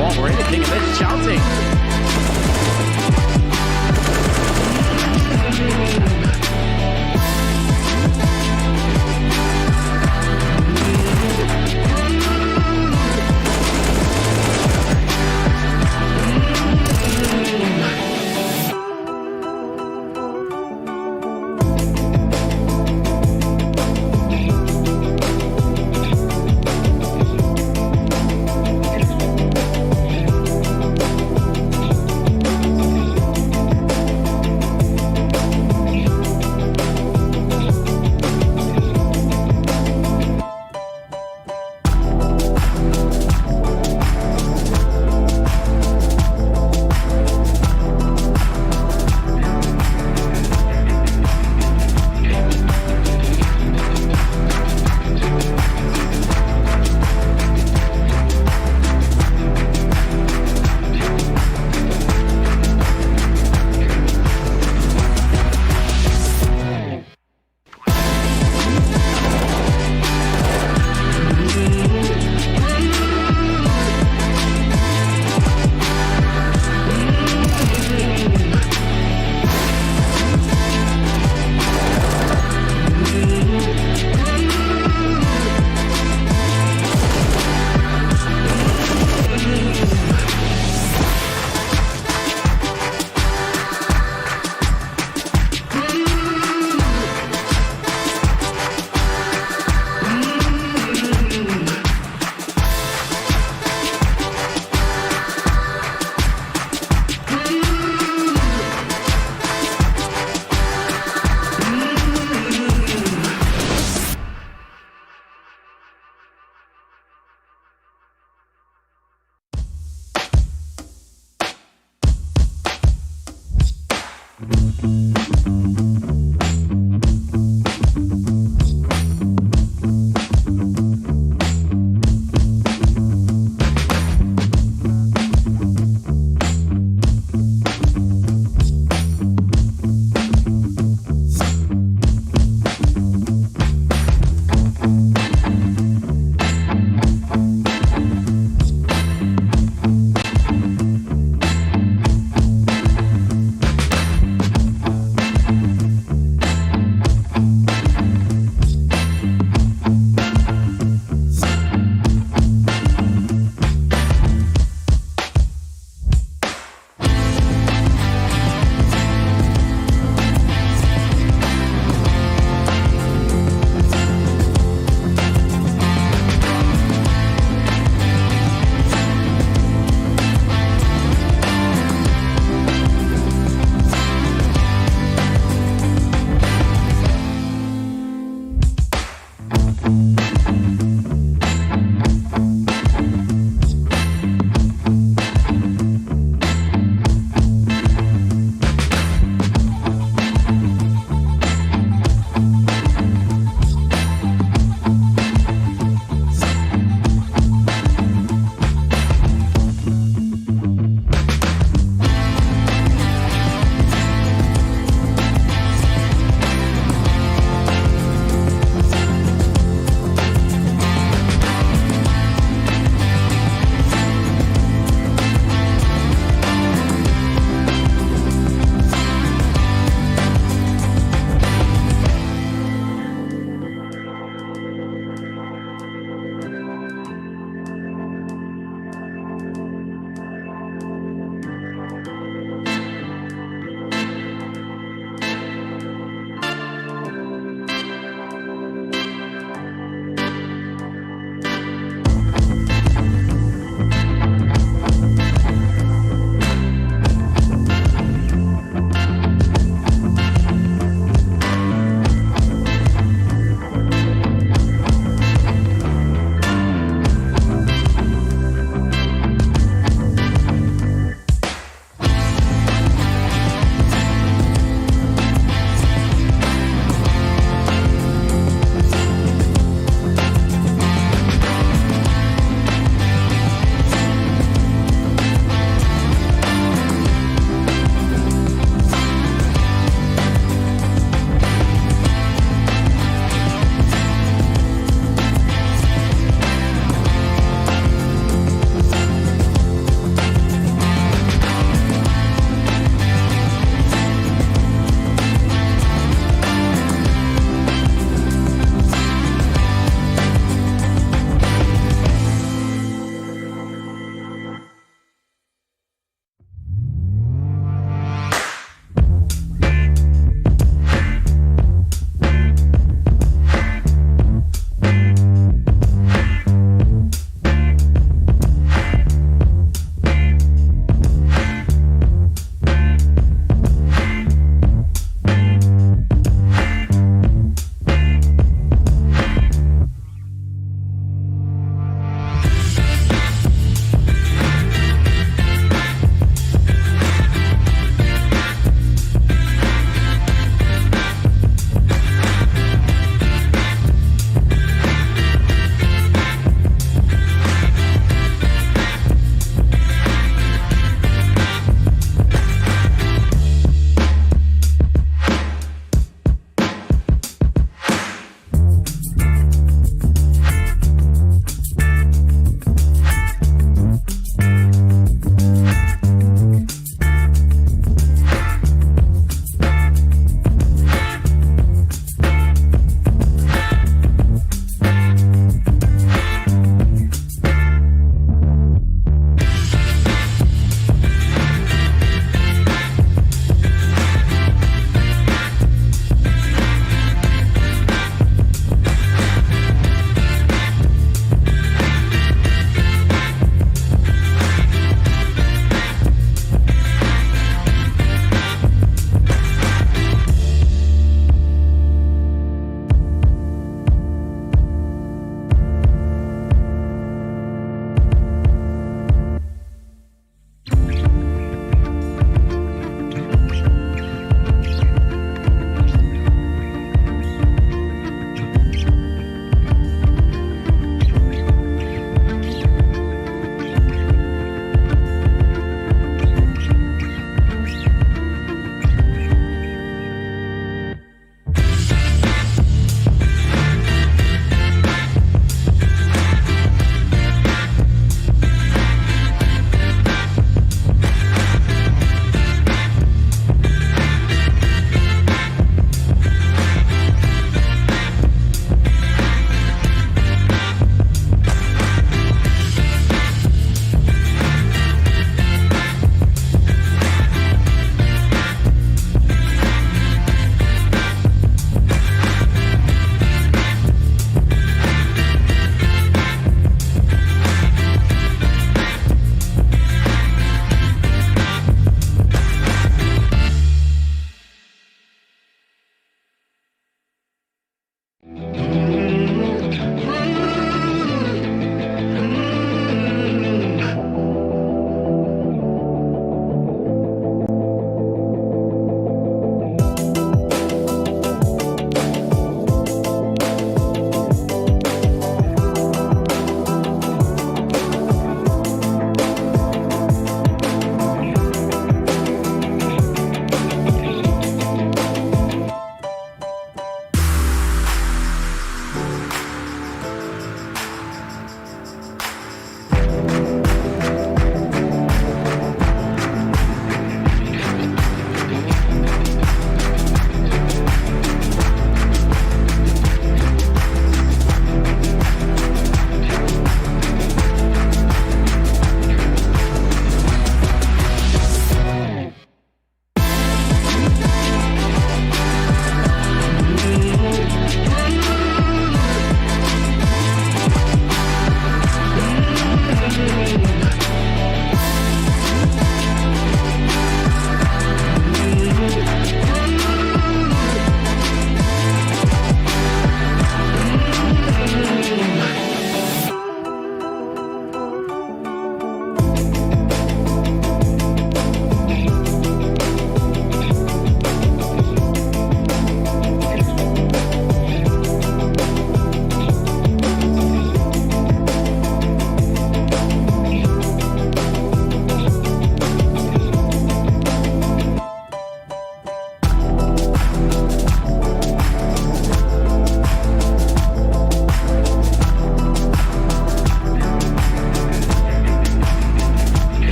form or anything, and they're shouting.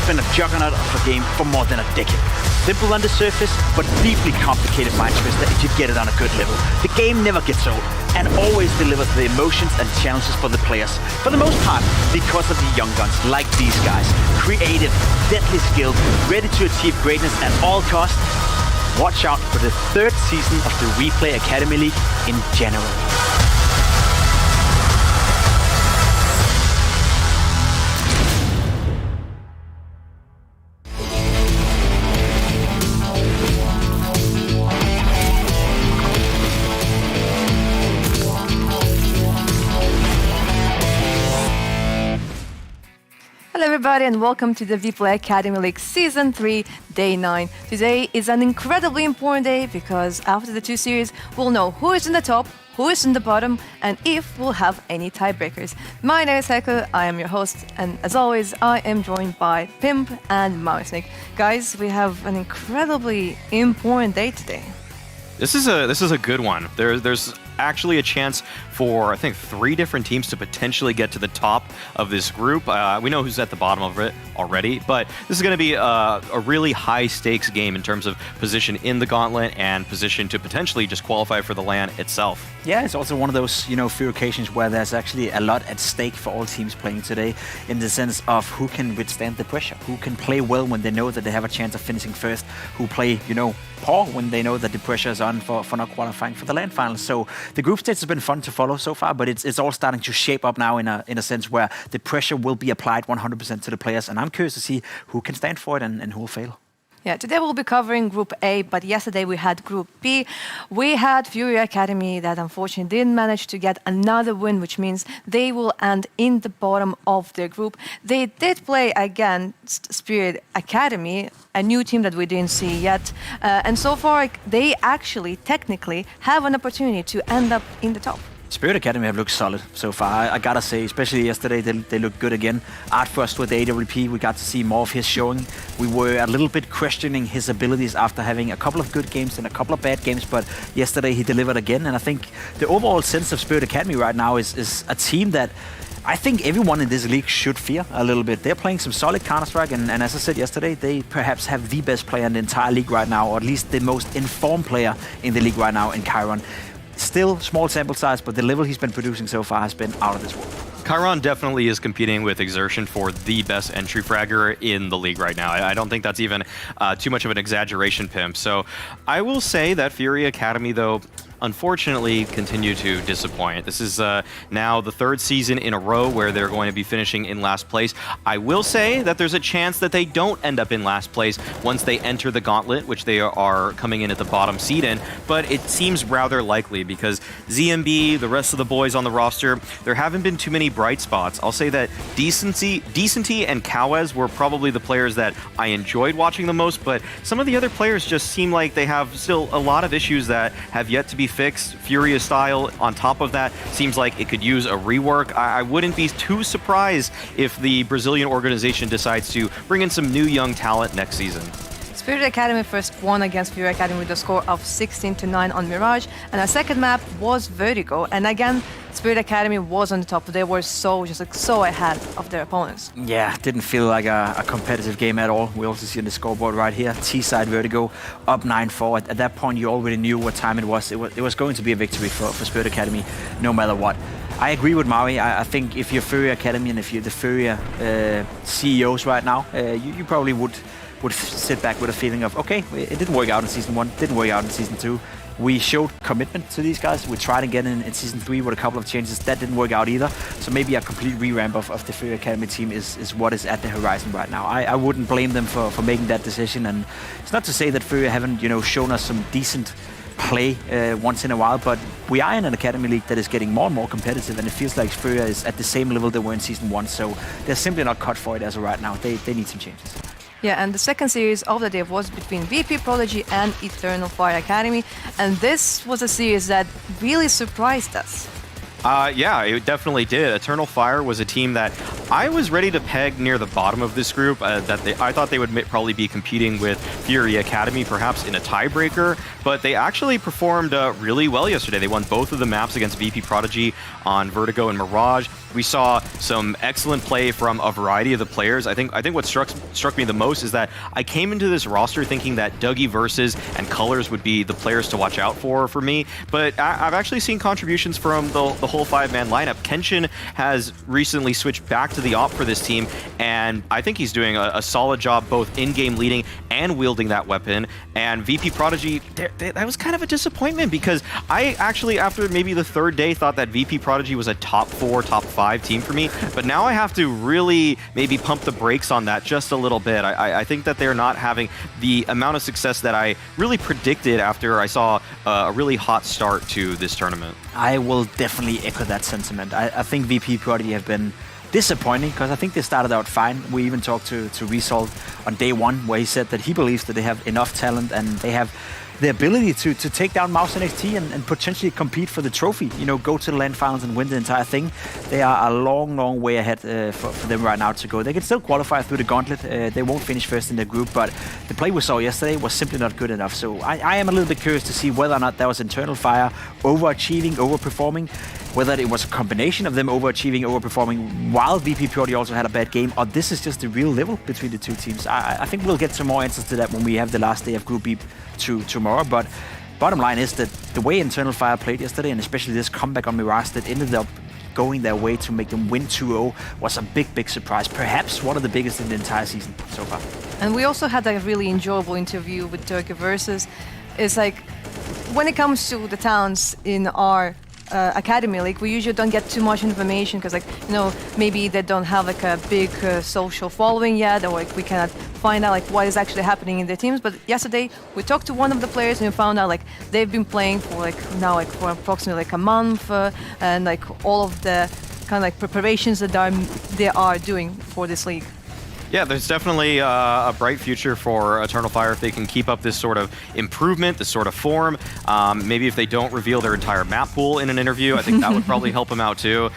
been a juggernaut of a game for more than a decade. Simple on the surface, but deeply complicated mind twister if you get it on a good level. The game never gets old, and always delivers the emotions and challenges for the players. For the most part, because of the young guns like these guys. Creative, deadly skilled, ready to achieve greatness at all costs. Watch out for the 3rd season of the WePlay Academy League in January. Hello everybody and welcome to the WePlay Academy League Season 3, Day 9. Today is an incredibly important day because after the 2 series, we'll know who is in the top, who is in the bottom, and if we'll have any tiebreakers. My name is Heiko, I am your host, and as always, I am joined by Pimp and MOUZ. Guys, we have an incredibly important day today. This is a good one. There's actually a chance for, I think, 3 different teams to potentially get to the top of this group. We know who's at the bottom of it already, but this is going to be a really high-stakes game in terms of position in the gauntlet and position to potentially just qualify for the LAN itself. Yeah, it's also one of those, few occasions where there's actually a lot at stake for all teams playing today, in the sense of who can withstand the pressure, who can play well when they know that they have a chance of finishing first, who play, poor when they know that the pressure is on for not qualifying for the LAN finals. So the group stage has been fun to follow so far, but it's all starting to shape up now in a sense where the pressure will be applied 100% to the players, and I'm curious to see who can stand for it and who will fail. Yeah, today we'll be covering Group A, but yesterday we had Group B. We had FURIA Academy that unfortunately didn't manage to get another win, which means they will end in the bottom of their group. They did play against Spirit Academy, a new team that we didn't see yet. And so far, they actually, technically, have an opportunity to end up in the top. Spirit Academy have looked solid so far, I gotta say, especially yesterday, they looked good again. Art first with the AWP, we got to see more of his showing. We were a little bit questioning his abilities after having a couple of good games and a couple of bad games, but yesterday he delivered again, and I think the overall sense of Spirit Academy right now is a team that I think everyone in this league should fear a little bit. They're playing some solid Counter-Strike, and as I said yesterday, they perhaps have the best player in the entire league right now, or at least the most informed player in the league right now in Chiron. Still small sample size, but the level he's been producing so far has been out of this world. Chiron definitely is competing with Exertion for the best entry fragger in the league right now. I don't think that's even too much of an exaggeration, Pimp. So I will say that FURIA Academy, though, unfortunately continue to disappoint. This is now the 3rd season in a row where they're going to be finishing in last place. I will say that there's a chance that they don't end up in last place once they enter the gauntlet, which they are coming in at the bottom seed in, but it seems rather likely because ZMB, the rest of the boys on the roster, there haven't been too many bright spots. I'll say that Decency and Kawez were probably the players that I enjoyed watching the most, but some of the other players just seem like they have still a lot of issues that have yet to be fixed. FURIA style on top of that seems like it could use a rework. I wouldn't be too surprised if the Brazilian organization decides to bring in some new young talent next season. Spirit Academy first won against FURIA Academy with a score of 16-9 on Mirage, and our second map was Vertigo. And again, Spirit Academy was on the top. They were so ahead of their opponents. Yeah, didn't feel like a competitive game at all. We also see on the scoreboard right here, T-side Vertigo up 9-4. At that point, you already knew what time it was. It was going to be a victory for Spirit Academy, no matter what. I agree with Maui. I think if you're FURIA Academy and if you're the FURIA CEOs right now, you probably would sit back with a feeling of, okay, it didn't work out in Season 1, didn't work out in Season 2. We showed commitment to these guys. We tried again in Season 3 with a couple of changes. That didn't work out either. So maybe a complete revamp of the FURIA Academy team is what is at the horizon right now. I wouldn't blame them for making that decision. And it's not to say that FURIA haven't, shown us some decent play once in a while, but we are in an Academy League that is getting more and more competitive, and it feels like FURIA is at the same level they were in Season 1. So they're simply not cut for it as of right now. They need some changes. Yeah, and the second series of the day was between VP.Prodigy and Eternal Fire Academy, and this was a series that really surprised us. Yeah, it definitely did. Eternal Fire was a team that I was ready to peg near the bottom of this group. I thought they would probably be competing with FURIA Academy, perhaps in a tiebreaker, but they actually performed really well yesterday. They won both of the maps against VP.Prodigy on Vertigo and Mirage. We saw some excellent play from a variety of the players. I think what struck me the most is that I came into this roster thinking that Dougie Versus and Colors would be the players to watch out for me, but I've actually seen contributions from the whole 5-man lineup. Kenshin has recently switched back to the op for this team, and I think he's doing a solid job both in-game leading and wielding that weapon. And VP.Prodigy, that was kind of a disappointment because I actually, after maybe the third day, thought that VP.Prodigy was a top 4, top 5 team for me, but now I have to really maybe pump the brakes on that just a little bit. I think that they're not having the amount of success that I really predicted after I saw a really hot start to this tournament. I will definitely echo that sentiment. I think VP.Prodigy have been disappointing because I think they started out fine. We even talked to Resolve on day 1 where he said that he believes that they have enough talent and they have the ability to take down MOUZ NXT and potentially compete for the trophy. You know, go to the LAN finals and win the entire thing. They are a long way ahead for them right now to go. They can still qualify through the gauntlet. They won't finish first in their group, but the play we saw yesterday was simply not good enough. So I am a little bit curious to see whether or not that was Internal Fire overachieving, overperforming, whether it was a combination of them overachieving, overperforming, while VP.Prodigy also had a bad game, or this is just the real level between the two teams. I think we'll get some more answers to that when we have the last day of Group B tomorrow, but bottom line is that the way Internal Fire played yesterday, and especially this comeback on Mirage that ended up going their way to make them win 2-0, was a big surprise. Perhaps one of the biggest in the entire season so far. And we also had a really enjoyable interview with Dougie Versus. It's like, when it comes to the talents in our Academy League, we usually don't get too much information because, like, you know, maybe they don't have like a big social following yet, or like we cannot find out like what is actually happening in their teams. But yesterday we talked to one of the players and we found out like they've been playing for like now like for approximately like a month, and like all of the kind of like preparations that they are doing for this league. Yeah, there's definitely a bright future for Eternal Fire if they can keep up this sort of improvement, this sort of form. Maybe if they don't reveal their entire map pool in an interview, I think that would probably help them out too.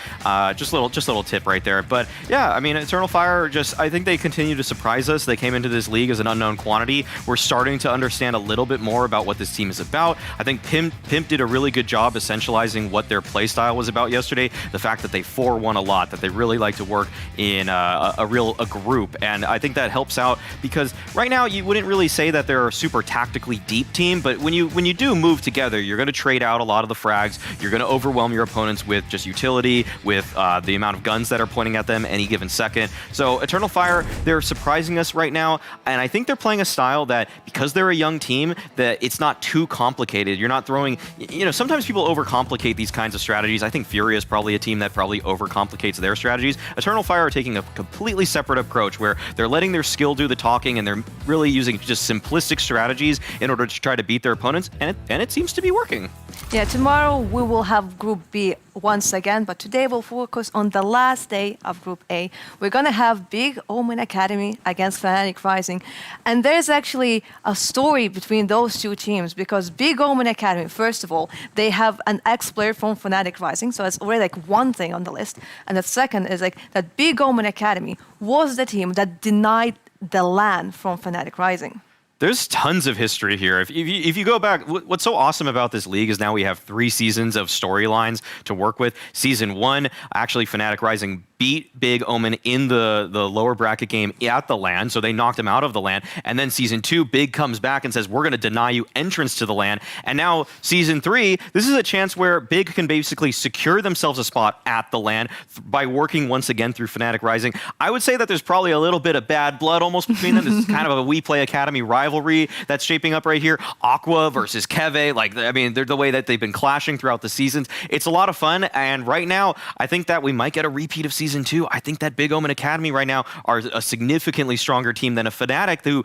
Just a little tip right there. But yeah, I mean, Eternal Fire, I think they continue to surprise us. They came into this league as an unknown quantity. We're starting to understand a little bit more about what this team is about. I think Pimp did a really good job essentializing what their playstyle was about yesterday. The fact that they 4-1 a lot, that they really like to work in a group. And I think that helps out because right now you wouldn't really say that they're a super tactically deep team, but when you do move together, you're going to trade out a lot of the frags. You're going to overwhelm your opponents with just utility, with the amount of guns that are pointing at them any given second. So Eternal Fire, they're surprising us right now, and I think they're playing a style that, because they're a young team, that it's not too complicated. You're not throwing, you know, sometimes people overcomplicate these kinds of strategies. I think FURIA is probably a team that probably overcomplicates their strategies. Eternal Fire are taking a completely separate approach where they're letting their skill do the talking, and they're really using just simplistic strategies in order to try to beat their opponents, and it seems to be working. Yeah, tomorrow we will have Group B once again, but today we'll focus on the last day of Group A. We're going to have Big Omen Academy against fnatic Rising, and there's actually a story between those two teams because Big Omen Academy, first of all, they have an ex-player from fnatic Rising, so it's already like one thing on the list, and the second is like that Big Omen Academy was the team that denied the LAN from fnatic Rising. There's tons of history here. If you go back, what's so awesome about this league is now we have 3 seasons of storylines to work with. Season 1, actually fnatic Rising beat Big Omen in the lower bracket game at the LAN, so they knocked him out of the LAN. And then Season 2, Big comes back and says, we're going to deny you entrance to the LAN. And now Season 3, this is a chance where Big can basically secure themselves a spot at the LAN by working once again through fnatic Rising. I would say that there's probably a little bit of bad blood almost between them. This is kind of a WePlay Academy rivalry that's shaping up right here. Aqua versus Keve, like, I mean, they're the way that they've been clashing throughout the seasons. It's a lot of fun, and right now, I think that we might get a repeat of Season Season 2, I think that Big Omen Academy right now are a significantly stronger team than a fnatic who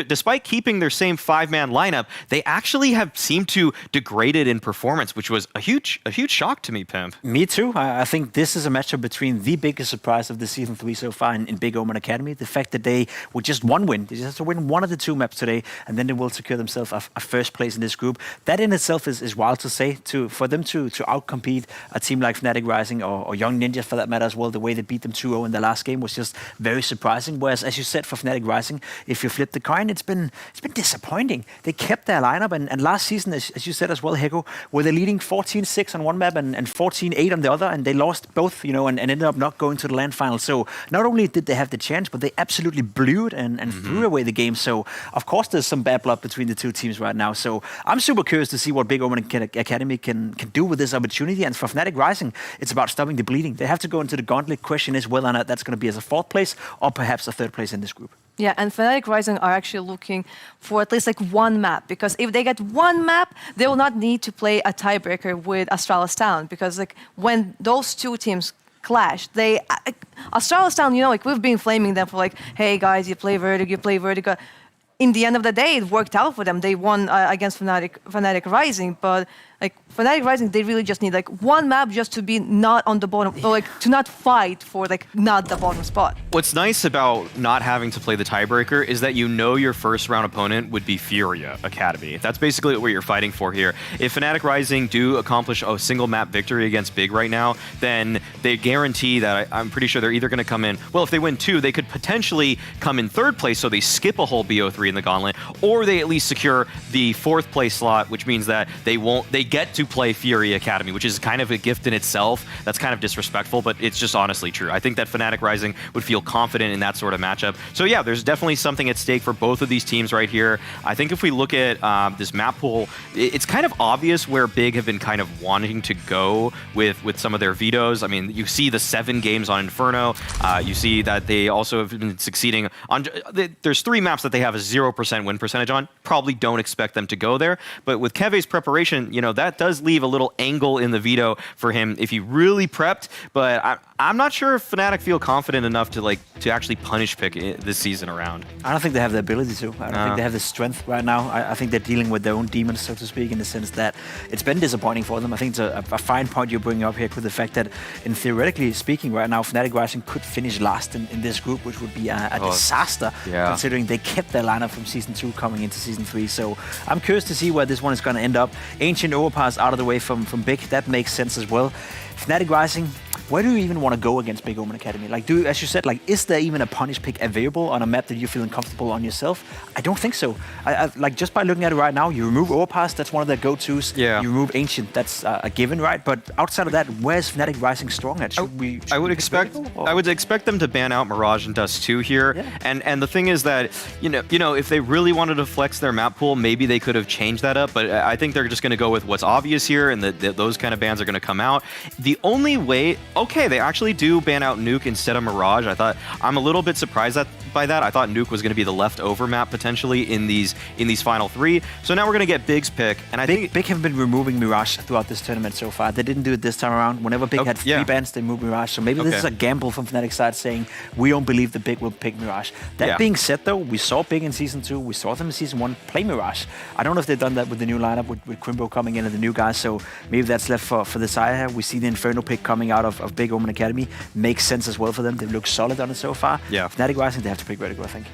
despite keeping their same 5-man lineup, they actually have seemed to degrade it in performance, which was a huge shock to me, Pimp. Me too. I think this is a matchup between the biggest surprise of the Season 3 so far in Big Omen Academy. The fact that they, with just one win, they just have to win one of the 2 maps today, and then they will secure themselves a first place in this group. That in itself is wild to say. For them to outcompete a team like fnatic Rising or Young Ninjas for that matter as well, the way they beat them 2-0 in the last game was just very surprising. Whereas, as you said, for fnatic Rising, if you flip the coin, it's been disappointing. They kept their lineup, and last season, as you said as well, Heko, were they leading 14-6 on one map and 14-8 on the other, and they lost both, and ended up not going to the LAN final. So not only did they have the chance, but they absolutely blew it and threw away the game. So of course there's some bad blood between the 2 teams right now. So I'm super curious to see what Big Omen Academy can do with this opportunity. And for fnatic Rising, it's about stopping the bleeding. They have to go into the gauntlet. Question is whether or not that's going to be as a 4th place or perhaps a 3rd place in this group. Yeah, and fnatic Rising are actually looking for at least like one map, because if they get one map, they will not need to play a tiebreaker with Astralis Town, because like when those 2 teams clash, Astralis Town, like we've been flaming them for like, hey guys, you play Vertigo. In the end of the day, it worked out for them. They won against fnatic Rising, but like fnatic Rising, they really just need like one map just to be not on the bottom, or like to not fight for like not the bottom spot. What's nice about not having to play the tiebreaker is that your first round opponent would be FURIA Academy. That's basically what you're fighting for here. If fnatic Rising do accomplish a single map victory against Big right now, then they guarantee that I'm pretty sure they're either going to come in, well, if they win 2, they could potentially come in 3rd place, so they skip a whole BO3 in the gauntlet, or they at least secure the 4th place slot, which means that they get to play FURIA Academy, which is kind of a gift in itself. That's kind of disrespectful, but it's just honestly true. I think that fnatic Rising would feel confident in that sort of matchup. So yeah, there's definitely something at stake for both of these teams right here. I think if we look at this map pool, it's kind of obvious where Big have been kind of wanting to go with some of their vetoes. I mean, you see the 7 games on Inferno. You see that they also have been succeeding on... There's 3 maps that they have a 0% win percentage on. Probably don't expect them to go there. But with Keve's preparation, that does leave a little angle in the veto for him if he really prepped. But I'm not sure if fnatic feel confident enough to actually punish pick this season around. I don't think they have the ability to. I don't think they have the strength right now. I think they're dealing with their own demons, so to speak, in the sense that it's been disappointing for them. I think it's a fine point you're bringing up here with the fact that, in theoretically speaking, right now, fnatic Rising could finish last in this group, which would be a disaster, considering they kept their lineup from Season 2 coming into Season 3. So I'm curious to see where this one is going to end up. Ancient Overpass out of the way from Big, that makes sense as well. fnatic Rising, where do you even want to go against Big Omen Academy? Like, as you said, is there even a punish pick available on a map that you're feeling comfortable on yourself? I don't think so. Like, just by looking at it right now, you remove Overpass, that's one of their go-tos. Yeah. You remove Ancient, that's a given, right? But outside of that, where's fnatic Rising strong at? I would expect them to ban out Mirage and Dust 2 here. Yeah. And the thing is that, if they really wanted to flex their map pool, maybe they could have changed that up. But I think they're just going to go with what's obvious here, and those kind of bans are going to come out. The only way... Okay, they actually do ban out Nuke instead of Mirage. I'm a little bit surprised by that. I thought Nuke was going to be the leftover map potentially in these final 3. So now we're going to get Big's pick, and I think Big have been removing Mirage throughout this tournament so far. They didn't do it this time around. Whenever Big had 3 bans, they moved Mirage. So maybe this is a gamble from fnatic's side, saying we don't believe that Big will pick Mirage. That being said, though, we saw Big in Season 2. We saw them in Season 1 play Mirage. I don't know if they've done that with the new lineup with Crimbo coming in and the new guys. So maybe that's left for the side here. We see the Inferno pick coming out of Big Omen Academy. Makes sense as well for them. They look solid on it so far. Yeah. fnatic Rising, they have to pick Vertigo, I think.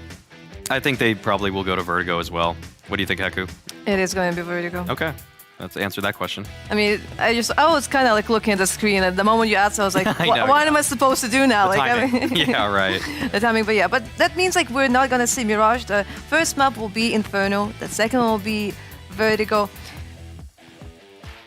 I think they probably will go to Vertigo as well. What do you think, Heku? It is going to be Vertigo. Okay. Let's answer that question. I mean, I was kind of like looking at the screen. At the moment you asked, I was like, what am I supposed to do now? Yeah, right. The timing, but that means like we're not going to see Mirage. The first map will be Inferno. The second will be Vertigo.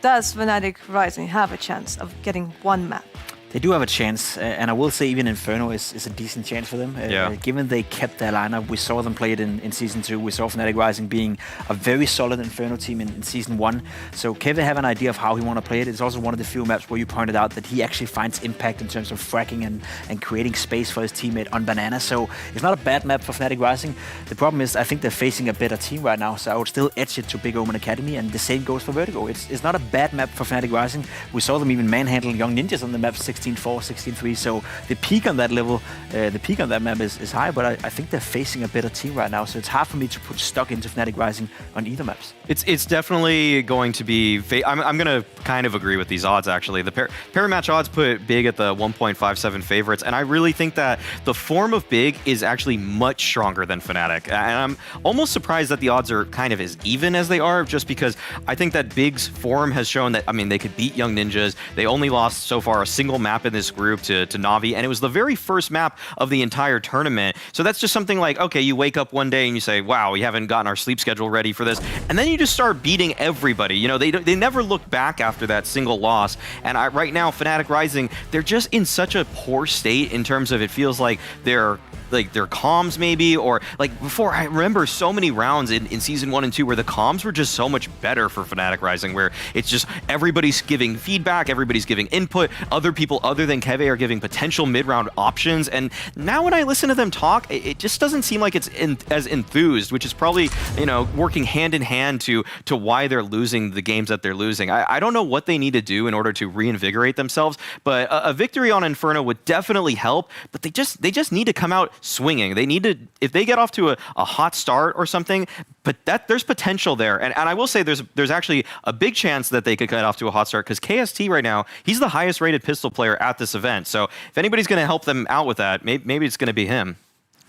Does fnatic Rising have a chance of getting one map? They do have a chance, and I will say even Inferno is a decent chance for them. Given they kept their lineup, we saw them play it in Season 2. We saw fnatic Rising being a very solid Inferno team in Season 1. So Kevin have an idea of how he want to play it. It's also one of the few maps where you pointed out that he actually finds impact in terms of fracking and creating space for his teammate on Banana. So it's not a bad map for fnatic Rising. The problem is I think they're facing a better team right now, so I would still edge it to Big Omen Academy, and the same goes for Vertigo. It's not a bad map for fnatic Rising. We saw them even manhandle Young Ninjas on the map 6 16-4, 16-3. So the peak on that level, the peak on that map is high, but I think they're facing a better team right now. So it's hard for me to put stock into Fnatic Rising on either maps. It's definitely going to be... I'm going to kind of agree with these odds, actually. The pair match odds put Big at the 1.57 favorites, and I really think that the form of Big is actually much stronger than Fnatic. And I'm almost surprised that the odds are kind of as even as they are, just because I think that Big's form has shown that, I mean, they could beat Young Ninjas. They only lost so far a single map in this group to NAVI, and it was the very first map of the entire tournament. So that's just something like, okay, you wake up one day and you say, wow, we haven't gotten our sleep schedule ready for this. And then you just start beating everybody. You know, they never look back after that single loss. And right now, Fnatic Rising, they're just in such a poor state in terms of, it feels like their comms maybe, or like before, I remember so many rounds in season 1 and 2 where the comms were just so much better for Fnatic Rising, where it's just everybody's giving feedback, everybody's giving input, other people other than Keve are giving potential mid-round options, and now when I listen to them talk, it just doesn't seem like it's as enthused, which is probably, you know, working hand in hand to why they're losing the games that they're losing. I don't know what they need to do in order to reinvigorate themselves, but a victory on Inferno would definitely help, but they just need to come out swinging. They need to, if they get off to a hot start or something, but there's potential there. And I will say there's actually a big chance that they could get off to a hot start, because KST right now, he's the highest rated pistol player at this event. So if anybody's going to help them out with that, maybe it's going to be him.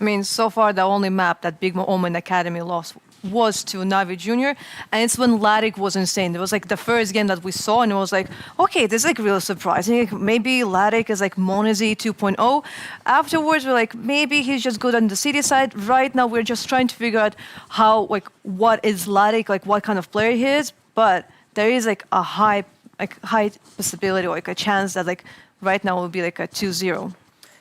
I mean, so far the only map that Big Omen Academy lost was to Navi Junior, and it's when Latic was insane. It was like the first game that we saw, and it was like, okay, this is like really surprising. Like, maybe Latic is like MOUZ 2.0. Afterwards, we're like, maybe he's just good on the city side. Right now, we're just trying to figure out how, like, what is Latic, like what kind of player he is. But there is like a high possibility, or like a chance that like right now will be like a 2-0.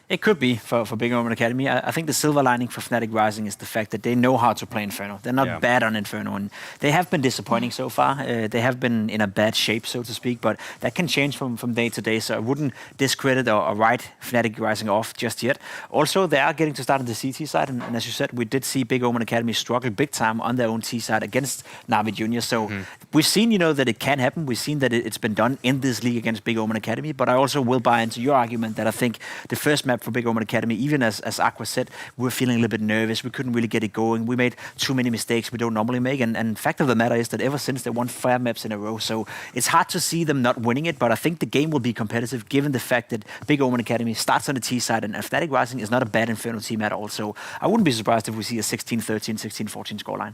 It could be for Big Omen Academy. I think the silver lining for Fnatic Rising is the fact that they know how to play Inferno. They're not bad on Inferno, and they have been disappointing so far. They have been in a bad shape, so to speak, but that can change from day to day, so I wouldn't discredit or write Fnatic Rising off just yet. Also, they are getting to start on the CT side, and as you said, we did see Big Omen Academy struggle big time on their own T side against Navi Junior, so we've seen, you know, that it can happen. We've seen that it's been done in this league against Big Omen Academy, but I also will buy into your argument that I think the first map for Big Omen Academy, even as Aqua said, we were feeling a little bit nervous. We couldn't really get it going. We made too many mistakes we don't normally make. And fact of the matter is that ever since they won 5 maps in a row, so it's hard to see them not winning it. But I think the game will be competitive, given the fact that Big Omen Academy starts on the T side, and Fnatic Rising is not a bad Inferno team at all. So I wouldn't be surprised if we see a 16-13, 16-14 scoreline.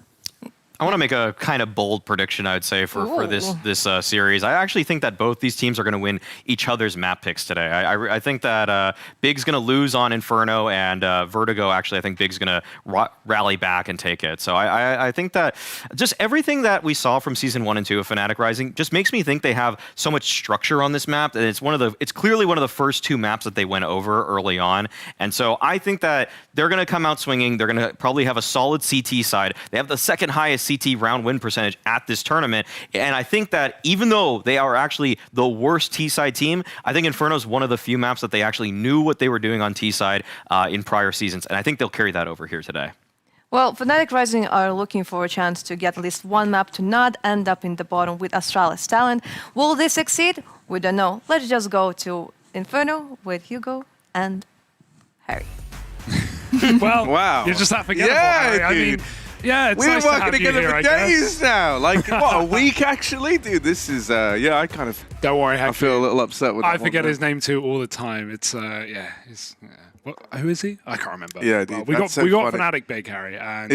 I want to make a kind of bold prediction, I would say, for this series. I actually think that both these teams are going to win each other's map picks today. I think that Big's going to lose on Inferno, and Vertigo, actually, I think Big's going to rally back and take it. So I think that just everything that we saw from Season 1 and 2 of Fnatic Rising just makes me think they have so much structure on this map, and it's clearly one of the first 2 maps that they went over early on. And so I think that they're going to come out swinging. They're going to probably have a solid CT side. They have the second highest CT round win percentage at this tournament, and I think that even though they are actually the worst T-side team, I think Inferno is one of the few maps that they actually knew what they were doing on T-side in prior seasons, and I think they'll carry that over here today. Well, Fnatic Rising are looking for a chance to get at least one map to not end up in the bottom with Astralis talent. Will they succeed? We don't know. Let's just go to Inferno with Hugo and Harry. Well, wow. You're just unforgettable, Harry. I mean, yeah, it's nice to have you here, for days now. Like, what, a week actually? Dude, this is, I kind of... Don't worry, I feel a little upset with that. I forget his name too all the time. It's, who is he? I can't remember. Yeah, dude, we got Fnatic Big, Harry, and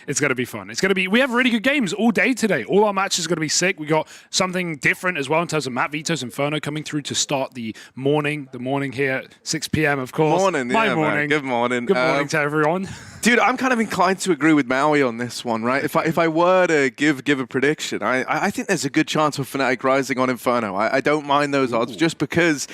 it's going to be fun. It's going to be. We have really good games all day today. All our matches are going to be sick. We got something different as well in terms of Matt Vito's Inferno coming through to start the morning. The morning here at 6 p.m. Of course. Morning, morning. Man. Good morning. Good morning to everyone. Dude, I'm kind of inclined to agree with Maui on this one, right? If I were to give a prediction, I think there's a good chance for Fnatic Rising on Inferno. I don't mind those odds just because,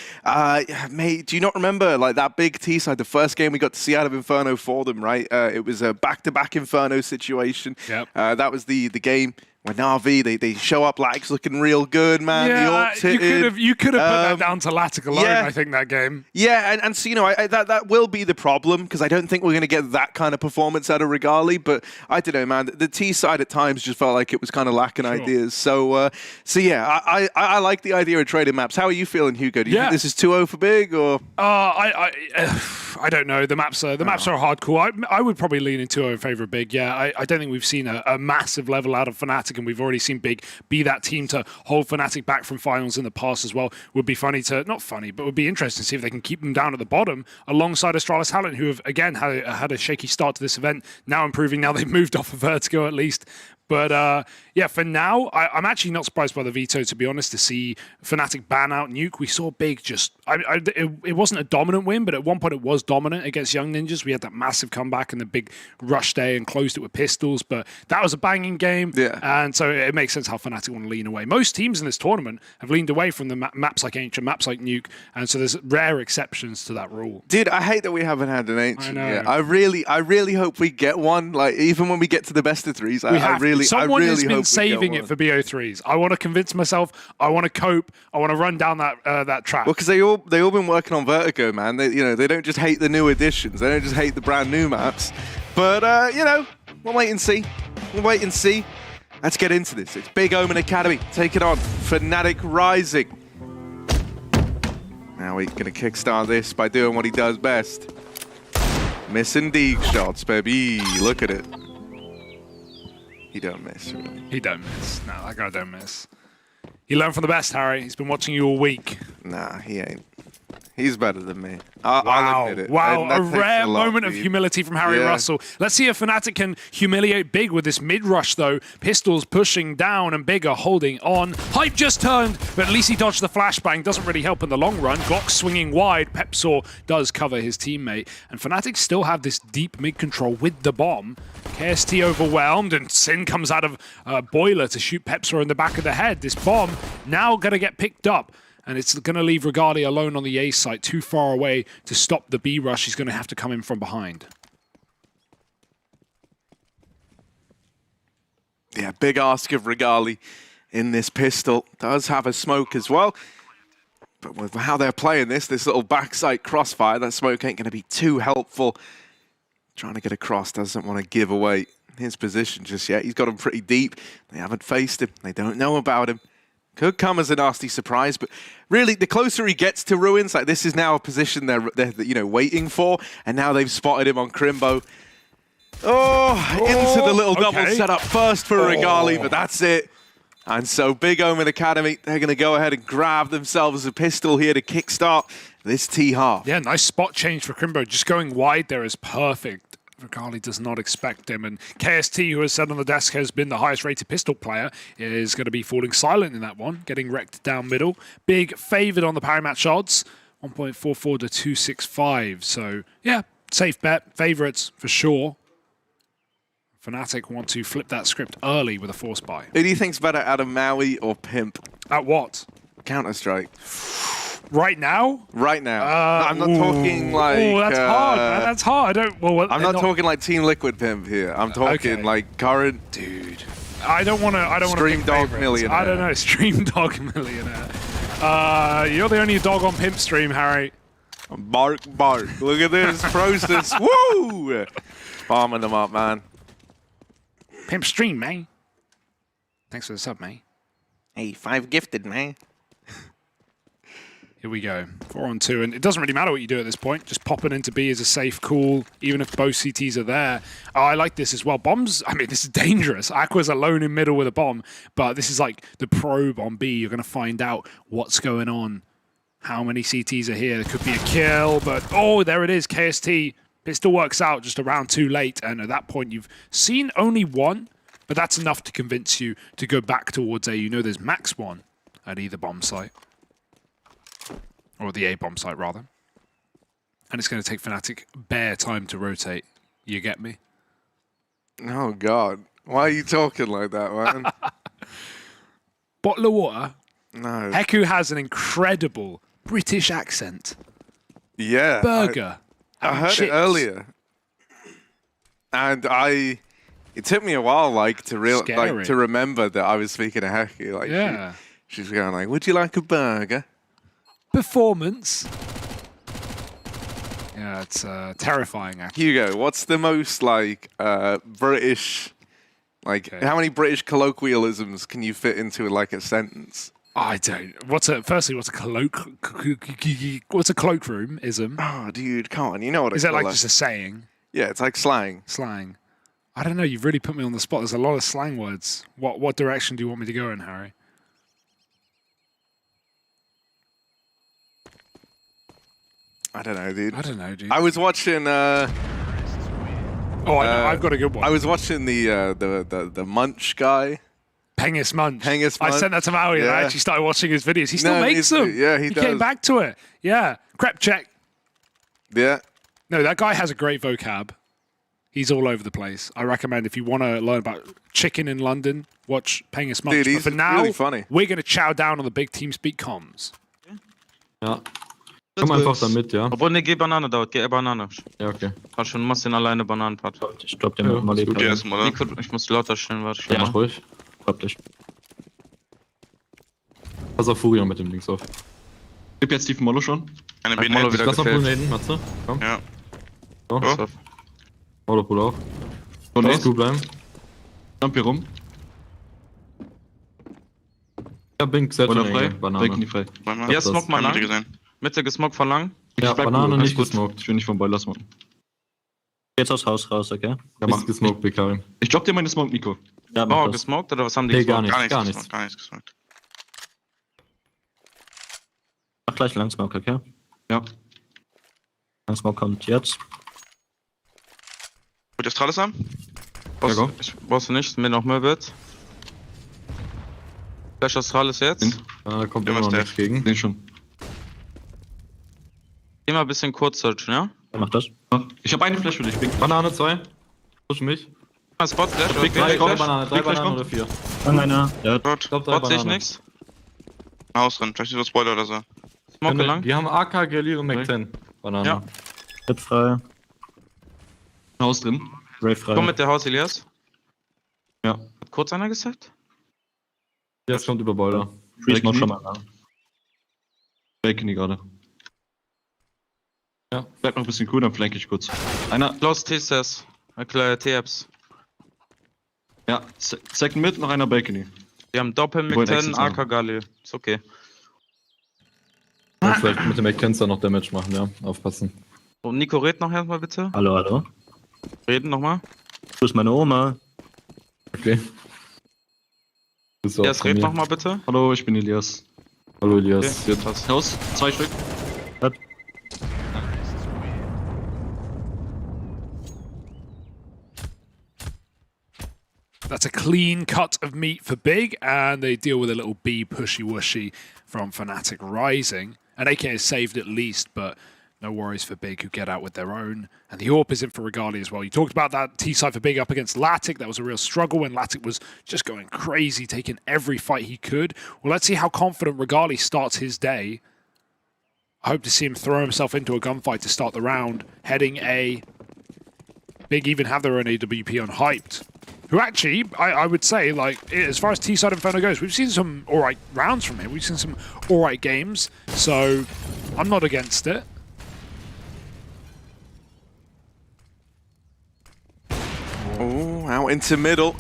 mate, do you not remember like that big T side, the first game we got to see out of Inferno for them, right? It was a back-to-back Inferno situation. Yep. That was the game When NAVI, they show up Lax looking real good, man. Yeah, you could have put that down to Latic alone, yeah. I think, that game. Yeah, and so, you know, that will be the problem, because I don't think we're going to get that kind of performance out of Regali, but I don't know, man. The T side at times just felt like it was kind of lacking ideas. So yeah, I like the idea of trading maps. How are you feeling, Hugo? Do you think this is 2-0 for Big, or? I don't know. The maps are hardcore. I would probably lean in 2-0 in favor of Big. Yeah, I don't think we've seen a massive level out of Fnatic, and we've already seen Big be that team to hold Fnatic back from finals in the past as well. Would be funny to, not funny, but would be interesting to see if they can keep them down at the bottom alongside Astralis Talent, who have again had a shaky start to this event. Now improving. Now they've moved off of Vertigo at least. But yeah, for now, I'm actually not surprised by the veto, to be honest, to see Fnatic ban out Nuke. We saw Big just... it wasn't a dominant win, but at one point it was dominant against Young Ninjas. We had that massive comeback and the big rush day and closed it with pistols, but that was a banging game. Yeah. And so it makes sense how Fnatic want to lean away. Most teams in this tournament have leaned away from the maps like Ancient, maps like Nuke, and so there's rare exceptions to that rule. Dude, I hate that we haven't had an Ancient yet. I I really hope we get one. Like, even when we get to the best of threes, Someone has been hope saving it for BO3s. I want to convince myself. I want to cope. I want to run down that track. Well, because they all been working on Vertigo, man. They don't just hate the new additions. They don't just hate the brand new maps. But you know, we'll wait and see. Let's get into this. It's Big Omen Academy taking on Fnatic Rising. Now we're gonna kickstart this by doing what he does best. Missing Deeg shots, baby. Look at it. He don't miss, really. He don't miss. No, that guy don't miss. He learned from the best, Harry. He's been watching you all week. Nah, he ain't. He's better than me. I'll admit it. Wow, a rare lot, moment of humility from Harry Russell. Let's see if Fnatic can humiliate Big with this mid-rush, though. Pistols pushing down and Big are holding on. Hype just turned, but at least he dodged the flashbang. Doesn't really help in the long run. Glock swinging wide. Pepsaw does cover his teammate. And Fnatic still have this deep mid-control with the bomb. KST overwhelmed, and Sin comes out of Boiler to shoot Pepsaw in the back of the head. This bomb now going to get picked up. And it's going to leave Regali alone on the A site, too far away to stop the B rush. He's going to have to come in from behind. Yeah, big ask of Regali in this pistol. Does have a smoke as well. But with how they're playing this little backside crossfire, that smoke ain't going to be too helpful. Trying to get across, doesn't want to give away his position just yet. He's got him pretty deep. They haven't faced him. They don't know about him. Could come as a nasty surprise, but really, the closer he gets to Ruins, like this is now a position they're waiting for, and now they've spotted him on Crimbo. Into the little double setup first for Regali, but that's it. And so Big Omen Academy, they're going to go ahead and grab themselves a pistol here to kickstart this T-half. Yeah, nice spot change for Crimbo. Just going wide there is perfect. Regali does not expect him, and KST, who has said on the desk has been the highest rated pistol player, is going to be falling silent in that one, getting wrecked down middle. Big favoured on the parry match odds, 1.44 to 265. So yeah, safe bet, favourites for sure. Fnatic want to flip that script early with a force buy. Who do you think's better out of MOUZ or Pimp? At what? Counter-Strike. Right now? Right now. I'm not talking like... Oh, that's hard, man. That's hard. I'm not talking like Team Liquid Pimp here. I'm talking like current... Dude. I don't want to Stream Dog Millionaire. I don't know. Stream Dog Millionaire. You're the only dog on Pimp Stream, Harry. Bark, bark. Look at this process. Woo! Bombing them up, man. Pimp Stream, man. Thanks for the sub, man. Hey, 5 gifted, man. Here we go. 4-on-2, and it doesn't really matter what you do at this point. Just popping into B is a safe call, even if both CTs are there. Oh, I like this as well. Bombs, I mean, this is dangerous. Aqua's alone in middle with a bomb, but this is like the probe on B. You're going to find out what's going on. How many CTs are here? There could be a kill, but oh, there it is, KST. Pistol works out just a round too late, and at that point, you've seen only one, but that's enough to convince you to go back towards A. You know there's max one at either bomb site. Or the A bomb site, rather. And it's going to take Fnatic bare time to rotate. You get me? Oh, God. Why are you talking like that, man? Bottle of water? No. Heku has an incredible British accent. Yeah. Burger. I heard chips. it earlier. And It took me a while, like, to Scary. to remember that I was speaking to Heki. Like, Yeah. she's going like, "Would you like a burger?" Performance. Yeah, it's terrifying, actually. Hugo, what's the most like British? Like, how many British colloquialisms can you fit into like a sentence? I don't. Firstly, what's a cloakroom-ism? Oh, dude, come on, you know what Is that like just a saying? Yeah, it's like slang. Slang. I don't know. You've really put me on the spot. There's a lot of slang words. What direction do you want me to go in, Harry? I don't know, dude. I I was watching. Oh, I know. I've got a good one. I was watching the Munch guy. Pengus Munch. Pengus I Munch. sent that to Maui and I Yeah. actually started watching his videos. He still makes he's- them. yeah, he came does. back to it. Yeah. Crep check. Yeah. No, that guy has a great vocab. He's all over the place. I recommend if you want to learn about chicken in London, watch Pengus Munch. Dude, But he's for now, really funny. we're going to chow down on the big TeamSpeak comms. Ja. Komm einfach da mit, ja. Obwohl, ne, geh Banane dort, geh Banane. Ja, okay. War schon, machst den alleine Bananenpart. Ich glaub, der macht mal Gut, Leben. erstmal, Nico, ich muss lauter stellen, warte. Ja, mach ruhig. Glaub dich. Pass auf Furia mit dem Links auf. Gib jetzt Steve Mollo schon. Eine Molo wieder Lass noch Pool gefällt. naden, Matze. Komm. Ja. So. Pass auf. Mollo Pool auch. Und Lass jetzt du bleiben. jump hier rum. Ja, Bink, set Oder schon frei. Banane. Break nie frei. Hier, Smoke mal lang. Mitte gesmoked verlangen. Ja, bleib Banane gut, nicht alles gut. gesmoked. Ich will nicht vom Boiler smoken. Jetzt aus Haus raus, okay? Ja, Nicht mach. gesmoked, Bekarim. Ich glaub dir meine Smoke, Nico. Ja, mach Oh, das. gesmoked oder was haben die Nee, gar gesmoked? nichts, gar nichts. Gar nichts gesmoked. Mach gleich Langsmoke, okay? Ja. Langsmoke kommt jetzt. Wollt ihr Astralis haben? Ja, go. Brauchst du nicht, mir noch mehr wird. Flash Astralis jetzt. Da kommt Ja, immer was noch der? nichts gegen. Den schon. Geh mal ein bisschen kurz searchen, ja? Wer macht das? Ich hab eine Flash für dich, Big. Banane 2. Push mich. Mal Spot Flash, Big okay, Flash, Drei Flash. Bananen, drei Big Flash Bananen kommt. oder 4. Fang einer. Ja, Gut, glaub, drei Bot sehe ich Bananen. nix. Haus drin, vielleicht ist das Spoiler oder so. Smoke lang. Die haben AK, Galil und Mac 10. Banane. Ja. Hit frei. Haus drin. Ray frei. Komm mit der Haus, Elias. Ja. Hat kurz einer gesagt? Jetzt kommt über Boiler. Freeze noch schon mal an. Breaken die gerade. Ja. Bleib noch ein bisschen cool, dann flank ich kurz. Einer. Los T-Sess. T-Apps. Ja. Second Mid, noch einer Balcony. Wir haben Doppel mit wollen 10, Exit sagen. AK Galil. Ist okay. Und vielleicht mit dem Mac 10 noch Damage machen, ja. Aufpassen. Und Nico, red noch erstmal bitte. Hallo, hallo. Reden nochmal. Du bist meine Oma. Okay. Das ist auch Elias, von red mir. nochmal bitte. Hallo, ich bin Elias. Hallo Elias. Okay, passt. Haus, 2 Stück. That's a clean cut of meat for Big, and they deal with a little B pushy-wushy from Fnatic Rising. And AK is saved at least, but no worries for Big, who get out with their own. And the AWP is in for Regali as well. You talked about that T-side for Big up against Latic. That was a real struggle when Latic was just going crazy, taking every fight he could. Well, let's see how confident Regali starts his day. I hope to see him throw himself into a gunfight to start the round, heading A. Big even have their own AWP on Hyped, who actually, I would say, like, as far as T-Side Inferno goes, we've seen some alright rounds from him. We've seen some alright games, so I'm not against it. Oh, out into middle.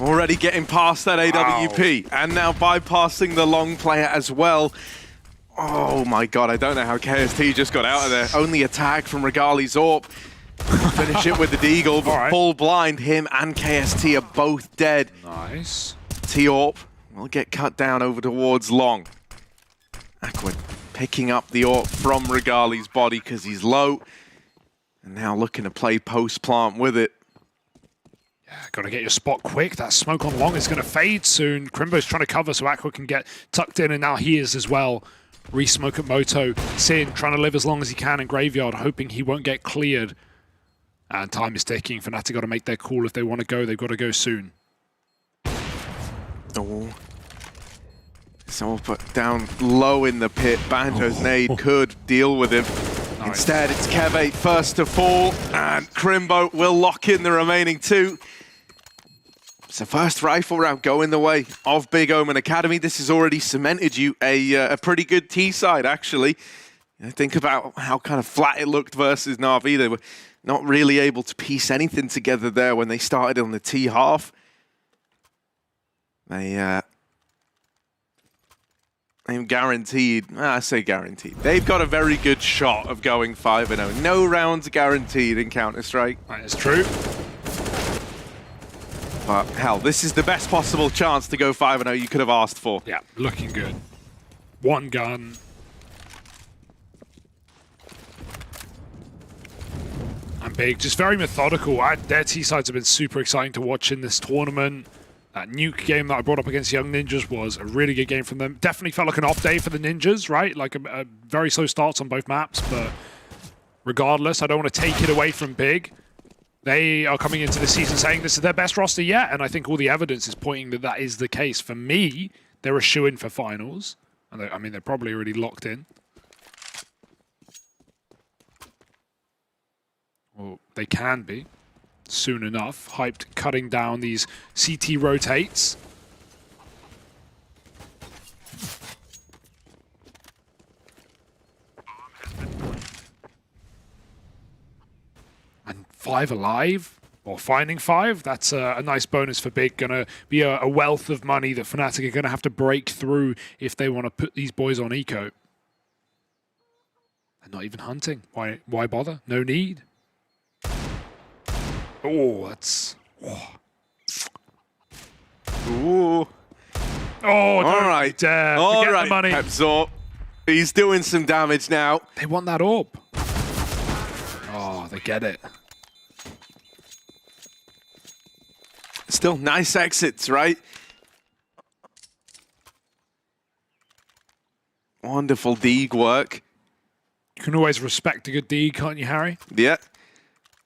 Already getting past that AWP. And now bypassing the long player as well. Oh my god, I don't know how KST just got out of there. Only a tag from Regali's AWP. Finish it with the Deagle, but All right. full blind. Him and KST are both dead. Nice. T-AWP will get cut down over towards long. Aquid picking up the AWP from Regali's body because he's low. And now looking to play post-plant with it. Yeah, gotta get your spot quick. That smoke on long is gonna fade soon. Crimbo's trying to cover so Aqua can get tucked in, and now he is as well. Re-smoke at Moto. Sin trying to live as long as he can in Graveyard, hoping he won't get cleared. And time is ticking. Fnatic got to make their call. If they want to go, they've got to go soon. Oh. So put down low in the pit. Banjo's nade could deal with him. Nice. Instead, it's Keve first to fall, and Crimbo will lock in the remaining two. So first rifle round going the way of Big Omen Academy. This has already cemented you a pretty good T side, actually. You know, think about how kind of flat it looked versus NAVI. They were not really able to piece anything together there when they started on the T half. I'm guaranteed, I say guaranteed. They've got a very good shot of going 5-0. No rounds guaranteed in Counter-Strike. That is true. But hell, this is the best possible chance to go 5-0 you could have asked for. Yeah, looking good. One gun. And Big, just very methodical. Their T-sides have been super exciting to watch in this tournament. That nuke game that I brought up against Young Ninjas was a really good game from them. Definitely felt like an off day for the Ninjas, right? Like a very slow starts on both maps, but regardless, I don't want to take it away from Big. They are coming into the season saying this is their best roster yet, and I think all the evidence is pointing that that is the case. For me, they're a shoo-in for finals. And I mean, they're probably already locked in. Well, they can be. Soon enough. Hyped cutting down these CT rotates. And 5 alive, or finding 5, that's a nice bonus for Big. Gonna be a wealth of money that Fnatic are gonna have to break through if they want to put these boys on eco. And not even hunting. Why bother? No need. Oh, that's... Oh. Ooh. Oh, all right. All right, the money. Pepzor. He's doing some damage now. They want that orb. Oh, they get it. Still nice exits, right? Wonderful Deeg work. You can always respect a good Deeg, can't you, Harry? Yeah.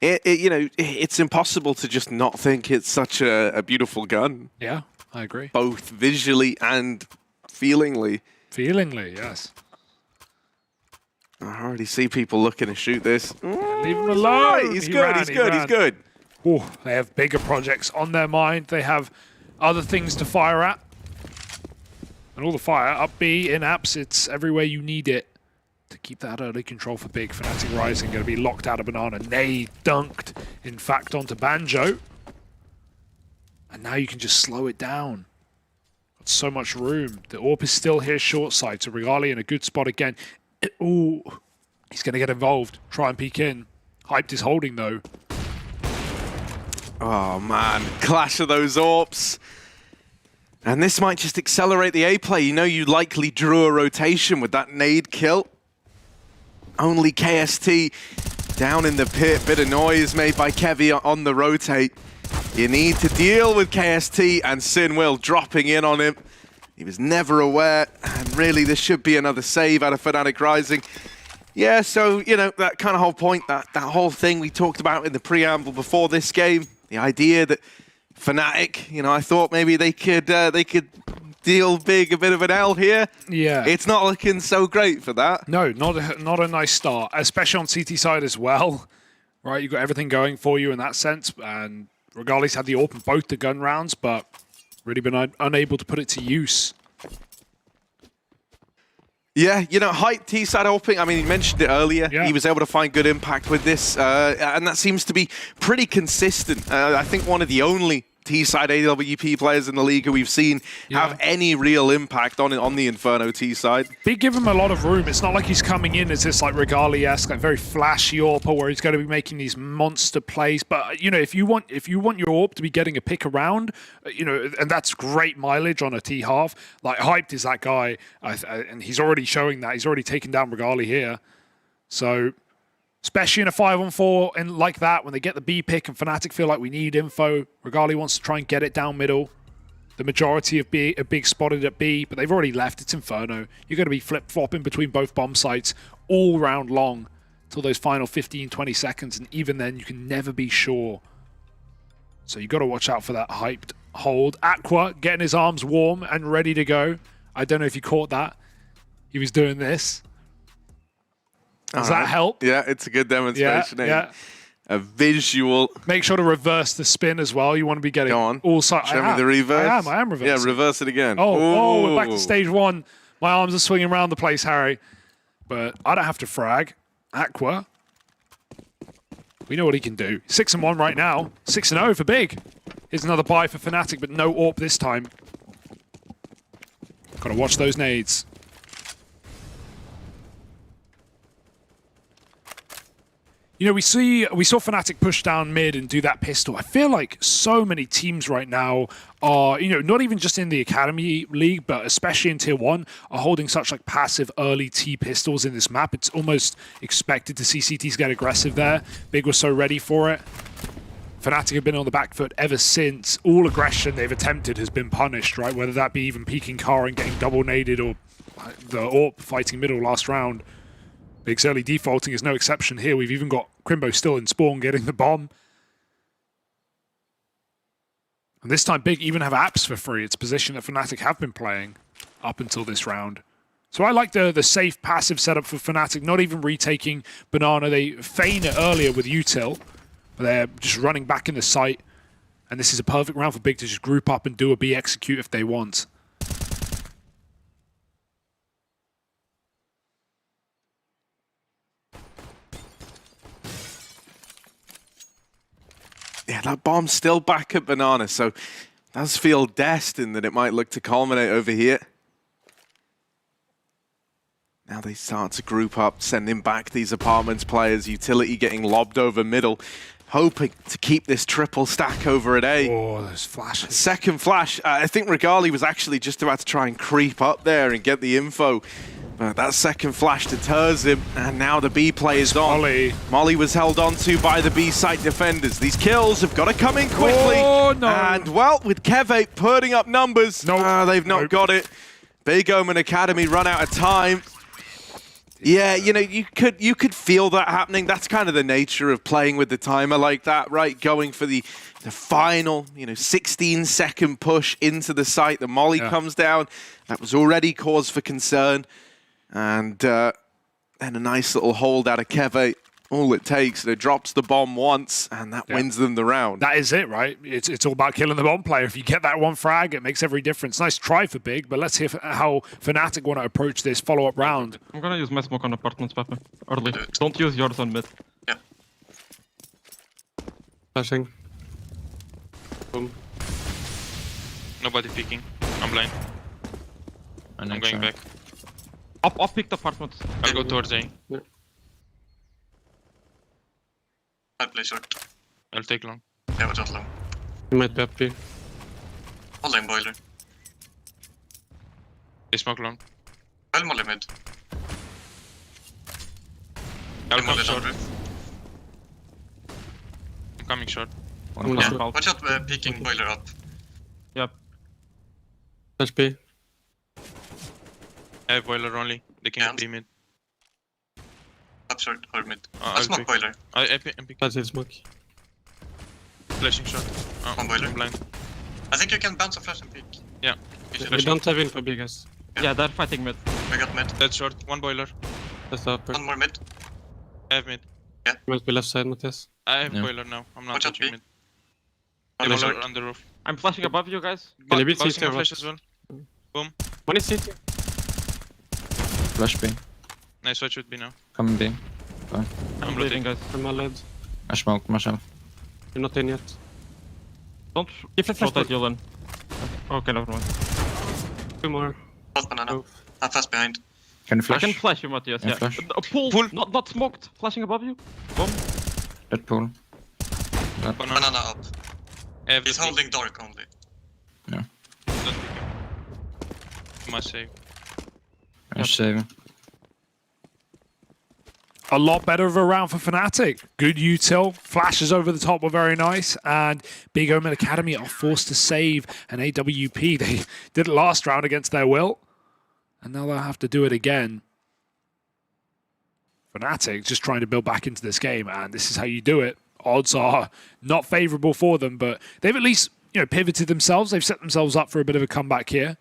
You know, it's impossible to just not think it's such a beautiful gun. Yeah, I agree. Both visually and feelingly. Feelingly, yes. I already see people looking to shoot this. Leave him alone. Right. He's good. He's good. Ooh, they have bigger projects on their mind. They have other things to fire at. And all the fire, up B, in apps, it's everywhere you need it. To keep that early control for Big. Fnatic Rising going to be locked out of Banana. Nay dunked, in fact, onto Banjo. And now you can just slow it down. Got so much room. The AWP is still here short side, so Regali in a good spot again. Ooh, he's going to get involved. Try and peek in. Hyped is holding, though. Oh, man. Clash of those AWPs. And this might just accelerate the A play. You know you likely drew a rotation with that nade kill. Only KST down in the pit. Bit of noise made by Kevy on the rotate. You need to deal with KST and Sinwil dropping in on him. He was never aware. And really, this should be another save out of Fnatic Rising. Yeah, so, you know, that kind of whole point, that whole thing we talked about in the preamble before this game. The idea that Fnatic, you know, I thought maybe they could deal Big a bit of an L here. Yeah. It's not looking so great for that. No, not a nice start, especially on CT side as well. Right, you've got everything going for you in that sense, and Regali's had the AWP in both the gun rounds, but really been unable to put it to use. Yeah, you know, Hype T-side AWPing, I mean, you mentioned it earlier. Yeah. He was able to find good impact with this, and that seems to be pretty consistent. I think one of the only T-side AWP players in the league who we've seen have any real impact on the Inferno T-side. Big give him a lot of room. It's not like he's coming in as this like Regali-esque, like very flashy AWPer where he's going to be making these monster plays. But you know, if you want your AWP to be getting a pick around, you know, and that's great mileage on a T half. Like Hyped is that guy, and he's already showing that. He's already taken down Regali here. So, especially in a 5-on-4 and like that, when they get the B pick and Fnatic feel like we need info, Regali wants to try and get it down middle. The majority of Big spotted at B, but they've already left. It's Inferno. You're going to be flip-flopping between both bomb sites all round long till those final 15, 20 seconds, and even then you can never be sure. So you've got to watch out for that Hyped hold. Aqua getting his arms warm and ready to go. I don't know if you caught that. He was doing this. Does that help? Yeah, it's a good demonstration. Yeah. a visual. Make sure to reverse the spin as well. You want to be getting all sides. Show me the reverse. I am reversing. Yeah, reverse it again. Oh, we're back to stage 1. My arms are swinging around the place, Harry. But I don't have to frag. Aqua. We know what he can do. 6-1 right now. 6-0 for Big. Here's another buy for Fnatic, but no AWP this time. Gotta watch those nades. You know, we saw Fnatic push down mid and do that pistol. I feel like so many teams right now are, you know, not even just in the Academy League, but especially in Tier 1, are holding such like passive early T pistols in this map. It's almost expected to see CTs get aggressive there. Big was so ready for it. Fnatic have been on the back foot ever since. All aggression they've attempted has been punished, right? Whether that be even peeking car and getting double naded or the AWP fighting middle last round. Big's early defaulting is no exception here. We've even got Crimbo still in spawn getting the bomb. And this time Big even have apps for free. It's a position that Fnatic have been playing up until this round. So I like the safe passive setup for Fnatic, not even retaking Banana. They feign it earlier with Util, but they're just running back in the site. And this is a perfect round for Big to just group up and do a B execute if they want. Yeah, that bomb's still back at Banana, so it does feel destined that it might look to culminate over here. Now they start to group up, sending back these apartments players, utility getting lobbed over middle, hoping to keep this triple stack over at A. Oh, those flashes. Second flash. I think Regali was actually just about to try and creep up there and get the info. But that second flash deters him, and now the B play is on. Molly was held on to by the B site defenders. These kills have got to come in quickly. Oh, no. And, well, with Keve putting up numbers, they've not got it. Big Omen Academy run out of time. Yeah, you know, you could feel that happening. That's kind of the nature of playing with the timer like that, right? Going for the final, 16-second push into the site. The Molly comes down. That was already cause for concern. And then a nice little hold out of Keve. All it takes, it drops the bomb once, and that wins them the round. That is it, right? It's all about killing the bomb player. If you get that one frag, it makes every difference. Nice try for Big, but let's hear how Fnatic want to approach this follow-up round. I'm gonna use my smoke on apartments, Pepe. Early. Don't use yours on mid. Yeah. Flashing. Boom. Nobody peeking. I'm blind. I'm going back. Up picked apartments. I'll go towards A. Yeah. I'll play short. I'll take long. Yeah, but not long. You might be up B. Holding boiler. They smoke long. I'll molly mid. I'll molly short. I'm coming short. Watch out, peeking boiler up. Yep. Flash B. I have boiler only. They can be mid. Up short or mid. I'll smoke boiler. I'm picking. Flash smoke. Flashing short. One boiler. Blind. I think you can bounce a flash and peek. Yeah. We don't have info B, guys. Yeah, they're fighting mid. We got mid. That's short. One boiler. That's the upper. One more mid. I have mid. Yeah. Must be left side, Matthias. I have boiler now. I'm not touching mid. Boiler on the roof. I'm flashing above you guys. Can you beat CT flash as well? Boom. One is CT. Flash B. Nice watch with B now. Coming B. Fine. I'm bleeding, guys. I'm all led. I smoke myself. You're not in yet. Don't give a flash that you'll win. Okay, never mind. Two more. Both banana. I'm fast behind. Can you flash? I can flash you, Matthias. Yeah, Yeah. flash. Pull. Not smoked. Flashing above you. Boom. Dead pool. Banana up. He's holding dark only. Yeah. Don't pick him. You must save. Nice saving. A lot better of a round for Fnatic. Good util. Flashes over the top were very nice. And Big Omen Academy are forced to save an AWP. They did it last round against their will. And now they'll have to do it again. Fnatic just trying to build back into this game. And this is how you do it. Odds are not favorable for them. But they've at least pivoted themselves. They've set themselves up for a bit of a comeback here.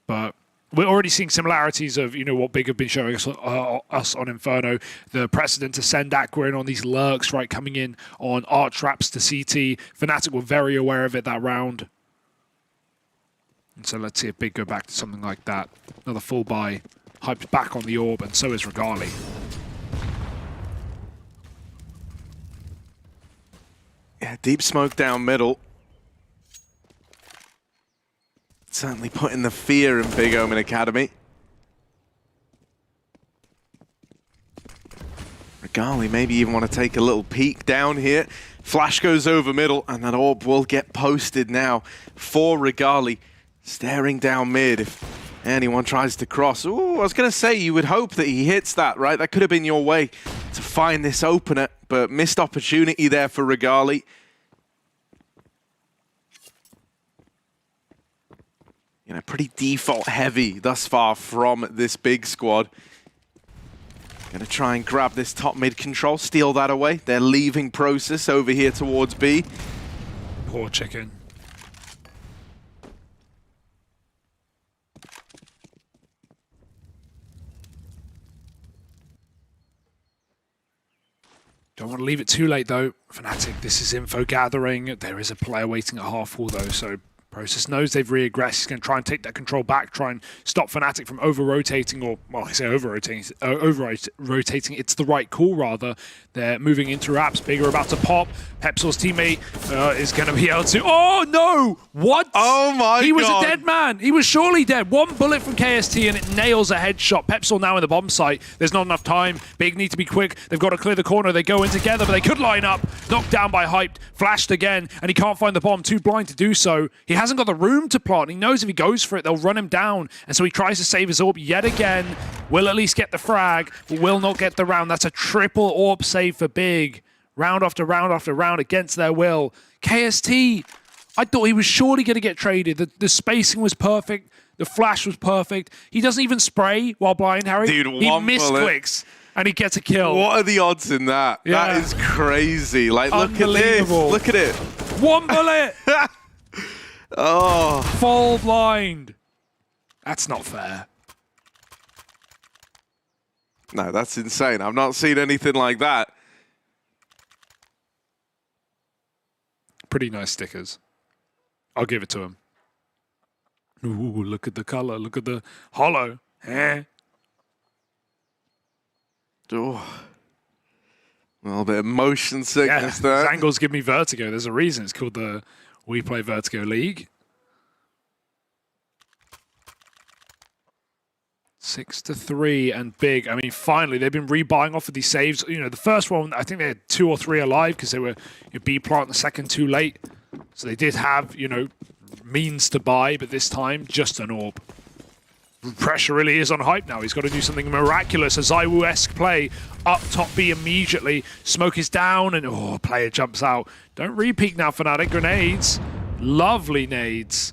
But we're already seeing similarities of, you know, what Big have been showing us on Inferno. The precedent to send Aqua in on these lurks, right, coming in on art traps to CT. Fnatic were very aware of it that round. And so let's see if Big go back to something like that. Another full buy, hyped back on the orb, and so is Regali. Yeah, deep smoke down middle. Certainly putting the fear in Big Omen Academy. Regali maybe even want to take a little peek down here. Flash goes over middle, and that orb will get posted now for Regali. Staring down mid if anyone tries to cross. Ooh, I was going to say, you would hope that he hits that, right? That could have been your way to find this opener, but missed opportunity there for Regali. You know, pretty default heavy thus far from this Big squad. Gonna try and grab this top mid control, steal that away. They're leaving Process over here towards B. Poor chicken. Don't want to leave it too late though. Fnatic, this is info gathering. There is a player waiting at half wall though, so Process knows they've re-aggressed. He's going to try and take that control back, try and stop Fnatic from over-rotating, or, well, I say over-rotating. It's the right call, rather. They're moving into wraps. Big are about to pop. Pepsil's teammate is going to be able to... Oh, no! What? Oh, my God. He was a dead man. He was surely dead. One bullet from KST, and it nails a headshot. Pepsil now in the bomb site. There's not enough time. Big need to be quick. They've got to clear the corner. They go in together, but they could line up. Knocked down by Hyped. Flashed again, and he can't find the bomb. Too blind to do so. He hasn't got the room to plant. He knows if he goes for it, they'll run him down. And so he tries to save his orb yet again. Will at least get the frag, but will not get the round. That's a triple orb save for Big. Round after round after round against their will. KST, I thought he was surely going to get traded. The spacing was perfect. The flash was perfect. He doesn't even spray while blind, Harry. Dude, he misclicks and he gets a kill. What are the odds in that? Yeah. That is crazy. Like, look at this. Look at it. One bullet. Oh. Full blind. That's not fair. No, that's insane. I've not seen anything like that. Pretty nice stickers. I'll give it to him. Ooh, look at the color. Look at the hollow. Eh? Oh. A little bit of motion sickness there. These angles give me vertigo. There's a reason it's called the WePlay Vertigo League. 6-3 and Big. I mean, finally, they've been rebuying off of these saves. You know, the first one, I think they had 2 or 3 alive because they were B-plant, the second too late. So they did have, you know, means to buy, but this time, just an orb. Pressure really is on Hype now. He's got to do something miraculous. A Zywoo-esque play up top B immediately. Smoke is down, and player jumps out. Don't re-peek now, Fnatic. Grenades. Lovely nades.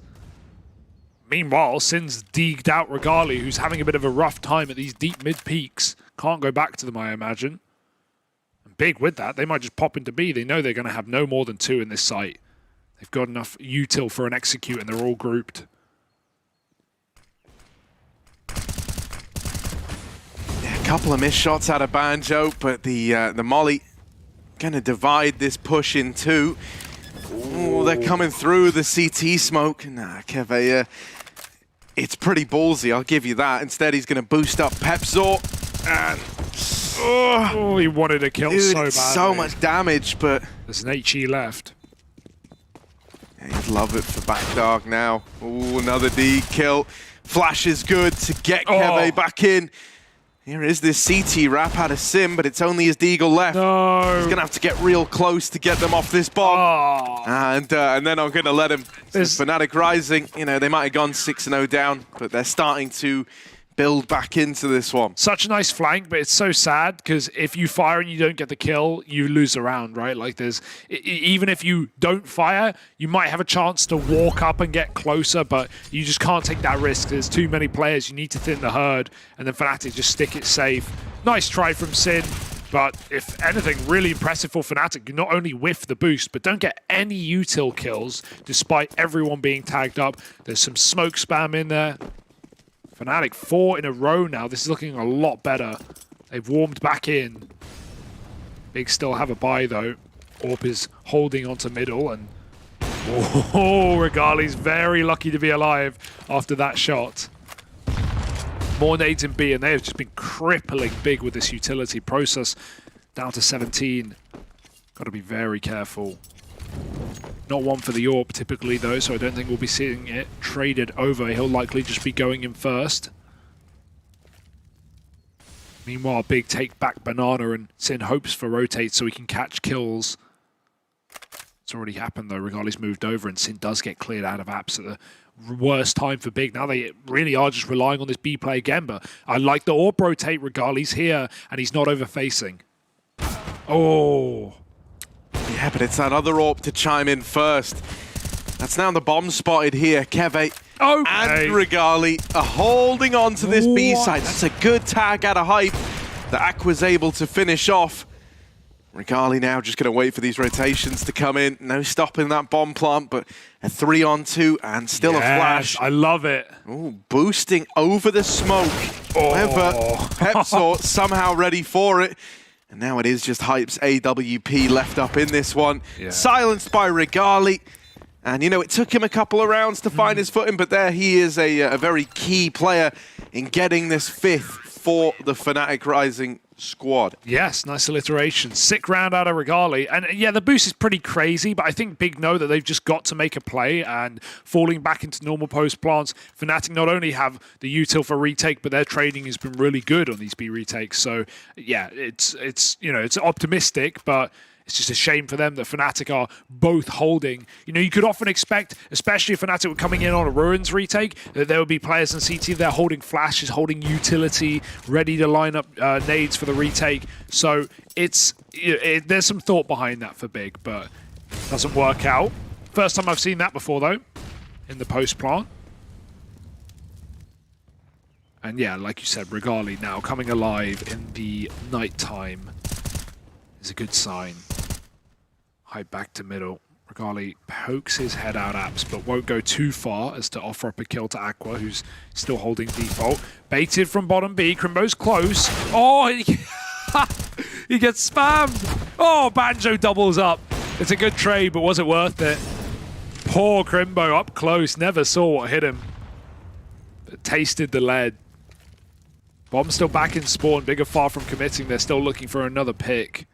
Meanwhile, Sin's deeged out Regali, who's having a bit of a rough time at these deep mid peaks. Can't go back to them, I imagine. And Big with that, they might just pop into B. They know they're going to have no more than 2 in this site. They've got enough util for an execute, and they're all grouped. Yeah, a couple of missed shots out of Banjo, but the molly going to divide this push in 2. Ooh, they're coming through the CT smoke. Nah, Keve, it's pretty ballsy, I'll give you that. Instead, he's going to boost up Pepzor. And oh, he wanted to kill so badly. So much damage, but there's an HE left. Yeah, you'd love it for Backdark now. Ooh, another D kill. Flash is good to get Keve back in. Here is this CT wrap out of Sim, but it's only his Deagle left. No. He's going to have to get real close to get them off this bomb. And then I'm going to let him. Fnatic Rising, you know, they might have gone 6-0 down, but they're starting to build back into this one. Such a nice flank, but it's so sad because if you fire and you don't get the kill, you lose the round, right? Like there's, even if you don't fire, you might have a chance to walk up and get closer, but you just can't take that risk. There's too many players. You need to thin the herd, and then Fnatic just stick it safe. Nice try from Sin, but if anything, really impressive for Fnatic. You not only whiff the boost, but don't get any util kills despite everyone being tagged up. There's some smoke spam in there. Fnatic 4 in a row now. This is looking a lot better. They've warmed back in. Big still have a buy though. Orp is holding onto middle, and Regali's very lucky to be alive after that shot. More nades in B, and they have just been crippling Big with this utility process. Down to 17. Got to be very careful. Not one for the Orp typically though, so I don't think we'll be seeing it traded over. He'll likely just be going in first. Meanwhile, Big take back Banana, and Sin hopes for rotate so he can catch kills. It's already happened though. Regali's moved over, and Sin does get cleared out of apps at the worst time for Big. Now they really are just relying on this B play again, but I like the Orb rotate. Regali's here, and he's not over-facing. Oh. Yeah, but it's that other Orp to chime in first. That's now the bomb spotted here. Keve and Regali are holding on to this B side. That's a good tag out of Hype that Aqua's able to finish off. Regali now just going to wait for these rotations to come in. No stopping that bomb plant, but a 3-on-2 and still a flash. I love it. Ooh, boosting over the smoke. However, Pepsor somehow ready for it. And now it is just Hype's AWP left up in this one. Silenced by Regali. And, you know, it took him a couple of rounds to find his footing, but there he is, a very key player in getting this 5th for the Fnatic Rising squad. Yes, nice alliteration. Sick round out of Regali. And yeah, the boost is pretty crazy, but I think Big know that they've just got to make a play, and falling back into normal post plants, Fnatic not only have the util for retake, but their trading has been really good on these B retakes. So yeah, it's you know, it's optimistic, but it's just a shame for them that Fnatic are both holding. You know, you could often expect, especially if Fnatic were coming in on a Ruins retake, that there would be players in CT there holding flashes, holding utility, ready to line up nades for the retake. So there's some thought behind that for Big, but it doesn't work out. First time I've seen that before, though, in the post plant. And yeah, like you said, Regali now coming alive in the nighttime is a good sign. Hype back to middle. Regali pokes his head out apps, but won't go too far as to offer up a kill to Aqua, who's still holding default. Baited from bottom B. Crimbo's close. Oh, he gets spammed. Oh, Banjo doubles up. It's a good trade, but was it worth it? Poor Crimbo up close. Never saw what hit him, but tasted the lead. Bomb's still back in spawn. Big are far from committing. They're still looking for another pick.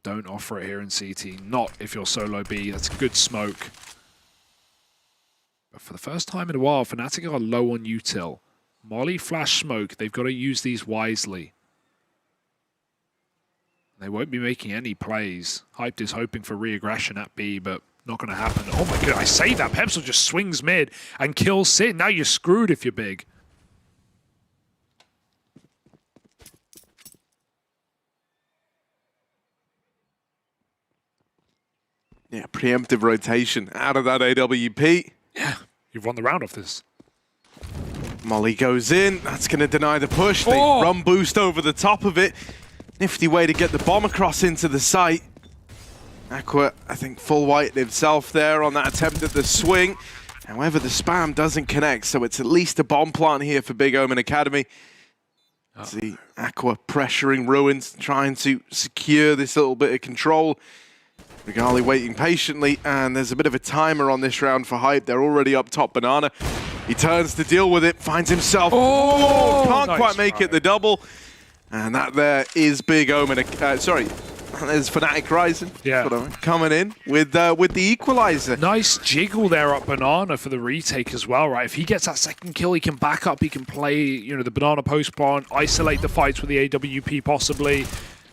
Don't offer it here in CT. Not if you're solo B. That's a good smoke. But for the first time in a while, Fnatic are low on util. Molly, flash, smoke. They've got to use these wisely. They won't be making any plays. Hyped is hoping for re-aggression at B, but not going to happen. Oh my god, I say that. Pepsor just swings mid and kills Sin. Now you're screwed if you're Big. Yeah, preemptive rotation out of that AWP. Yeah, you've won the round off this. Molly goes in. That's going to deny the push. They run boost over the top of it. Nifty way to get the bomb across into the site. Aqua, I think, full white himself there on that attempt at the swing. However, the spam doesn't connect, so it's at least a bomb plant here for Big Omen Academy. See Aqua pressuring Ruins, trying to secure this little bit of control. Regali waiting patiently, and there's a bit of a timer on this round for Hype. They're already up top. Banana, he turns to deal with it, finds himself. Can't quite make it the double. And that there is Big Omen. Sorry, there's Fnatic Rising. Yeah, coming in with the equalizer. Nice jiggle there up Banana for the retake as well, right? If he gets that second kill, he can back up. He can play, you know, the Banana post plant, isolate the fights with the AWP possibly.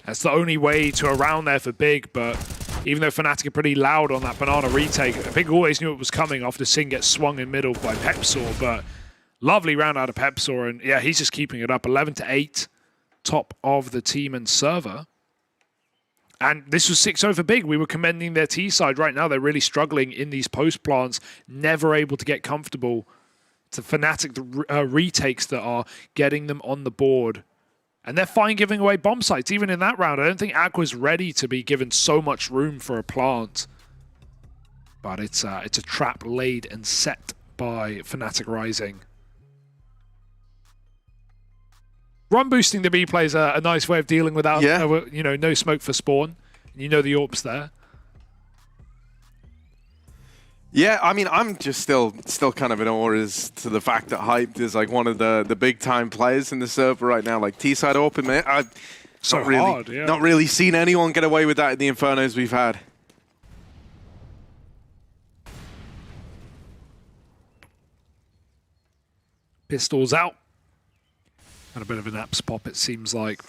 That's the only way to around there for Big, but even though Fnatic are pretty loud on that Banana retake, Big always knew it was coming after Sin gets swung in middle by Pepsor, but lovely round out of Pepsor, and yeah, he's just keeping it up. 11-8, top of the team and server. And this was 6-0 for Big. We were commending their T side. Right now, they're really struggling in these post plants, never able to get comfortable. It's the Fnatic retakes that are getting them on the board. And they're fine giving away bomb sites, even in that round. I don't think Aqua's ready to be given so much room for a plant. But it's a trap laid and set by Fnatic Rising. Run boosting the B play is a nice way of dealing without, you know, no smoke for spawn. You know the AWP's there. Yeah, I mean, I'm just still kind of in awe as to the fact that Hyped is like one of the big time players in the server right now. Like T-side open, man, I've not really seen anyone get away with that in the Infernos we've had. Pistols out. And a bit of an apps pop, it seems like.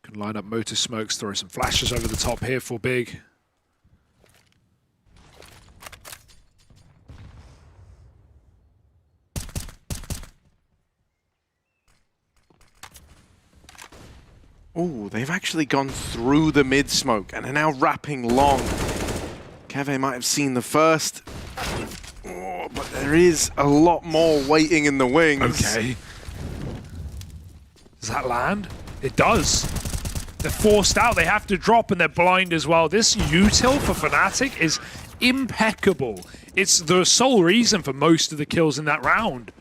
Can line up motor smokes, throw some flashes over the top here for Big. Oh, they've actually gone through the mid smoke and are now wrapping long. Keve might have seen the first. Oh, but there is a lot more waiting in the wings. Okay. Does that land? It does. They're forced out. They have to drop and they're blind as well. This util for Fnatic is impeccable. It's the sole reason for most of the kills in that round.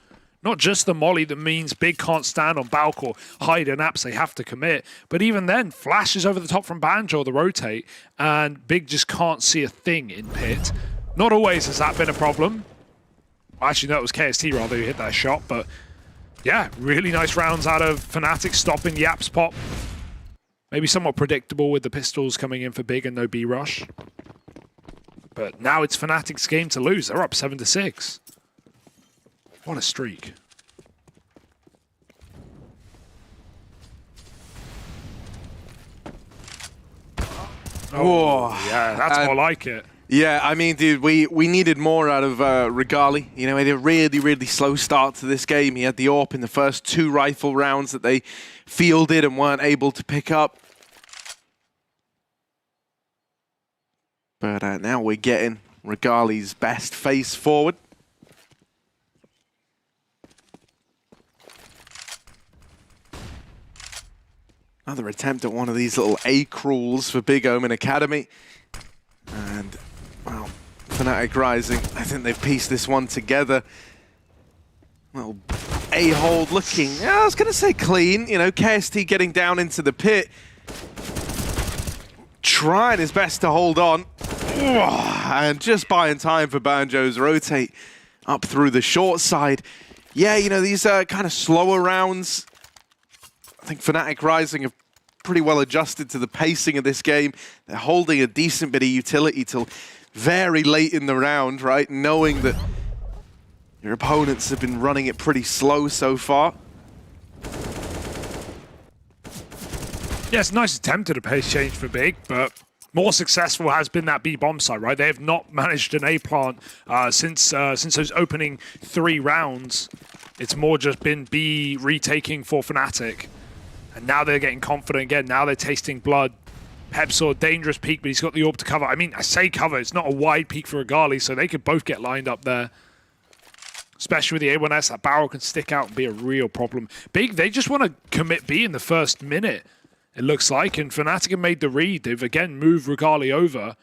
Not just the molly that means Big can't stand on Balk or hide and apps, they have to commit. But even then, flashes over the top from Banjo, the rotate, and Big just can't see a thing in pit. Not always has that been a problem. Actually, no, it was KST rather who hit that shot, but yeah, really nice rounds out of Fnatic stopping the apps pop. Maybe somewhat predictable with the pistols coming in for Big and no B rush. But now it's Fnatic's game to lose. They're up 7-6. What a streak. Oh, yeah, that's more like it. Yeah, I mean, dude, we needed more out of Regali. You know, he had a really, really slow start to this game. He had the AWP in the first 2 rifle rounds that they fielded and weren't able to pick up. But now we're getting Regali's best face forward. Another attempt at one of these little A crawls for Big Omen Academy. And, well, Fnatic Rising, I think they've pieced this one together. Little A hold looking, I was going to say clean. You know, KST getting down into the pit. Trying his best to hold on. And just buying time for Banjo's rotate up through the short side. Yeah, you know, these are kind of slower rounds. I think Fnatic Rising have pretty well adjusted to the pacing of this game. They're holding a decent bit of utility till very late in the round, right? Knowing that your opponents have been running it pretty slow so far. Yeah, it's a nice attempt at a pace change for Big, but more successful has been that B bomb side, right? They have not managed an A plant since those opening 3 rounds. It's more just been B retaking for Fnatic. And now they're getting confident again. Now they're tasting blood. Pepsaw, dangerous peek, but he's got the AWP to cover. I mean, I say cover. It's not a wide peek for Regali, so they could both get lined up there. Especially with the A1S, that barrel can stick out and be a real problem. Big, they just want to commit B in the first minute, it looks like. And Fnatic have made the read. They've, again, moved Regali over.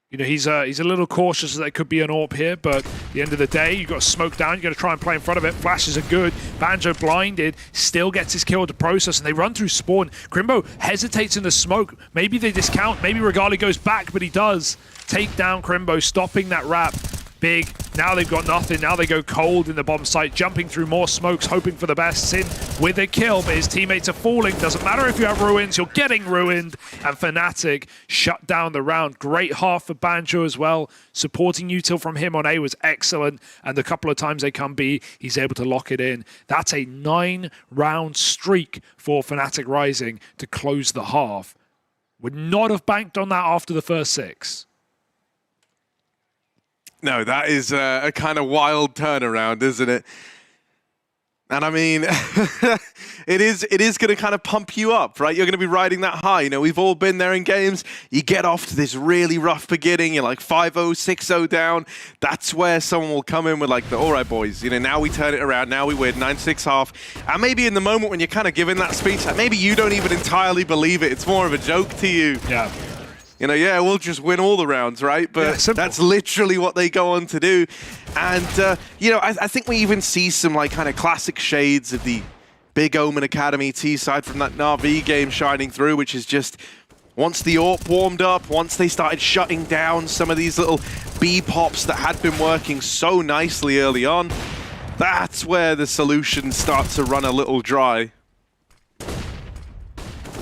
You know, he's a little cautious that there could be an AWP here, but at the end of the day, you've got to smoke down, you've got to try and play in front of it. Flashes are good. Banjo blinded, still gets his kill to process, and they run through spawn. Crimbo hesitates in the smoke. Maybe they discount, maybe Regali goes back, but he does take down Crimbo, stopping that wrap. Big, now they've got nothing. Now they go cold in the bomb site, jumping through more smokes, hoping for the best. Sin with a kill, but his teammates are falling. Doesn't matter if you have ruins, you're getting ruined. And Fnatic shut down the round. Great half for Banjo as well. Supporting util from him on A was excellent. And the couple of times they come B, he's able to lock it in. That's a 9-round streak for Fnatic Rising to close the half. Would not have banked on that after the first 6. No, that is a kind of wild turnaround, isn't it? And I mean, it is going to kind of pump you up, right? You're going to be riding that high. You know, we've all been there in games. You get off to this really rough beginning. You're like 5-0, 6-0 down. That's where someone will come in with like all right, boys, you know, now we turn it around. Now we win 9-6 half. And maybe in the moment when you're kind of giving that speech, like maybe you don't even entirely believe it. It's more of a joke to you. Yeah. You know, yeah, we'll just win all the rounds, right? But that's literally what they go on to do. And, you know, I think we even see some, like, kind of classic shades of the Big Omen Academy T-side from that NAVI game shining through, which is just, once the AWP warmed up, once they started shutting down some of these little B pops that had been working so nicely early on, that's where the solutions start to run a little dry.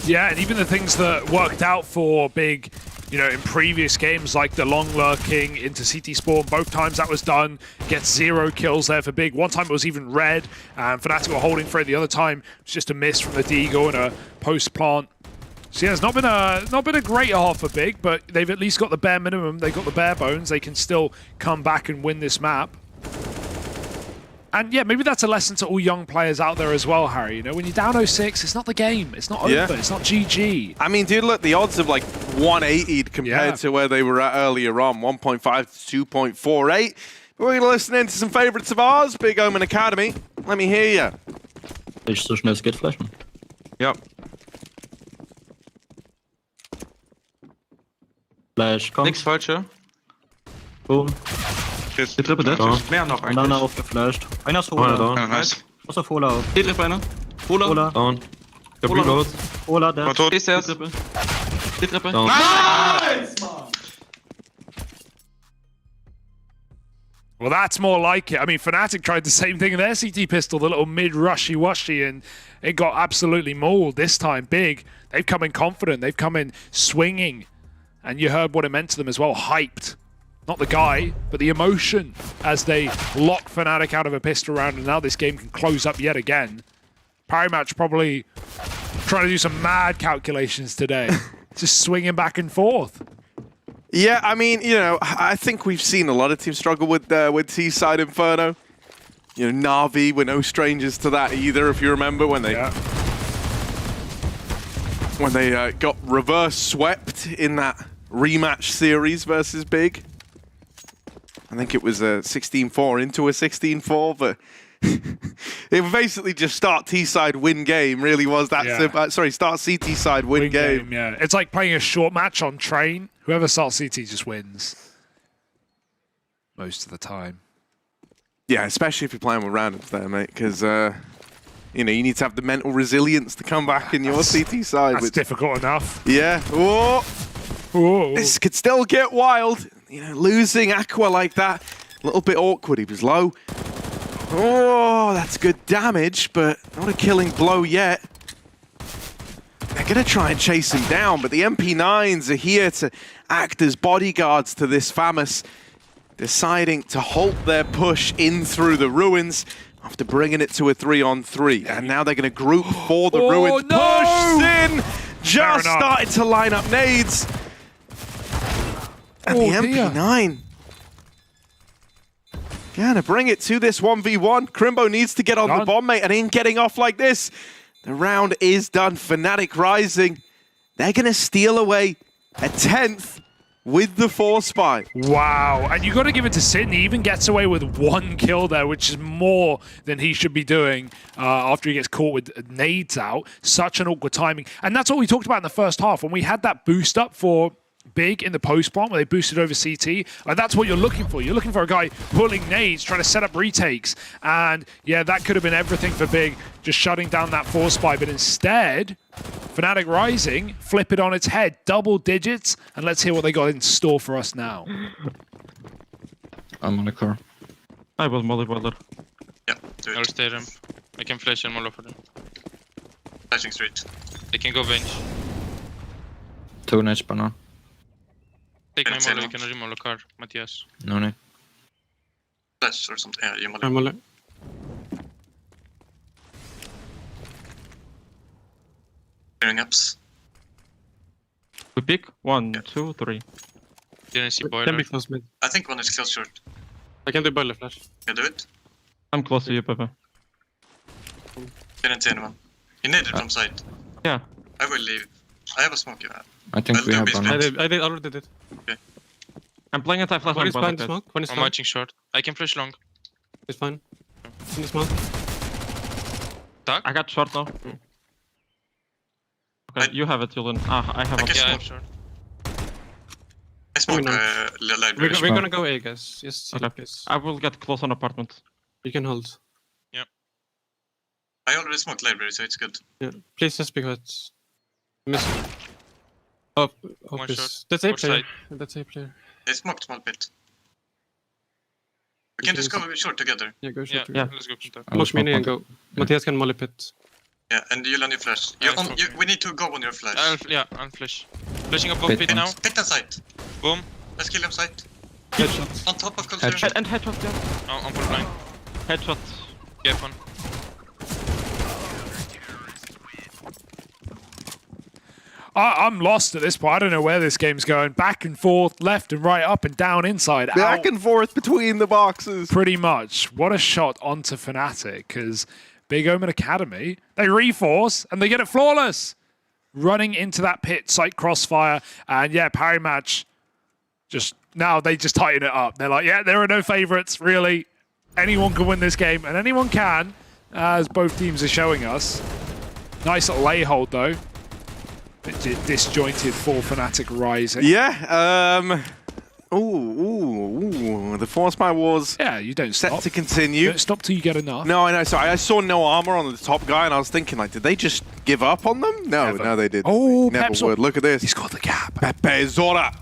Yeah, and even the things that worked out for Big, you know, in previous games, like the long lurking into CT spawn, both times that was done, gets 0 kills there for Big. One time it was even red, and fnatic were holding for it. The other time it was just a miss from the Deagle and a post plant. So yeah, it's not been a great half for Big, but they've at least got the bare minimum. They've got the bare bones. They can still come back and win this map. And yeah, maybe that's a lesson to all young players out there as well, Harry. You know, when you're down 0-6, it's not the game. It's not over. It's not GG. I mean, dude, look, the odds of like 180'd compared to where they were at earlier on, 1.5 to 2.48. But we're going to listen in to some favorites of ours, Big Omen Academy. Let me hear you. Ich so schnell es geht flashen. Ja. Flash, komm. Nix falsche. Boom. Die Trippe dead. Mehr noch eigentlich. Banana aufgeflasht. Einer ist Hola. Ja, nice. Was auf Hola auf? Die Trippe einer. Hola. Down. Der Reload. Hola, der. Die ist erst. Die Trippe. Down. Nice! Well, that's more like it. I mean, fnatic tried the same thing in their CT pistol, the little mid-rushy-washy, and it got absolutely mauled. This time, Big, they've come in confident. They've come in swinging. And you heard what it meant to them as well, hyped. Not the guy, but the emotion as they lock fnatic out of a pistol round, and now this game can close up yet again. Parimatch probably trying to do some mad calculations today. Just swinging back and forth. Yeah, I mean, you know, I think we've seen a lot of teams struggle with T-side Inferno. You know, NAVI were no strangers to that either, if you remember, when they got reverse swept in that rematch series versus Big. I think it was a 16-4 into a 16-4, but it basically just start T-side, win game, really was that simple. Sorry, start CT side, win game. Yeah, it's like playing a short match on train. Whoever starts CT just wins. Most of the time. Yeah, especially if you're playing with randoms there, mate, because, you know, you need to have the mental resilience to come back in your CT side. That's difficult enough. Yeah. Whoa. Whoa. This could still get wild. You know, losing Aqua like that, a little bit awkward. He was low. Oh, that's good damage, but not a killing blow yet. They're going to try and chase him down, but the MP9s are here to act as bodyguards to this FAMUS, deciding to halt their push in through the ruins after bringing it to a 3-on-3. And now they're going to group for the ruins. No! Pushed in! Just started to line up nades. And the MP9. Gonna bring it to this 1v1. Crimbo needs to get on the bomb, mate, and in getting off like this, the round is done. fnatic rising. They're gonna steal away a 10th with the 4-spy. Wow, and you got to give it to Sydney. He even gets away with 1 kill there, which is more than he should be doing after he gets caught with nades out. Such an awkward timing. And that's what we talked about in the first half. When we had that boost up for Big in the post plant where they boosted over CT, that's what you're looking for. You're looking for a guy pulling nades, trying to set up retakes. And yeah, that could have been everything for Big, just shutting down that 4-spy. But instead, fnatic rising, flip it on its head, double digits, and let's hear what they got in store for us now. I'm on the car. I will molly boiler. Yeah, do it. I'll stay them. I can flash and molly for them. Flashing straight. They can go bench. 2 nades banana. Take my molly, you can remolly car, Matthias. No need. Flash or something. Yeah, you I'm molly. clearing ups. We pick 1, 2, 3. Didn't see boiler. Can be close mid. I think one is kill short. I can do boiler flash. Can do it. I'm close to you, Pepe. Didn't see anyone. He needed from side. Yeah. I will leave. I have a smoke. I think we have banana. I already did. Okay. I'm playing a flash One is behind the smoke. One is I'm watching short. I can flash long. It's fine. In the smoke. I got short now. Okay, you have it, Julian. I have a I short. smoke library. We're gonna go A, guys. Yes, Okay. please. I will get close on apartment. You can hold. I already smoked library, so it's good. Yeah. Please just because miss. Oh, One shot. That's A Watch player. side. That's A player. They smoked small pit. We can just go short together. Yeah, go short. Yeah. Let's go. Smoke mini and go. Matthias can molly pit. Yeah, and you'll on your flash. We need to go on your flash. I'll flash. Flashing above pit now. Pick that site. Boom. Let's kill him site. Headshot. On top of culture. Headshot. And headshot, yeah. I'm full blind. Headshot. Get one. I'm lost at this point. I don't know where this game's going. Back and forth, left and right, up and down, inside, out. Back and forth between the boxes. Pretty much. What a shot onto fnatic, because Big Omen Academy, they reforce and they get it flawless. Running into that pit, sight crossfire, and yeah, parry match. Now they just tighten it up. They're like, yeah, there are no favorites, really. Anyone can win this game, and anyone can, as both teams are showing us. Nice little lay hold, though. Bit disjointed for fnatic Rising. Yeah, the force buy was you don't set stop. to continue. Don't stop till you get enough. No, I know. Sorry, I saw no armor on the top guy, and I was thinking, like, did they just give up on them? No, no, they didn't. Oh, Never Pepsor. would. Look at this. He's got the gap. Pepe Zora.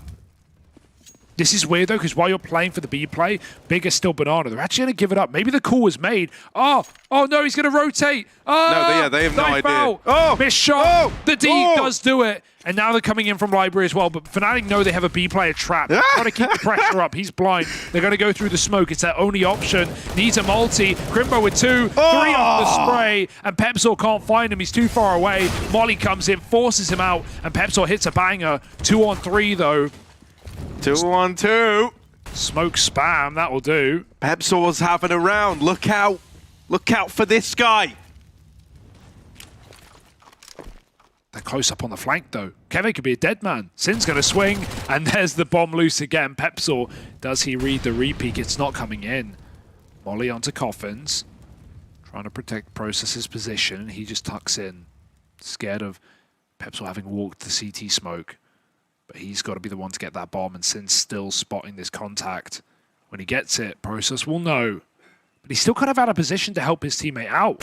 This is weird, though, because while you're playing for the B play, Big is still Banana. They're actually going to give it up. Maybe the call was made. Oh no, he's going to rotate. Oh, no, they have no idea. Foul. Oh, missed shot. Oh, the D does do it. And now they're coming in from Library as well. But Fnatic know they have a B player trapped. Trying to keep the pressure up. He's blind. They're going to go through the smoke. It's their only option. Needs a multi. Crimbo with 2. 3 off the spray. And Pepsor can't find him. He's too far away. Molly comes in, forces him out. And Pepsor hits a banger. 2 on 3, though. 2 on 2. Smoke spam, that will do. Pepsor's having a round. Look out. Look out for this guy. They're close up on the flank, though. Keve could be a dead man. Sin's going to swing, and there's the bomb loose again. Pepsor, does he read the repeat? It's not coming in. Molly onto Coffins. Trying to protect Process's position. He just tucks in. Scared of Pepsor having walked the CT smoke. But he's got to be the one to get that bomb, and Sin's still spotting this contact. When he gets it, Process will know. But he's still kind of out of position to help his teammate out.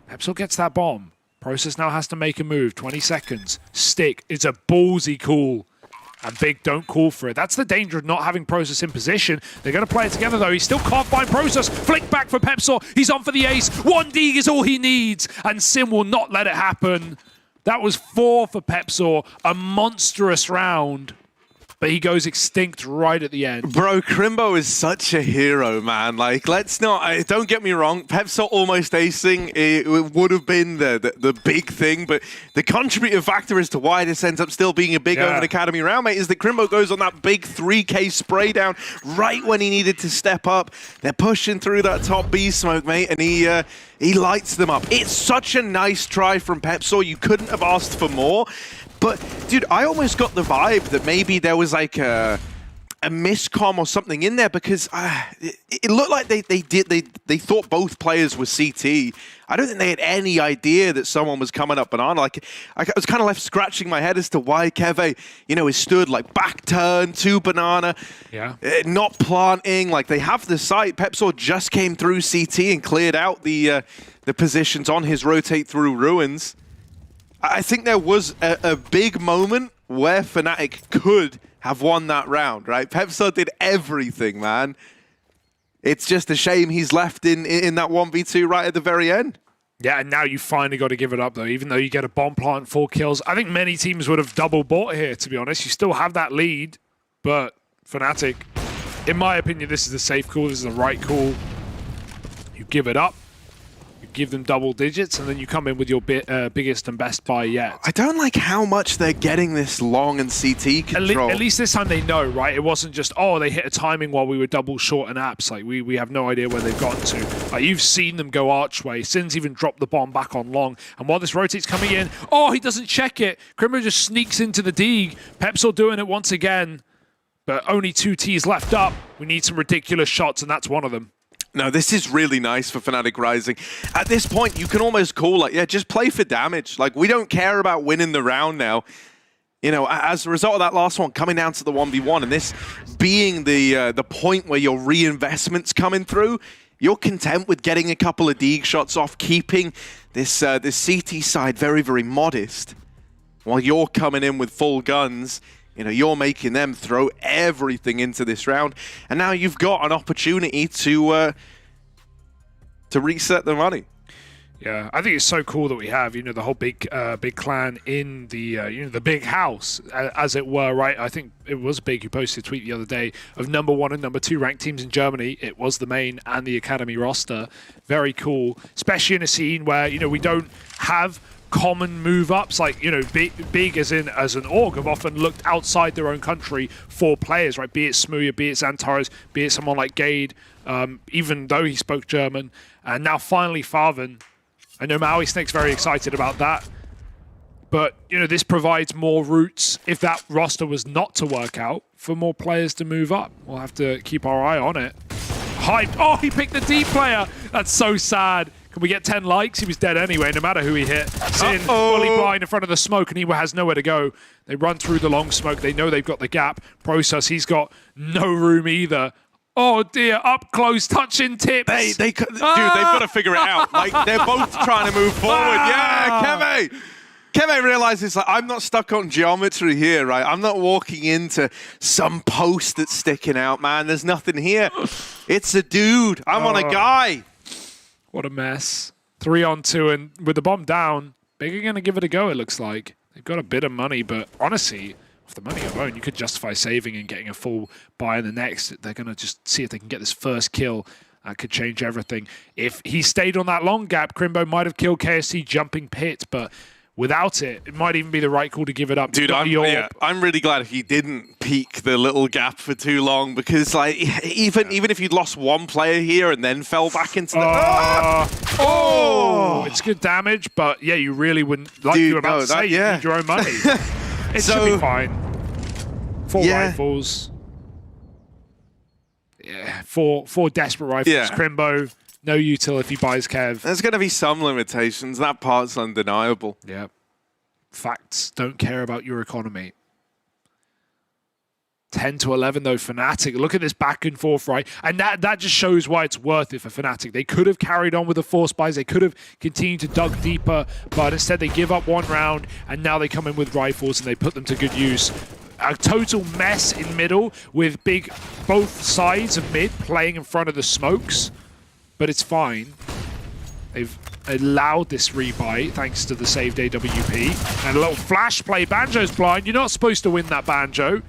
Pepsor gets that bomb. Process now has to make a move. 20 seconds. Stick. It's a ballsy call. And Big don't call for it. That's the danger of not having Process in position. They're going to play it together, though. He still can't find Process. Flick back for Pepsor. He's on for the ace. 1 D is all he needs. And Sin will not let it happen. That was 4 for Pepsor. A monstrous round. But he goes extinct right at the end. Bro, Crimbo is such a hero, man. Like, let's not... don't get me wrong. Pepsor almost acing, it would have been the big thing. But the contributing factor as to why this ends up still being a Big Omen Academy round, mate, is that Crimbo goes on that big 3K spray down right when he needed to step up. They're pushing through that top B smoke, mate, and he lights them up. It's such a nice try from Pepsor. You couldn't have asked for more. But, dude, I almost got the vibe that maybe there was like a miscomm or something in there, because it looked like they thought both players were CT. I don't think they had any idea that someone was coming up Banana. Like, I was kind of left scratching my head as to why Keve, is stood like back turn to Banana, not planting. Like, they have the sight. Pepsor just came through CT and cleared out the positions on his rotate through ruins. I think there was a big moment where Fnatic could have won that round, right? Pepsor did everything, man. It's just a shame he's left in that 1v2 right at the very end. Yeah, and now you finally got to give it up, though. Even though you get a bomb plant, 4 kills. I think many teams would have double bought here, to be honest. You still have that lead, but Fnatic, in my opinion, this is the safe call. This is the right call. You give it up. Give them double digits, and then you come in with your biggest and best buy yet. I don't like how much they're getting this long and CT control. At least this time they know, right? It wasn't just, oh, they hit a timing while we were double short and apps. Like, we have no idea where they've gotten to. Like, you've seen them go archway. Sin's even dropped the bomb back on long. And while this rotate's coming in, oh, he doesn't check it. Crimbo just sneaks into the dig. Pepsor doing it once again. But only 2 Ts left up. We need some ridiculous shots, and that's one of them. No, this is really nice for Fnatic Rising. At this point, you can almost call, like, yeah, just play for damage. Like, we don't care about winning the round now. You know, as a result of that last one coming down to the 1v1, and this being the point where your reinvestment's coming through, you're content with getting a couple of dig shots off, keeping this CT side very, very modest, while you're coming in with full guns. You know, you're making them throw everything into this round, and now you've got an opportunity to reset the money. Yeah, I think it's so cool that we have, you know, the whole big clan in the, you know, the big house, as it were, right? I think it was Big who posted a tweet the other day of #1 and #2 ranked teams in Germany. It was the main and the academy roster. Very cool, especially in a scene where, you know, we don't have common move-ups, like, you know, big as an org have often looked outside their own country for players, right? Be it Smooya, be it Xantares, be it someone like Gade, even though he spoke German, and now finally Farven. I know Maui Snake's very excited about that, but, you know, this provides more routes, if that roster was not to work out, for more players to move up. We'll have to keep our eye on it. Hyped. Oh, he picked the D player. That's so sad. Can we get 10 likes? He was dead anyway, no matter who he hit. Sitting fully blind in front of the smoke, and he has nowhere to go. They run through the long smoke. They know they've got the gap. Process, he's got no room either. Oh dear, up close, touching tips. Dude, they've got to figure it out. Like, they're both trying to move forward. Yeah, Keve realizes, like, I'm not stuck on geometry here, right? I'm not walking into some post that's sticking out, man. There's nothing here. It's a dude. I'm on a guy. What a mess. 3-on-2, and with the bomb down, Big are going to give it a go, it looks like. They've got a bit of money, but honestly, with the money alone, you could justify saving and getting a full buy in the next. They're going to just see if they can get this first kill. That could change everything. If he stayed on that long gap, Crimbo might have killed KSC jumping pit, but without it, it might even be the right call to give it up. Dude, I'm really glad he didn't peek the little gap for too long, because, like, even if you'd lost one player here and then fell back into the... It's good damage, but yeah, you really wouldn't, like you were about to say, you need your own money. It should be fine. 4 rifles. Yeah, four desperate rifles. Yeah. Crimbo, no util if he buys Kev. There's going to be some limitations. That part's undeniable. Yeah. Facts don't care about your economy. 10-11 though, Fnatic. Look at this back and forth, right? And that just shows why it's worth it for Fnatic. They could have carried on with the force buys. They could have continued to dug deeper, but instead they give up one round, and now they come in with rifles and they put them to good use. A total mess in middle with Big, both sides of mid playing in front of the smokes, but it's fine. They've allowed this rebuy thanks to the saved AWP. And a little flash play. Banjo's blind. You're not supposed to win that, Banjo.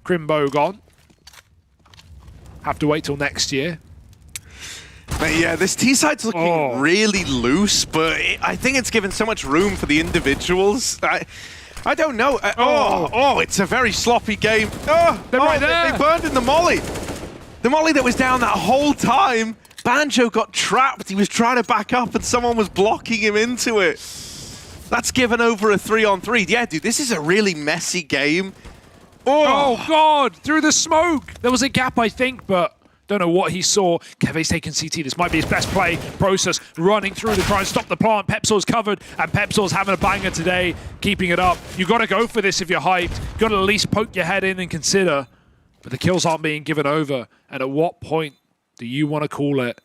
Crimbo gone. Have to wait till next year. But yeah, this T-side's looking really loose, but I think it's given so much room for the individuals. I don't know. It's a very sloppy game. They're right there. They burned in the molly. The molly that was down that whole time. Banjo got trapped. He was trying to back up and someone was blocking him into it. That's given over a 3-on-3. Yeah, dude, this is a really messy game. Oh, God! Through the smoke! There was a gap, I think, but don't know what he saw. Keve's taking CT. This might be his best play. Process running through to try and stop the plant. Pepsor's covered, and Pepsor's having a banger today, keeping it up. You've got to go for this if you're hyped. You've got to at least poke your head in and consider. But the kills aren't being given over. And at what point do you want to call it?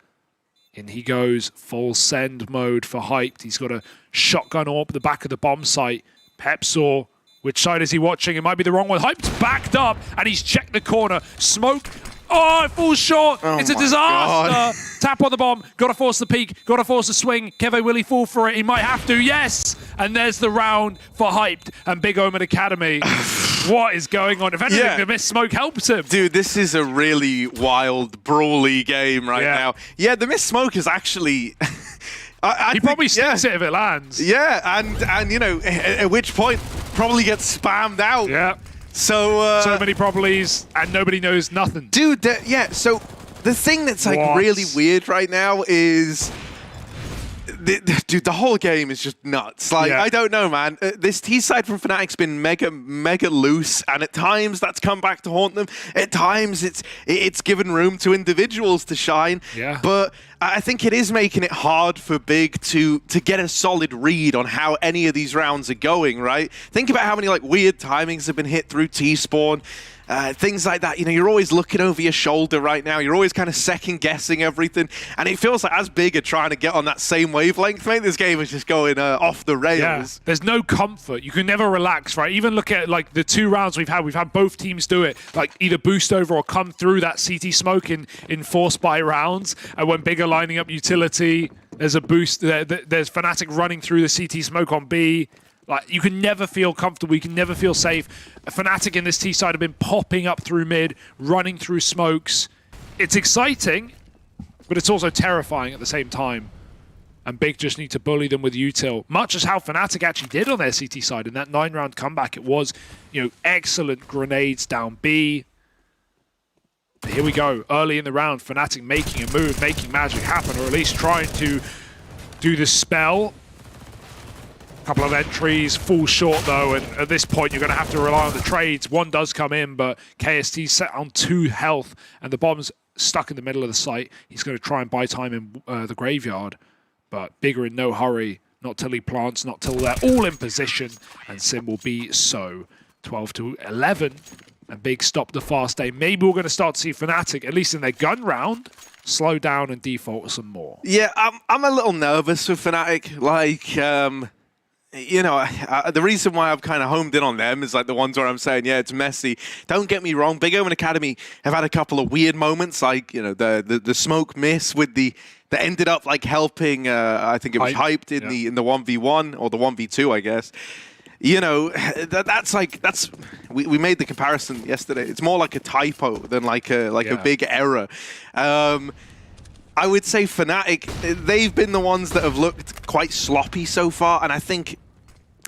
And he goes full send mode for hyped. He's got a shotgun orb at the back of the bomb site. Pepsor. Which side is he watching? It might be the wrong one. Hyped's backed up, and he's checked the corner. Smoke. Oh, it falls short. It's a disaster. God. Tap on the bomb. Got to force the peek. Got to force the swing. Keve, will he fall for it? He might have to. Yes. And there's the round for hyped and Big Omen Academy. What is going on? If anything, the missed smoke helps him. Dude, this is a really wild, brawly game right now. Yeah, the missed smoke is actually... he probably sticks it if it lands. Yeah, and you know, at which point probably gets spammed out. Yeah. So many probablys, and nobody knows nothing. Dude, so the thing that's like really weird right now is Dude, the whole game is just nuts. Like, I don't know, man. This T side from Fnatic's been mega loose, and at times that's come back to haunt them. At times it's given room to individuals to shine. Yeah. But I think it is making it hard for Big to get a solid read on how any of these rounds are going, right? Think about how many like weird timings have been hit through T-spawn. Things like that, you know, you're always looking over your shoulder right now. You're always kind of second-guessing everything. And it feels like as Big are trying to get on that same wavelength, mate, this game is just going off the rails. Yeah. There's no comfort. You can never relax, right? Even look at, like, the 2 rounds we've had both teams do it, like, either boost over or come through that CT smoke in force buy rounds. And when Big are lining up utility, there's a boost. There's Fnatic running through the CT smoke on B. Like, you can never feel comfortable. You can never feel safe. Fnatic in this T side have been popping up through mid, running through smokes. It's exciting, but it's also terrifying at the same time. And Big just need to bully them with util, much as how Fnatic actually did on their CT side. In that 9-round comeback, it was, you know, excellent grenades down B. But here we go, early in the round, Fnatic making a move, making magic happen, or at least trying to do the spell. Couple of entries, fall short though, and at this point you're going to have to rely on the trades. One does come in, but KST's set on 2 health, and the bomb's stuck in the middle of the site. He's going to try and buy time in the graveyard, but Big are in no hurry. Not till he plants, not till they're all in position, and Sim will be so. 12-11, and Big stopped the fast aim. Maybe we're going to start to see Fnatic, at least in their gun round, slow down and default some more. Yeah, I'm a little nervous with Fnatic. Like, you know, the reason why I've kind of homed in on them is like the ones where I'm saying, yeah, it's messy. Don't get me wrong, Big Omen Academy have had a couple of weird moments, like, you know, the smoke miss with that ended up like helping. I think it was hyped in the 1v1 or the 1v2, I guess. You know, that's we made the comparison yesterday. It's more like a typo than like a big error. I would say Fnatic, they've been the ones that have looked quite sloppy so far, and I think,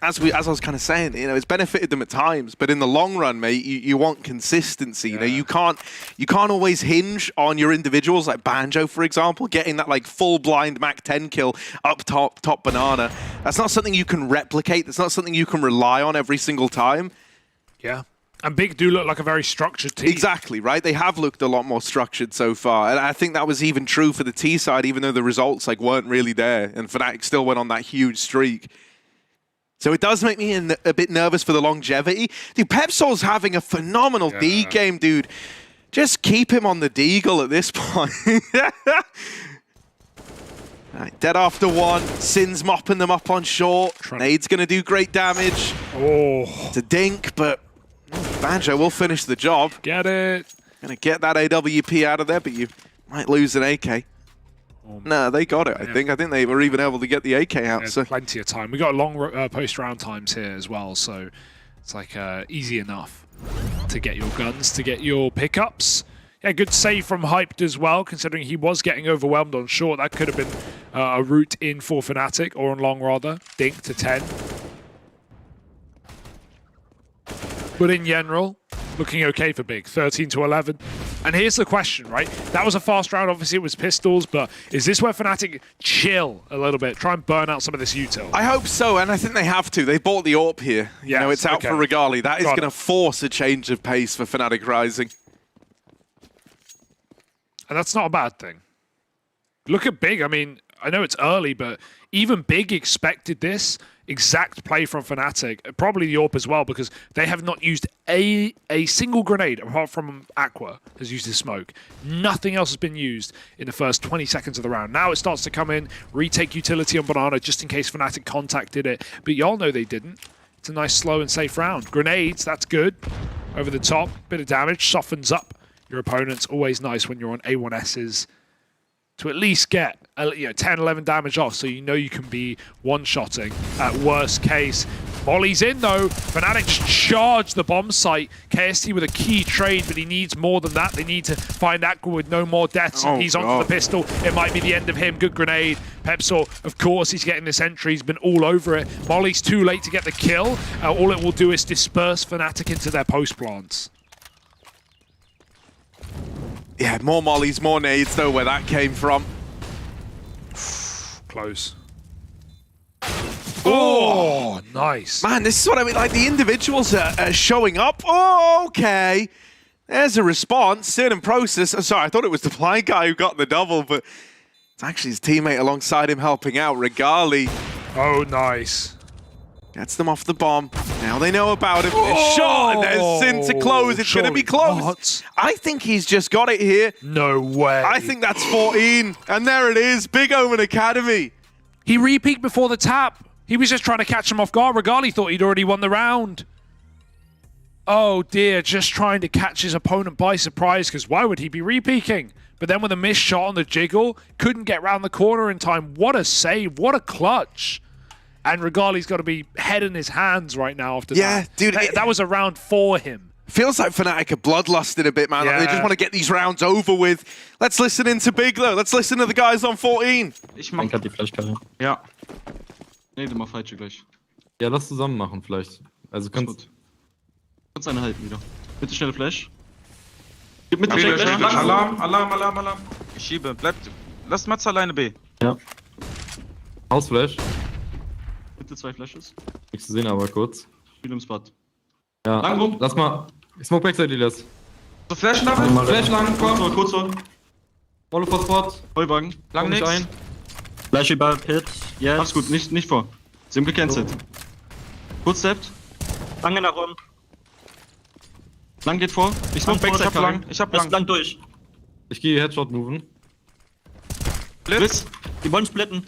as I was kind of saying, you know, it's benefited them at times, but in the long run, mate, you want consistency. You know, you can't always hinge on your individuals, like Banjo, for example, getting that like full blind Mac 10 kill up top banana. That's not something you can replicate. That's not something you can rely on every single time. Yeah. And Big do look like a very structured team. Exactly, right? They have looked a lot more structured so far. And I think that was even true for the T side, even though the results like weren't really there. And Fnatic still went on that huge streak. So it does make me a bit nervous for the longevity. Dude, Pepsol's having a phenomenal D game, dude. Just keep him on the deagle at this point. Right, dead after 1. Sin's mopping them up on short. Nade's going to do great damage. Oh. It's a dink, but Banjo will finish the job. Get it. Gonna get that AWP out of there, but you might lose an AK. No, they got it, I think. I think they were even able to get the AK out. There's so plenty of time. We got long post-round times here as well, so it's like easy enough to get your guns, to get your pickups. Yeah, good save from Hyped as well, considering he was getting overwhelmed on short. That could have been a route in for Fnatic, or on long rather. Dink to 10. But in general, looking okay for Big, 13-11. And here's the question, right? That was a fast round, obviously it was pistols, but is this where Fnatic chill a little bit, try and burn out some of this util? I hope so, and I think they have to. They bought the AWP here. Yes, you know, it's out for Regali. That is going to force a change of pace for Fnatic Rising. And that's not a bad thing. Look at Big, I mean, I know it's early, but even Big expected this exact play from Fnatic, probably the AWP as well, because they have not used a single grenade, apart from Aqua has used his smoke. Nothing else has been used in the first 20 seconds of the round. Now it starts to come in, retake utility on Banana, just in case Fnatic contacted it, but y'all know they didn't. It's a nice, slow and safe round. Grenades, that's good. Over the top, bit of damage, softens up your opponents. Always nice when you're on A1Ss to at least get 10, 11 damage off, so you know you can be one-shotting at worst case. Molly's in though. Fnatic just charged the bomb site. KST with a key trade, but he needs more than that. They need to find Aqua with no more deaths. He's onto the pistol. It might be the end of him. Good grenade. Pepsor, of course, he's getting this entry. He's been all over it. Molly's too late to get the kill. All it will do is disperse Fnatic into their post plants. Yeah, more mollies, more nades, though, where that came from. Close. Oh, nice. Man, this is what I mean. Like, the individuals are showing up. Oh, okay. There's a response. Certain process. Oh, sorry, I thought it was the blind guy who got the double, but it's actually his teammate alongside him helping out. Regali. Oh, nice. Gets them off the bomb. Now they know about him. Oh, shot, and there's Sin to close. It's going to be close. What? I think he's just got it here. No way. I think that's 14. And there it is. Big Omen Academy. He re-peeked before the tap. He was just trying to catch him off guard. Regali thought he'd already won the round. Oh dear, just trying to catch his opponent by surprise, because why would he be re-peeking? But then with a missed shot on the jiggle, couldn't get round the corner in time. What a save, what a clutch. And Regali's got to be head in his hands right now after that. Yeah, dude. That was a round for him. Feels like Fnatic are bloodlusted a bit, man. Yeah. Like they just want to get these rounds over with. Let's listen into Big, though. Let's listen to the guys on 14. Ich mach grad die Flashkarte. Ja. Nee, du mach falsche gleich. Ja, lass zusammen machen vielleicht. Also kannst Kannst eine halten wieder. Bitte schnelle Flash. Gib mit Okay, Flash. Alarm. Ich schiebe. Bleibt. Lasst Mats alleine B. Ja. Hausflash. Bitte 2 Flashes. Nichts zu sehen, aber kurz. Spiel im Spot. Ja. Lang rum. Lass mal. Smoke Backside, Elias. So, Flash damit. Flash lang, komm. Kurz vor. Mollo vor Spot. Heuwagen. Lang Komm nicht nix. ein. Flash über Pit. Jetzt. Alles gut, nicht vor. Sie haben gecancelt. Kurz steppt. Lange nach unten. Lang geht vor. Ich smoke Lang vor, Backside lang. Ich hab Lass lang. lang durch. Ich gehe Headshot moven. Blitz. Die wollen splitten.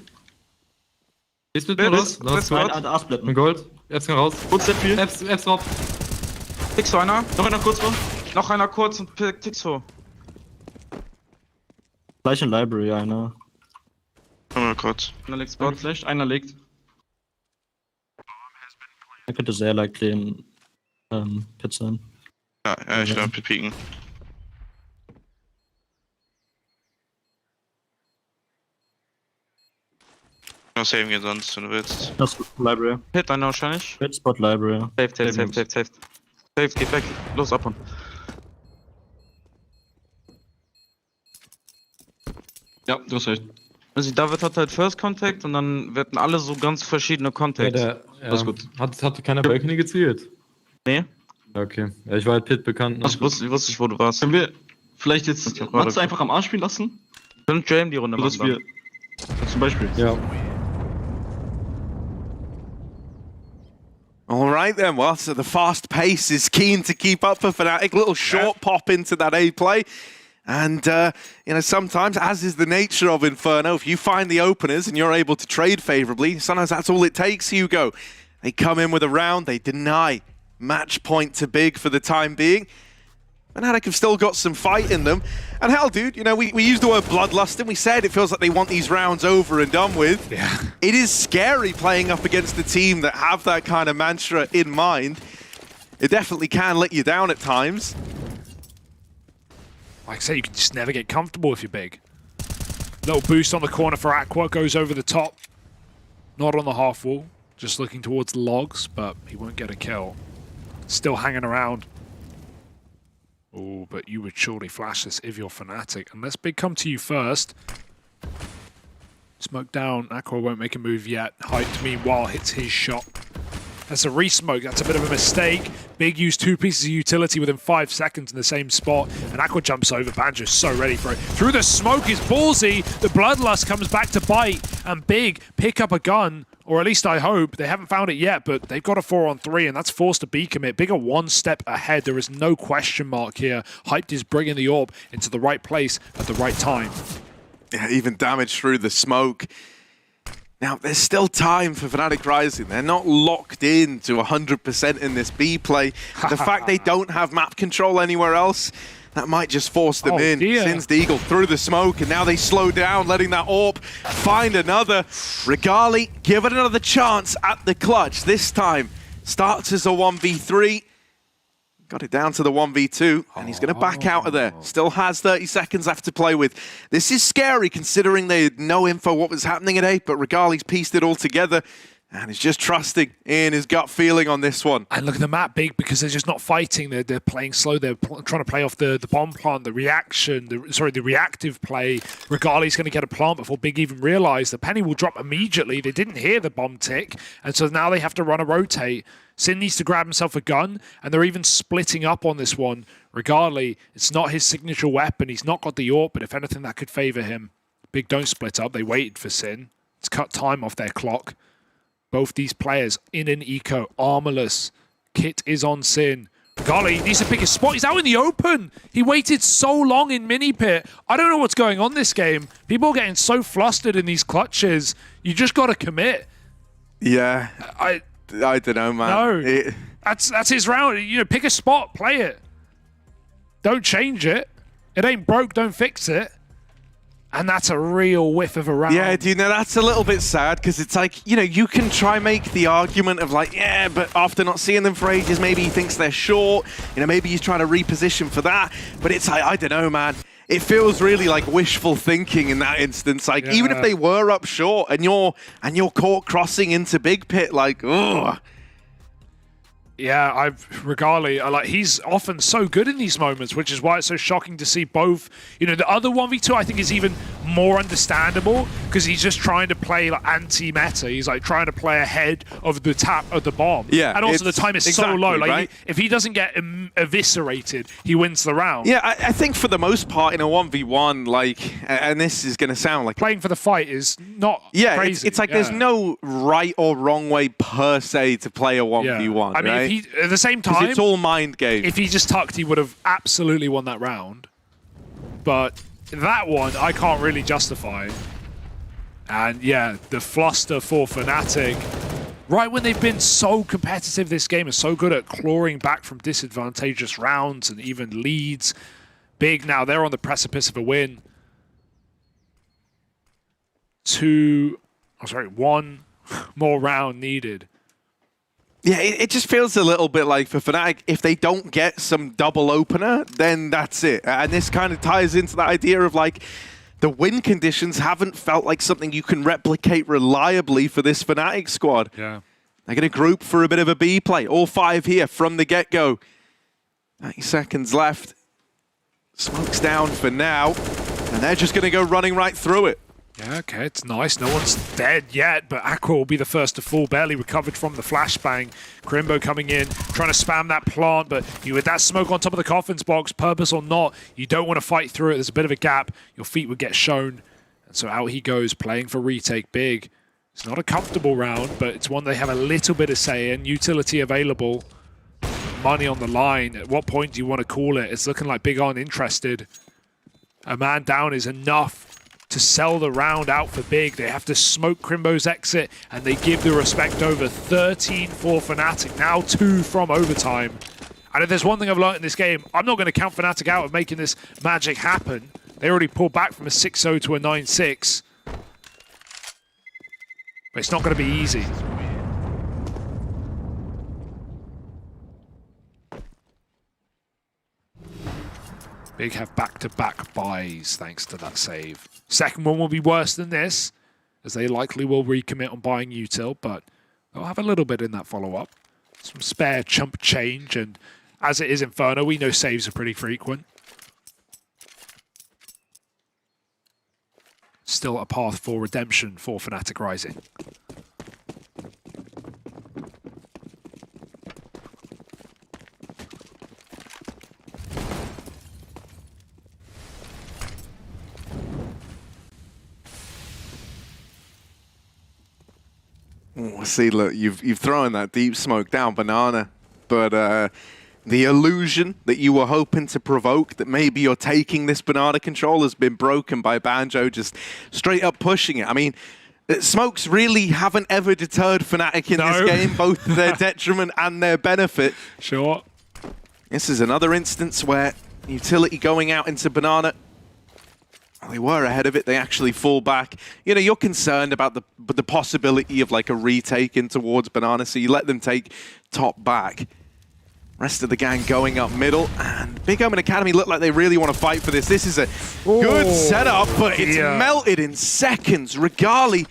Gehst mit Blitz, mir raus? Blitz, Nein, Blitz. A splitten. Mit Gold. Apps kann raus. Kurz step viel. Apps drauf. Tixo einer. Noch einer kurz vor. Noch einer kurz und Tixo. Gleich in Library einer. Mal kurz. Einer legt Spot. Flash. Einer legt. Er könnte sehr likely in Pit sein. Ja, ich glaube, wir pieken. Noch saven gehen sonst, wenn du willst. Das Library. Hit einer wahrscheinlich. Pit Spot Library. Safe. Safe, geht weg. Los, abhauen. Ja, du hast recht. Also David hat halt First Contact und dann werden alle so ganz verschiedene Contacts. Ja, Alles gut. Hatte keiner Balcony gezielt? Nee. Okay. Ja, ich war halt Pit bekannt. Ne? Ich wusste nicht, wo du warst. Können wir vielleicht jetzt Mats einfach am A spielen lassen? Können JM die Runde Dass machen. wir zum Beispiel. Ja. All right then, well, so the fast pace is keen to keep up for Fnatic. Little short pop into that A play. And, you know, sometimes, as is the nature of Inferno, if you find the openers and you're able to trade favorably, sometimes that's all it takes, Hugo. They come in with a round, they deny match point to Big for the time being. Fnatic have still got some fight in them. And hell, dude, you know, we used the word bloodlust and we said it feels like they want these rounds over and done with. Yeah. It is scary playing up against a team that have that kind of mantra in mind. It definitely can let you down at times. Like I say, you can just never get comfortable if you're Big. Little boost on the corner for Aqua, goes over the top. Not on the half wall, just looking towards the logs, but he won't get a kill. Still hanging around. Oh, but you would surely flash this if you're Fnatic. Unless Big come to you first. Smoke down, Aqua won't make a move yet. Hyped, meanwhile, hits his shot. That's a re-smoke, that's a bit of a mistake. Big used 2 pieces of utility within 5 seconds in the same spot, and Aqua jumps over. Banjo's so ready for it. Through the smoke is ballsy. The Bloodlust comes back to bite, and Big pick up a gun, or at least I hope. They haven't found it yet, but they've got a 4-on-3, and that's forced a B commit. Big are 1 step ahead. There is no question mark here. Hyped is bringing the orb into the right place at the right time. Yeah, even damage through the smoke. Now, there's still time for Fnatic Rising. They're not locked in to 100% in this B play. The fact they don't have map control anywhere else, that might just force them in. Dear. Sin's Deagle through the smoke, and now they slow down, letting that AWP find another. Regali, give it another chance at the clutch. This time, starts as a 1v3. Got it down to the 1v2, and he's going to back out of there. Still has 30 seconds left to play with. This is scary, considering they had no info what was happening at A, but Regali's pieced it all together. And he's just trusting in his gut feeling on this one. And look at the map, Big, because they're just not fighting. They're playing slow. They're trying to play off the bomb plant, the reaction, the reactive play. Regali's going to get a plant before Big even realized. The penny will drop immediately. They didn't hear the bomb tick, and so now they have to run a rotate. Sin needs to grab himself a gun, and they're even splitting up on this one. Regali, it's not his signature weapon. He's not got the AWP, but if anything, that could favor him. Big don't split up. They waited for Sin. It's cut time off their clock. Both these players in an eco, armorless. Kit is on Sin. Golly, he needs to pick his spot. He's out in the open. He waited so long in mini pit. I don't know what's going on this game. People are getting so flustered in these clutches. You just got to commit. Yeah, I don't know, man. No, that's his round. You know, pick a spot, play it. Don't change it. It ain't broke. Don't fix it. And that's a real whiff of a round. Yeah, do you know, that's a little bit sad because it's like, you know, you can try make the argument of like, yeah, but after not seeing them for ages, maybe he thinks they're short. You know, maybe he's trying to reposition for that. But it's like, I don't know, man. It feels really like wishful thinking in that instance. Like, even if they were up short and you're caught crossing into big pit, like, ugh. Yeah, Regali, he's often so good in these moments, which is why it's so shocking to see both. You know, the other 1v2 I think is even more understandable because he's just trying to play like anti-meta. He's like trying to play ahead of the tap of the bomb. Yeah, and also the time is so low. Like right? if he doesn't get eviscerated, he wins the round. Yeah, I think for the most part in a 1v1, like, and this is going to sound like playing for the fight is not crazy. It's like there's no right or wrong way per se to play a 1v1. I mean, right? at the same time, it's all mind games. If he just tucked, he would have absolutely won that round. But that one, I can't really justify. And yeah, the fluster for Fnatic. Right when they've been so competitive this game and so good at clawing back from disadvantageous rounds and even leads. Big now, they're on the precipice of a win. One more round needed. Yeah, it just feels a little bit like for Fnatic, if they don't get some double opener, then that's it. And this kind of ties into that idea of like, the win conditions haven't felt like something you can replicate reliably for this Fnatic squad. Yeah. They're going to group for a bit of a B play. All 5 here from the get-go. 90 seconds left. Smoke's down for now. And they're just going to go running right through it. Yeah, okay, it's nice. No one's dead yet, but Aqua will be the first to fall. Barely recovered from the flashbang. Crimbo coming in, trying to spam that plant, but you with that smoke on top of the coffins box, purpose or not, you don't want to fight through it. There's a bit of a gap. Your feet would get shown. And so out he goes, playing for retake big. It's not a comfortable round, but it's one they have a little bit of say in. Utility available. Money on the line. At what point do you want to call it? It's looking like Big aren't interested. A man down is enough to sell the round out for Big. They have to smoke Crimbo's exit, and they give the respect over. 13 for Fnatic, now 2 from overtime. And if there's one thing I've learned in this game, I'm not going to count Fnatic out of making this magic happen. They already pulled back from a 6-0 to a 9-6. But it's not going to be easy. Big have back-to-back buys thanks to that save. Second one will be worse than this, as they likely will recommit on buying util, but they'll have a little bit in that follow-up. Some spare chump change, and as it is Inferno, we know saves are pretty frequent. Still a path for redemption for Fnatic Rising. See, look, you've thrown that deep smoke down, Banana, but the illusion that you were hoping to provoke, that maybe you're taking this Banana control, has been broken by Banjo just straight up pushing it. I mean, smokes really haven't ever deterred Fnatic in this game, both to their detriment and their benefit. Sure. This is another instance where utility going out into Banana. They were ahead of it. They actually fall back. You know, you're concerned about the possibility of like a retake in towards Banana, so you let them take top back. Rest of the gang going up middle, and Big Omen Academy look like they really want to fight for this. This is a good setup, but it's melted in seconds. Regali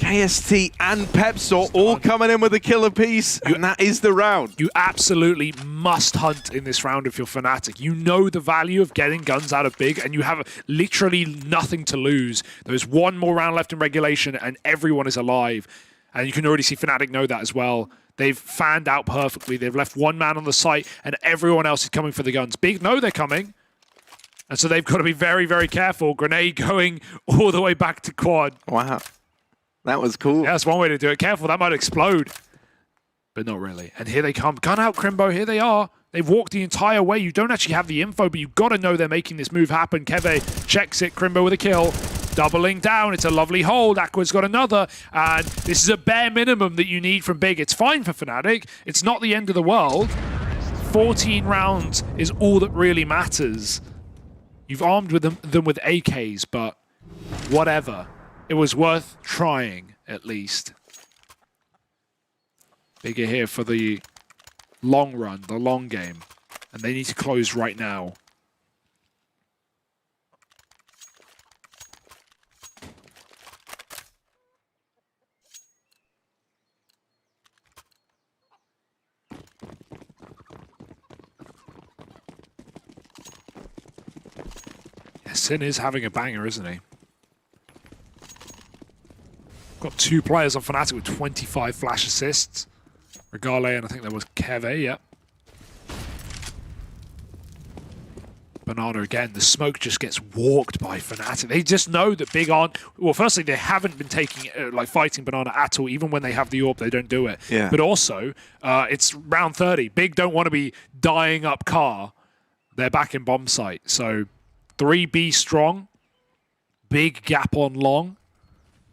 KST and Pepsor all coming in with a killer piece, and that is the round. You absolutely must hunt in this round if you're Fnatic. You know the value of getting guns out of Big, and you have literally nothing to lose. There's one more round left in regulation, and everyone is alive. And you can already see Fnatic know that as well. They've fanned out perfectly. They've left one man on the site, and everyone else is coming for the guns. Big know they're coming, and so they've got to be very, very careful. Grenade going all the way back to quad. Wow. That was cool. Yeah, that's one way to do it. Careful, that might explode. But not really. And here they come. Gun out, Crimbo. Here they are. They've walked the entire way. You don't actually have the info, but you've got to know they're making this move happen. Keve checks it. Crimbo with a kill. Doubling down. It's a lovely hold. Aqua's got another. And this is a bare minimum that you need from Big. It's fine for Fnatic. It's not the end of the world. 14 rounds is all that really matters. You've armed with them with AKs, but whatever. It was worth trying, at least. Bigger here for the long run, the long game. And they need to close right now. Yeah, Sin is having a banger, isn't he? Got 2 players on Fnatic with 25 flash assists. Regale, and I think there was Keve, yep. Banana again. The smoke just gets walked by Fnatic. They just know that Big aren't... Well, firstly, they haven't been taking, fighting Banana at all. Even when they have the AWP, they don't do it. Yeah. But also, it's round 30. Big don't want to be dying up car. They're back in bomb site. So, 3B strong. Big gap on long.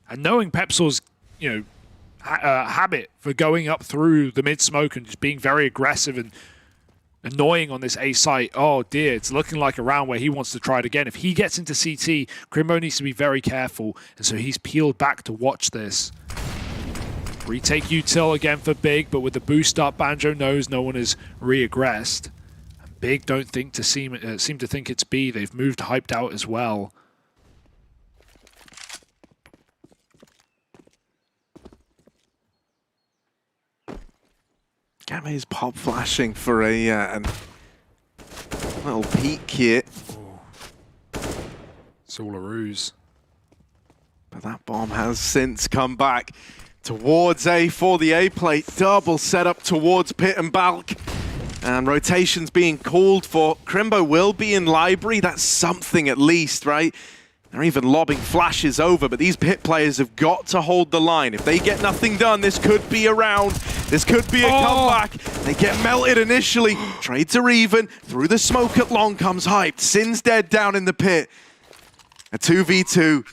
And knowing Pepsor's, habit for going up through the mid smoke and just being very aggressive and annoying on this A site, oh dear, it's looking like a round where he wants to try it again. If he gets into CT, Crimbo needs to be very careful, and so he's peeled back to watch this. Retake util again for Big, but with the boost up, Banjo knows no one is re-aggressed. And Big don't think to seem to think it's B. They've moved hyped out as well. Game's pop flashing for a little peek here. It's all a ruse. But that bomb has since come back towards A for the A plate. Double setup towards Pit and Balk. And rotations being called for. Crimbo will be in library. That's something at least, right? They're even lobbing flashes over, but these Pit players have got to hold the line. If they get nothing done, this could be a round. This could be a comeback. They get melted initially. Trades are even. Through the smoke at long comes Hyped. Sin's dead down in the Pit. A 2v2.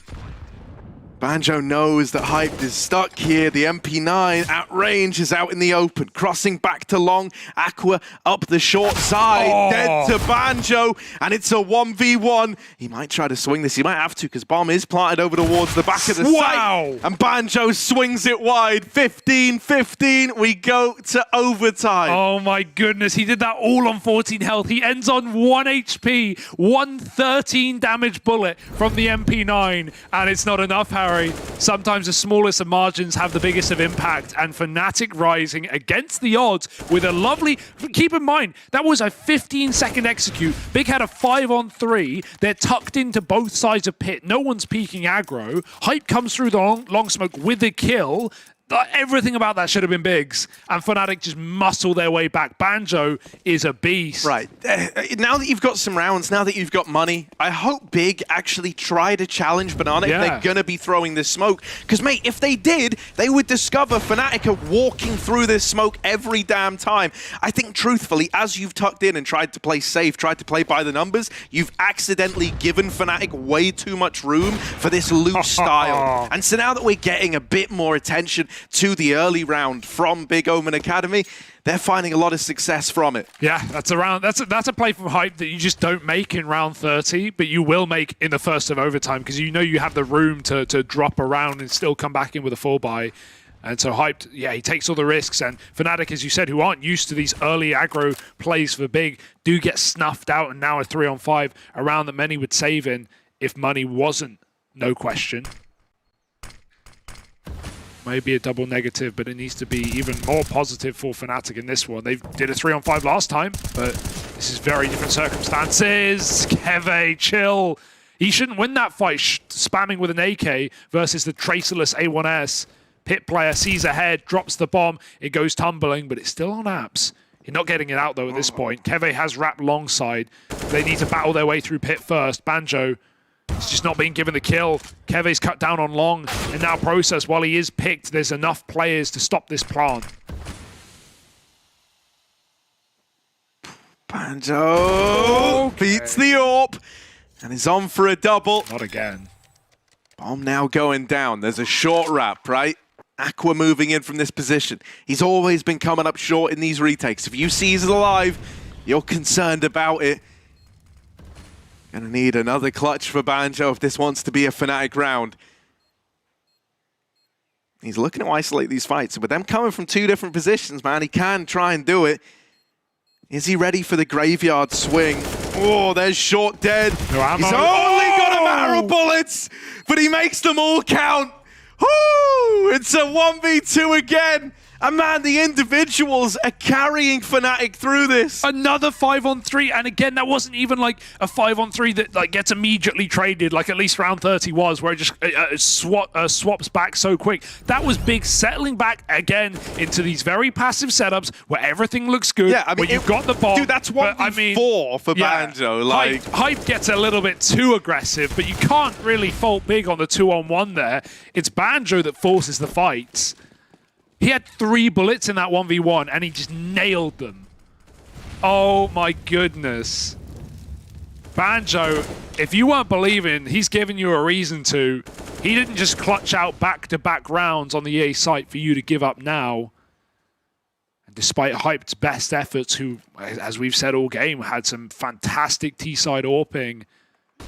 Banjo knows that Hyped is stuck here. The MP9 at range is out in the open. Crossing back to long. Aqua up the short side. Dead to Banjo. And it's a 1v1. He might try to swing this. He might have to because bomb is planted over towards the back of the site. And Banjo swings it wide. 15-15. We go to overtime. Oh my goodness. He did that all on 14 health. He ends on 1 HP. 113 damage bullet from the MP9. And it's not enough, Harry. Sometimes the smallest of margins have the biggest of impact, and Fnatic rising against the odds with a lovely... Keep in mind, that was a 15-second execute. Big had a 5-on-3. They're tucked into both sides of Pit. No one's peeking aggro. Hype comes through the long smoke with the kill. Everything about that should have been Big's, and Fnatic just muscle their way back. Banjo is a beast. Right. Now that you've got some rounds, now that you've got money, I hope Big actually try to challenge Banana if they're going to be throwing this smoke. Because, mate, if they did, they would discover Fnatic are walking through this smoke every damn time. I think, truthfully, as you've tucked in and tried to play safe, tried to play by the numbers, you've accidentally given Fnatic way too much room for this loose style. And so now that we're getting a bit more attention to the early round from Big Omen Academy, they're finding a lot of success from it. Yeah, that's a play from Hype that you just don't make in round 30, but you will make in the first of overtime because you know you have the room to drop around and still come back in with a 4-buy. And so Hyped, yeah, he takes all the risks. And Fnatic, as you said, who aren't used to these early aggro plays for Big, do get snuffed out, and now a 3-on-5, a round that many would save in if money wasn't, no question. Maybe a double negative, but it needs to be even more positive for Fnatic in this one. They did a 3-on-5 last time, but this is very different circumstances. Keve, chill. He shouldn't win that fight, spamming with an AK versus the tracerless A1S. Pit player sees ahead, drops the bomb, it goes tumbling, but it's still on apps. You're not getting it out though at this point. Keve has wrapped long side. They need to battle their way through pit first. Banjo is just not being given the kill. Keve's cut down on long, and now Process, while he is picked, there's enough players to stop this plant. Banjo beats the AWP and is on for a double. Not again. Bomb now going down. There's a short wrap, right? Aqua moving in from this position. He's always been coming up short in these retakes. If you see he's alive, you're concerned about it. Gonna need another clutch for Banjo if this wants to be a Fnatic round. He's looking to isolate these fights. With them coming from two different positions, man, he can try and do it. Is he ready for the graveyard swing? Oh, there's short dead. No ammo. He's only got a matter of bullets, but he makes them all count. Woo! It's a 1v2 again. And man, the individuals are carrying Fnatic through this. Another 5-on-3, and again, that wasn't even like a 5-on-3 that like gets immediately traded, like at least round 30 was, where it just swaps back so quick. That was Big settling back again into these very passive setups where everything looks good. Yeah, I mean, where you've got the bomb. Dude, that's 1v4 for Banjo. Like Hype gets a little bit too aggressive, but you can't really fault Big on the 2-on-1 there. It's Banjo that forces the fights. He had 3 bullets in that 1v1, and he just nailed them. Oh my goodness. Banjo, if you weren't believing, he's giving you a reason to. He didn't just clutch out back-to-back rounds on the EA site for you to give up now. And despite Hype's best efforts, who, as we've said all game, had some fantastic T-side AWPing,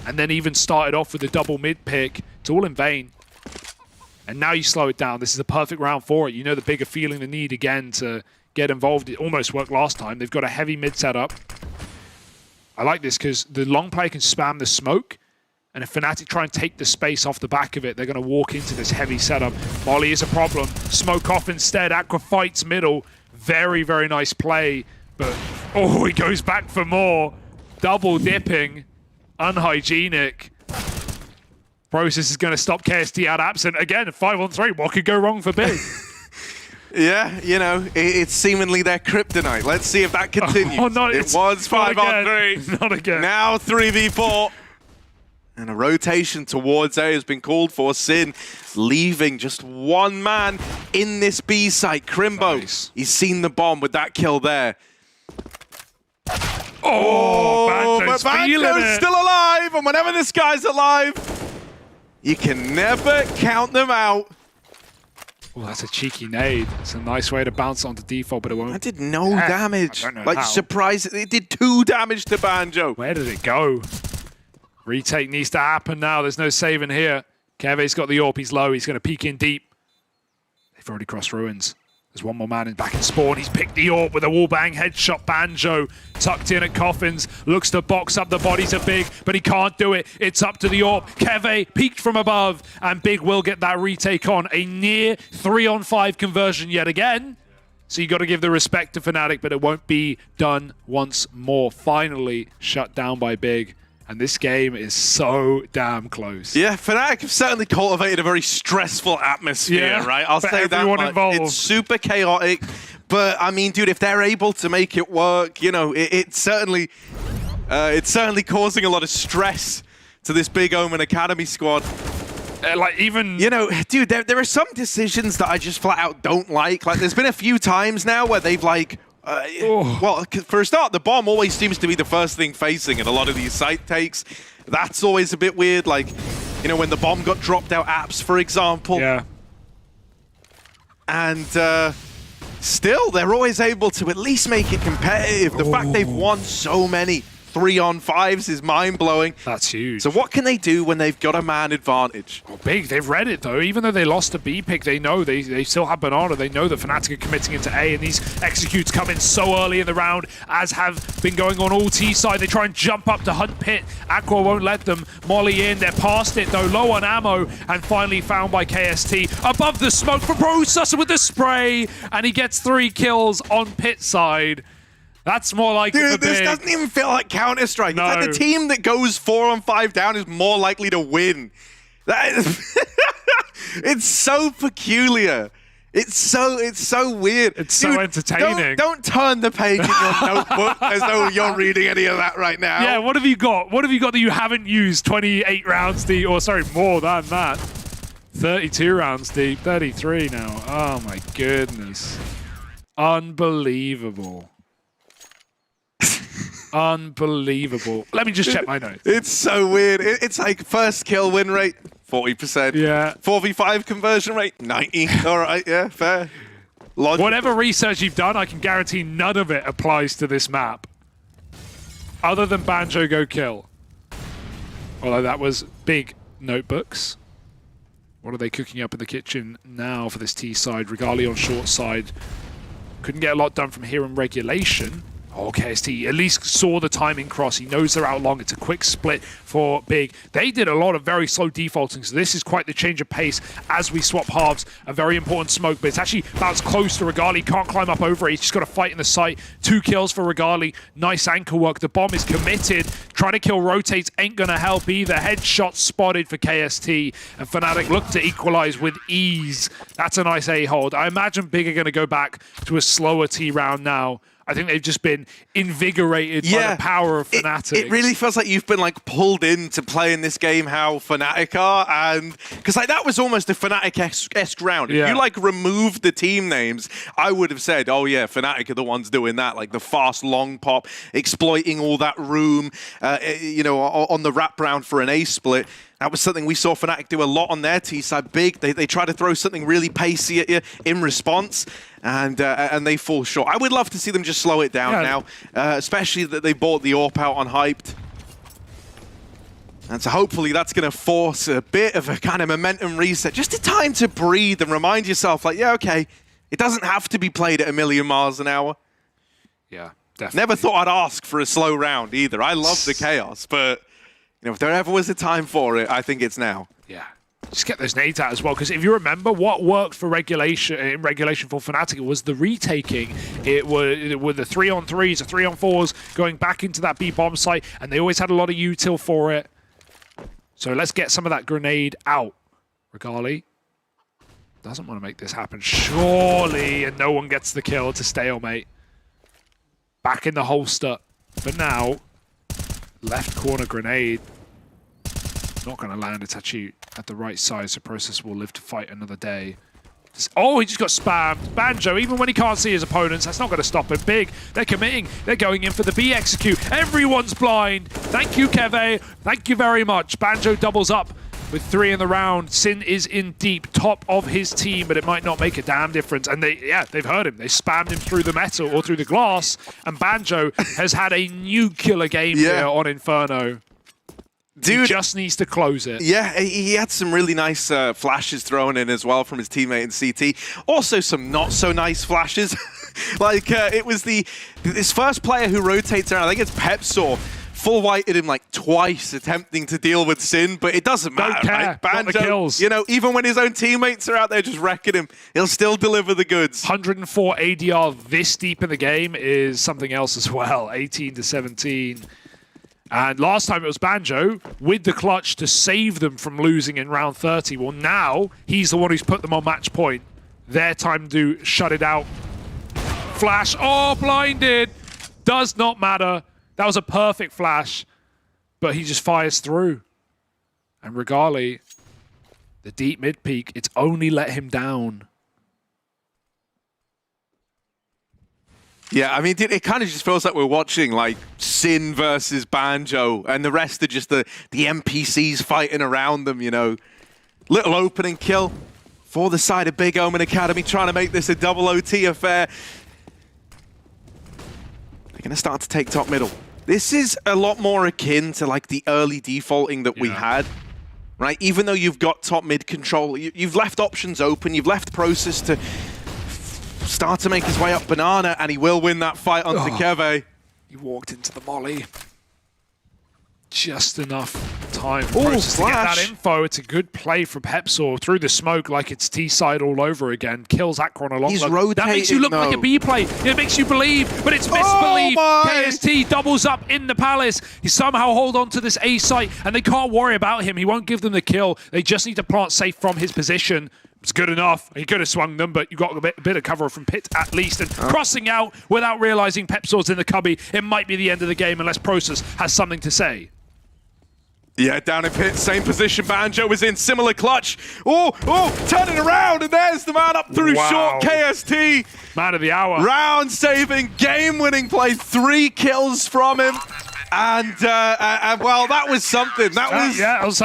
and then even started off with a double mid pick, it's all in vain. And now you slow it down. This is a perfect round for it. You know the Big are feeling the need again to get involved. It almost worked last time. They've got a heavy mid setup. I like this because the long player can spam the smoke, and if Fnatic try and take the space off the back of it, they're going to walk into this heavy setup. Molly is a problem. Smoke off instead. Aqua fights middle. Very, very nice play. But, oh, he goes back for more. Double dipping. Unhygienic. Process is going to stop KST out absent. Again, 5-on-3. What could go wrong for Big? Yeah, you know, it's seemingly their kryptonite. Let's see if that continues. Oh, no, it was 5-on-3. Not again. Now 3v4. And a rotation towards A has been called for. Sin leaving just one man in this B site. Crimbo, nice. He's seen the bomb with that kill there. Oh, but Banjo's still alive. And whenever this guy's alive, you can never count them out. Oh, that's a cheeky nade. It's a nice way to bounce onto default, but it won't. That did no damage. I don't know like, surprisingly, it did 2 damage to Banjo. Where did it go? Retake needs to happen now. There's no saving here. Keve's got the AWP. He's low. He's going to peek in deep. They've already crossed ruins. There's one more man back in spawn. He's picked the AWP with a wallbang headshot. Banjo tucked in at Coffins. Looks to box up the bodies of Big, but he can't do it. It's up to the AWP. Keve peeked from above, and Big will get that retake on. A near 3-on-5 conversion yet again. So you got to give the respect to Fnatic, but it won't be done once more. Finally shut down by Big. And this game is so damn close. Yeah, Fnatic have certainly cultivated a very stressful atmosphere, right? I'll say that much. Involved. It's super chaotic, but I mean, dude, if they're able to make it work, you know, it's certainly causing a lot of stress to this Big Omen Academy squad. Like even, you know, dude, there are some decisions that I just flat out don't like. Like, there's been a few times now where they've like. Well, for a start, the bomb always seems to be the first thing facing in a lot of these site takes. That's always a bit weird. Like, you know, when the bomb got dropped out apps, for example. Yeah. And still, they're always able to at least make it competitive. The fact they've won so many 3-on-5s is mind-blowing. That's huge. So what can they do when they've got a man advantage? Oh, big. They've read it, though. Even though they lost a B pick, they know they still have Banana. They know that Fnatic are committing into A, and these executes come in so early in the round, as have been going on all T side. They try and jump up to hunt pit. Aqua won't let them. Molly in. They're past it, though. Low on ammo, and finally found by KST. Above the smoke for Brosusa with the spray, and he gets 3 kills on pit side. That's more like Dude, this doesn't even feel like Counter-Strike. No. It's like the team that goes 4-on-5 down is more likely to win. That is it's so peculiar. It's so weird. It's so entertaining. Don't turn the page in your notebook as though you're reading any of that right now. Yeah, what have you got? What have you got that you haven't used? 28 rounds deep, or sorry, more than that. 32 rounds deep, 33 now. Oh my goodness. Unbelievable. Unbelievable. Let me just check my notes. It's so weird. It's like first kill win rate, 40%. Yeah. 4v5 conversion rate, 90. All right, yeah, fair. Logical. Whatever research you've done, I can guarantee none of it applies to this map. Other than Banjo Go Kill. Although that was big notebooks. What are they cooking up in the kitchen now for this T side? Regali on short side. Couldn't get a lot done from here in regulation. Oh, KST at least saw the timing cross. He knows they're out long. It's a quick split for Big. They did a lot of very slow defaulting, so this is quite the change of pace as we swap halves. A very important smoke, but it's actually about as close to Regali. Can't climb up over it. He's just got to fight in the site. 2 kills for Regali. Nice anchor work. The bomb is committed. Trying to kill rotates ain't going to help either. Headshot spotted for KST, and Fnatic look to equalize with ease. That's a nice A-hold. I imagine Big are going to go back to a slower T round now. I think they've just been invigorated by the power of Fnatic. It really feels like you've been like pulled in to play in this game how Fnatic are, and because like that was almost a Fnatic-esque round. If you like removed the team names, I would have said, oh yeah, Fnatic are the ones doing that, like the fast long pop, exploiting all that room, you know, on the wrap round for an A split. That was something we saw Fnatic do a lot on their T side. Big, they try to throw something really pacey at you in response, and they fall short. I would love to see them just slow it down now, especially that they bought the AWP out on Hyped. And so hopefully that's going to force a bit of a kind of momentum reset, just a time to breathe and remind yourself, like, yeah, okay, it doesn't have to be played at 1,000,000 miles an hour. Yeah, definitely. Never thought I'd ask for a slow round either. I love the chaos, but you know, if there ever was a time for it, I think it's now. Yeah. Just get those nades out as well, because if you remember what worked for regulation in regulation for Fnatic, it was the retaking. It were the 3-on-3s, the 3-on-4s going back into that B bomb site, and they always had a lot of util for it. So let's get some of that grenade out. Regali doesn't want to make this happen, surely, and no one gets the kill to stalemate. Back in the holster, but now left corner grenade. Not going to land. It's actually at the right size, so Process will live to fight another day. Oh, he just got spammed. Banjo, even when he can't see his opponents, that's not going to stop him. Big, they're committing. They're going in for the B execute. Everyone's blind. Thank you, Keve. Thank you very much. Banjo doubles up with 3 in the round. Sin is in deep, top of his team, but it might not make a damn difference. And they've heard him. They spammed him through the metal or through the glass, and Banjo has had a nuclear game here on Inferno. Dude, he just needs to close it. Yeah, he had some really nice flashes thrown in as well from his teammate in CT. Also some not so nice flashes. Like it was this first player who rotates around. I think it's Pepsaw. Full whited him like twice, attempting to deal with Sin, but it doesn't matter. Don't care. Right? Banjo, got the kills. You know, even when his own teammates are out there just wrecking him, he'll still deliver the goods. 104 ADR this deep in the game is something else as well. 18-17. And last time it was Banjo with the clutch to save them from losing in round 30. Well, now he's the one who's put them on match point. Their time to shut it out. Flash. Oh, blinded. Does not matter. That was a perfect flash. But he just fires through. And Regali, the deep mid peak, it's only let him down. Yeah, I mean, it kind of just feels like we're watching, like, Sin versus Banjo, and the rest are just the NPCs fighting around them, you know. Little opening kill for the side of Big Omen Academy, trying to make this a double OT affair. They're going to start to take top middle. This is a lot more akin to like the early defaulting that we had, right? Even though you've got top mid control, you've left options open, you've left Process to start to make his way up Banana, and he will win that fight onto Keve. He walked into the molly. Just enough time for Process to get that info. It's a good play from Pepsor through the smoke like it's T-side all over again. Kills Akron along. He's rotating, that makes you look like a B play. It makes you believe, but it's misbelief. KST doubles up in the Palace. He somehow hold on to this A site, and they can't worry about him. He won't give them the kill. They just need to plant safe from his position. It's good enough. He could have swung them, but you got a bit of cover from Pit at least. And crossing out without realizing Pepsor's in the cubby, it might be the end of the game unless Process has something to say. Yeah, down in Pit, same position Banjo was in, similar clutch. Oh, turning around, and there's the man up through short, KST. Man of the hour. Round-saving, game-winning play, 3 kills from him. And well, that was something. That was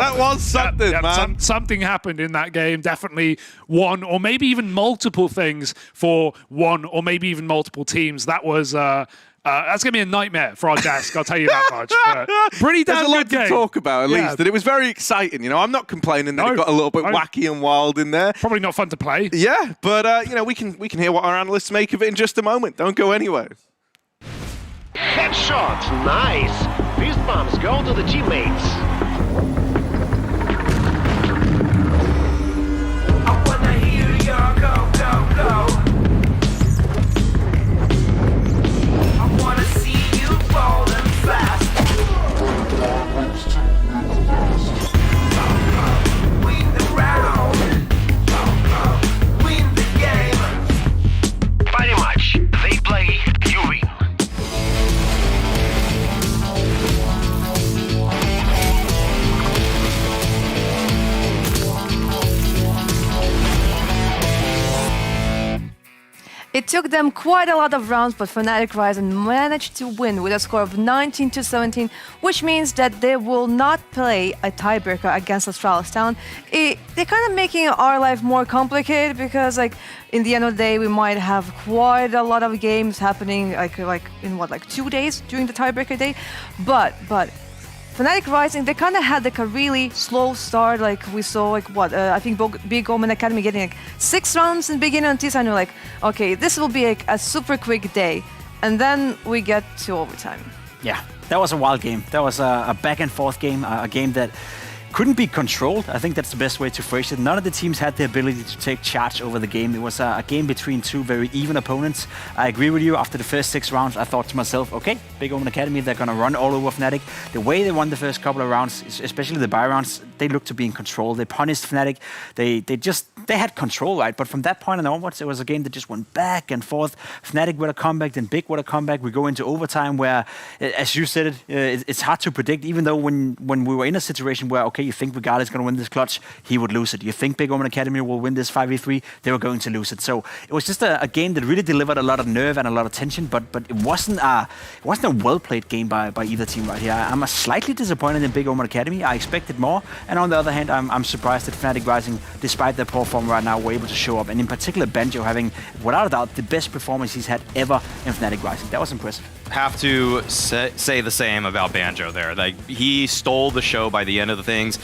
something, man. Something happened in that game. Definitely one, or maybe even multiple things for one, or maybe even multiple teams. That was... that's going to be a nightmare for our desk, I'll tell you that much. But pretty damn There's a lot good game. to talk about, at least. And it was very exciting. You know, I'm not complaining that it got a little bit wacky and wild in there. Probably not fun to play. Yeah, but, you know, we can hear what our analysts make of it in just a moment. Don't go anywhere. Headshot, nice. Fist bumps go to the teammates. I wanna hear your go, go, go. I wanna see you falling fast. Win the round. Win the game. Pretty much, they play, you win. It took them quite a lot of rounds, but Fnatic Rising managed to win with a score of 19-17, which means that they will not play a tiebreaker against Astralis Town. They're kind of making our life more complicated because, like, in the end of the day, we might have quite a lot of games happening, like in what, like 2 days during the tiebreaker day. But Fnatic Rising, they kind of had like a really slow start. Like we saw, like I think Big Omen Academy getting like 6 rounds in the beginning on T-side, and we're like, okay, this will be like a super quick day, and then we get to overtime. Yeah, that was a wild game. That was a back and forth game, a game that couldn't be controlled. I think that's the best way to phrase it. None of the teams had the ability to take charge over the game. It was a game between 2 very even opponents. I agree with you. After the first 6 rounds, I thought to myself, okay, Big Omen Academy, they're going to run all over Fnatic. The way they won the first couple of rounds, especially the buy rounds, they looked to be in control. They punished Fnatic. They had control, right? But from that point on onwards, it was a game that just went back and forth. Fnatic with a comeback, then Big with a comeback. We go into overtime where, as you said it's hard to predict, even though when we were in a situation where, okay, you think Regard is going to win this clutch, he would lose it. You think Big Omen Academy will win this 5v3, they were going to lose it. So it was just a game that really delivered a lot of nerve and a lot of tension, but it wasn't a well-played game by either team right here. I'm slightly disappointed in Big Omen Academy. I expected more, and on the other hand, I'm surprised that Fnatic Rising, despite their poor form right now, were able to show up, and in particular Banjo having, without a doubt, the best performance he's had ever in Fnatic Rising. That was impressive. Have to say the same about Banjo there. Like, he stole the show by the end of the things.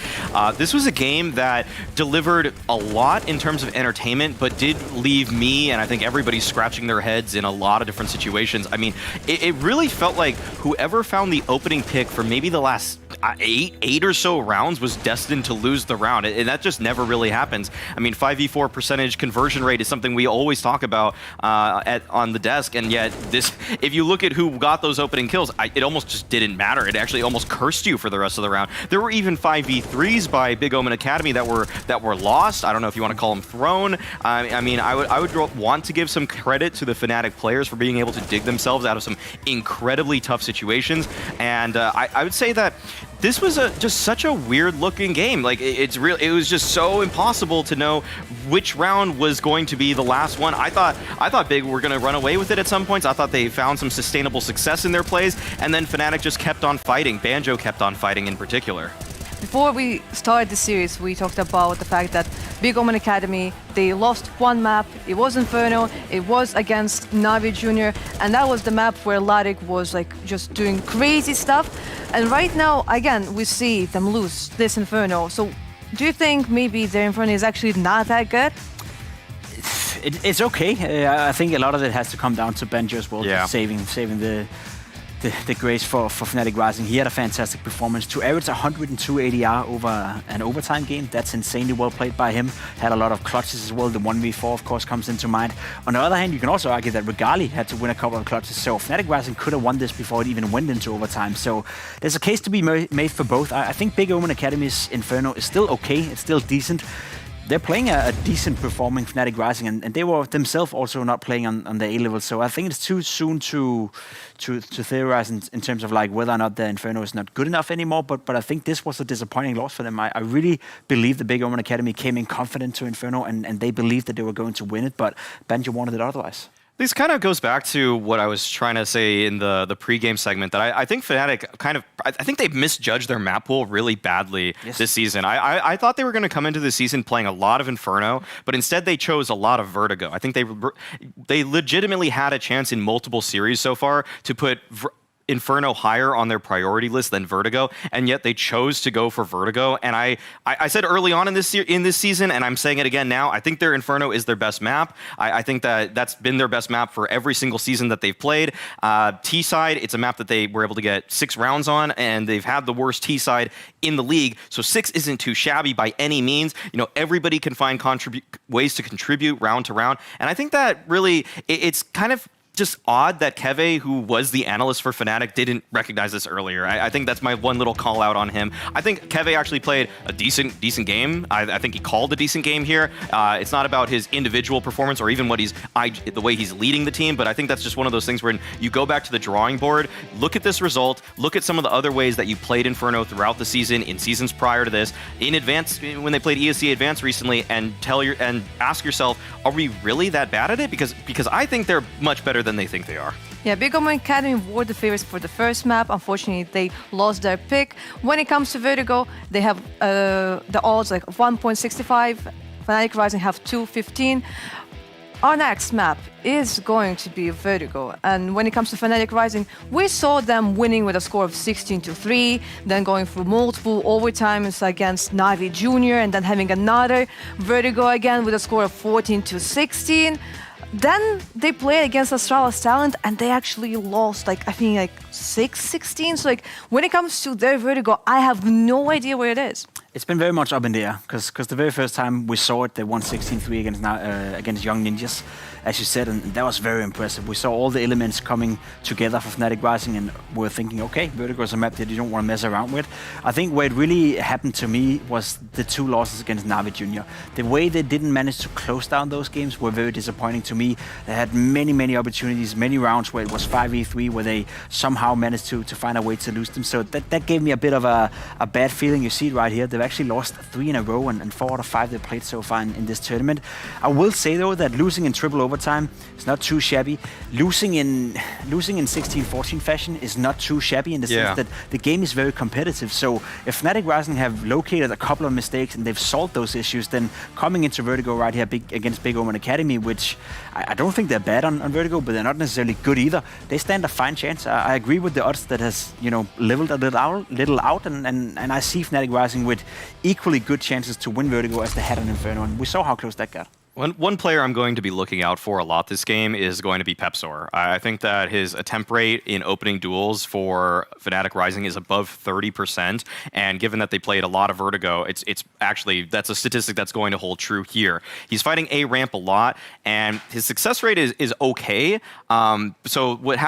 This was a game that delivered a lot in terms of entertainment, but did leave me, and I think everybody, scratching their heads in a lot of different situations. I mean, it really felt like whoever found the opening pick for maybe the last eight or so rounds was destined to lose the round, and that just never really happens. I mean, 5v4 percentage conversion rate is something we always talk about on the desk, and yet this, if you look at who got those opening kills, it almost just didn't matter. It actually almost cursed you for the rest of the round. There were even 5v3s by Big Omen Academy that were lost. I don't know if you want to call them thrown. I mean, I would want to give some credit to the Fnatic players for being able to dig themselves out of some incredibly tough situations, and I would say that this was just such a weird-looking game. Like, it was just so impossible to know which round was going to be the last one. I thought Big were going to run away with it at some points. I thought they found some sustainable success in their plays, and then Fnatic just kept on fighting. Banjo kept on fighting in particular. before we started the series, we talked about the fact that Big Omen Academy, they lost one map. It was Inferno. It was against NAVI Junior, and that was the map where Latic was like just doing crazy stuff. And right now, again, we see them lose this Inferno. So, do you think maybe their Inferno is actually not that good? It's okay. I think a lot of it has to come down to Benjo as well, saving the grace for Fnatic Rising. He had a fantastic performance. To average 102 ADR over an overtime game, that's insanely well played by him. Had a lot of clutches as well. The 1v4, of course, comes into mind. On the other hand, you can also argue that Regali had to win a couple of clutches, so Fnatic Rising could have won this before it even went into overtime. So there's a case to be made for both. I think Big Omen Academy's Inferno is still okay. It's still decent. They're playing a decent performing Fnatic Rising, and they were themselves also not playing on the A level. So I think it's too soon to theorize in terms of like whether or not the Inferno is not good enough anymore. But I think this was a disappointing loss for them. I really believe the Big Omen Academy came in confident to Inferno, and they believed that they were going to win it. But Benjo wanted it otherwise. This kind of goes back to what I was trying to say in the pre-game segment, that I think Fnatic I think they've misjudged their map pool really badly this season. I thought they were going to come into the season playing a lot of Inferno, but instead they chose a lot of Vertigo. I think they legitimately had a chance in multiple series so far to put Inferno higher on their priority list than Vertigo, and yet they chose to go for Vertigo. And I said early on in this season, and I'm saying it again now, I think their Inferno is their best map. I think that's been their best map for every single season that they've played. T-side, it's a map that they were able to get 6 rounds on, and they've had the worst T-side in the league, so 6 isn't too shabby by any means. You know, everybody can find ways to contribute round to round, and I think that really, it's kind of just odd that Keve, who was the analyst for Fnatic, didn't recognize this earlier. I think that's my one little call out on him. I think Keve actually played a decent game. I think he called a decent game here. It's not about his individual performance or even the way he's leading the team, but I think that's just one of those things where you go back to the drawing board, look at this result, look at some of the other ways that you played Inferno throughout the season, in seasons prior to this, in advance, when they played ESC Advanced recently, and ask yourself, are we really that bad at it? Because I think they're much better than they think they are. Yeah, Big Omen Academy were the favorites for the first map. Unfortunately, they lost their pick. When it comes to Vertigo, they have the odds like 1.65. Fnatic Rising have 2.15. Our next map is going to be Vertigo. And when it comes to Fnatic Rising, we saw them winning with a score of 16-3, then going through multiple overtimes against NAVI Junior, and then having another Vertigo again with a score of 14-16. Then they played against Astralis Talent, and they actually lost, I think 6-16. So when it comes to their Vertigo, I have no idea where it is. It's been very much up in the air, because the very first time we saw it, they won 16-3 against Young Ninjas, as you said, and that was very impressive. We saw all the elements coming together for Fnatic Rising, and we're thinking, okay, Vertigo is a map that you don't want to mess around with. I think where it really happened to me was the 2 losses against NAVI Junior. The way they didn't manage to close down those games were very disappointing to me. They had many opportunities, many rounds where it was 5v3, where they somehow managed to find a way to lose them. So that gave me a bit of a bad feeling. You see it right here. They've actually lost 3 in a row, and 4 out of 5 they've played so far in this tournament. I will say though that losing in triple overtime is not too shabby. Losing in 16-14 fashion is not too shabby in the sense that the game is very competitive. So if Fnatic Rising have located a couple of mistakes and they've solved those issues, then coming into Vertigo right here against Big Omen Academy, which I don't think they're bad on Vertigo, but they're not necessarily good either. They stand a fine chance. I agree with the odds that has leveled a little out, and I see Fnatic Rising with equally good chances to win Vertigo as they had on Inferno, and we saw how close that got. One player I'm going to be looking out for a lot this game is going to be Pepsor. I think that his attempt rate in opening duels for Fnatic Rising is above 30%, and given that they played a lot of Vertigo, it's actually, that's a statistic that's going to hold true here. He's fighting A ramp a lot, and his success rate is okay. So what's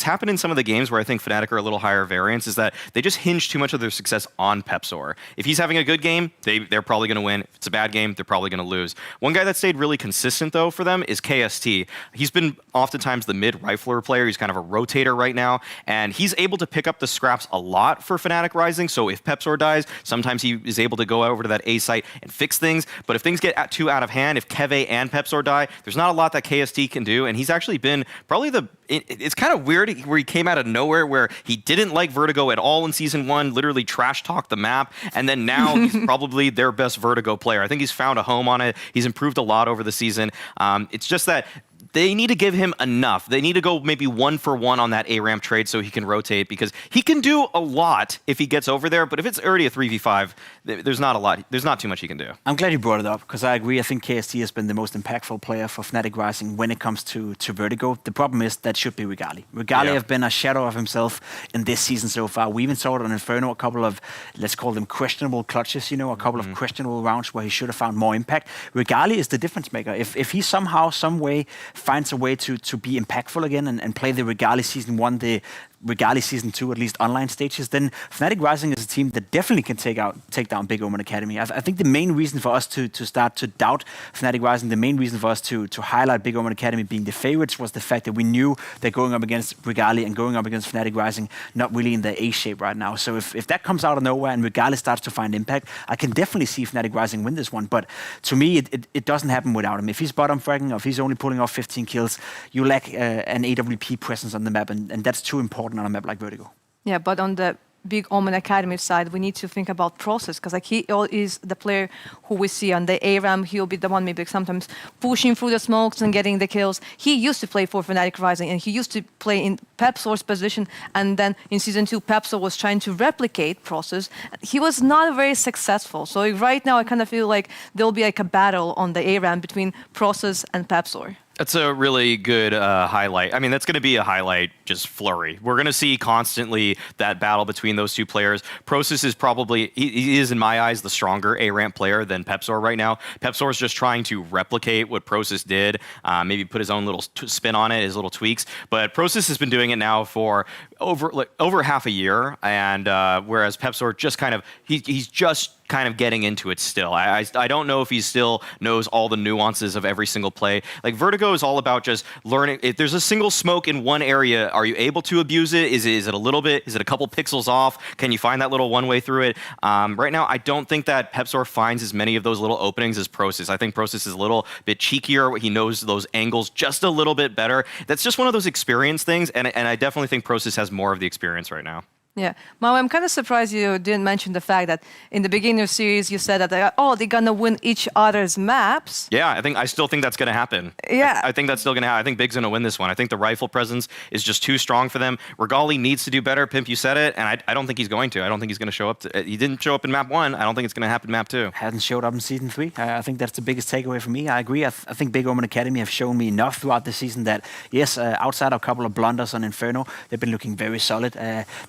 happened in some of the games where I think Fnatic are a little higher variance is that they just hinge too much of their success on Pepsor. If he's having a good game, they're probably going to win. If it's a bad game, they're probably going to lose. One guy that stayed really consistent, though, for them is KST. He's been oftentimes the mid-rifler player. He's kind of a rotator right now, and he's able to pick up the scraps a lot for Fnatic Rising, so if Pepsor dies, sometimes he is able to go over to that A site and fix things, but if things get too out of hand, if Keve and Pepsor die, there's not a lot that KST can do, and he's actually been probably it's kind of weird where he came out of nowhere, where he didn't like Vertigo at all in Season 1, literally trash-talked the map, and then now he's probably their best Vertigo player. I think he's found a home on it. He's improved a lot over the season. It's just that they need to give him enough. They need to go maybe 1-for-1 on that A-ramp trade so he can rotate, because he can do a lot if he gets over there, but if it's already a 3v5, there's not a lot. There's not too much he can do. I'm glad you brought it up, because I agree. I think KST has been the most impactful player for Fnatic Rising when it comes to Vertigo. The problem is that should be Regali. Regali have been a shadow of himself in this season so far. We even saw it on Inferno, a couple of, let's call them questionable clutches, you know, a couple of questionable rounds where he should have found more impact. Regali is the difference maker. If he somehow, some way finds a way to be impactful again and play the Regali Season 1, the Regali Season 2, at least online stages, then Fnatic Rising is a team that definitely can take down Big Omen Academy. I think the main reason for us to start to doubt Fnatic Rising, the main reason for us to highlight Big Omen Academy being the favorites, was the fact that we knew they're going up against Regali and going up against Fnatic Rising not really in the A shape right now. So if that comes out of nowhere and Regali starts to find impact, I can definitely see Fnatic Rising win this one. But to me, it doesn't happen without him. If he's bottom fragging, or if he's only pulling off 15 kills, you lack an AWP presence on the map, and that's too important on a map like Vertigo. Yeah, but on the Big Omen Academy side, we need to think about process, because like he is the player who we see on the A-ramp. He'll be the one maybe sometimes pushing through the smokes and getting the kills. He used to play for Fnatic Rising, and he used to play in Pepsor's position, and then in Season 2, Pepsor was trying to replicate process. He was not very successful. So right now, I kind of feel like there'll be like a battle on the A-ramp between process and Pepsor. That's a really good highlight. I mean, that's going to be a highlight just flurry. We're going to see constantly that battle between those two players. Prosus is probably, he is in my eyes, the stronger A-ramp player than Pepsor right now. Pepsor is just trying to replicate what Prosus did, maybe put his own little spin on it, his little tweaks. But Prosus has been doing it now for over half a year, and whereas Pepsor just kind of, he's just kind of getting into it still. I don't know if he still knows all the nuances of every single play. Like Vertigo is all about just learning. If there's a single smoke in one area, are you able to abuse it? Is it a little bit? Is it a couple pixels off? Can you find that little one-way through it? Right now, I don't think that Pepsor finds as many of those little openings as Prosus. I think Prosus is a little bit cheekier. He knows those angles just a little bit better. That's just one of those experience things, and I definitely think Prosus has more of the experience right now. Yeah, Mau, I'm kind of surprised you didn't mention the fact that in the beginning of the series you said that they're gonna win each other's maps. Yeah, I still think that's gonna happen. Yeah, I think that's still gonna happen. I think Big's gonna win this one. I think the rifle presence is just too strong for them. Regali needs to do better. Pimp, you said it, and I don't think he's going to. I don't think he's gonna show up. He didn't show up in map 1. I don't think it's gonna happen in map 2. Hasn't showed up in Season 3. I think that's the biggest takeaway for me. I agree. I think Big Omen Academy have shown me enough throughout the season that yes, outside of a couple of blunders on Inferno, they've been looking very solid.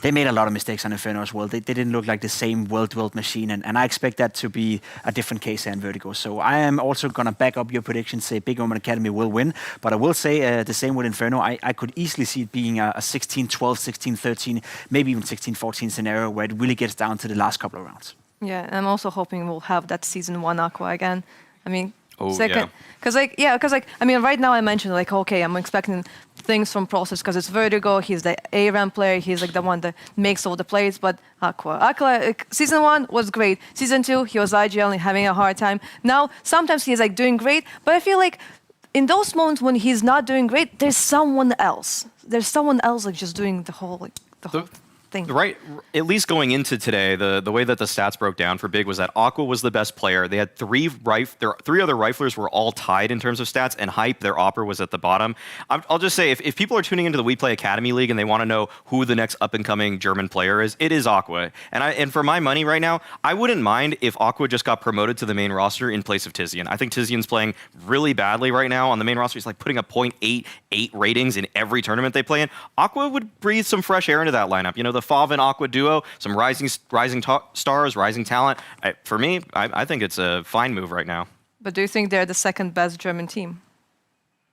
They made a lot of mistakes on Inferno as well. They didn't look like the same well-drilled machine, and I expect that to be a different case here in Vertigo. So I am also going to back up your prediction, say Big Omen Academy will win, but I will say the same with Inferno. I could easily see it being a 16-12, 16-13, maybe even 16-14 scenario where it really gets down to the last couple of rounds. Yeah, I'm also hoping we'll have that Season 1 Aqua again. I mean, second, because I mean, right now I mentioned like, okay, I'm expecting things from Process because it's Vertigo. He's the A-ramp player. He's like the one that makes all the plays. But Aqua, Season 1 was great. Season 2, he was IGL and having a hard time. Now, sometimes he's like doing great, but I feel like in those moments when he's not doing great, there's someone else. There's someone else like just doing the whole thing. Right, at least going into today, the way that the stats broke down for Big was that Aqua was the best player. They had three other riflers were all tied in terms of stats, and Hype, their opper, was at the bottom. I'll just say, if people are tuning into the WePlay Academy League and they want to know who the next up-and-coming German player is, it is Aqua. And for my money right now, I wouldn't mind if Aqua just got promoted to the main roster in place of Tizian. I think Tizian's playing really badly right now on the main roster. He's like putting up 0.88 ratings in every tournament they play in. Aqua would breathe some fresh air into that lineup. You know, the Fav and Aqua duo, some rising stars, rising talent. For me, I think it's a fine move right now. But do you think they're the second best German team?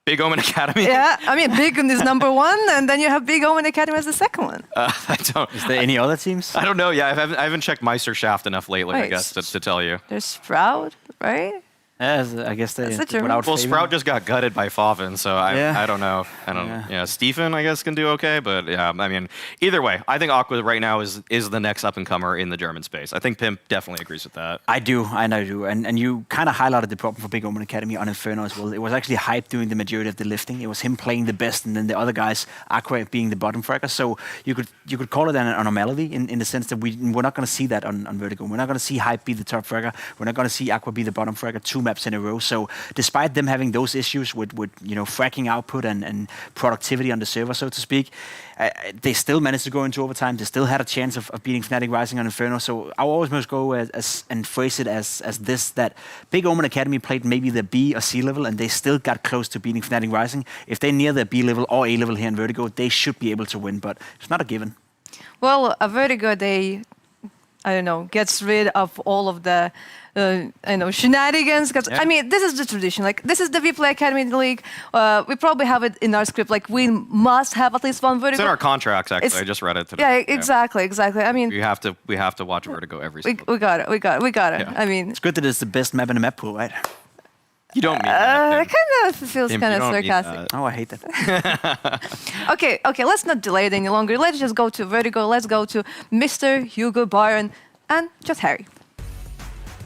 Big Omen Academy? Yeah, I mean, Big is number 1, and then you have Big Omen Academy as the second one. I don't. Is there any other teams? I don't know. Yeah, I haven't checked Meister Shaft enough lately, I guess, to tell you. There's Sprout, right? I guess they That's true. without Well, favor. Sprout just got gutted by Favin, so I don't know. Yeah, Stephen, I guess, can do okay, but yeah, I mean, either way, I think Aqua right now is the next up-and-comer in the German space. I think Pimp definitely agrees with that. I do. And you kind of highlighted the problem for Big Omen Academy on Inferno as well. It was actually Hype doing the majority of the lifting. It was him playing the best, and then the other guys, Aqua being the bottom fragger. So you could call it an anomaly in the sense that we're not going to see that on Vertigo. We're not going to see Hype be the top fragger. We're not going to see Aqua be the bottom fragger 2 maps in a row. So despite them having those issues with fracking output and productivity on the server, so to speak, they still managed to go into overtime. They still had a chance of beating Fnatic Rising on Inferno. So I always must go and phrase it as this, that Big Omen Academy played maybe the B or C level, and they still got close to beating Fnatic Rising. If they're near the B level or A level here in Vertigo, they should be able to win, but it's not a given. Well, a Vertigo, they, I don't know, gets rid of all of the shenanigans. I mean, this is the tradition. Like, this is the WePlay Academy League. We probably have it in our script. Like, we must have at least one Vertigo. It's in our contracts, actually. I just read it today. Yeah, exactly. I mean, we have to watch Vertigo every single. We got it. Yeah. I mean, it's good that it's the best map in the map pool, right? You don't mean that. It kind of feels kind of sarcastic. Oh, I hate that. Okay, let's not delay it any longer. Let's just go to Vertigo. Let's go to Mr. Hugo Byron and just Harry.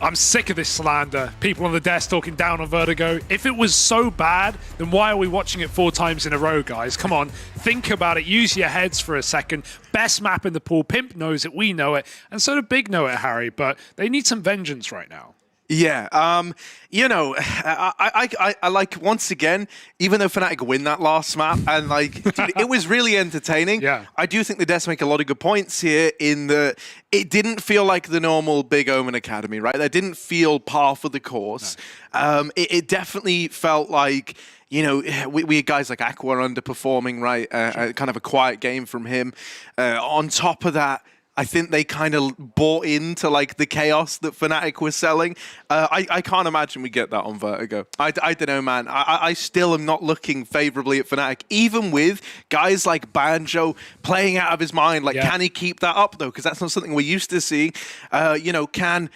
I'm sick of this slander. People on the desk talking down on Vertigo. If it was so bad, then why are we watching it 4 times in a row, guys? Come on, think about it. Use your heads for a second. Best map in the pool. Pimp knows it. We know it. And so do Big know it, Harry. But they need some vengeance right now. Yeah, I like, once again, even though Fnatic win that last map, and like, dude, it was really entertaining. Yeah. I do think the devs make a lot of good points here in that it didn't feel like the normal Big Omen Academy, right? That didn't feel par for the course. No. It definitely felt like, we had guys like Aqua underperforming, right? Kind of a quiet game from him. On top of that, I think they kind of bought into like the chaos that Fnatic was selling. I can't imagine we get that on Vertigo. I don't know, man. I still am not looking favorably at Fnatic, even with guys like Banjo playing out of his mind. Like, can he keep that up though? Because that's not something we're used to seeing. Can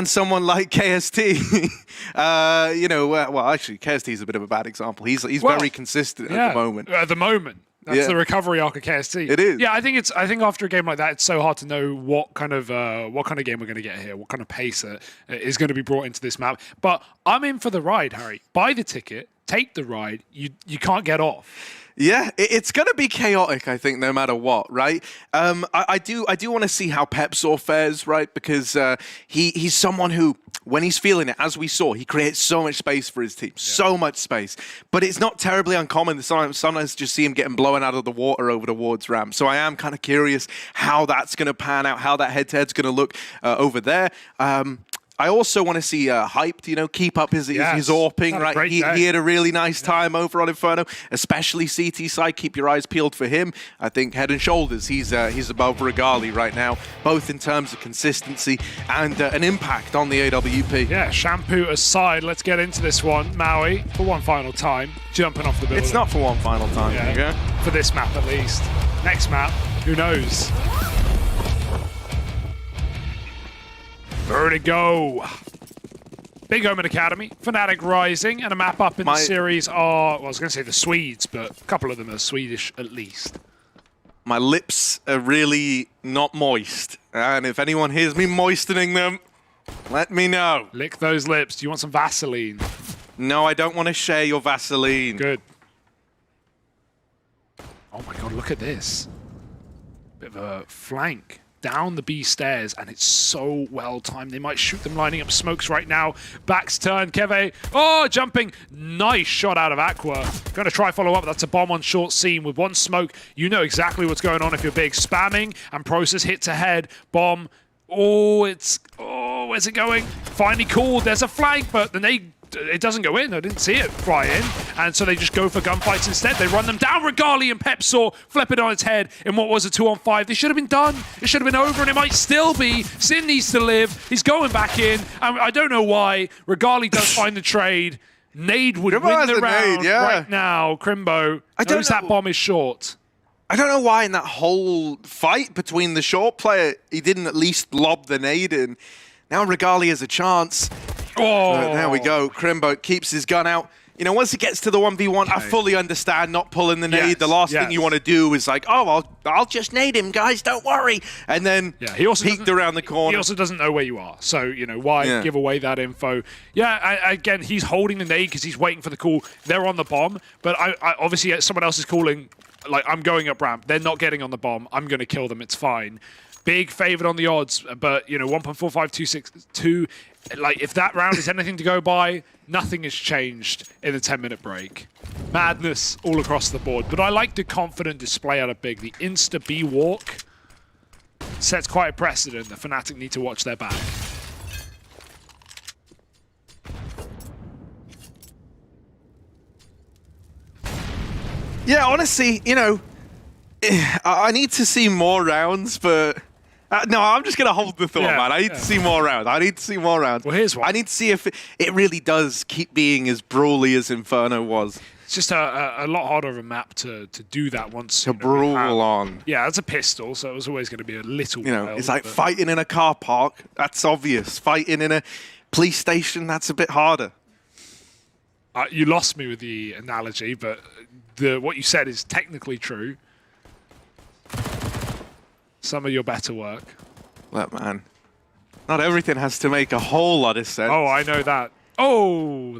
someone like KST, well, actually, KST is a bit of a bad example. He's very consistent at the moment. At the moment. That's the recovery arc of KST. It is. Yeah, I think after a game like that, it's so hard to know what kind of game we're going to get here, what kind of pace is going to be brought into this map. But I'm in for the ride, Harry. Buy the ticket, take the ride. You can't get off. Yeah, it's going to be chaotic, I think, no matter what, right? I do want to see how Pepsor fares, right? Because he's someone who, when he's feeling it, as we saw, he creates so much space for his team, so much space. But it's not terribly uncommon. Sometimes just see him getting blown out of the water over towards ramp. So I am kind of curious how that's going to pan out, how that head-to-head's going to look over there. I also want to see Hyped, keep up his AWPing, right? He had a really nice time over on Inferno, especially CT side. Keep your eyes peeled for him. I think head and shoulders, he's above Regali right now, both in terms of consistency and an impact on the AWP. Yeah, shampoo aside, let's get into this one. MOUZ, for one final time, jumping off the building. It's not for one final time, yeah, for this map at least. Next map, who knows? Vertigo. Big Omen Academy, Fnatic Rising, and a map up in the series are, well, I was going to say the Swedes, but a couple of them are Swedish at least. My lips are really not moist, and if anyone hears me moistening them, let me know. Lick those lips. Do you want some Vaseline? No, I don't want to share your Vaseline. Good. Oh my god, look at this. Bit of a flank down the B stairs, and it's so well timed. They might shoot them lining up smokes right now. Back's turn, Keve. Oh, jumping. Nice shot out of Aqua. Going to try follow up. That's a bomb on short seam with one smoke. You know exactly what's going on if you're big. Spamming and process hits ahead. Bomb. Oh, where's it going? Finally called. There's a flank, but the nade, it doesn't go in. I didn't see it fly in. And so they just go for gunfights instead. They run them down. Regali and Pepsor flip it on its head in what was a 2-on-5. They should have been done. It should have been over, and it might still be. Sin needs to live. He's going back in. I don't know why. Regali does find the trade. Nade would win the round right now. Crimbo knows that bomb is short. I don't know why in that whole fight between the short player, he didn't at least lob the nade in. Now Regali has a chance. Oh, there we go. Crimbo keeps his gun out. You know, once it gets to the 1v1, I fully understand not pulling the nade. The last thing you want to do is like, oh, I'll just nade him, guys, don't worry. And then he also peeked around the corner. He also doesn't know where you are. So, you know, why give away that info? Yeah, again, he's holding the nade because he's waiting for the call. They're on the bomb. But I obviously, someone else is calling, like, I'm going up ramp. They're not getting on the bomb. I'm going to kill them. It's fine. Big favored on the odds. But, you know, 1.45262. Like, if that round is anything to go by, nothing has changed in the 10-minute break. Madness all across the board. But I like the confident display out of Big. The insta-B walk sets quite a precedent. The Fnatic need to watch their back. Yeah, honestly, you know, I need to see more rounds, but... no, I'm just going to hold the thought, man. I need to see more rounds. I need to see more rounds. Well, here's one. I need to see if it really does keep being as brawly as Inferno was. It's just a lot harder of a map to do that once. To brawl on. Yeah, it's a pistol, so it was always going to be a little wild, it's like fighting in a car park. That's obvious. Fighting in a police station, that's a bit harder. You lost me with the analogy, but what you said is technically true. Some of your better work. Look, man. Not everything has to make a whole lot of sense. Oh, I know that. Oh,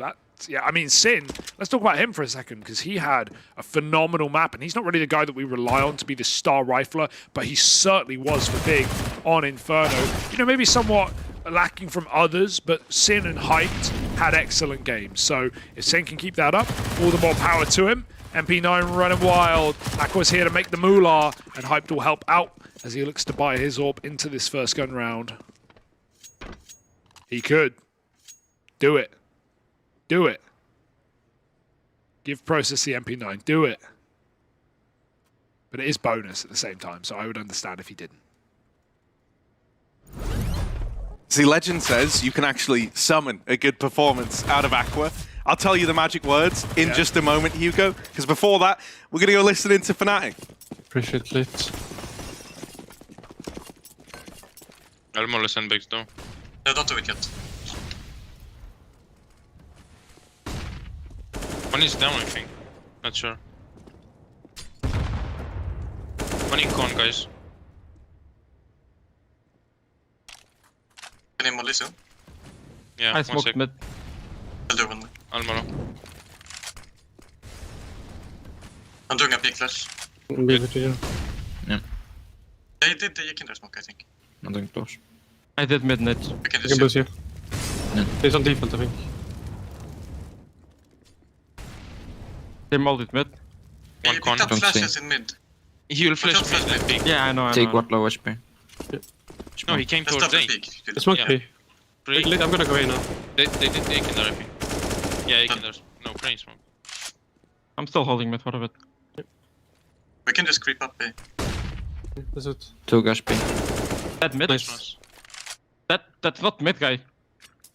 yeah, I mean, Sin, let's talk about him for a second, because he had a phenomenal map, and he's not really the guy that we rely on to be the star rifler, but he certainly was for Big on Inferno. You know, maybe somewhat lacking from others, but Sin and Hyped had excellent games. So if Sin can keep that up, all the more power to him. MP9 running wild. Aqua's here to make the moolah, and Hyped will help out as he looks to buy his AWP into this first gun round. He could. Do it. Do it. Give Process the MP9. Do it. But it is bonus at the same time, so I would understand if he didn't. See, Legend says you can actually summon a good performance out of Aqua. I'll tell you the magic words in just a moment, Hugo, because before that, we're going to go listen into Fnatic. Appreciate it. I'll molly sandbags though. No, don't do it yet. One is down, I think. Not sure. One in con, guys. Can you molly soon? Yeah, I smoked mid. I'll do one. I'll molly. I'm doing a big flash. Leave it to you. Yeah. They can do smoke, I think. Nothing close. I did mid net. We can I can just boost shoot. you. He's on default, I think. They molded mid. He picked up flashes in mid. He will flash mid, big. Yeah, I know. Take what low HP. No, he came Let's towards stop A. the peak. Smoke P. Pre. I'm gonna go A now. They did A can there, I think. Yeah, A can there. No, brain smoke. I'm still holding mid, what of it? We can just creep up A. That's it. 2 HP. That mid? Nice. That's not mid, guy.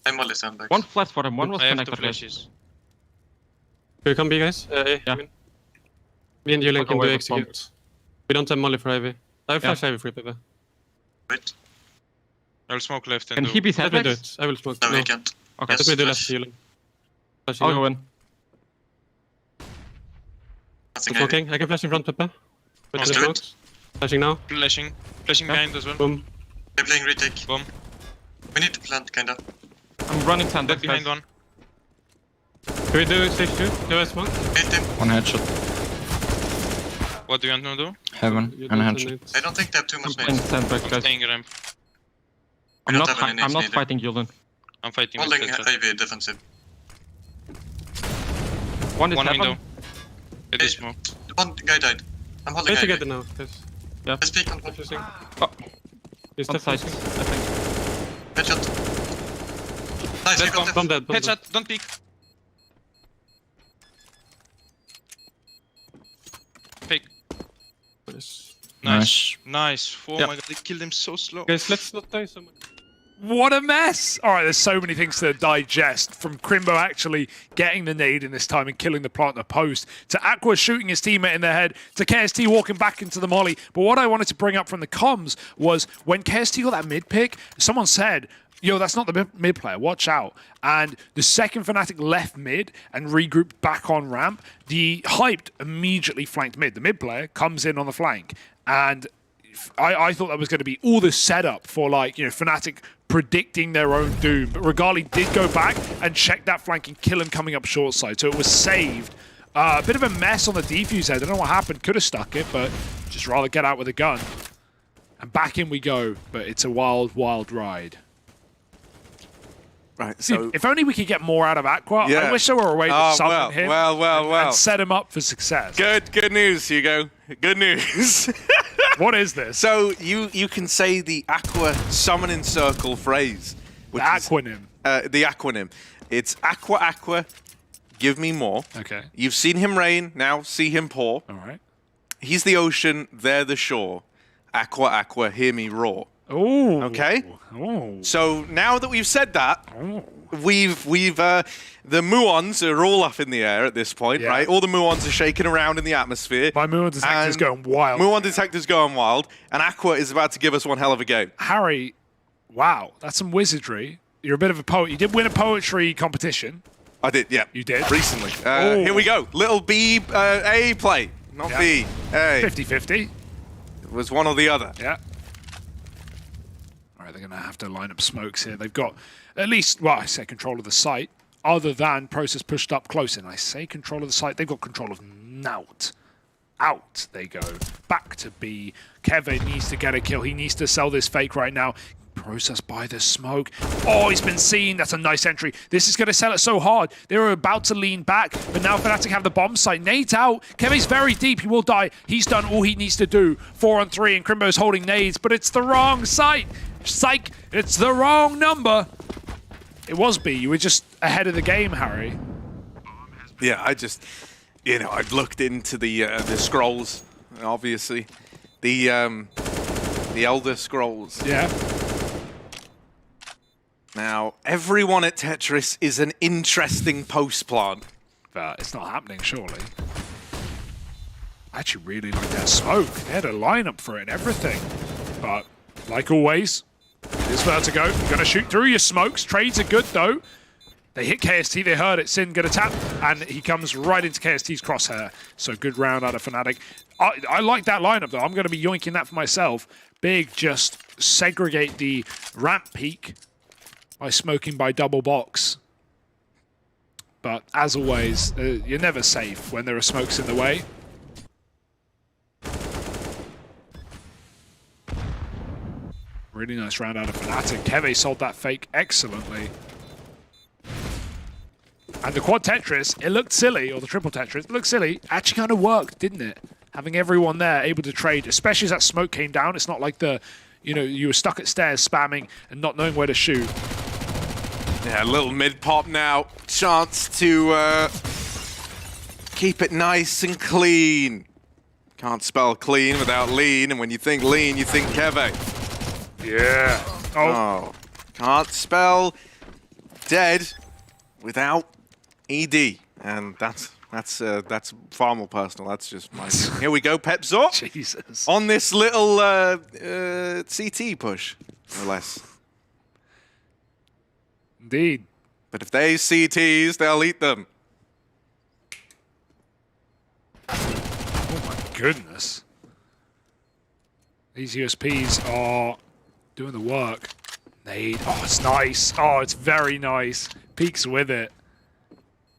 I'm molly sandbags. One flash for him, one was I have 2 connected. flashes. Can you come B, guys? A. Yeah. Me and Julian I'll can go do away with execute. We don't have molly for Ivy. I have flash Ivy for you, Pepe. Wait. I'll smoke left and Can he be Let me do sandbags? it. I will smoke. No, No. we can't. Okay. Yes, Let me do left flash. Julian. I'll go in. Nothing I'm smoking. I can flash in front, Pepe. Wait Let's till do it it. smokes. Flashing now. Flashing behind as well. Boom. They're playing retake. Boom. We need to plant, kinda. I'm running Dead sandbags, behind guys. one. Can we do stage 2? Do I smoke? Hit him. 1 headshot. What do you want to do? Heaven You and a don't headshot. need- I don't think they have too I'm much playing nades. sandbags, I'm guys. staying ramp. We don't have any I'm nades not neither. fighting Julian. I'm fighting Holding with Tether. Ivy defensive. One is One heaven. window. It is smoked. One guy died. I'm holding Try to get Ivy. it now, guys. Let's peek on one. Interesting. Oh. He's On side, definitely. I think. Headshot. Nice, you got Bomb that. dead. Headshot, don't peek. Fake. Nice. Nice. Oh Yep. my god, they killed him so slow. Guys, let's not die so much. What a mess! All right, there's so many things to digest. From Crimbo actually getting the nade in this time and killing the plant at post, to Aqua shooting his teammate in the head, to KST walking back into the molly. But what I wanted to bring up from the comms was when KST got that mid pick, someone said, yo, that's not the mid player, watch out. And the second Fnatic left mid and regrouped back on ramp, the Hyped immediately flanked mid. The mid player comes in on the flank. And I thought that was going to be all the setup for, like, you know, Fnatic predicting their own doom. But Regali did go back and check that flank and kill him coming up short side. So it was saved. A bit of a mess on the defuse there. I don't know what happened. Could have stuck it, but just rather get out with a gun. And back in we go. But it's a wild, wild ride. Right, so... If only we could get more out of Aqua. Yeah. I wish there were a way to summon him and set him up for success. Good news, Hugo. Good news. What is this? So you can say the Aqua summoning circle phrase. The acronym. The acronym. It's Aqua, give me more. Okay. You've seen him rain, now see him pour. All right. He's the ocean, they're the shore. Aqua, hear me roar. Ooh. Okay? Ooh. So now that we've said that, we've the muons are all up in the air at this point, right? All the muons are shaking around in the atmosphere. My muon detector's going wild. Muon detector's going wild, and Aqua is about to give us one hell of a game. Harry, wow, that's some wizardry. You're a bit of a poet. You did win a poetry competition. I did, yeah. You did? Recently. Here we go. Little B, A play, not B. A. 50-50. It was one or the other. Yeah. All right, they're going to have to line up smokes here. They've got at least, well, I say control of the site, other than Process pushed up close. And I say control of the site, they've got control of Nout. Out they go. Back to B. Kevin needs to get a kill. He needs to sell this fake right now. Process by the smoke. Oh, he's been seen. That's a nice entry. This is going to sell it so hard. They were about to lean back, but now Fnatic have the bomb site. Nades out. Kevin's very deep. He will die. He's done all he needs to do. 4-on-3, and Crimbo's holding nades, but it's the wrong site. Psych. It's the wrong number. It was B. You were just ahead of the game, Harry. Yeah, I just, you know, I've looked into the scrolls, obviously. The Elder Scrolls. Yeah. Now, everyone at Tetris is an interesting post-plant. But it's not happening, surely. I actually really like that smoke. They had a lineup for it and everything. But, like always, it is about to go. You're going to shoot through your smokes. Trades are good, though. They hit KST, they heard it. Sin get a tap, and he comes right into KST's crosshair. So good round out of Fnatic. I like that lineup, though. I'm going to be yoinking that for myself. Big, just segregate the ramp peak by smoking by double box. But as always, you're never safe when there are smokes in the way. Really nice round out of Fnatic. Keve sold that fake excellently. And the quad Tetris, it looked silly, or the triple Tetris, it looked silly. Actually kind of worked, didn't it? Having everyone there able to trade, especially as that smoke came down. It's not like you were stuck at stairs spamming and not knowing where to shoot. Yeah, a little mid pop now. Chance to keep it nice and clean. Can't spell clean without lean, and when you think lean, you think Keve. Yeah. Oh. Can't spell dead without ED, and that's far more personal. That's just my thing. Here we go, Pepzor. Jesus. On this little CT push, or less. Indeed. But if they CTs, they'll eat them. Oh my goodness. These USPs are doing the work. Nade. Oh, it's nice. Oh, it's very nice. Peeks with it.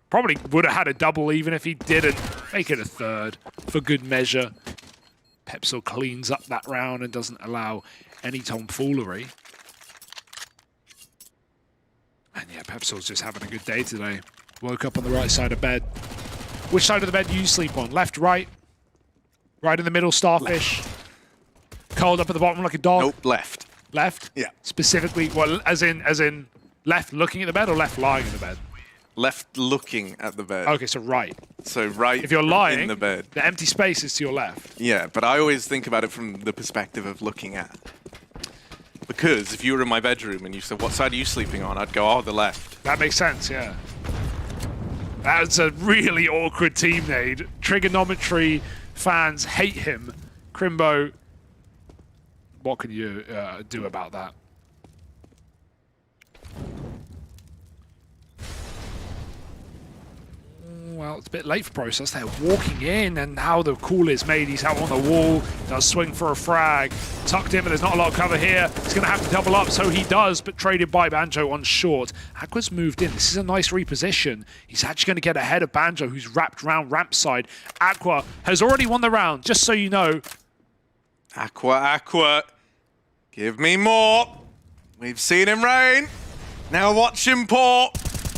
Probably would have had a double even if he didn't. Make it a third for good measure. Pepsil cleans up that round and doesn't allow any tomfoolery. And yeah, Pepsil's just having a good day today. Woke up on the right side of bed. Which side of the bed do you sleep on? Left, right? Right in the middle, starfish? Left. Curled up at the bottom like a dog? Nope, left. Left? Yeah. Specifically, well, as in left looking at the bed or left lying in the bed? Left looking at the bed. Okay, so right. So right if you're lying, in the bed. The empty space is to your left. Yeah, but I always think about it from the perspective of looking at. Because if you were in my bedroom and you said, what side are you sleeping on? I'd go, oh, the left. That makes sense, yeah. That's a really awkward team nade. Trigonometry fans hate him. Crimbo, what can you do about that? well, it's a bit late for Process. They're walking in, and now the call is made. He's out on the wall, does swing for a frag. Tucked in, but there's not a lot of cover here. He's going to have to double up, so he does, but traded by Banjo on short. Aqua's moved in. This is a nice reposition. He's actually going to get ahead of Banjo, who's wrapped around ramp side. Aqua has already won the round, just so you know. Aqua, give me more. We've seen him rain. Now watch him pour.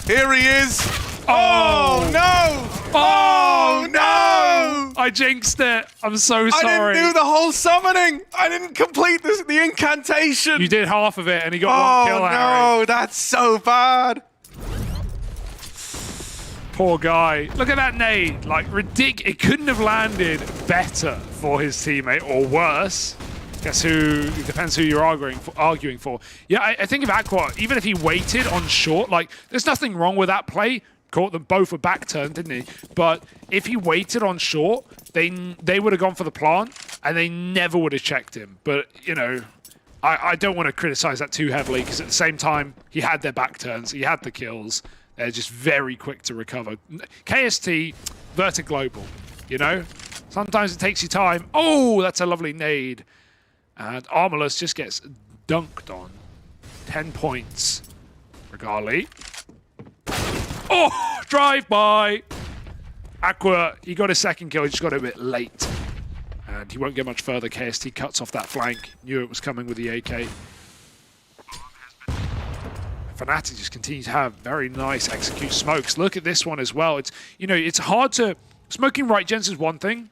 Here he is. Oh no! Oh no! I jinxed it. I'm so sorry. I didn't do the whole summoning. I didn't complete the incantation. You did half of it, and he got one kill. Oh no, that's so bad. Poor guy. Look at that nade. Like, ridiculous. It couldn't have landed better for his teammate, or worse. Guess who? It depends who you're arguing for. Yeah, I think if Aqua, even if he waited on short, like, there's nothing wrong with that play. Caught them both a back turn, didn't he? But if he waited on short, they would have gone for the plant, and they never would have checked him. But, you know, I don't want to criticize that too heavily, because at the same time, he had their back turns, he had the kills. They're just very quick to recover. KST, Vertic Global, you know? Sometimes it takes you time. Oh, that's a lovely nade. And Armorless just gets dunked on. 10 points. Regali. Oh, drive-by. Aqua, he got his second kill. He just got it a bit late. And he won't get much further. KST cuts off that flank. Knew it was coming with the AK. fnatic just continue to have very nice execute smokes. Look at this one as well. It's, you know, it's hard to... Smoking right gens is one thing,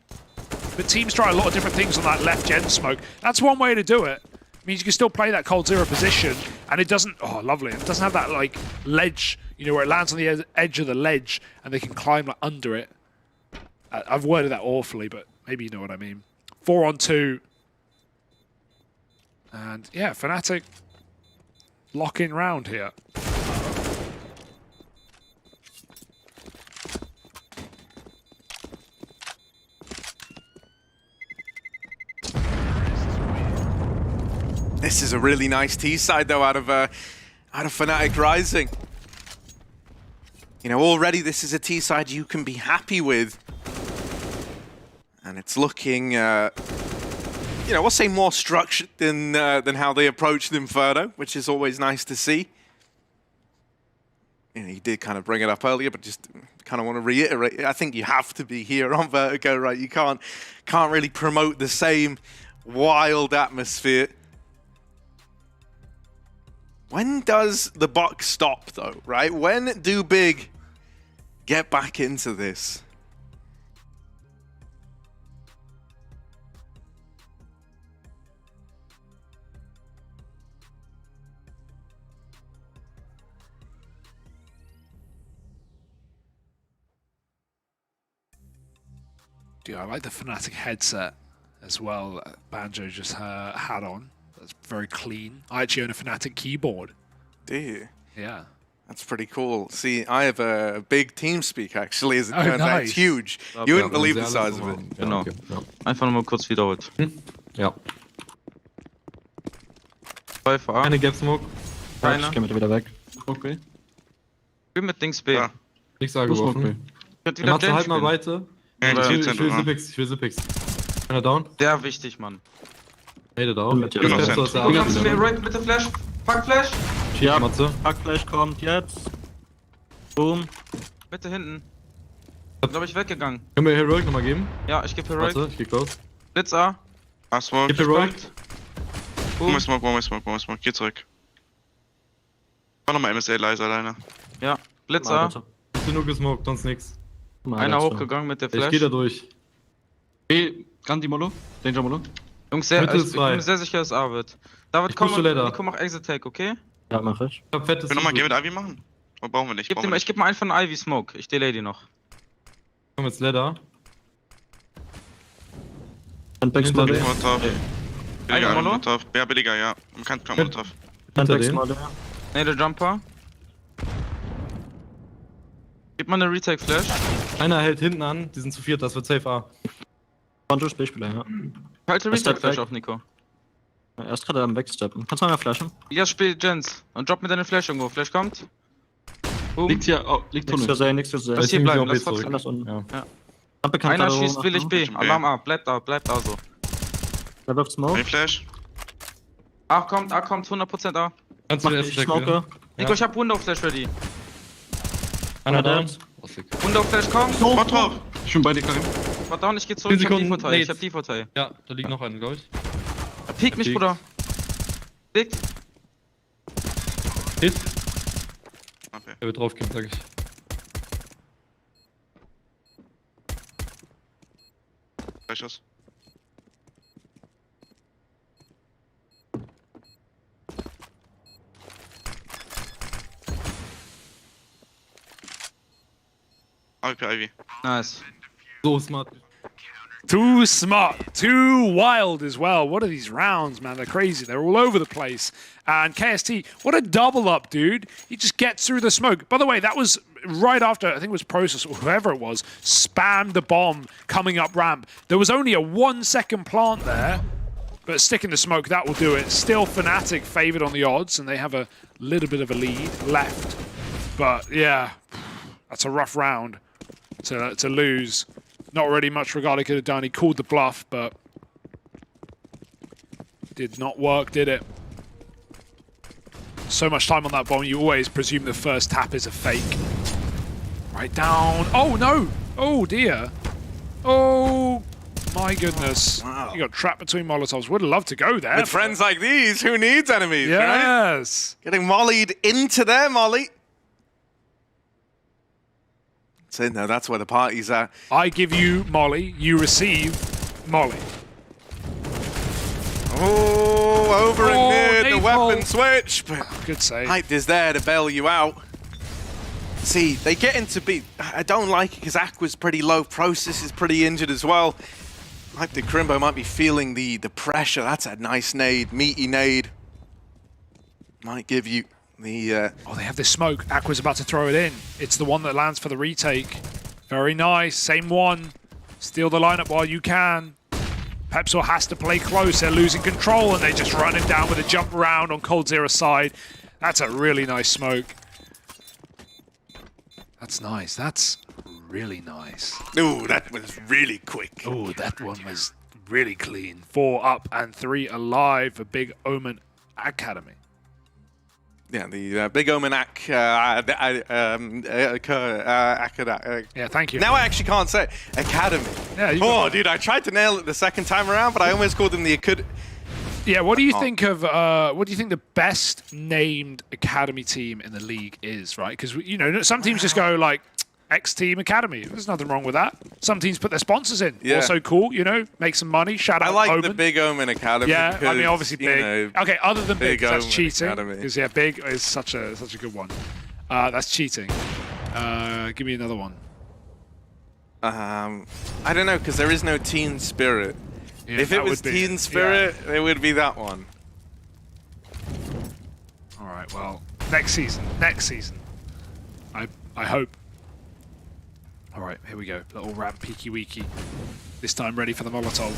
but teams try a lot of different things on that left gen smoke. That's one way to do it. It means you can still play that cold zero position, and it doesn't... Oh, lovely. It doesn't have that, like, ledge, you know, where it lands on the edge of the ledge, and they can climb like, under it. I've worded that awfully, but maybe you know what I mean. 4-on-2. And, yeah, fnatic lock-in round here. This is a really nice T side though out of fnatic Rising. You know, already this is a T side you can be happy with, and it's looking, you know, we'll say more structured than how they approached Inferno, which is always nice to see. You know, he did kind of bring it up earlier, but just kind of want to reiterate. I think you have to be here on Vertigo, right? You can't really promote the same wild atmosphere. When does the buck stop, though, right? When do Big get back into this? Dude, I like the fnatic headset as well. Banjo just had on. That's very clean. I actually own a fnatic keyboard. Do you? Yeah. That's pretty cool. See, I have a big TeamSpeak actually, as it turns out. Nice. It's huge. You wouldn't believe the size of it. Genau. Einfach nochmal kurz wiederholt. Ja. 2 VA. Keine Gap Smoke. Keiner. Ich geh mit wieder weg. Okay. Ich bin mit Dings B. Ja. Nichts angeworfen. Könnt Dann machst du halt mal spielen. weiter. Ja, Ich will ja. Zipix, ich will Zipix. Einer down? Sehr wichtig, Mann. Hated auch. Das Du Beste aus der kannst mir Arbeit. right mit der Flash. Pack Flash. Ja, Matze. Hackfleisch kommt jetzt. Boom. Bitte hinten. Ich glaube, ich weggegangen. Können wir Heroic nochmal geben? Ja, ich gebe Heroic. Warte, ich geh close. Blitz A. Smoke. Gib Heroic. One more smoke. Geh zurück. Mach nochmal MSA leise alleine. Ja, Blitz A. Hast du nur gesmoked, sonst nix. Einer hochgegangen mit der Ich Flash. geh da durch. B, Ganti Molo. Danger Molo. Jungs, ich bin sehr sicher, dass A wird. David, komm mach Exit Take, okay? Ja, mach ich. Ich hab fettes. Können wir nochmal Game mit Ivy machen? Oder brauchen wir nicht? Ich geb mal einen von Ivy Smoke. Ich delay die noch. Komm jetzt Ladder. Handbags mal der. Molotov. Billiger Molo? Molotov. Ja, billiger, ja. Man kann kein Molotov. Handbags mal der. Ne, der Jumper. Gib mal eine Retake Flash. Einer hält hinten an, die sind zu viert, das wird safe A. Konto Spielspieler, ja. Halte Retake Flash auf, Nico. Er ist gerade am Wegsteppen. Kannst du mal flashen? Ja, spiel Gens. Und drop mir deine Flash irgendwo. Flash kommt. Boom. Liegt hier, oh, liegt Tunnel. Nichts für nichts für Lass hier bleiben, lass zurück. trotzdem. Alles unten. Ja. Rampe Einer da schießt willig B. Alarm A, bleibt da so. Der wirft Smoke. Flash. A kommt, 100% A. Kannst du Mach erst ich checken? Smoke. Nico, ich hab Window Flash ready. Einer down. Window Flash, komm. Mach drauf. Ich bin bei dir, Karim. Warte down, ich geh zurück, ich hab die Vorteil. Ich hab die Vorteil. Ja, da liegt noch einer, glaube ich. Peek mich, Bruder. Liegt. Hit. Okay. Er wird draufgehen, sag ich. Freischuss. Ivy. Nice. So smart. Too smart, too wild as well. What are these rounds, man? They're crazy. They're all over the place. And KST, what a double up, dude. He just gets through the smoke. By the way, that was right after, I think it was Process or whoever it was, spammed the bomb coming up ramp. There was only a 1 second plant there, but sticking the smoke, that will do it. Still Fnatic favored on the odds, and they have a little bit of a lead left. But yeah, that's a rough round to lose. Not really much Regardie could have done. He called the bluff, but did not work, did it? So much time on that bomb, you always presume the first tap is a fake. Right down. Oh, no. Oh, dear. Oh, my goodness. Wow. You got trapped between Molotovs. Would have loved to go there. With friends like these, who needs enemies, right? Yes. Getting mollied into their molly. So no, that's where the party's at. I give you Molly, you receive Molly. Oh, over and near the Naples. weapon switch. But Good save. Hyped is there to bail you out. See, they get into B. I don't like it because Aqua's pretty low. Process is pretty injured as well. Like the Crimbo might be feeling the pressure. That's a nice nade, meaty nade. Might give you the... Oh, they have this smoke. Aqua's about to throw it in. It's the one that lands for the retake. Very nice. Same one. Steal the lineup while you can. Pepsor has to play close. They're losing control, and they just run him down with a jump around on Cold-Zera's side. That's a really nice smoke. That's nice. That's really nice. Ooh, that was really quick. Oh, that one was really clean. 4 up and 3 alive for Big Omen Academy. Yeah, the Big Omen yeah, thank you. Now I actually can't say it. Academy. Yeah, oh, dude, I tried to nail it the second time around, but I almost called them the Acad. Yeah, what do you think of what do you think the best named academy team in the league is, right? Because you know, some teams just go like X Team Academy. There's nothing wrong with that. Some teams put their sponsors in. Yeah. Also cool, you know, make some money. Shout out I like Omen. the Big Omen Academy. Yeah, because, I mean obviously big. You know, okay, other than big, that's Omen cheating. Academy. Because yeah, big is such a good one. That's cheating. Give me another one. I don't know, because there is no Teen Spirit. Yeah, if it was Teen Spirit, it would be that one. All right, well, next season. I hope. All right, here we go. Little ram peeky weeky. This time ready for the Molotov.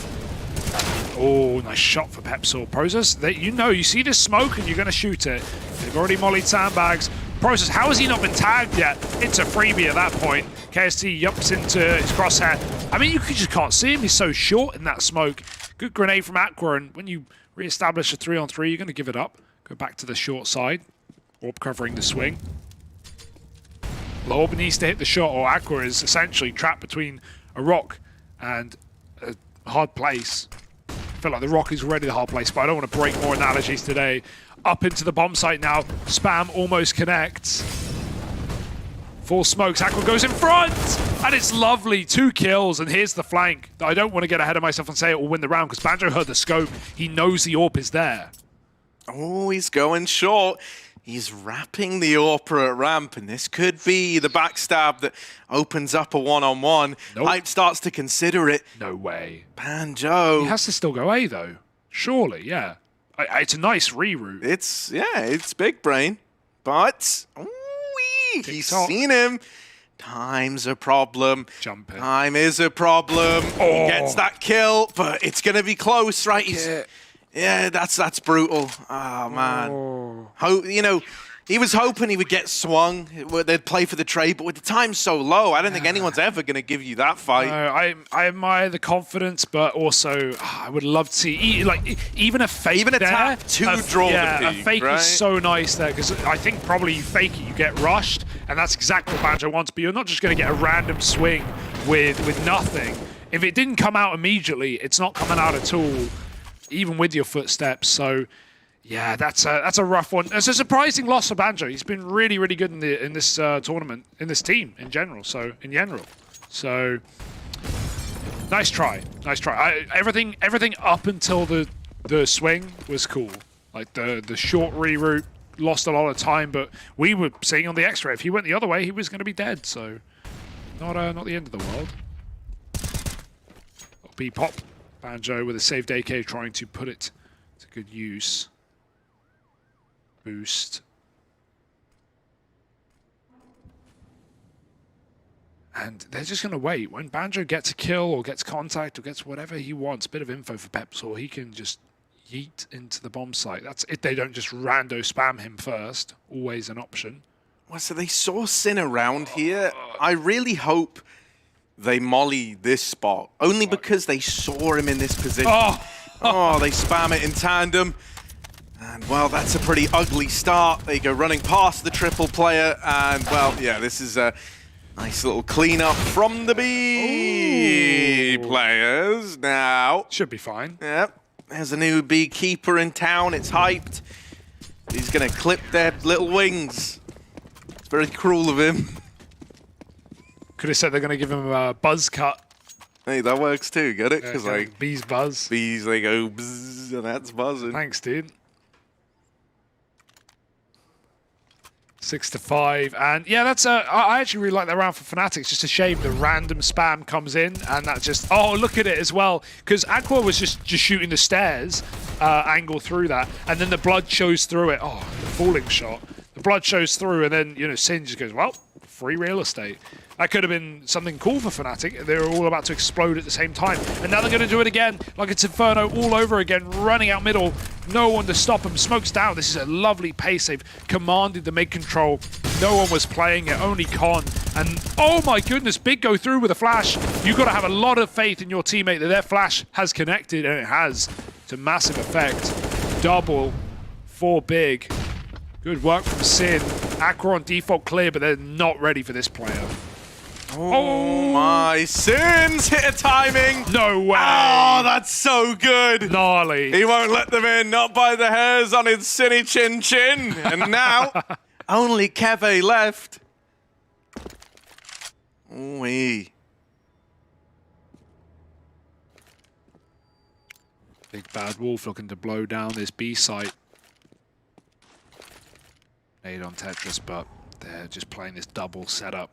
Oh, nice shot for Pepsor. Process, you see this smoke and you're going to shoot it. They've already mollied sandbags. Process, how has he not been tagged yet? It's a freebie at that point. KST yumps into his crosshair. I mean, you just can't see him. He's so short in that smoke. Good grenade from Aqua, and when you re-establish a 3-on-3, you're going to give it up. Go back to the short side. Orb covering the swing. Orb needs to hit the shot, or Aqua is essentially trapped between a rock and a hard place. I feel like the rock is already the hard place, but I don't want to break more analogies today. Up into the bomb site now. Spam almost connects. 4 smokes. Aqua goes in front, and it's lovely. 2 kills, and here's the flank. I don't want to get ahead of myself and say it will win the round, because Banjo heard the scope. He knows the AWP is there. Oh, he's going short. He's wrapping the AWP at ramp, and this could be the backstab that opens up a one-on-one. Nope. Hype starts to consider it. No way. Banjo. He has to still go A, though. Surely, yeah. It's a nice reroute. It's big brain, but he's seen him. Time's a problem. Jumping. Time is a problem. Oh. He gets that kill, but it's gonna be close, right? Yeah, that's brutal. Oh man. Oh. You know, He was hoping he would get swung. They'd play for the trade, but with the time so low, I don't think anyone's ever going to give you that fight. I admire the confidence, but also I would love to see even a fake. Even a tap to draw the a peak, fake right? is so nice there because I think probably you fake it, you get rushed, and that's exactly what Banjo wants. But you're not just going to get a random swing with nothing. If it didn't come out immediately, it's not coming out at all, even with your footsteps. So. Yeah, that's a rough one. It's a surprising loss for Banjo. He's been really, really good in this tournament, in this team in general. So nice try, nice try. Everything up until the swing was cool. Like the short reroute, lost a lot of time, but we were seeing on the X-ray if he went the other way, he was going to be dead. So not the end of the world. B-pop, Banjo with a saved AK trying to put it to good use. Boost. And they're just going to wait. When Banjo gets a kill or gets contact or gets whatever he wants, a bit of info for Pepsor, he can just yeet into the bomb site. That's if they don't just rando spam him first. Always an option. Well, so they saw Sin around here. I really hope they molly this spot, only because they saw him in this position. Oh, they spam it in tandem. And, well, that's a pretty ugly start. They go running past the triple player. And, well, yeah, this is a nice little cleanup from the B players. Now. Should be fine. Yep. There's a new beekeeper in town. It's hyped. He's going to clip their little wings. It's very cruel of him. Could have said they're going to give him a buzz cut. Hey, that works too. Get it? Because, like, bees buzz. Bees, they go bzzz, and that's buzzing. Thanks, dude. 6-5, and yeah, that's I actually really like that round for fnatic. It's just a shame the random spam comes in, and that just look at it as well, because Aqua was just shooting the stairs angle through that, and then the blood shows through it. Oh, the falling shot. The blood shows through, and then Sin just goes, well, free real estate. That could have been something cool for fnatic. They were all about to explode at the same time. And now they're going to do it again, like it's Inferno all over again, running out middle. No one to stop him. Smokes down. This is a lovely pace. They've commanded the mid control. No one was playing it, only Con. And oh my goodness, Big go through with a flash. You've got to have a lot of faith in your teammate that their flash has connected, and it has, to massive effect. Double for Big. Good work from Sin. Aqua on default clear, but they're not ready for this player. Oh my, Sin's hit a timing. No way. Oh, that's so good. Gnarly. He won't let them in, not by the hairs on his Sinny chin chin. And now, only Keve left. Ooh-wee. Big Bad Wolf looking to blow down this B site. Made on Tetris, but they're just playing this double setup.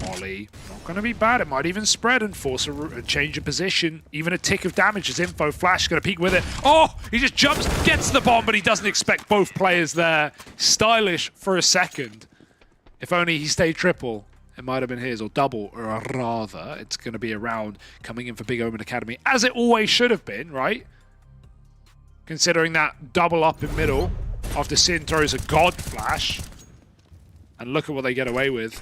Molly, not going to be bad. It might even spread and force a change of position. Even a tick of damage as info. Flash going to peek with it. Oh, he just jumps, gets the bomb, but he doesn't expect both players there. Stylish for a second. If only he stayed triple, it might have been his, or double, or rather. It's going to be a round coming in for Big Omen Academy, as it always should have been, right? Considering that double up in middle after Sin throws a god flash. And look at what they get away with.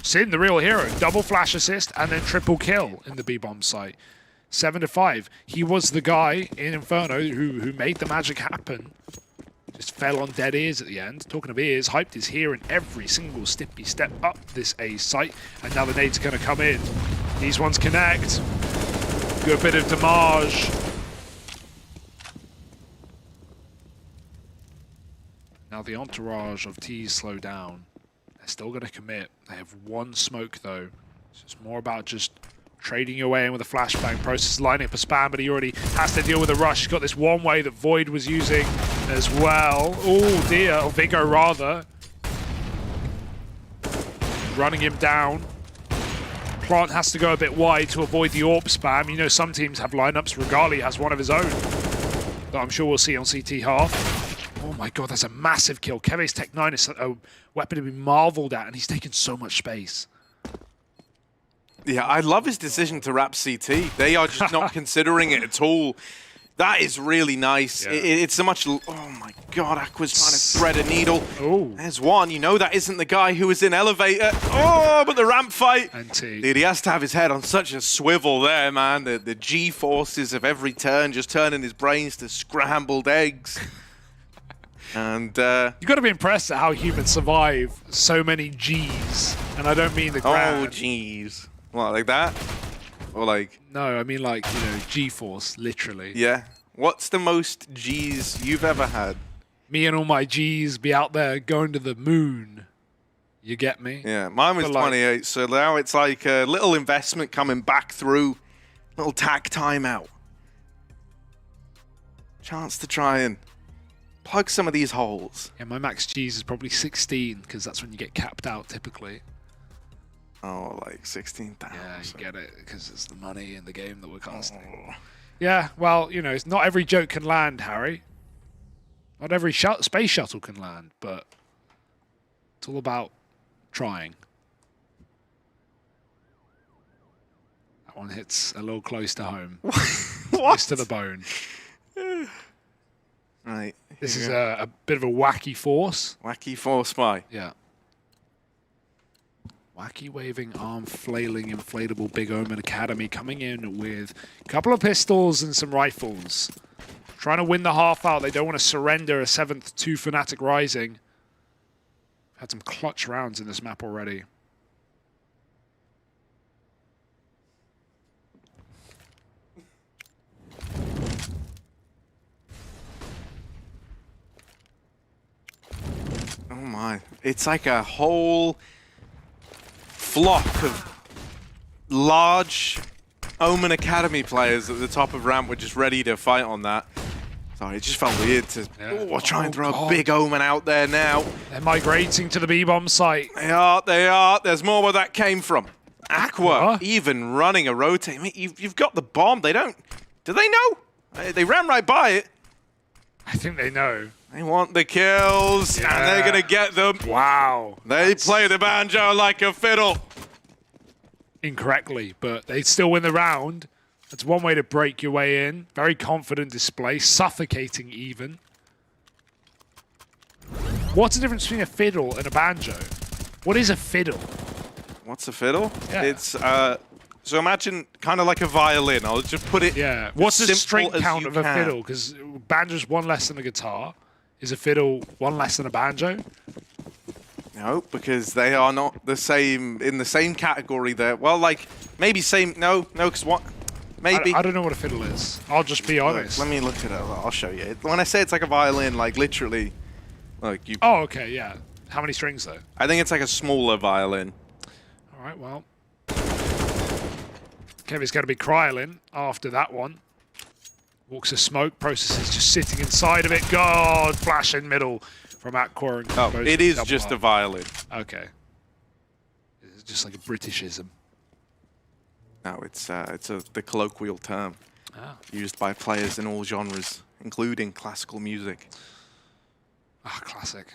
Sin, the real hero. Double flash assist and then triple kill in the B-bomb site. 7-5. He was the guy in Inferno who made the magic happen. Just fell on dead ears at the end. Talking of ears, Hyped is here in every single stippy step up this A site. And now the nade's going to come in. These ones connect. Good bit of damage. Now the entourage of T's slow down. They're still going to commit. They have one smoke though. So it's more about just trading your way in with a flashbang process, lining up a spam, but he already has to deal with a rush. He's got this one way that Void was using as well. Oh dear, or Vigo rather. Running him down. Plant has to go a bit wide to avoid the AWP spam. You know some teams have lineups. Regali has one of his own that I'm sure we'll see on CT half. Oh my god, that's a massive kill. Keve's Tech 9 is a weapon to be marveled at, and he's taken so much space. Yeah, I love his decision to wrap CT. They are just not considering it at all. That is really nice. Yeah. It's so much... Oh my god, Aqua's trying to thread a needle. Oh. There's one. You know that isn't the guy who was in Elevator. Oh, but the ramp fight. Dude, he has to have his head on such a swivel there, man. The G-forces of every turn, just turning his brains to scrambled eggs. And you got to be impressed at how humans survive so many Gs. And I don't mean the ground. Oh, Gs. What, like that? Or like... No, I mean like, you know, G-force, literally. Yeah. What's the most Gs you've ever had? Me and all my Gs be out there going to the moon. You get me? Yeah, mine was But like- 28, so now it's like a little investment coming back through. Little tack timeout. Chance to try and plug some of these holes. Yeah, my max Gs is probably 16, because that's when you get capped out typically. Oh, like 16,000. Yeah, you get it, because it's the money in the game that we're casting. Oh. Yeah, well, you know, it's not every joke can land, Harry. Not every space shuttle can land, but it's all about trying. That one hits a little close to home. Close to the bone. Right. This is a bit of a wacky force. Wacky force spy. Yeah. Wacky waving, arm flailing, inflatable Big Omen Academy coming in with a couple of pistols and some rifles. Trying to win the half out. They don't want to surrender a 7th to fnatic Rising. Had some clutch rounds in this map already. Oh my. It's like a whole flock of large Omen Academy players at the top of ramp were just ready to fight on that. Sorry, it just felt weird to try and throw a big Omen out there now. They're migrating to the B-bomb site. They are. There's more where that came from. Aqua even running a rotate. I mean, you've got the bomb. They don't... Do they know? They ran right by it. I think they know. They want the kills, and they're going to get them. Wow. They play the banjo like a fiddle. Incorrectly, but they still win the round. That's one way to break your way in. Very confident display, suffocating even. What's the difference between a fiddle and a banjo? What is a fiddle? What's a fiddle? Yeah. It's, so imagine kind of like a violin. I'll just put it. Yeah. What's the string simple as count you of a can. fiddle? Because banjo's one less than a guitar. Is a fiddle one less than a banjo? No, because they are not the same, in the same category there. Well, like, maybe same, no, because what? Maybe. I don't know what a fiddle is. I'll just be honest. Let me look it up. I'll show you. When I say it's like a violin, like literally, like you. Oh, okay, yeah. How many strings though? I think it's like a smaller violin. All right, well. Kevin's going to be cryolin after that one. Walks of smoke, processes just sitting inside of it. God, flash in middle from Aqua. And Oh, it is just a violin. Okay. It's just like a Britishism. No, it's the colloquial term used by players in all genres, including classical music. Ah, classic.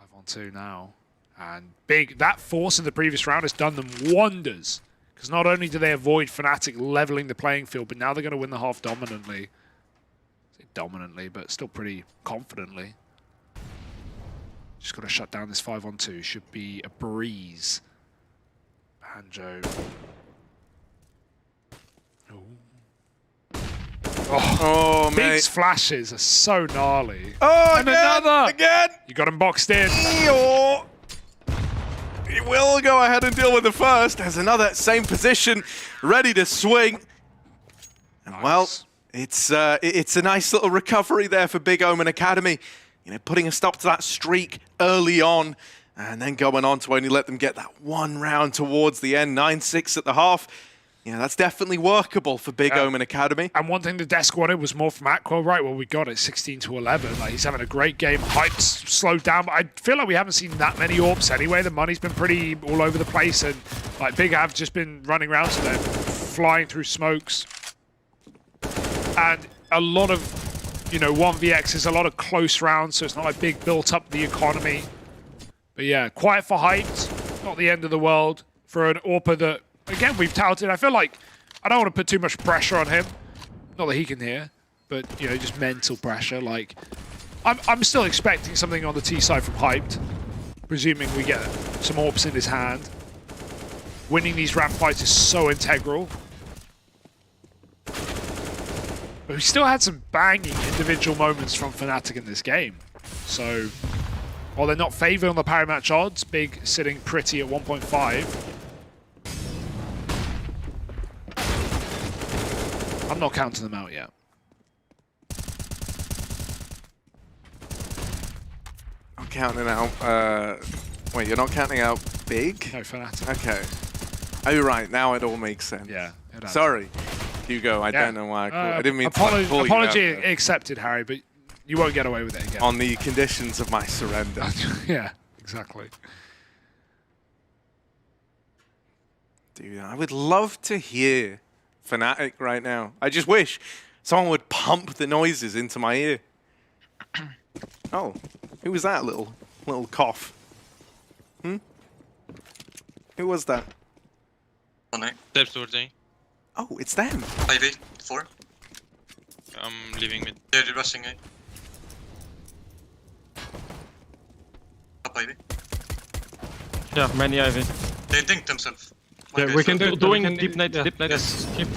5-on-2 now. And big, that force in the previous round has done them wonders. Because not only do they avoid fnatic leveling the playing field, but now they're going to win the half dominantly. I say dominantly, but still pretty confidently. Just got to shut down this 5-on-2. Should be a breeze. Banjo. Oh, Big's mate. flashes are so gnarly. Oh, and again, another! again! You got him boxed in. He will go ahead and deal with the first. There's another same position, ready to swing. And well, it's a nice little recovery there for Big Omen Academy. You know, putting a stop to that streak early on, and then going on to only let them get that one round towards the end, 9-6 at the half. Yeah, that's definitely workable for Big Omen Academy. And one thing the desk wanted was more from Aqua. Right, well, we got it 16-11. Like, he's having a great game. Hype's slowed down, but I feel like we haven't seen that many AWPs anyway. The money's been pretty all over the place, and like Big have just been running around to them, flying through smokes. And a lot of, you know, 1vx is a lot of close rounds, so it's not like Big built up the economy. But yeah, quiet for Hyped. Not the end of the world for an AWPer that, again, we've touted. I feel like I don't want to put too much pressure on him. Not that he can hear, but you know, just mental pressure. Like, I'm still expecting something on the T side from Hyped, presuming we get some AWPs in his hand. Winning these ramp fights is so integral. But we still had some banging individual moments from fnatic in this game. So, while they're not favored on the parry match odds, Big sitting pretty at 1.5. I'm not counting them out yet. I'm counting out... wait, you're not counting out Big? No, fnatic. Okay. Oh, right. Now it all makes sense. Yeah. It does. Sorry. Hugo, I don't know why I didn't mean to pull you apology out accepted, Harry, but you won't get away with it again. on the conditions of my surrender. Yeah, exactly. Dude, I would love to hear fnatic right now. I just wish someone would pump the noises into my ear. Oh, who was that little cough? Hmm? Who was that? Steps towards A. Oh, it's them. Ivy, 4. I'm leaving mid. Yeah, they're rushing A. Up Ivy. Yeah, many Ivy. They dinked themselves. Yeah, we can do doing deep night. Deep night. Yes. Keep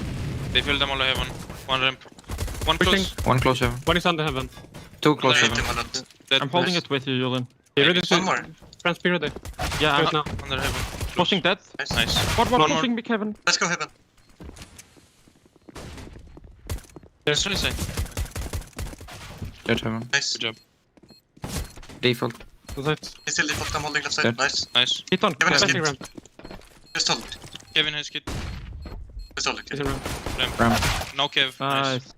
They filled them all heaven. One ramp. One pushing. close. One close heaven. One is under heaven. Two close I hit heaven. him a lot. Dead. I'm holding Nice. it with you, Julian. You ready One more. to transparent it? Yeah, Ah, right now. under heaven. Pushing that. Nice. Nice. What One more. pushing big heaven? Let's go heaven. There's only side. Dead heaven. Nice. Good job. Default. To that. He's still default. I'm holding left side. Dead. Nice. Nice. Hit on. Kevin has Passing hit. ramp. Just hold it. Kevin has kit. Just hold it. Is it ramp? Ramp. Ramp. No Kev. Nice. Nice.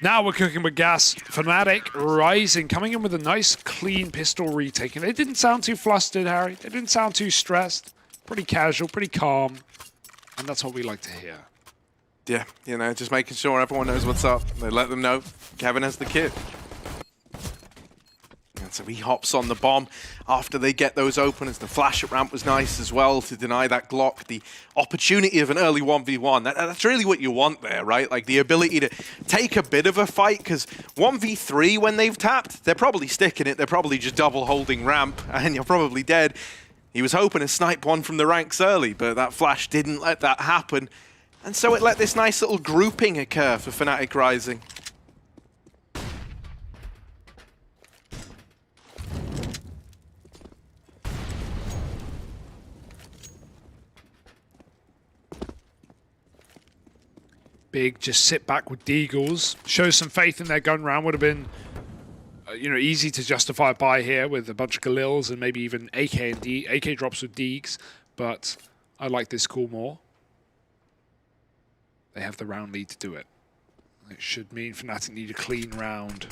Now we're cooking with gas. fnatic rising, coming in with a nice clean pistol retake. And they didn't sound too flustered, Harry. They didn't sound too stressed. Pretty casual, pretty calm. And that's what we like to hear. Yeah, you know, just making sure everyone knows what's up. They let them know Kevin has the kit. And so he hops on the bomb after they get those openers. The flash at ramp was nice as well to deny that Glock. The opportunity of an early 1v1. That's really what you want there, right? Like the ability to take a bit of a fight, because 1v3 when they've tapped, they're probably sticking it. They're probably just double holding ramp and you're probably dead. He was hoping to snipe one from the ranks early, but that flash didn't let that happen. And so it let this nice little grouping occur for fnatic Rising. Big just sit back with Deagles. Shows some faith in their gun round. Would have been you know, easy to justify a buy here with a bunch of Galils and maybe even AK drops with Deegs. But I like this call more. They have the round lead to do it. It should mean fnatic need a clean round.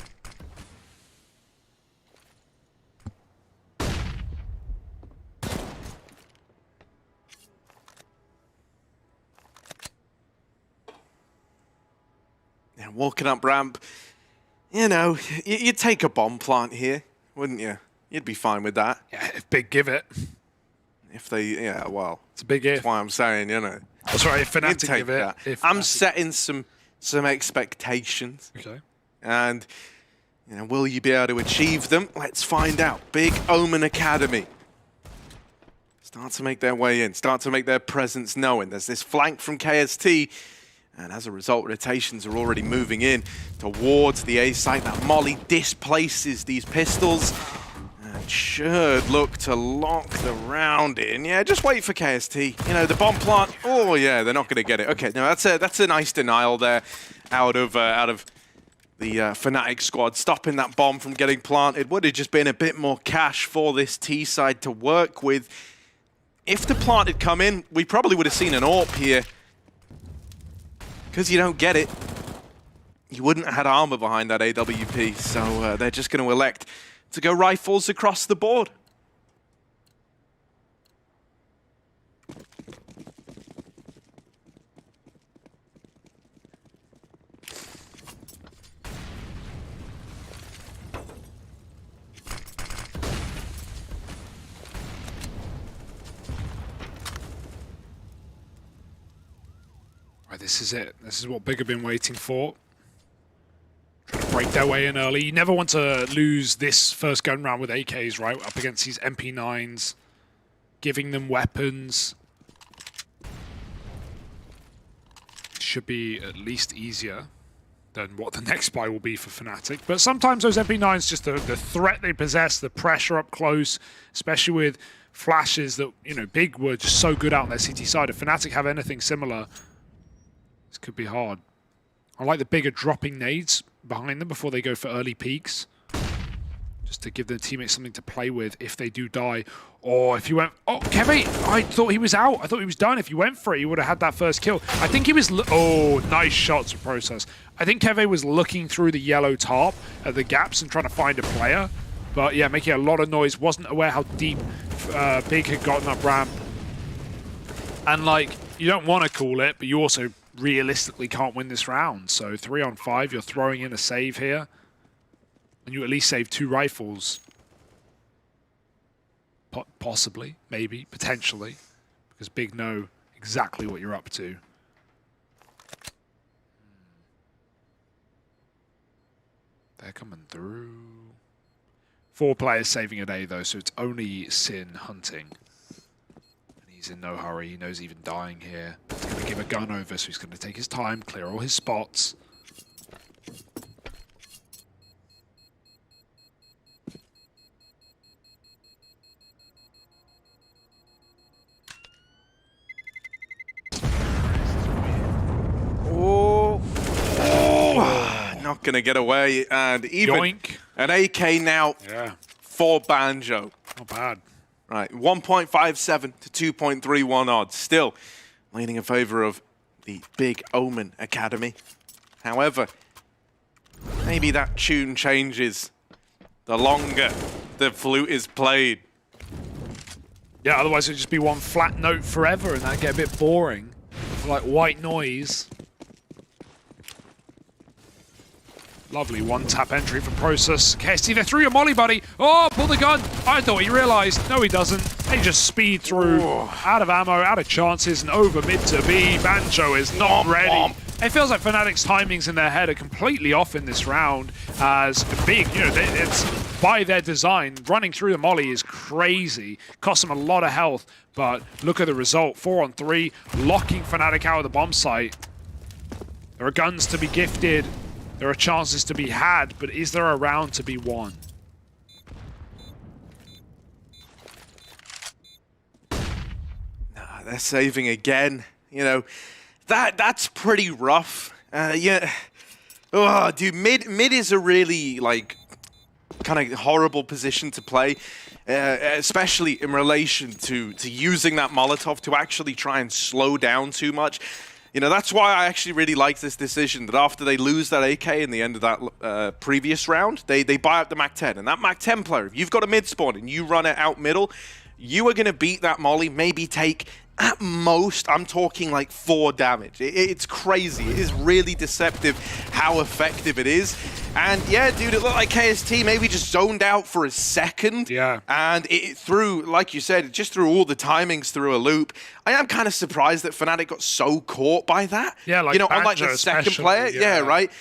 Yeah, walking up ramp, you know, you'd take a bomb plant here, wouldn't you? You'd be fine with that. Yeah, if Big give it. If they, yeah, well, it's a big if. That's why I'm saying, you know. That's right, if fnatic give it. If I'm setting some expectations. Okay. And, you know, will you be able to achieve them? Let's find out. Big Omen Academy start to make their way in, start to make their presence known. There's this flank from KST, and as a result, rotations are already moving in towards the A site. That Molly displaces these pistols and should look to lock the round in. Yeah, just wait for KST. You know, the bomb plant. Oh yeah, they're not going to get it. Okay, no, that's a nice denial there out of the fnatic squad, stopping that bomb from getting planted. Would have just been a bit more cash for this T side to work with. If the plant had come in, we probably would have seen an AWP here. Because you don't get it, you wouldn't have had armor behind that AWP, so they're just going to elect to go rifles across the board. this is it. This is what Big have been waiting for. Trying to break their way in early. You never want to lose this first gun round with AKs, right? Up against these MP9s. Giving them weapons. Should be at least easier than what the next buy will be for fnatic. But sometimes those MP9s, just the threat they possess, the pressure up close, especially with flashes that, you know, Big were just so good out on their CT side. If fnatic have anything similar, this could be hard. I like the Big dropping nades behind them before they go for early peaks. Just to give their teammates something to play with if they do die. Or if you went... Oh, Kevin, I thought he was out. I thought he was done. If you went for it, you would have had that first kill. I think he was... Oh, nice shots of Process. I think Kevin was looking through the yellow tarp at the gaps and trying to find a player. But yeah, making a lot of noise. Wasn't aware how deep Big had gotten up ramp. And like, you don't want to call it, but you also realistically can't win this round. So 3 on 5, you're throwing in a save here. And you at least save 2 rifles. Possibly, maybe, potentially. Because Big know exactly what you're up to. They're coming through. 4 players saving a day, though, so it's only Sin hunting. And he's in no hurry. He knows even dying here. He's going to give a gun over, so he's going to take his time, clear all his spots. Not going to get away, and even Yoink. an AK now for Banjo. Not bad. Right, 1.57 to 2.31 odds. Still leaning in favor of the Big Omen Academy. However, maybe that tune changes the longer the flute is played. Yeah, otherwise it'd just be one flat note forever, and that'd get a bit boring. Like white noise. Lovely one-tap entry from Process. KST, they're through your molly, buddy. Oh, pull the gun. I thought he realized. No, he doesn't. They just speed through. Out of ammo, out of chances, and over mid to B. Banjo is not ready. It feels like Fnatic's timings in their head are completely off in this round. As Big, you know, it's by their design. Running through the molly is crazy. Costs them a lot of health, but look at the result. 4 on 3, locking Fnatic out of the bomb site. There are guns to be gifted. There are chances to be had, but is there a round to be won? Nah, they're saving again. You know, that's pretty rough. Yeah. Oh, dude, mid is a really, like, kind of horrible position to play, especially in relation to using that Molotov to actually try and slow down too much. You know, that's why I actually really like this decision, that after they lose that AK in the end of that previous round, they buy up the MAC-10. And that MAC-10 player, if you've got a mid spawn and you run it out middle, you are going to beat that molly, maybe take, at most, I'm talking like 4 damage. It's crazy. It is really deceptive how effective it is. And yeah, dude, it looked like KST maybe just zoned out for a second. Yeah. And it threw, like you said, it just threw all the timings through a loop. I am kind of surprised that Fnatic got so caught by that. Yeah, like, you know, Banjo unlike the second player. Yeah, right.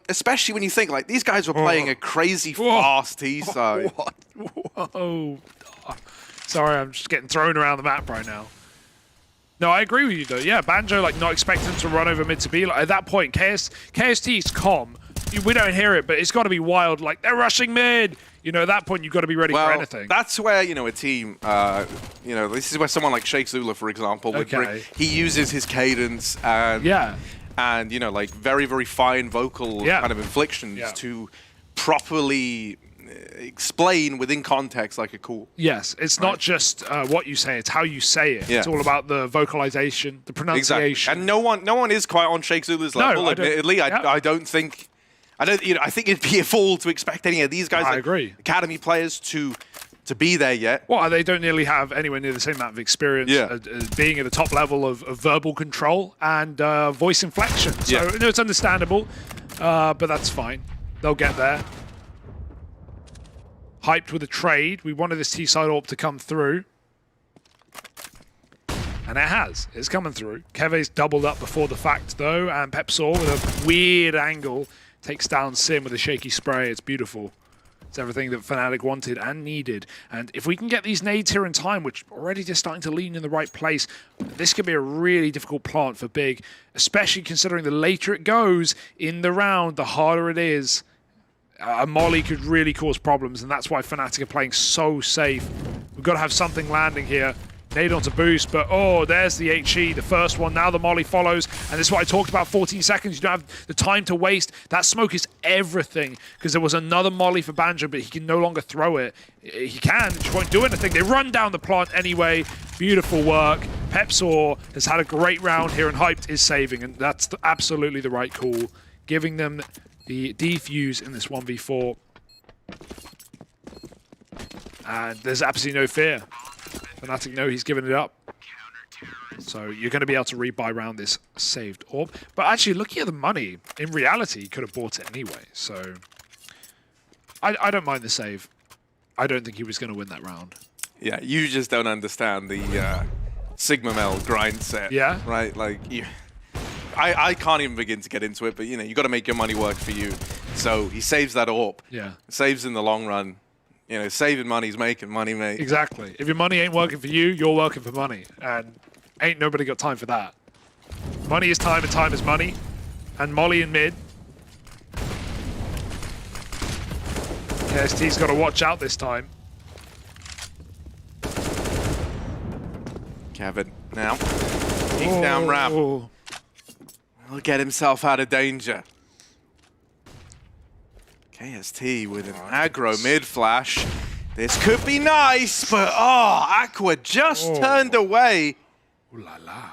Especially when you think, like, these guys were playing a crazy fast T-side. Whoa. Sorry, I'm just getting thrown around the map right now. No, I agree with you, though. Yeah, Banjo, like, not expecting to run over mid to B. Like, at that point, KST's calm. We don't hear it, but it's got to be wild. Like, they're rushing mid. You know, at that point, you've got to be ready for anything. That's where, you know, a team, you know, this is where someone like Sheikh Zula, for example, would bring, he uses his cadence and, you know, like, very, very fine vocal kind of inflictions to properly explain within context like a call. Yes, it's not just what you say, it's how you say it. It's all about the vocalization, the pronunciation. Exactly. And no one is quite on Sheikh Zula's level, admittedly. I don't think, you know, I think it'd be a fool to expect any of these guys, like academy players, to be there yet. Well, they don't nearly have anywhere near the same amount of experience as being at the top level of verbal control and voice inflection. So you know, it's understandable, but that's fine. They'll get there. Hyped with a trade. We wanted this T-side AWP to come through. And it has. It's coming through. Keve's doubled up before the fact, though, and Pepsor with a weird angle takes down Sim with a shaky spray. It's beautiful. It's everything that Fnatic wanted and needed. And if we can get these nades here in time, which already just starting to lean in the right place, this could be a really difficult plant for Big, especially considering the later it goes in the round, the harder it is. A molly could really cause problems, and that's why Fnatic are playing so safe. We've got to have something landing here. Nade onto boost, but oh, there's the HE, the first one. Now the molly follows, and this is what I talked about, 14 seconds. You don't have the time to waste. That smoke is everything, because there was another molly for Banjo, but he can no longer throw it. He can, just won't do anything. They run down the plant anyway. Beautiful work. Pepsor has had a great round here, and Hyped is saving, and that's absolutely the right call. Giving them the defuse in this 1v4. And there's absolutely no fear. Fnatic know he's given it up. So you're going to be able to rebuy around this saved orb. But actually, looking at the money, in reality, he could have bought it anyway. So I don't mind the save. I don't think he was going to win that round. Yeah, you just don't understand the Sigma Mel grind set. Yeah. Right? Like, I can't even begin to get into it, but you know, you got to make your money work for you. So he saves that orb. Yeah. Saves in the long run. You know, saving money is making money, mate. Exactly. If your money ain't working for you, you're working for money. And ain't nobody got time for that. Money is time and time is money. And Molly in mid. KST's got to watch out this time. Kevin, now. Deep down ramp. He'll get himself out of danger. KST with an aggro mid flash. This could be nice, but Aqua just turned away. Ooh la la.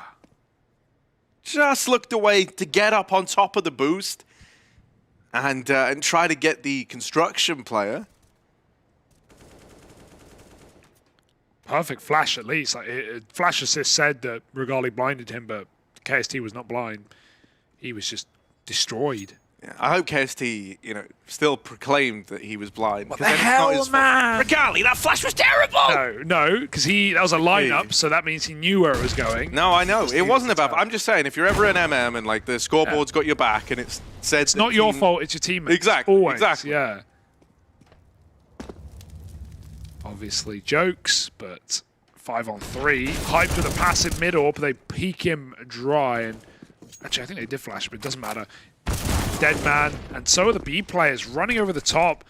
Just looked away to get up on top of the boost and try to get the construction player. Perfect flash, at least. Like, flash assist said that Regali blinded him, but KST was not blind. He was just destroyed. Yeah, I hope KST, you know, still proclaimed that he was blind. What the hell, man? Regali, that flash was terrible! No, because that was a lineup, so that means he knew where it was going. No, I know. It wasn't about... I'm just saying, if you're ever an MM and, like, the scoreboard's got your back and it's said... It's not your fault, it's your teammates. Exactly, Always, exactly. Yeah. Obviously jokes, but 5-on-3. Hyped with a passive mid-orb, they peek him dry, and... Actually, I think they did flash, but it doesn't matter. Dead man, and so are the B players running over the top.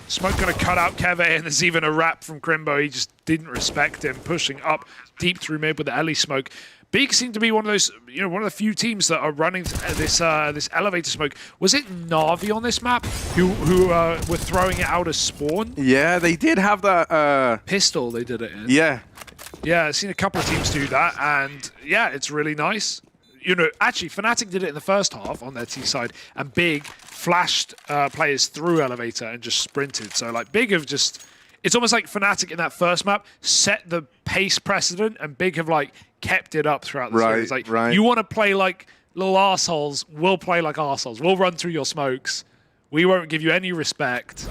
Smoke gonna cut out Keve, and there's even a wrap from Crimbo. He just didn't respect him, pushing up deep through mid with the Ellie smoke. Big seemed to be one of those, you know, one of the few teams that are running this elevator smoke. Was it NAVI on this map who were throwing it out as spawn? Yeah, they did have that pistol. They did it in. Yeah, I've seen a couple of teams do that, and yeah, it's really nice. You know, actually, Fnatic did it in the first half on their T side, and Big flashed players through elevator and just sprinted. So, like, Big have just... It's almost like Fnatic in that first map set the pace precedent, and Big have, like, kept it up throughout the series. Like, you want to play like little arseholes, we'll play like arseholes. We'll run through your smokes. We won't give you any respect.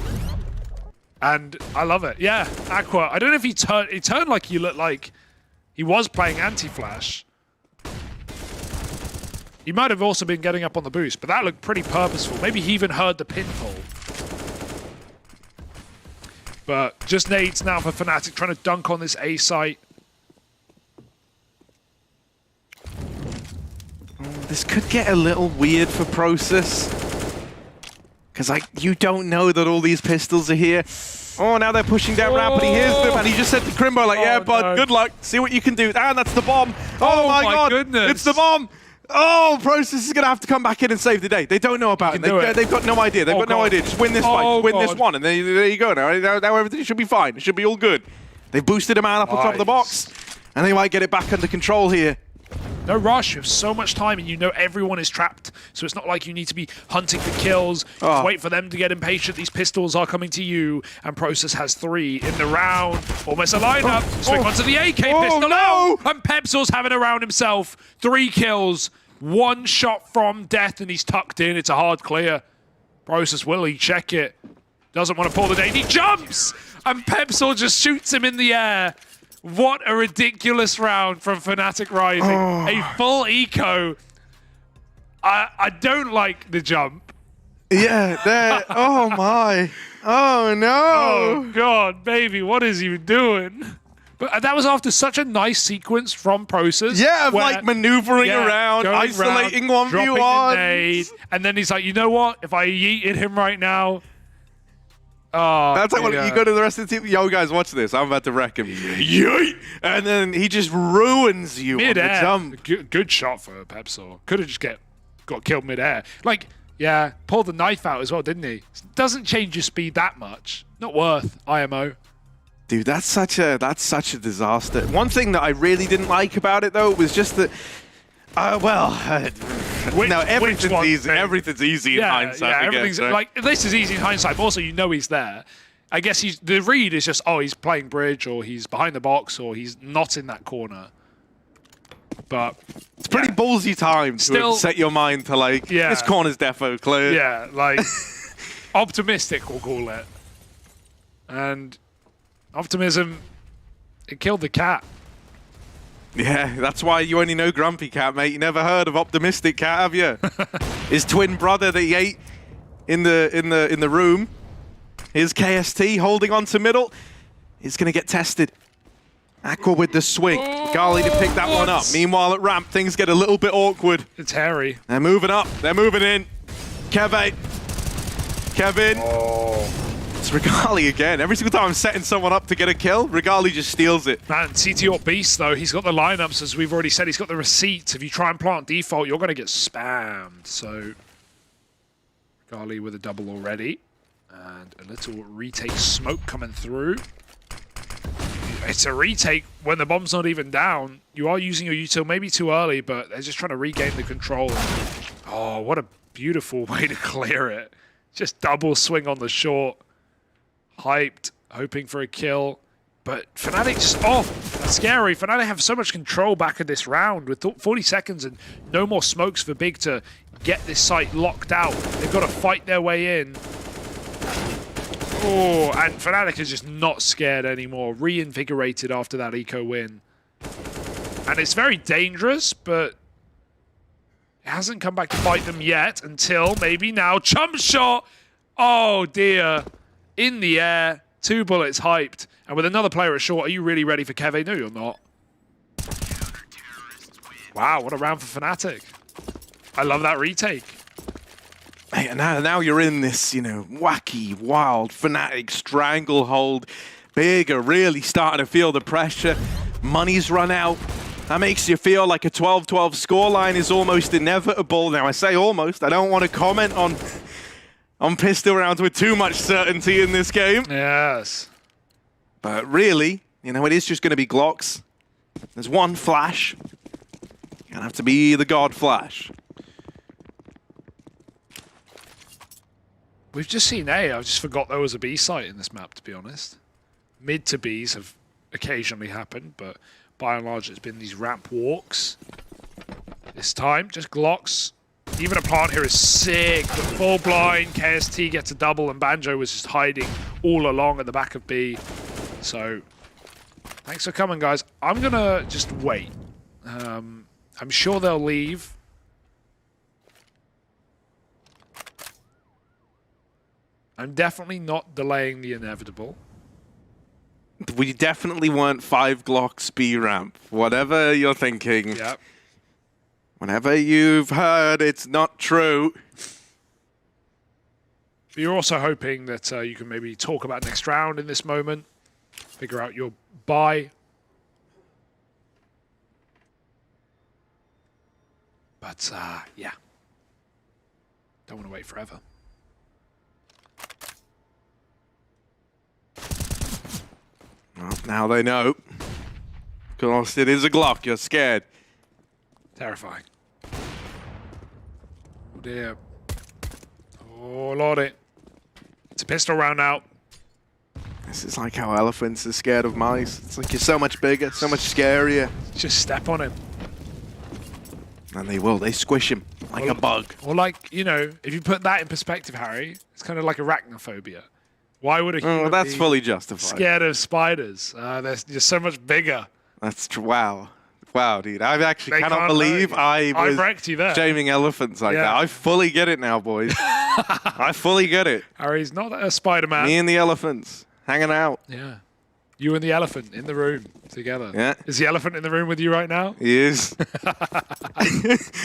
And I love it. Yeah, Aqua. I don't know if he turned like he looked like he was playing anti-flash. He might have also been getting up on the boost, but that looked pretty purposeful. Maybe he even heard the pinfall. But just nades now for Fnatic, trying to dunk on this A site. This could get a little weird for Process. Because, like, you don't know that all these pistols are here. Oh, now they're pushing down ramp, and he hears them, and he just said to Crimbo, like, yeah, bud, good luck. See what you can do. And that's the bomb. Oh my God, goodness. It's the bomb. Oh, Process is going to have to come back in and save the day. They don't know about it. They've got no idea. They've got no idea. Just win this fight. Win this one, and there you go. Now everything should be fine. It should be all good. They've boosted a man up on top of the box, and they might get it back under control here. No rush. You have so much time, and you know everyone is trapped. So it's not like you need to be hunting for kills. Wait for them to get impatient. These pistols are coming to you, and Process has 3 in the round. Almost a lineup. Swing onto the AK pistol. No! And Pepsor's having a round himself. 3 kills. 1 shot from death, and he's tucked in. It's a hard clear. Process, will he check it? Doesn't want to pull the nade. He jumps! And Pepsor just shoots him in the air. What a ridiculous round from Fnatic Rising. A full eco. I don't like the jump. Yeah, there. Oh my. Oh no. Oh God, baby, what is he doing? But that was after such a nice sequence from Process. Yeah, of like maneuvering around, isolating 1v1. And then he's like, you know what? If I yeeted him right now. That's like when you go to the rest of the team. Yo, guys, watch this. I'm about to wreck him. Yeet! And then he just ruins you on the jump. Good shot for Pepsor. Could have just got killed mid-air. Like, yeah, pulled the knife out as well, didn't he? Doesn't change your speed that much. Not worth IMO. Dude, that's such a disaster. One thing that I really didn't like about it though was just that. Everything's easy. Everything's easy in hindsight. Yeah, everything's like this is easy in hindsight. But also, you know he's there. I guess the read is just he's playing bridge, or he's behind the box, or he's not in that corner. But it's pretty ballsy time to set your mind to like this corner's defo clear. Yeah, like optimistic, we'll call it. And optimism, it killed the cat. Yeah, that's why you only know Grumpy Cat, mate. You never heard of Optimistic Cat, have you? His twin brother that he ate in the room. Here's KST holding on to middle. He's gonna get tested. Aqua with the swing. Gali to pick that one up. Meanwhile at ramp, things get a little bit awkward. It's hairy. They're moving up. They're moving in. Kevin. It's Regali again. Every single time I'm setting someone up to get a kill, Regali just steals it. Man, CTO Beast, though, he's got the lineups, as we've already said. He's got the receipts. If you try and plant default, you're going to get spammed. So, Regali with a double already. And a little retake smoke coming through. It's a retake when the bomb's not even down. You are using your util maybe too early, but they're just trying to regain the control. Oh, what a beautiful way to clear it. Just double swing on the short. Hyped, hoping for a kill, but Fnatic just that's scary. Fnatic have so much control back in this round with 40 seconds and no more smokes for Big to get this site locked out. They've got to fight their way in. Oh, and Fnatic is just not scared anymore, reinvigorated after that eco win. And it's very dangerous, but it hasn't come back to bite them yet until maybe now. Chump shot! Oh dear. In the air, 2 bullets hyped. And with another player at short, are you really ready for Keve? No, you're not. Wow, what a round for Fnatic. I love that retake. Hey, and now you're in this, wacky, wild, Fnatic stranglehold. Big are really starting to feel the pressure. Money's run out. That makes you feel like a 12-12 scoreline is almost inevitable. Now, I say almost. I don't want to comment on pistol rounds with too much certainty in this game. Yes. But really, it is just going to be Glocks. There's one flash. You're going to have to be the God Flash. We've just seen A. I just forgot there was a B site in this map, to be honest. Mid to Bs have occasionally happened, but by and large it's been these ramp walks. This time, just Glocks. Even a plant here is sick, but full blind, KST gets a double, and Banjo was just hiding all along at the back of B. So, thanks for coming, guys. I'm going to just wait. I'm sure they'll leave. I'm definitely not delaying the inevitable. We definitely weren't 5 Glocks B ramp. Whatever you're thinking. Yep. Whenever you've heard it's not true. But you're also hoping that you can maybe talk about next round in this moment. Figure out your buy. But, yeah. Don't want to wait forever. Well, now they know. Because it is a Glock, you're scared. Terrifying. Oh dear. Oh lordy. It's a pistol round now. This is like how elephants are scared of mice. It's like you're so much bigger, so much scarier. Just step on him. And they will. They squish him like a bug. Or like, if you put that in perspective, Harry, it's kind of like arachnophobia. Why would a human that's be fully justified. scared of spiders? They're just so much bigger. That's true. Wow. Wow, dude. I actually They cannot can't believe hurt you. I was wrecked you there. shaming elephants like that. I fully get it now, boys. I fully get it. Harry's not a Spider-Man. Me and the elephants hanging out. Yeah. You and the elephant in the room together. Yeah. Is the elephant in the room with you right now? He is.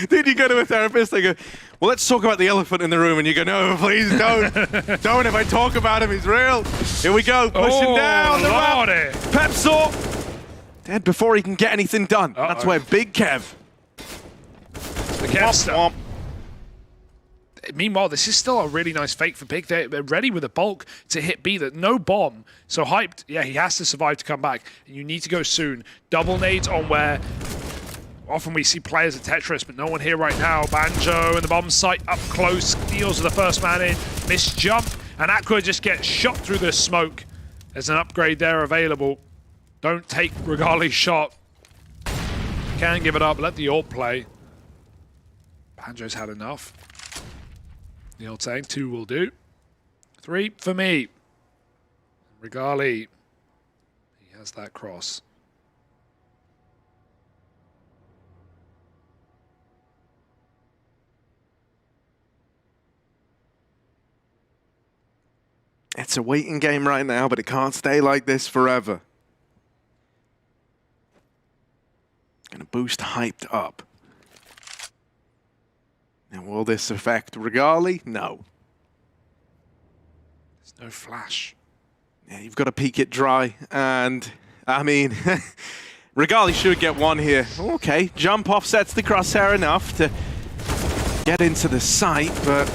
Dude, you go to a therapist, they go, well, let's talk about the elephant in the room. And you go, no, please don't. Don't. If I talk about him, he's real. Here we go. Push him down the ramp. Pepsaw. Dead before he can get anything done. That's where Big Kev. The Kev stuff. Meanwhile, this is still a really nice fake for Big. They're ready with a bulk to hit B. That no bomb. So hyped. Yeah, he has to survive to come back. And you need to go soon. Double nades on where often we see players at Tetris, but no one here right now. Banjo and the bomb site up close. Deals with the first man in. Missed jump. And Aqua just gets shot through the smoke. There's an upgrade there available. Don't take Regali's shot. Can't give it up. Let the ult play. Banjo's had enough. The old saying, 2 will do. 3 for me. Regali. He has that cross. It's a waiting game right now, but it can't stay like this forever. Gonna boost hyped up. Now, will this affect Regali? No. There's no flash. Yeah, you've got to peek it dry. And, I mean, Regali should get one here. Okay, jump offsets the crosshair enough to get into the site, but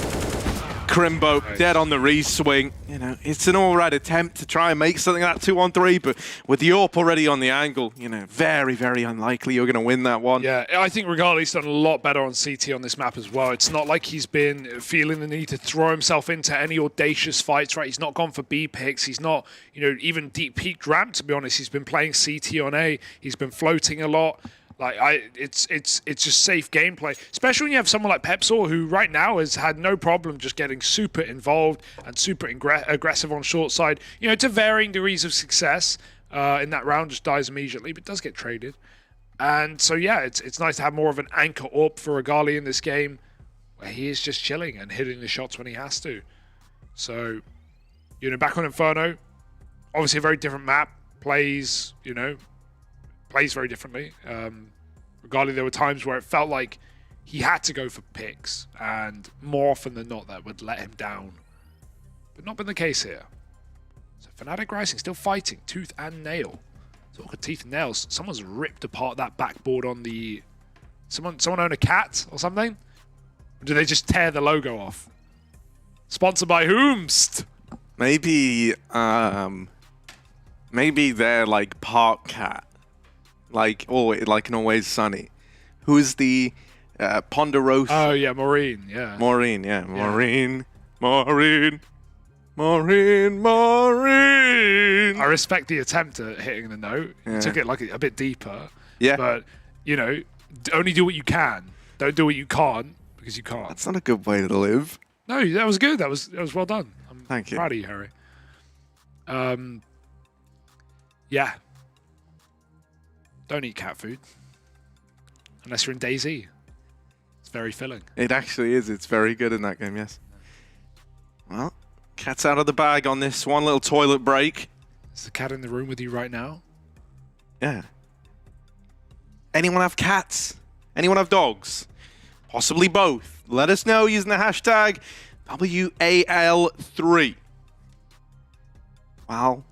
Crimbo dead on the re-swing. You know, it's an all-right attempt to try and make something of that 2-on-3, but with the AWP already on the angle, you know, very, very unlikely you're going to win that one. Yeah, I think Regali's done a lot better on CT on this map as well. It's not like he's been feeling the need to throw himself into any audacious fights, right? He's not gone for B picks. He's not, you know, even deep peaked ramp, to be honest. He's been playing CT on A. He's been floating a lot. Like it's just safe gameplay, especially when you have someone like Pepsaw, who right now has had no problem just getting super involved and super aggressive on short side. You know, to varying degrees of success in that round, just dies immediately, but does get traded. And so yeah, it's nice to have more of an anchor up for Regali in this game, where he is just chilling and hitting the shots when he has to. So, you know, back on Inferno, obviously a very different map, plays very differently. Regardless, there were times where it felt like he had to go for picks, and more often than not that would let him down. But not been the case here. So fnatic Rising still fighting, tooth and nail. Talk of teeth and nails, someone's ripped apart that backboard on the... Someone own a cat or something? Or do they just tear the logo off? Sponsored by Whomst? Maybe they're like park cat. Like an Always Sunny. Who's the Ponderosa? Oh yeah, Maureen, yeah. Maureen, yeah. Maureen. I respect the attempt at hitting the note. Yeah. You took it like a bit deeper. Yeah. But, you know, only do what you can. Don't do what you can't, because you can't. That's not a good way to live. No, that was good. That was well done. I'm Thank you. proud of you, Harry. Yeah. Don't eat cat food. Unless you're in DayZ. It's very filling. It actually is. It's very good in that game, yes. Well, cat's out of the bag on this one little toilet break. Is the cat in the room with you right now? Yeah. Anyone have cats? Anyone have dogs? Possibly both. Let us know using the hashtag WAL3. WAL3.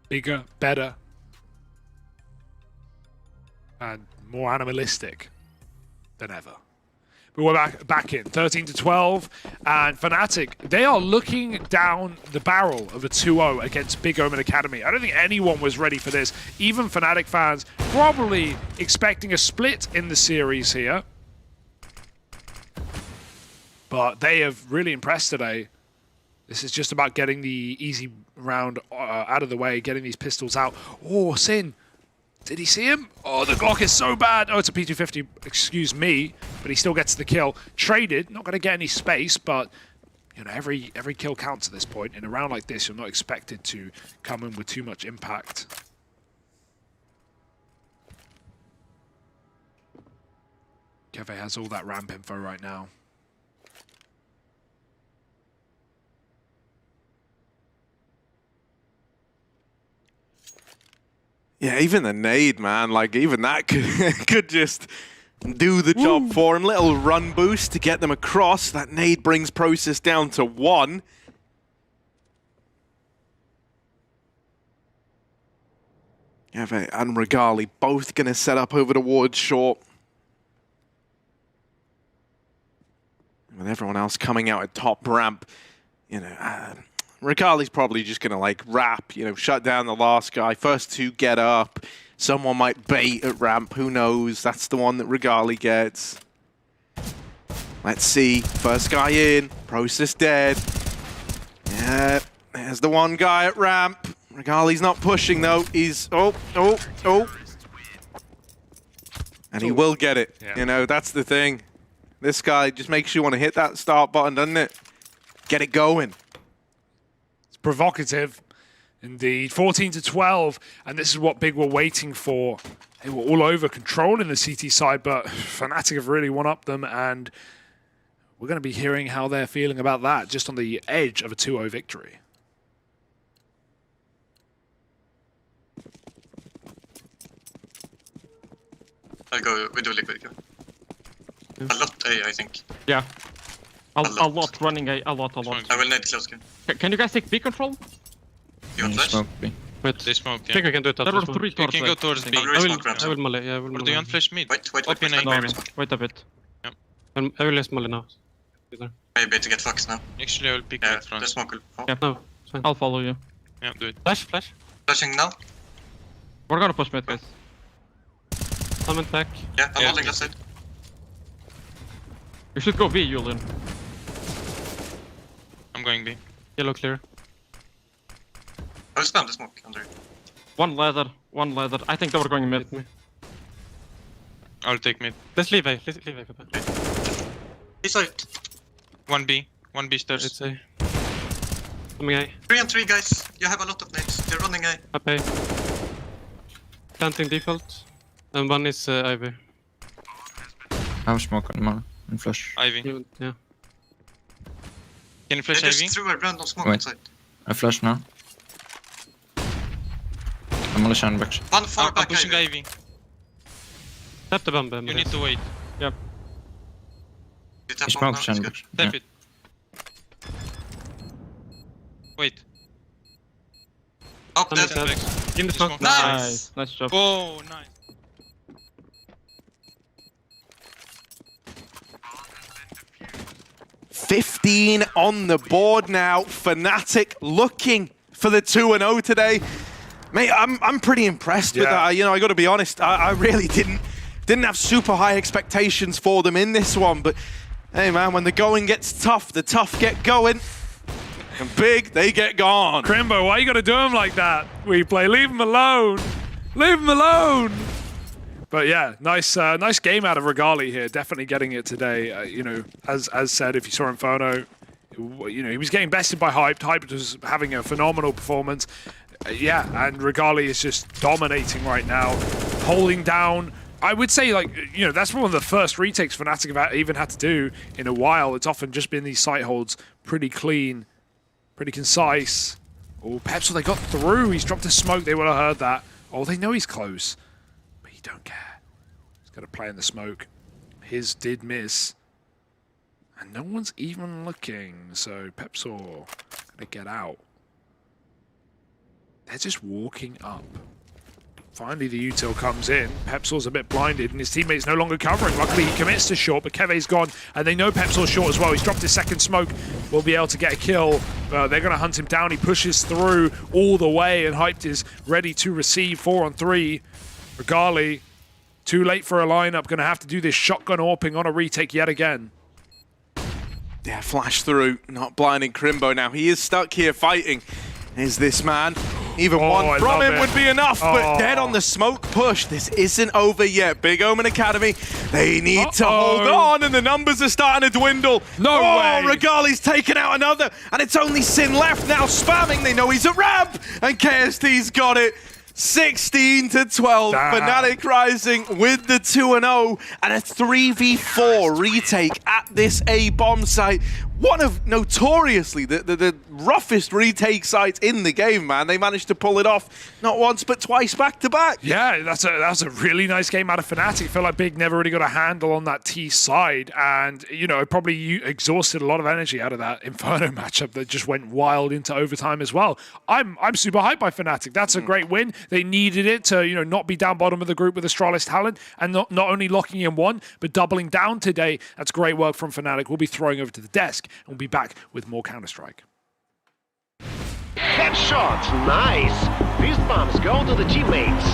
Bigger, better, and more animalistic than ever. But we're back in 13-12, and fnatic, they are looking down the barrel of a 2-0 against Big Omen Academy. I don't think anyone was ready for this. Even fnatic fans probably expecting a split in the series here. But they have really impressed today. This is just about getting the easy round out of the way, getting these pistols out. Oh, Sin. Did he see him? Oh, the Glock is so bad. Oh, it's a P250, excuse me, but he still gets the kill. Traded, not going to get any space, but you know, every kill counts at this point. In a round like this, you're not expected to come in with too much impact. Keve has all that ramp info right now. Yeah, even the nade, man, like even that could just do the job for him. Little run boost to get them across. That nade brings Process down to 1. Keve and Regali both going to set up over towards short. With everyone else coming out at top ramp, you know, Regali's probably just going to like wrap, you know, shut down the last guy. First to get up. Someone might bait at ramp. Who knows? That's the one that Regali gets. Let's see. First guy in. Process dead. Yeah. There's the one guy at ramp. Regali's not pushing though. He's... Oh. And he will get it. Yeah. You know, that's the thing. This guy just makes you want to hit that start button, doesn't it? Get it going. Provocative, indeed. 14-12, and this is what Big were waiting for. They were all over controlling the CT side, but Fnatic have really one-upped them, and we're going to be hearing how they're feeling about that, just on the edge of a 2-0 victory. I'll go with the liquid. A lot A, I think. Yeah. A lot running A, a lot. I will need close game. Can you guys take B control? You want flash? Smoke B. Wait, They smoke, I think I can do it. There were 3 You can go towards B. I will melee. Yeah, I will Or melee. do you want flash mid? Wait. Open A. No, wait a bit. I will just melee now. Maybe to get fucks now. Actually, I will pick Yeah, mid front. the smoke will fall. Yeah, No, it's fine. I'll follow you. Yeah, do it. Flash. Flashing now? We're gonna push mid, guys. I'm in back. Yeah, I'm Yeah. holding left side. You should go B, Julian. I'm going B. Yellow clear. I'll spam the smoke under. One ladder. I think they were going mid. I'll take mid. Let's leave A. Let's leave A. He's out. 1B. 1B stairs. It's A. Coming A. 3-on-3 guys. You have a lot of nades. They're running A. Up A. Planting default. And one is Ivy. I have smoke on mana and flash. Ivy. Yeah. Can you flash They Ivy? just threw a random smoke Wait. inside. I flash now. I'm only shining back. One far I'm back pushing Ivy. Ivy. Tap the bomb. You need to wait. You tap He on smoked now, shining it's back. Tap it. Wait. Up I'm dead. dead. Back. In the smoke. Nice! Nice job. Oh, nice. $15 on the board now. Fnatic looking for the 2-0 today. Mate, I'm pretty impressed with that. You know, I got to be honest. I really didn't have super high expectations for them in this one. But hey, man, when the going gets tough, the tough get going. And Big, they get gone. Crimbo, why you gotta do him like that? WePlay, leave him alone. Leave him alone. But yeah, nice game out of Regali here. Definitely getting it today. You know, as said, if you saw Inferno, you know, he was getting bested by Hyped. Hyped was having a phenomenal performance. Yeah, and Regali is just dominating right now, holding down. I would say, like, you know, that's one of the first retakes Fnatic have even had to do in a while. It's often just been these site holds, pretty clean, pretty concise. Oh, Pepsel, they got through. He's dropped a smoke. They would have heard that. Oh, they know he's close. But he don't care. He's got to play in the smoke. His did miss. And no one's even looking. So Pepsel going to get out. They're just walking up. Finally, the util comes in. Pepsel's a bit blinded, and his teammate's no longer covering. Luckily, he commits to short, but Keve's gone, and they know Pepsel's short as well. He's dropped his second smoke. Will be able to get a kill. They're going to hunt him down. He pushes through all the way, and Hyped is ready to receive 4-on-3. Regali, too late for a lineup. Going to have to do this shotgun AWPing on a retake yet again. Yeah, flash through, not blinding Crimbo now. He is stuck here fighting. Is this man Even one from him would be enough, but Oh. dead on the smoke push. This isn't over yet. Big Omen Academy, they need to hold on, and the numbers are starting to dwindle. No way. Regali's taken out another, and it's only Sin left now spamming. They know he's a ramp, and KST's got it. 16-12. Fnatic Rising with the 2-0 and a 3v4 retake at this A bomb site. One of notoriously the roughest retake sites in the game, man. They managed to pull it off not once but twice back to back. Yeah, that's a really nice game out of Fnatic. I feel like Big never really got a handle on that T side, and you know, probably exhausted a lot of energy out of that Inferno matchup that just went wild into overtime as well. I'm super hyped by Fnatic. That's a great win. They needed it to, you know, not be down bottom of the group with Astralis talent, and not only locking in one but doubling down today. That's great work from Fnatic. We'll be throwing over to the desk and we'll be back with more Counter-Strike. Headshot, nice. These bombs go to the teammates.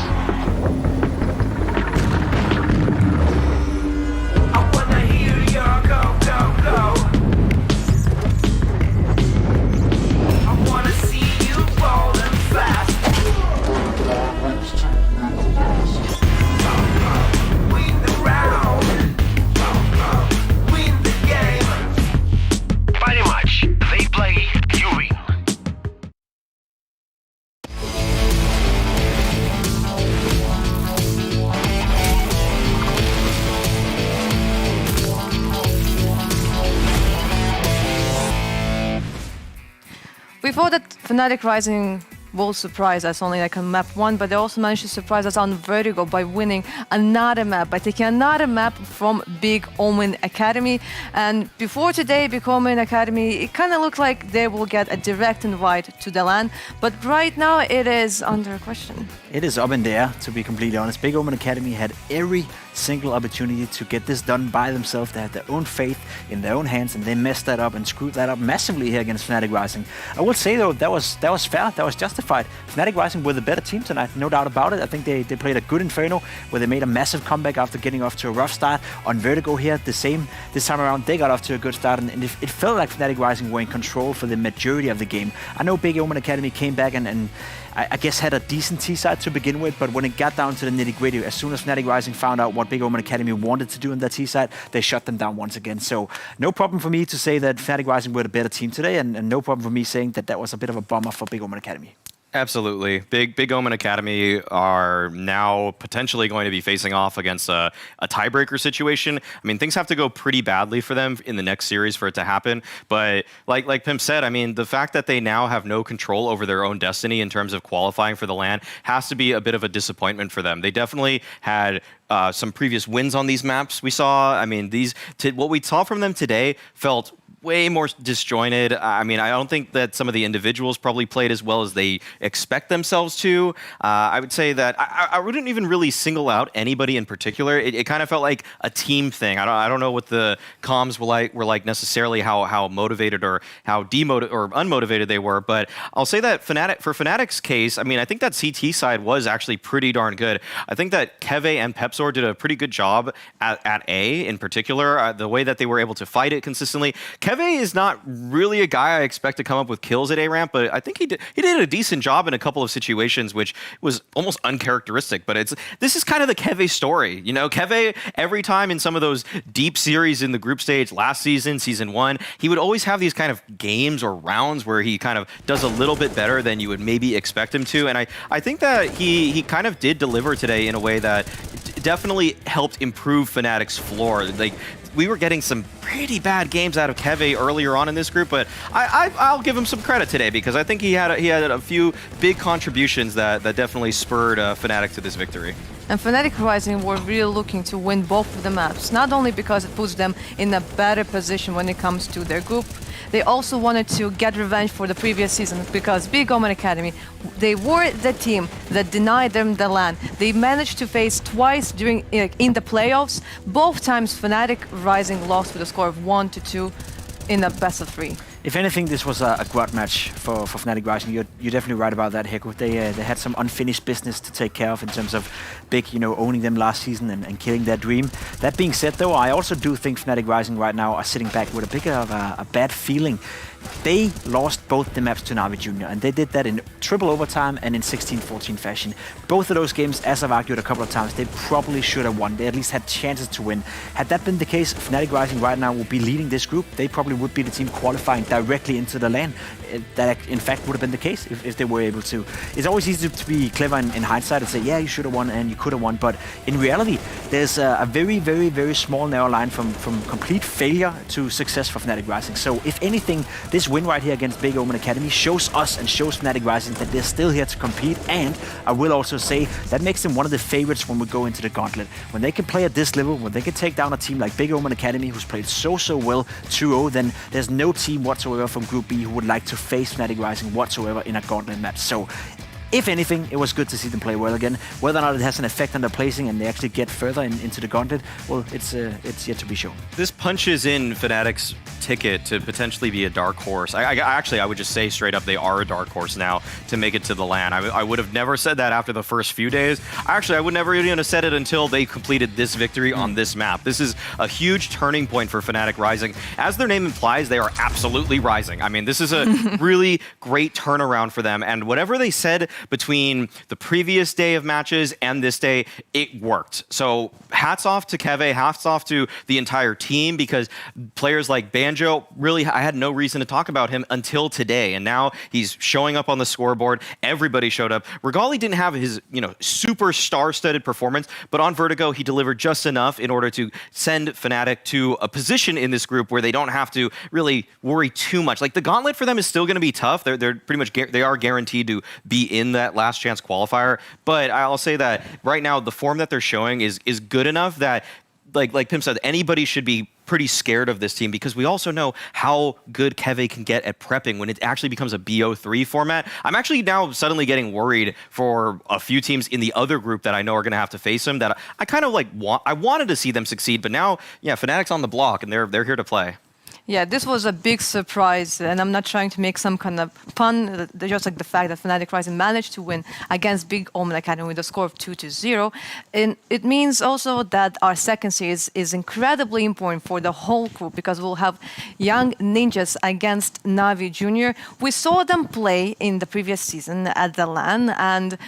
I wanna hear your go, go, go. I wanna see you ballin' fast. Win the round. Win the game. Very much. They play, you win. We thought that Fnatic Rising will surprise us only like on map 1, but they also managed to surprise us on Vertigo by winning another map, by taking another map from Big Omen Academy. And before today, Big Omen Academy, it kind of looked like they will get a direct invite to the LAN, but right now it is under question. It is up in the air, to be completely honest. Big Omen Academy had every single opportunity to get this done by themselves. They had their own faith in their own hands, and they messed that up and screwed that up massively here against Fnatic Rising. I would say though, that was fair, that was justified. Fnatic Rising were the better team tonight, no doubt about it. I think they played a good Inferno, where they made a massive comeback after getting off to a rough start. On Vertigo here, the same this time around, they got off to a good start, and it felt like Fnatic Rising were in control for the majority of the game. I know Big Omen Academy came back and I guess had a decent T-side to begin with, but when it got down to the nitty-gritty, as soon as Fnatic Rising found out what Big Omen Academy wanted to do in that T-side, they shut them down once again. So no problem for me to say that Fnatic Rising were the better team today, and no problem for me saying that that was a bit of a bummer for Big Omen Academy. Absolutely. Big Omen Academy are now potentially going to be facing off against a tiebreaker situation. I mean, things have to go pretty badly for them in the next series for it to happen. But like Pimp said, I mean, the fact that they now have no control over their own destiny in terms of qualifying for the LAN has to be a bit of a disappointment for them. They definitely had some previous wins on these maps we saw. I mean, what we saw from them today felt way more disjointed. I mean, I don't think that some of the individuals probably played as well as they expect themselves to. I would say that I wouldn't even really single out anybody in particular. It kind of felt like a team thing. I don't know what the comms were like necessarily, how motivated or how demotivated or unmotivated they were. But I'll say that for Fnatic's case, I mean, I think that CT side was actually pretty darn good. I think that Keve and Pepsor did a pretty good job at A in particular. The way that they were able to fight it consistently. Keve is not really a guy I expect to come up with kills at A-ramp, but I think he did a decent job in a couple of situations, which was almost uncharacteristic. But this is kind of the Keve story. You know, Keve, every time in some of those deep series in the group stage last season, season 1, he would always have these kind of games or rounds where he kind of does a little bit better than you would maybe expect him to. And I think that he kind of did deliver today in a way that definitely helped improve Fnatic's floor. Like, we were getting some pretty bad games out of Keve earlier on in this group, but I'll give him some credit today because I think he had a few big contributions that definitely spurred Fnatic to this victory. And Fnatic Rising were really looking to win both of the maps, not only because it puts them in a better position when it comes to their group, they also wanted to get revenge for the previous season because Big Omen Academy, they were the team that denied them the LAN. They managed to face twice in the playoffs. Both times Fnatic Rising lost with a score of 1-2 in a best of 3. If anything, this was a quad match for Fnatic Rising. You're definitely right about that, Heko. They had some unfinished business to take care of in terms of Big, owning them last season and killing their dream. That being said, though, I also do think Fnatic Rising right now are sitting back with a bit of a bad feeling. they lost both the maps to NAVI Junior, and they did that in triple overtime and in 16-14 fashion. Both of those games, as I've argued a couple of times, they probably should have won. They at least had chances to win. Had that been the case, fnatic Rising right now would be leading this group. They probably would be the team qualifying directly into the LAN. That, in fact, would have been the case if they were able to. It's always easy to be clever in hindsight and say, yeah, you should have won and you could have won. But in reality, there's a very, very, very small narrow line from complete failure to success for fnatic Rising. So if anything, this win right here against Big Omen Academy shows us and shows fnatic Rising that they're still here to compete. And I will also say that makes them one of the favorites when we go into the gauntlet. When they can play at this level, when they can take down a team like Big Omen Academy, who's played so well 2-0, then there's no team whatsoever from Group B who would like to face fnatic Rising whatsoever in a gauntlet match. So if anything, it was good to see them play well again. Whether or not it has an effect on their placing and they actually get further into the gauntlet, well, it's yet to be shown. This punches in Fnatic's ticket to potentially be a dark horse. I would just say straight up they are a dark horse now to make it to the LAN. I would have never said that after the first few days. Actually, I would never even have said it until they completed this victory on this map. This is a huge turning point for fnatic Rising. As their name implies, they are absolutely rising. I mean, this is a really great turnaround for them, and whatever they said between the previous day of matches and this day, it worked. So hats off to Keve, hats off to the entire team, because players like Banjo, really, I had no reason to talk about him until today, and now he's showing up on the scoreboard. Everybody showed up. Regali didn't have his, super star-studded performance, but on Vertigo, he delivered just enough in order to send Fnatic to a position in this group where they don't have to really worry too much. Like, the gauntlet for them is still going to be tough. They're pretty much, they are guaranteed to be in that last chance qualifier, but I'll say that right now the form that they're showing is good enough that, like Pim said, anybody should be pretty scared of this team, because we also know how good Keve can get at prepping when it actually becomes a BO3 format. I'm actually now suddenly getting worried for a few teams in the other group that I know are going to have to face him, that I kind of I wanted to see them succeed, but now, yeah, Fnatic's on the block and they're here to play. Yeah, this was a big surprise, and I'm not trying to make some kind of fun, just like the fact that fnatic Rising managed to win against Big Omen Academy with a score of 2-0. And it means also that our second series is incredibly important for the whole group, because we'll have Young Ninjas against NAVI Junior. We saw them play in the previous season at the LAN, and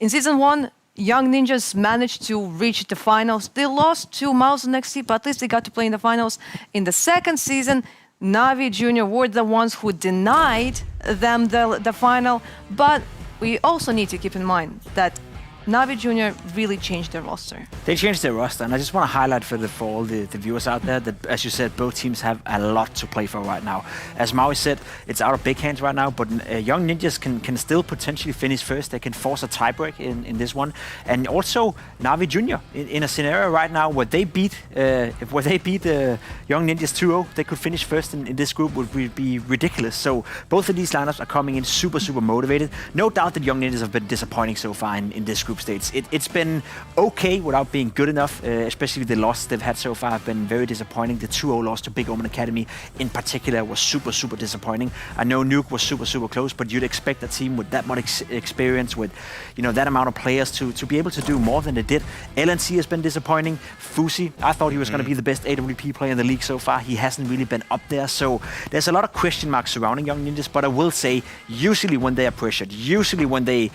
in Season 1, Young Ninjas managed to reach the finals. They lost to MOUZ next season, but at least they got to play in the finals. In the second season, NAVI Junior were the ones who denied them the final. But we also need to keep in mind that NAVI Junior really changed their roster. They changed their roster, and I just want to highlight for all the viewers out there that, as you said, both teams have a lot to play for right now. As Maui said, it's out of big hands right now, but Young Ninjas can still potentially finish first. They can force a tiebreak in this one. And also NAVI Junior, in a scenario right now where they beat Young Ninjas 2-0, they could finish first in this group, would be ridiculous. So both of these lineups are coming in super motivated. No doubt that Young Ninjas have been disappointing so far in this group stage. It's been okay without being good enough, especially the losses they've had so far have been very disappointing. The 2-0 loss to Big Omen Academy in particular was super disappointing. I know Nuke was super close, but you'd expect a team with that much experience, with that amount of players to be able to do more than they did. LNC has been disappointing. Fusi, I thought he was going to be the best AWP player in the league so far. He hasn't really been up there, so there's a lot of question marks surrounding Young Ninjas, but I will say, usually when they are pressured, usually when they,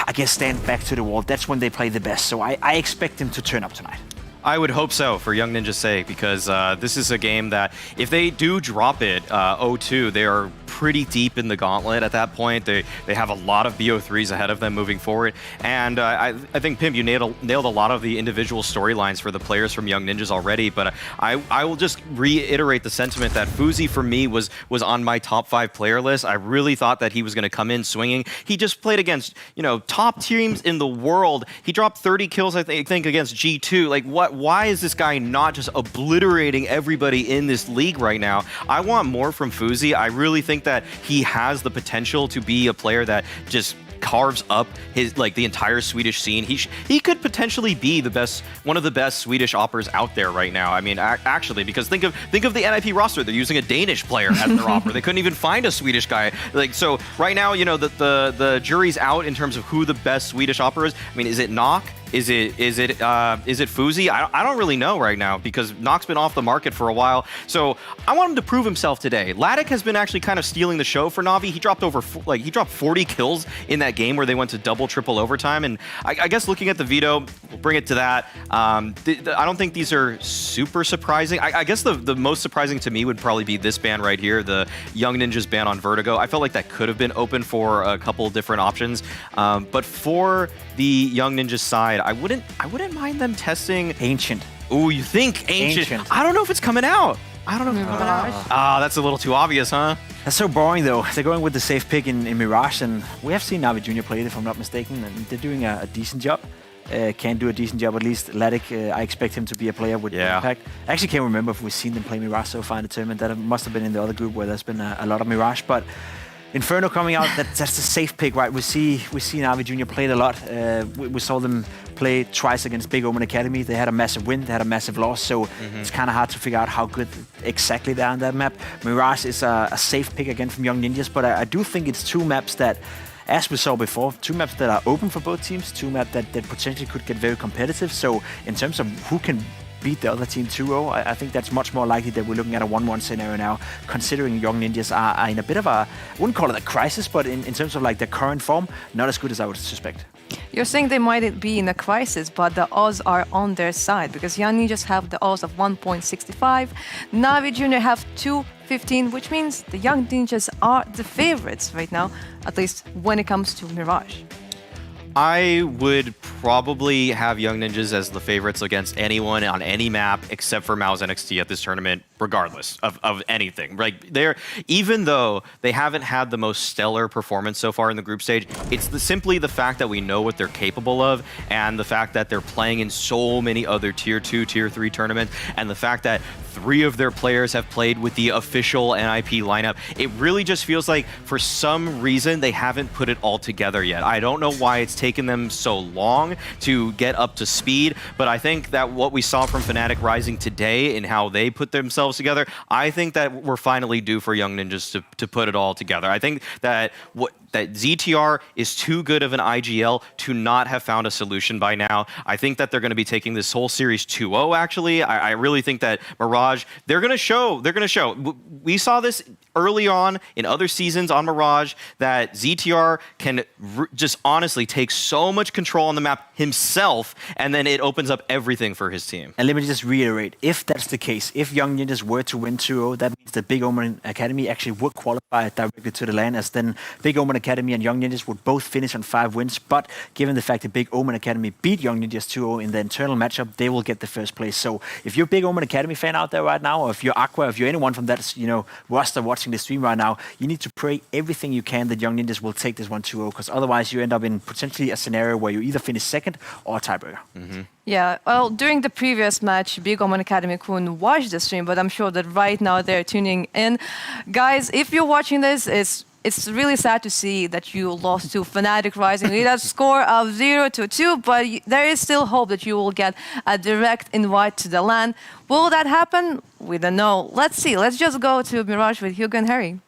I guess, stand back to the wall, that's when they play the best. So I expect them to turn up tonight. I would hope so, for Young Ninja's sake, because this is a game that, if they do drop it 0-2, they are pretty deep in the gauntlet at that point. They have a lot of BO3s ahead of them moving forward. And I think, Pim, you nailed a lot of the individual storylines for the players from Young Ninjas already, but I will just reiterate the sentiment that Fuzi, for me, was on my top 5 player list. I really thought that he was going to come in swinging. He just played against, top teams in the world. He dropped 30 kills, I think, against G2. Like, why is this guy not just obliterating everybody in this league right now? I want more from Fuzi. I really think that he has the potential to be a player that just carves up the entire Swedish scene. He could potentially be one of the best Swedish oppers out there right now. I mean, actually, because think of the NIP roster. They're using a Danish player as their opper. They couldn't even find a Swedish guy. So right now, the jury's out in terms of who the best Swedish opper is. I mean, is it Knock? Is it Fuzi? I don't really know right now because Nox's been off the market for a while. So I want him to prove himself today. Laddick has been actually kind of stealing the show for Navi. He dropped 40 kills in that game where they went to double, triple overtime. And I guess looking at the veto, we'll bring it to that. I don't think these are super surprising. I guess the most surprising to me would probably be this ban right here, the Young Ninjas ban on Vertigo. I felt like that could have been open for a couple different options. But for the Young Ninjas side, I wouldn't mind them testing Ancient. Ooh, you think Ancient? I don't know if it's coming out. I don't know if it's coming out. Ah, that's a little too obvious, huh? That's so boring, though. They're going with the safe pick in Mirage, and we have seen Navi Junior play it, if I'm not mistaken, and they're doing a decent job. Can do a decent job, at least. Laddick, I expect him to be a player with impact. I actually can't remember if we've seen them play Mirage so far in the tournament. That must have been in the other group where there's been a lot of Mirage, but Inferno coming out, that's the safe pick, right? We see Navi Junior played a lot. We saw them play twice against Big Omen Academy. They had a massive win, they had a massive loss, so it's kind of hard to figure out how good exactly they are on that map. Mirage is a safe pick again from Young Ninjas, but I do think it's two maps that, as we saw before, two maps that are open for both teams, two maps that potentially could get very competitive. So in terms of who can beat the other team 2-0, I think that's much more likely that we're looking at a 1-1 scenario now, considering Young Ninjas are in a bit of a, I wouldn't call it a crisis, but in terms of like their current form, not as good as I would suspect. You're saying they might be in a crisis, but the odds are on their side because Young Ninjas have the odds of 1.65, Navi Junior have 2.15, which means the Young Ninjas are the favorites right now, at least when it comes to Mirage. I would probably have Young Ninjas as the favorites against anyone on any map except for MOUZ NXT at this tournament, regardless of anything. Like even though they haven't had the most stellar performance so far in the group stage, it's simply the fact that we know what they're capable of, and the fact that they're playing in so many other Tier 2, Tier 3 tournaments, and the fact that 3 of their players have played with the official NIP lineup. It really just feels like for some reason they haven't put it all together yet. I don't know why it's taken them so long to get up to speed, but I think that what we saw from fnatic Rising today and how they put themselves together, I think that we're finally due for Young Ninjas to put it all together. I think that that ZTR is too good of an IGL to not have found a solution by now. I think that they're going to be taking this whole series 2-0, actually. I really think that Mirage, they're going to show. We saw this early on in other seasons on Mirage, that ZTR can just honestly take so much control on the map himself, and then it opens up everything for his team. And let me just reiterate, if that's the case, if Young Ninjas were to win 2-0, that means that Big Omen Academy actually would qualify directly to the LAN, as then Big Omen Academy and Young Ninjas would both finish on 5 wins. But given the fact that Big Omen Academy beat Young Ninjas 2-0 in the internal matchup, they will get the first place. So if you're a Big Omen Academy fan out there right now, or if you're Aqua, if you're anyone from that roster watching the stream right now, you need to pray everything you can that Young Ninjas will take this one 2-0, because otherwise you end up in potentially a scenario where you either finish second or a tiebreaker. Yeah, well, during the previous match, Big Omen Academy couldn't watch the stream, but I'm sure that right now they're tuning in. Guys, if you're watching this, it's really sad to see that you lost to fnatic Rising with a score of 0-2, but there is still hope that you will get a direct invite to the LAN. Will that happen? We don't know. Let's see. Let's just go to Mirage with Hugo and Harry.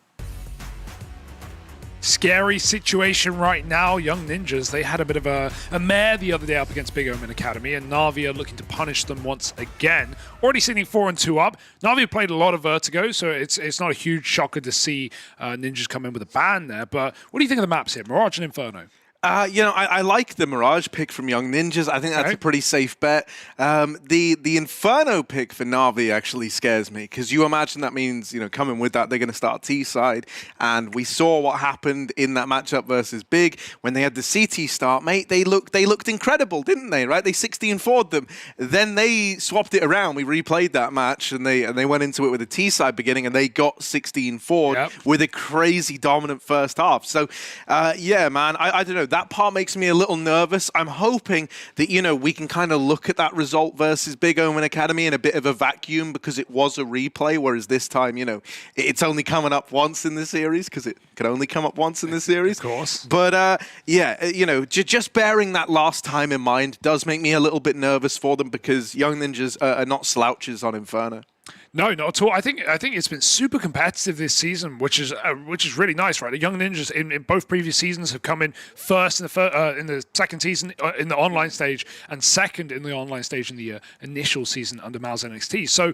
Scary situation right now. Young Ninjas, they had a bit of a mare the other day up against Big Omen Academy, and Navi are looking to punish them once again. Already sitting 4-2 up. Navi played a lot of Vertigo, so it's not a huge shocker to see Ninjas come in with a ban there. But what do you think of the maps here, Mirage and Inferno? I like the Mirage pick from Young Ninjas. I think that's a pretty safe bet. The Inferno pick for Navi actually scares me, because you imagine that means, coming with that, they're going to start T-side. And we saw what happened in that matchup versus Big. When they had the CT start, mate, they looked incredible, didn't they, right? They 16-4'd them. Then they swapped it around. We replayed that match, and they went into it with a T-side beginning, and they got 16-4'd with a crazy dominant first half. So, yeah, man, I don't know. That part makes me a little nervous. I'm hoping that, we can kind of look at that result versus Big Omen Academy in a bit of a vacuum, because it was a replay, whereas this time, it's only coming up once in the series, because it can only come up once in the series. Of course. But, just bearing that last time in mind does make me a little bit nervous for them, because Young Ninjas are not slouches on Inferno. No, not at all. I think it's been super competitive this season, which is really nice, right? The Young Ninjas in both previous seasons have come in first in the second season in the online stage and second in the online stage in the initial season under MOUZ NXT. So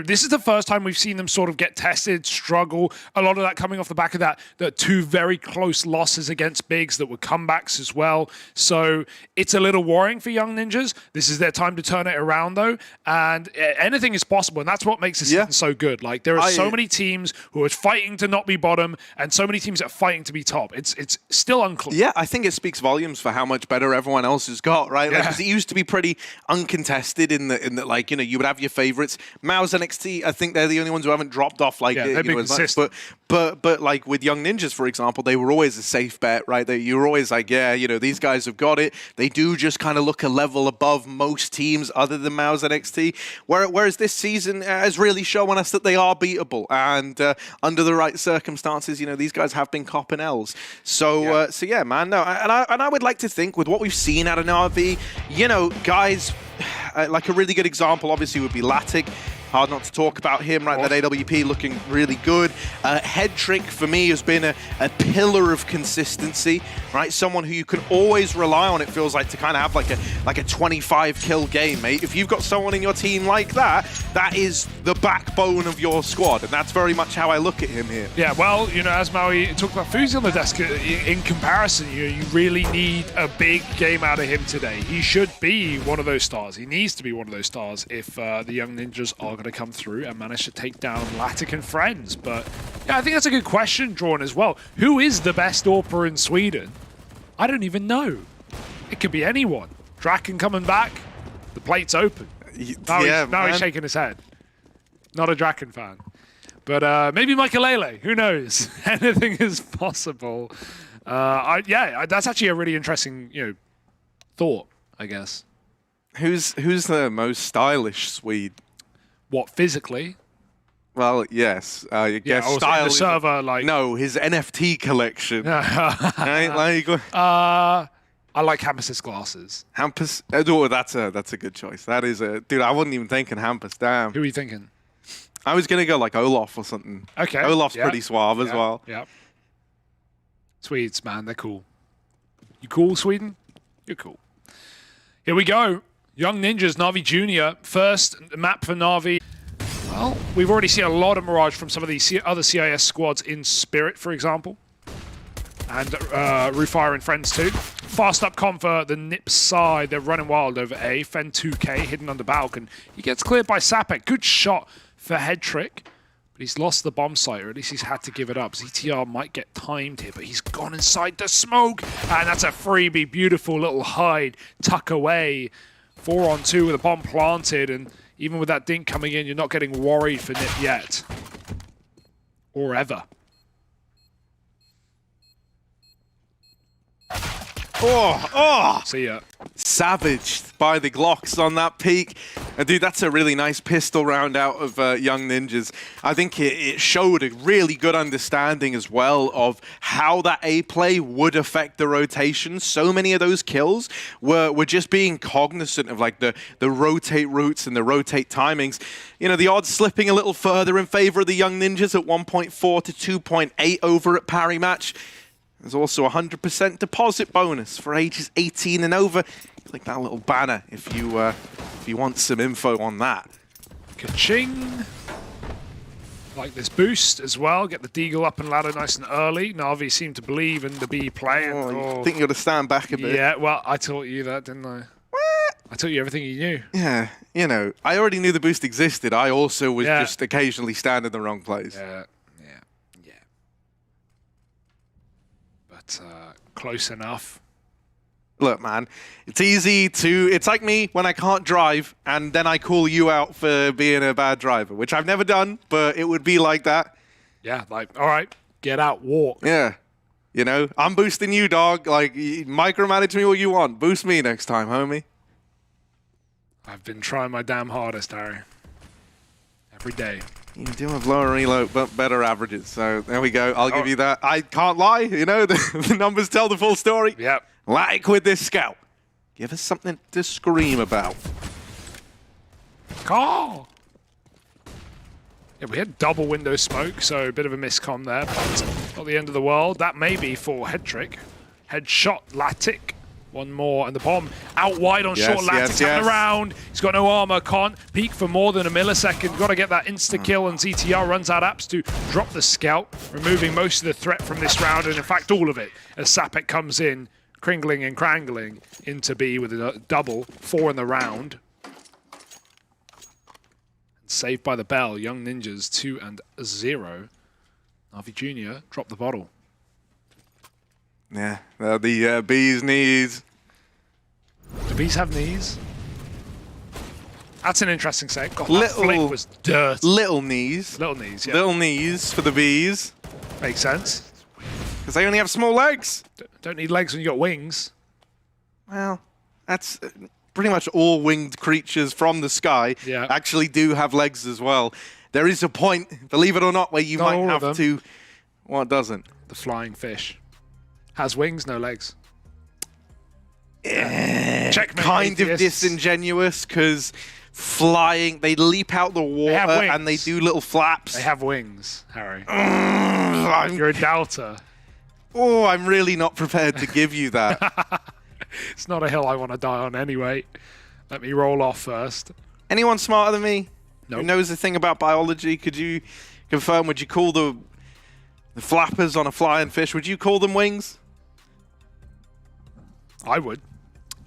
this is the first time we've seen them sort of get tested, struggle. A lot of that coming off the back of the two very close losses against bigs that were comebacks as well. So it's a little worrying for Young Ninjas. This is their time to turn it around though, and anything is possible, and that's what makes this season so good. Like there are so many teams who are fighting to not be bottom, and so many teams that are fighting to be top. It's still unclear. Yeah, I think it speaks volumes for how much better everyone else has got, right? Like, 'cause it used to be pretty uncontested in the like you would have your favorites. MOUZ NXT, I think they're the only ones who haven't dropped off like they've been consistent. But like with Young Ninjas, for example, they were always a safe bet, right? You were always like, these guys have got it. They do just kind of look a level above most teams other than MOUZ NXT. Whereas this season has really shown us that they are beatable, and under the right circumstances, these guys have been copping L's. So yeah, man, no, and I would like to think with what we've seen out of NAVI, guys, like a really good example obviously would be Latic. Hard not to talk about him, right? That AWP looking really good. Head Trick for me has been a pillar of consistency, right? Someone who you can always rely on, it feels like, to kind of have like a 25 kill game, mate. If you've got someone in your team like that, that is the backbone of your squad, and that's very much how I look at him here. Yeah, well, as Maui talked about Fuzi on the desk, in comparison, you really need a big game out of him today. He should be one of those stars. He needs to be one of those stars if the Young Ninjas are going to come through and manage to take down Latic and friends. But yeah, I think that's a good question, Drawn, as well. Who is the best AWPer in Sweden? I don't even know. It could be anyone. Draken coming back, the plate's open. Now he's shaking his head. Not a Draken fan. But maybe Michaelele, who knows? Anything is possible. That's actually a really interesting, thought, I guess. Who's the most stylish Swede? What, physically? Well, yes. I guess style. The server, like no, his NFT collection. Right? I like Hampus's glasses. Hampus. Oh, that's a good choice. That is a dude. I wasn't even thinking Hampus. Damn. Who are you thinking? I was gonna go like Olaf or something. Okay. Olaf's pretty suave as well. Yeah. Swedes, man, they're cool. You cool, Sweden? You're cool. Here we go. Young Ninjas, Navi Junior. First map for Navi. Well, we've already seen a lot of Mirage from some of the other CIS squads in Spirit, for example. And Rufire and friends too. Fast up Confer, the Nip side. They're running wild over A. Fen 2K hidden under Balcon. He gets cleared by Sapek. Good shot for Head Trick. But he's lost the bomb site, or at least he's had to give it up. ZTR might get timed here, but he's gone inside the smoke. And that's a freebie. Beautiful little hide. Tuck away. 4-on-2 with a bomb planted, and even with that dink coming in, you're not getting worried for Nip yet. Or ever. See ya. Savaged by the Glocks on that peak. And dude, that's a really nice pistol round out of Young Ninjas. I think it showed a really good understanding as well of how that A play would affect the rotation. So many of those kills were just being cognizant of like the rotate routes and the rotate timings. The odds slipping a little further in favor of the Young Ninjas at 1.4 to 2.8 over at Parry Match. There's also a 100% deposit bonus for ages 18 and over. Click that little banner if you want some info on that. Ka-ching! Like this boost as well. Get the Deagle up and ladder nice and early. Navi seem to believe in the B play. I think you got to stand back a bit. Yeah, well, I taught you that, didn't I? What? I taught you everything you knew. Yeah, I already knew the boost existed. I also was just occasionally standing in the wrong place. Yeah. But close enough. Look, man, it's like me when I can't drive and then I call you out for being a bad driver, which I've never done, but it would be like that. Yeah, like, all right, get out, walk. Yeah. I'm boosting you, dog. Like, micromanage me all you want. Boost me next time, homie. I've been trying my damn hardest, Harry. Every day. You do have lower reload, but better averages. So there we go. I'll give you that. I can't lie. The numbers tell the full story. Yep. Like with this scout. Give us something to scream about. Call. Yeah, we had double window smoke, so a bit of a miscom there, but not the end of the world. That may be for head trick. Headshot, Latic. One more, and the bomb out wide on short. Latic's having around. He's got no armor, can't peek for more than a millisecond. Got to get that insta-kill, and ZTR runs out apps to drop the scout, removing most of the threat from this round, and in fact all of it, as Sapek comes in, kringling and krangling into B with a double, 4 in the round. Saved by the bell, Young Ninjas 2-0. NAVI Jr. dropped the bottle. Yeah, the B's knees. Do B's have knees? That's an interesting set. God, little, that flick was dirt. Little knees. Little knees, yeah. Little knees for the B's. Makes sense. Because they only have small legs. Don't need legs when you got wings. Well, that's pretty much all winged creatures from the sky actually do have legs as well. There is a point, believe it or not, where you might have to... What doesn't? The flying fish. Has wings, no legs. Checkmate. Kind of disingenuous, because flying, they leap out the water and they do little flaps. They have wings, Harry. You're a doubter. Oh, I'm really not prepared to give you that. It's not a hill I want to die on anyway. Let me roll off first. Anyone smarter than me? Nope. Who knows the thing about biology? Could you confirm, would you call the flappers on a flying fish, would you call them wings? I would.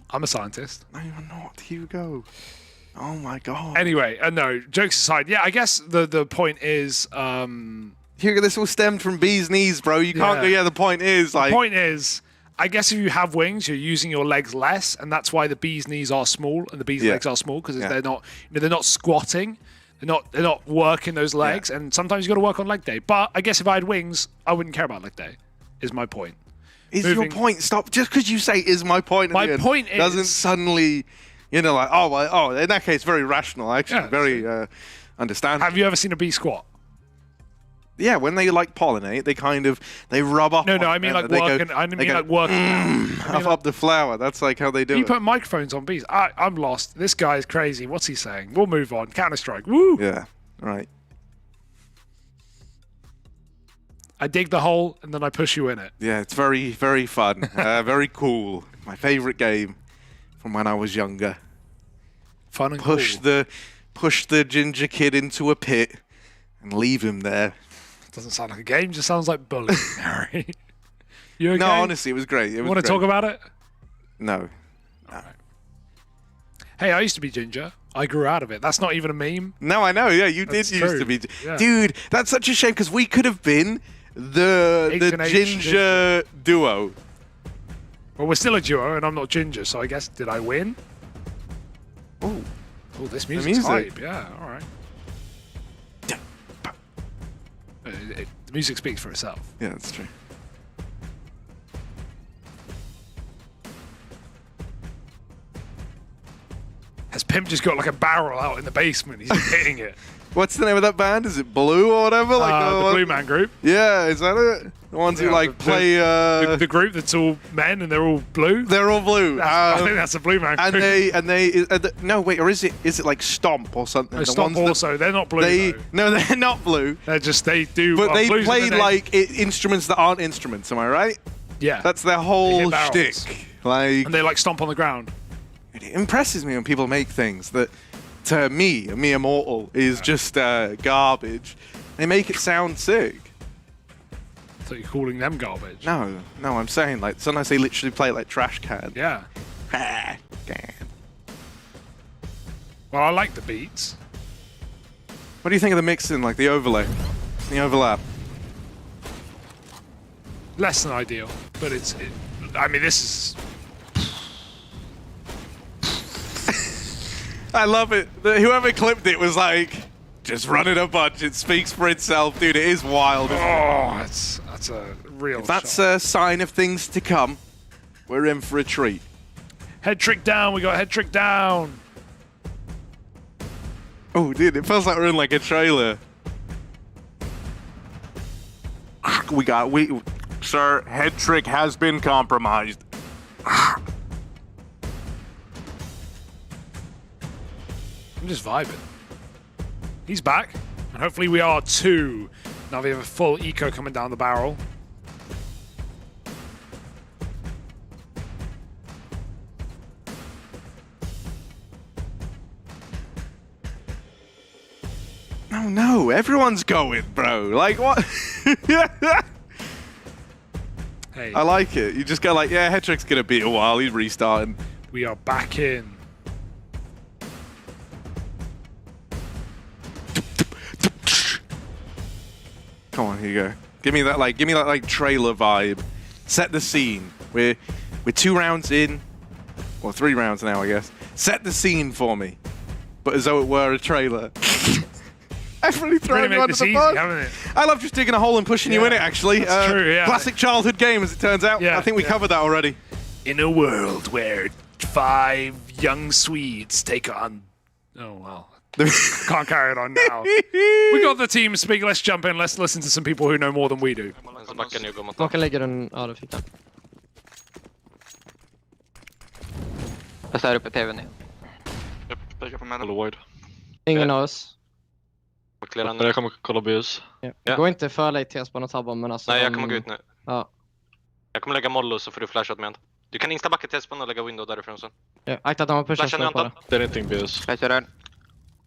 I'm a scientist. No, you're not, Hugo. Oh my god. Anyway, no, jokes aside, yeah, I guess the point is... Hugo, this all stemmed from B's knees, bro. You can't go, the point is... The point is, I guess if you have wings, you're using your legs less, and that's why the B's knees are small and the B's legs are small, because they're not, they're not squatting. They're not working those legs, and sometimes you got to work on leg day. But I guess if I had wings, I wouldn't care about leg day, is my point. Is your point? Stop. Just because you say is my point. My point is... Doesn't suddenly, like, oh, in that case, very rational, actually. Very understandable. Have you ever seen a bee squat? Yeah, when they like pollinate, they rub up. No, I mean like working. I mean like working. Up the flower. That's like how they do it. You put microphones on bees. I'm lost. This guy is crazy. What's he saying? We'll move on. Counter-Strike. Woo! Yeah, right. I dig the hole and then I push you in it. Yeah, it's very, very fun. Very cool. My favorite game from when I was younger. Fun and push the ginger kid into a pit and leave him there. Doesn't sound like a game, just sounds like bullying, Harry. You okay? No, honestly, it was great. You want to talk about it? No. All right. Hey, I used to be ginger. I grew out of it. That's not even a meme. No, I know. Yeah, you did used to be. Yeah. Dude, that's such a shame because we could have been the ginger duo. Well, we're still a duo, and I'm not ginger, so I guess, did I win? Oh, this music's hype. Yeah, all right. The music speaks for itself. Yeah, that's true. Has Pimp just got like a barrel out in the basement? He's hitting it. What's the name of that band? Is it Blue or whatever? The Blue Man Group. Yeah, is that it? The ones who like play... The group that's all men and they're all blue? They're all blue. I think that's a Blue Man Group. No, wait, or is it like Stomp or something? No, Stomp also. They're not blue, No, they're not blue. They're just, they do... But they play like instruments that aren't instruments, am I right? Yeah. That's their whole shtick. Like, and they like stomp on the ground. It impresses me when people make things that, to me, a mere mortal, is just garbage. They make it sound sick. I thought you're calling them garbage. No, I'm saying like sometimes they literally play like trash can. Yeah. Well, I like the beats. What do you think of the mixing, like the overlay, the overlap? Less than ideal, but I mean, this is... I love it. Whoever clipped it was like, just run it a bunch. It speaks for itself, dude. It is wild. That's a real If that's a sign of things to come, we're in for a treat. Head trick down. We got head trick down. Oh, dude, it feels like we're in like a trailer. Sir, head trick has been compromised. I'm just vibing. He's back. And hopefully we are too. Now we have a full eco coming down the barrel. Oh no, everyone's going, bro. Like, what? Hey. I like it. You just go like, yeah, Hetrick's gonna be a while, he's restarting. We are back in. Come on, here you go. Give me that like trailer vibe. Set the scene. We're 2 rounds in. Well, 3 rounds now, I guess. Set the scene for me. But as though it were a trailer. I've really thrown you under the bus. I love just digging a hole and pushing you in it, actually. That's true, yeah. Classic childhood game, as it turns out. Yeah, I think we covered that already. In a world where 5 young Swedes take on... Oh, well. Can't carry it on now. We got the team speak. Let's jump in. Let's listen to some people who know more than we do. Smoken lägger den... Ja, det fick han. Jag står uppe i tvn nu. Pekar på mig. Ingen av oss. Jag kommer kolla BUS. Det går inte för late T-spawn och tabba, men alltså... Nej, jag kommer gå ut nu. Ja. Jag kommer lägga mollo så får du flasha åt mig. Du kan instabacka T-spawn och lägga window därifrån sen. Ja, akta att de har pushat Flasha nu, på det. Det är ingenting BUS. Jag kör den.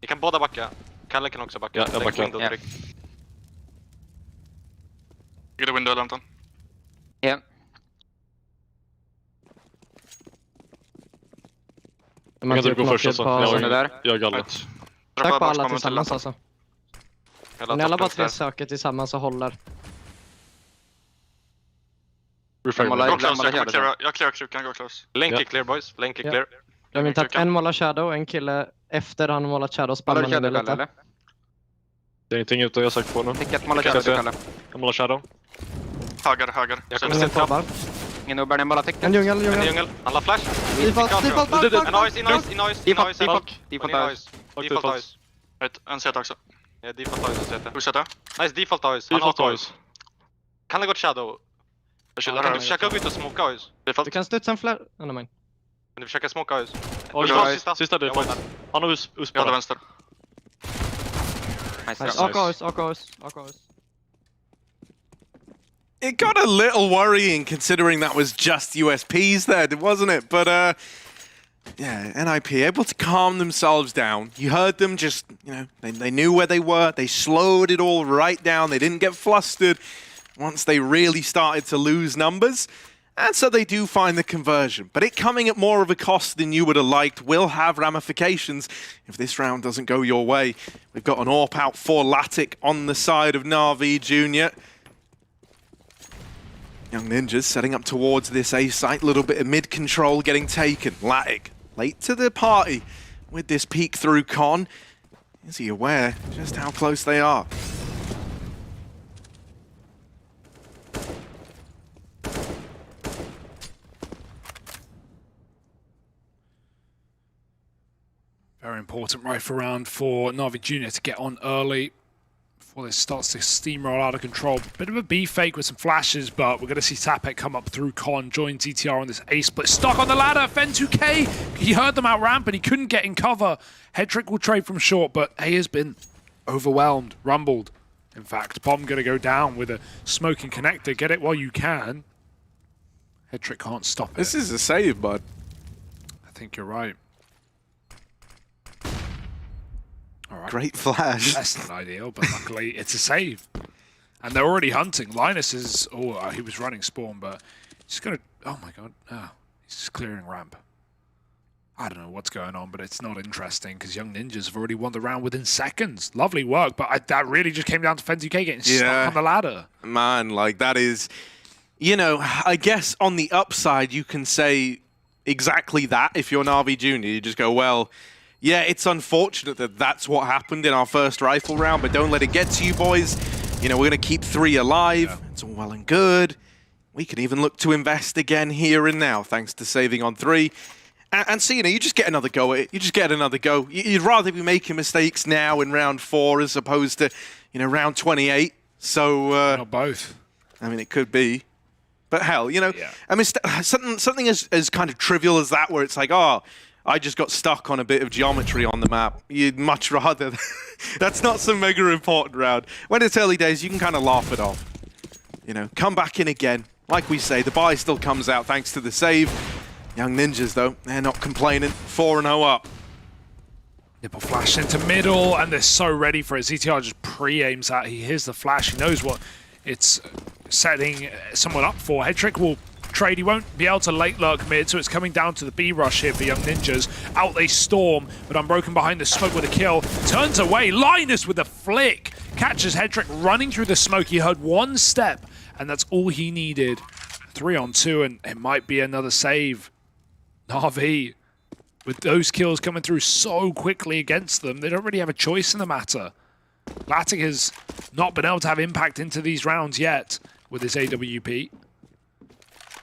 Ni kan båda backa. Kalle kan också backa. Ja, jag backar. Window direkt. Get a window, Anton. Ja. Man Jag kan inte gå först alltså. Jag är galler. Tack på alla tillsammans alltså. Ni alla bara 3 söker tillsammans och håller. Jag clear krukan, gå close. Länk är clear boys, länk är clear. Jag vill ta en målar shadow, en kille efter han målat shadow spannar ner lite. Det är ingenting ute jag har sagt på nu. Vilket målar shadow, Kalle? Jag målar shadow. Höger. Jag kommer ner på. Ingen nubbar, den målar tecken. En djungel. Han la flash. Default. Default noise. En set också. Ja, default noise. Fortsätta. Nice, default noise. Kan det gå shadow? Kan du försöka gå ut och smoka oss? Du kan studsa en flare. Kan du försöka smoka oss? Sista default. Han har us bara. Vänster. AKs. It got a little worrying considering that was just USPs there, wasn't it? But yeah, NIP able to calm themselves down. You heard them just, you know, they knew where they were. They slowed it all right down. They didn't get flustered once they really started to lose numbers. And so they do find the conversion. But it coming at more of a cost than you would have liked will have ramifications if this round doesn't go your way. We've got an AWP out for Latic on the side of NAVI Jr. Young Ninjas setting up towards this A site. A little bit of mid-control getting taken. Latic late to the party with this peek through Con. Is he aware just how close they are? Very important rifle round for NAVI Jr. to get on early before this starts to steamroll out of control. Bit of a B fake with some flashes, but we're going to see Tapek come up through Con, join TTR on this A split. Stuck on the ladder, Fen2k, he heard them out ramp and he couldn't get in cover. Hetrick will trade from short, but A has been overwhelmed, rumbled. In fact, Bomb going to go down with a smoking connector. Get it while you can. Hetrick can't stop it. This is a save, bud. I think you're right. All right. Great flash. Less than ideal, but luckily it's a save. And they're already hunting. Linus is... Oh, he was running spawn, but he's going to... Oh my god. Oh, he's just clearing ramp. I don't know what's going on, but it's not interesting because Young Ninjas have already won the round within seconds. Lovely work, but that really just came down to Fen2k getting stuck on the ladder. Man, like that is... You know, I guess on the upside you can say exactly that if you're NAVI Jr. You just go, well... Yeah, it's unfortunate that that's what happened in our first rifle round, but don't let it get to you, boys. You know, we're going to keep 3 alive. Yeah. It's all well and good. We can even look to invest again here and now, thanks to saving on 3. And so, you know, you just get another go at it. You just get another go. You'd rather be making mistakes now in round 4 as opposed to, you know, round 28. So... Not both. I mean, it could be. But hell, you know, I mean, something as kind of trivial as that, where it's like, oh, I just got stuck on a bit of geometry on the map. You'd much rather... That's not some mega important round. When it's early days, you can kind of laugh it off. You know, come back in again. Like we say, the buy still comes out thanks to the save. Young Ninjas, though, they're not complaining. 4-0 up. Nipple flash into middle, and they're so ready for it. ZTR just pre-aims that. He hears the flash. He knows what it's setting someone up for. Headtrick will trade. He won't be able to late lurk mid, so it's coming down to the B rush here for Young Ninjas. Out they storm, but Unbroken behind the smoke with a kill. Turns away. Linus with a flick. Catches Headtrick running through the smoke. He heard one step, and that's all he needed. 3-on-2, and it might be another save. NAVI, with those kills coming through so quickly against them, they don't really have a choice in the matter. fnatic has not been able to have impact into these rounds yet with his AWP.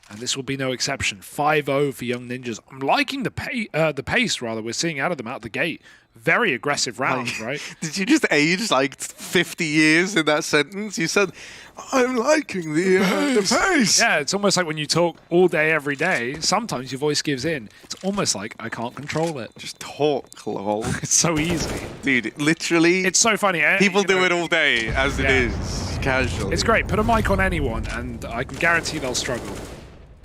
And this will be no exception. 5-0 for Young Ninjas. I'm liking the pace, rather, we're seeing out of them out the gate. Very aggressive rounds, right? Did you just age like 50 years in that sentence? You said, I'm liking the pace. Yeah, it's almost like when you talk all day, every day, sometimes your voice gives in. It's almost like I can't control it. Just talk, lol. It's so easy. Dude, literally. It's so funny. People do it all day as it is, casually. It's great. Put a mic on anyone, and I can guarantee they'll struggle.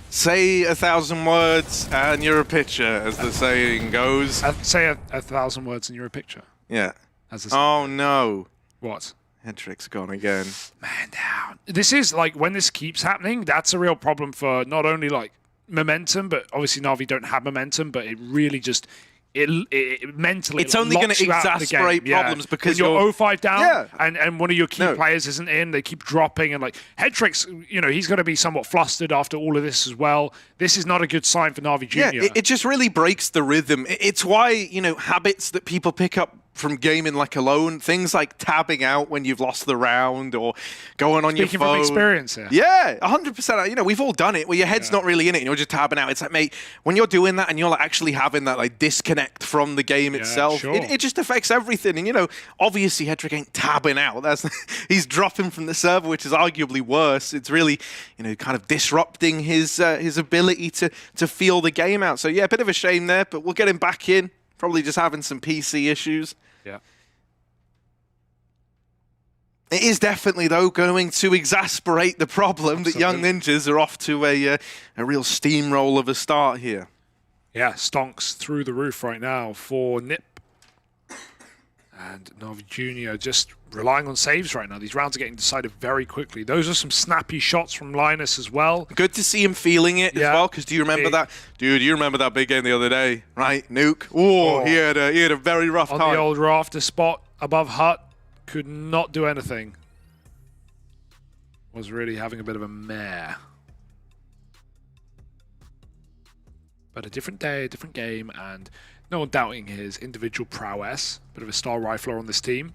Say 1,000 words and you're a picture, as the saying goes. Say 1,000 words and you're a picture. Yeah. As oh no. What? Headtrick's gone again. Man down. This is like, when this keeps happening, that's a real problem for not only like momentum, but obviously NAVI don't have momentum, but it really just... It mentally it's only going to exacerbate problems because when you're 0-5 down, yeah. and one of your key players isn't in, they keep dropping, and like Headtrick's, you know, he's going to be somewhat flustered after all of this as well. This is not a good sign for NAVI Jr. Yeah, it just really breaks the rhythm. It's why, you know, habits that people pick up from gaming like alone, things like tabbing out when you've lost the round or going on your phone. Speaking from experience here. Yeah, 100%. You know, we've all done it where your head's not really in it and you're just tabbing out. It's like, mate, when you're doing that and you're like actually having that like disconnect from the game itself, sure. it just affects everything. And, you know, obviously Headtrick ain't tabbing out. He's dropping from the server, which is arguably worse. It's really, you know, kind of disrupting his ability to feel the game out. So, yeah, a bit of a shame there, but we'll get him back in. Probably just having some PC issues. Yeah. It is definitely, though, going to exasperate the problem that Young Ninjas are off to a real steamroll of a start here. Yeah, stonks through the roof right now for Nip. And NAVI Jr. just relying on saves right now. These rounds are getting decided very quickly. Those are some snappy shots from Linus as well. Good to see him feeling it as well, because do you remember that? Dude, you remember that big game the other day, right? Nuke. Oh, he had a very rough time. On the old rafter spot above hut. Could not do anything. Was really having a bit of a mare. But a different day, a different game, and no one doubting his individual prowess. Bit of a star rifler on this team.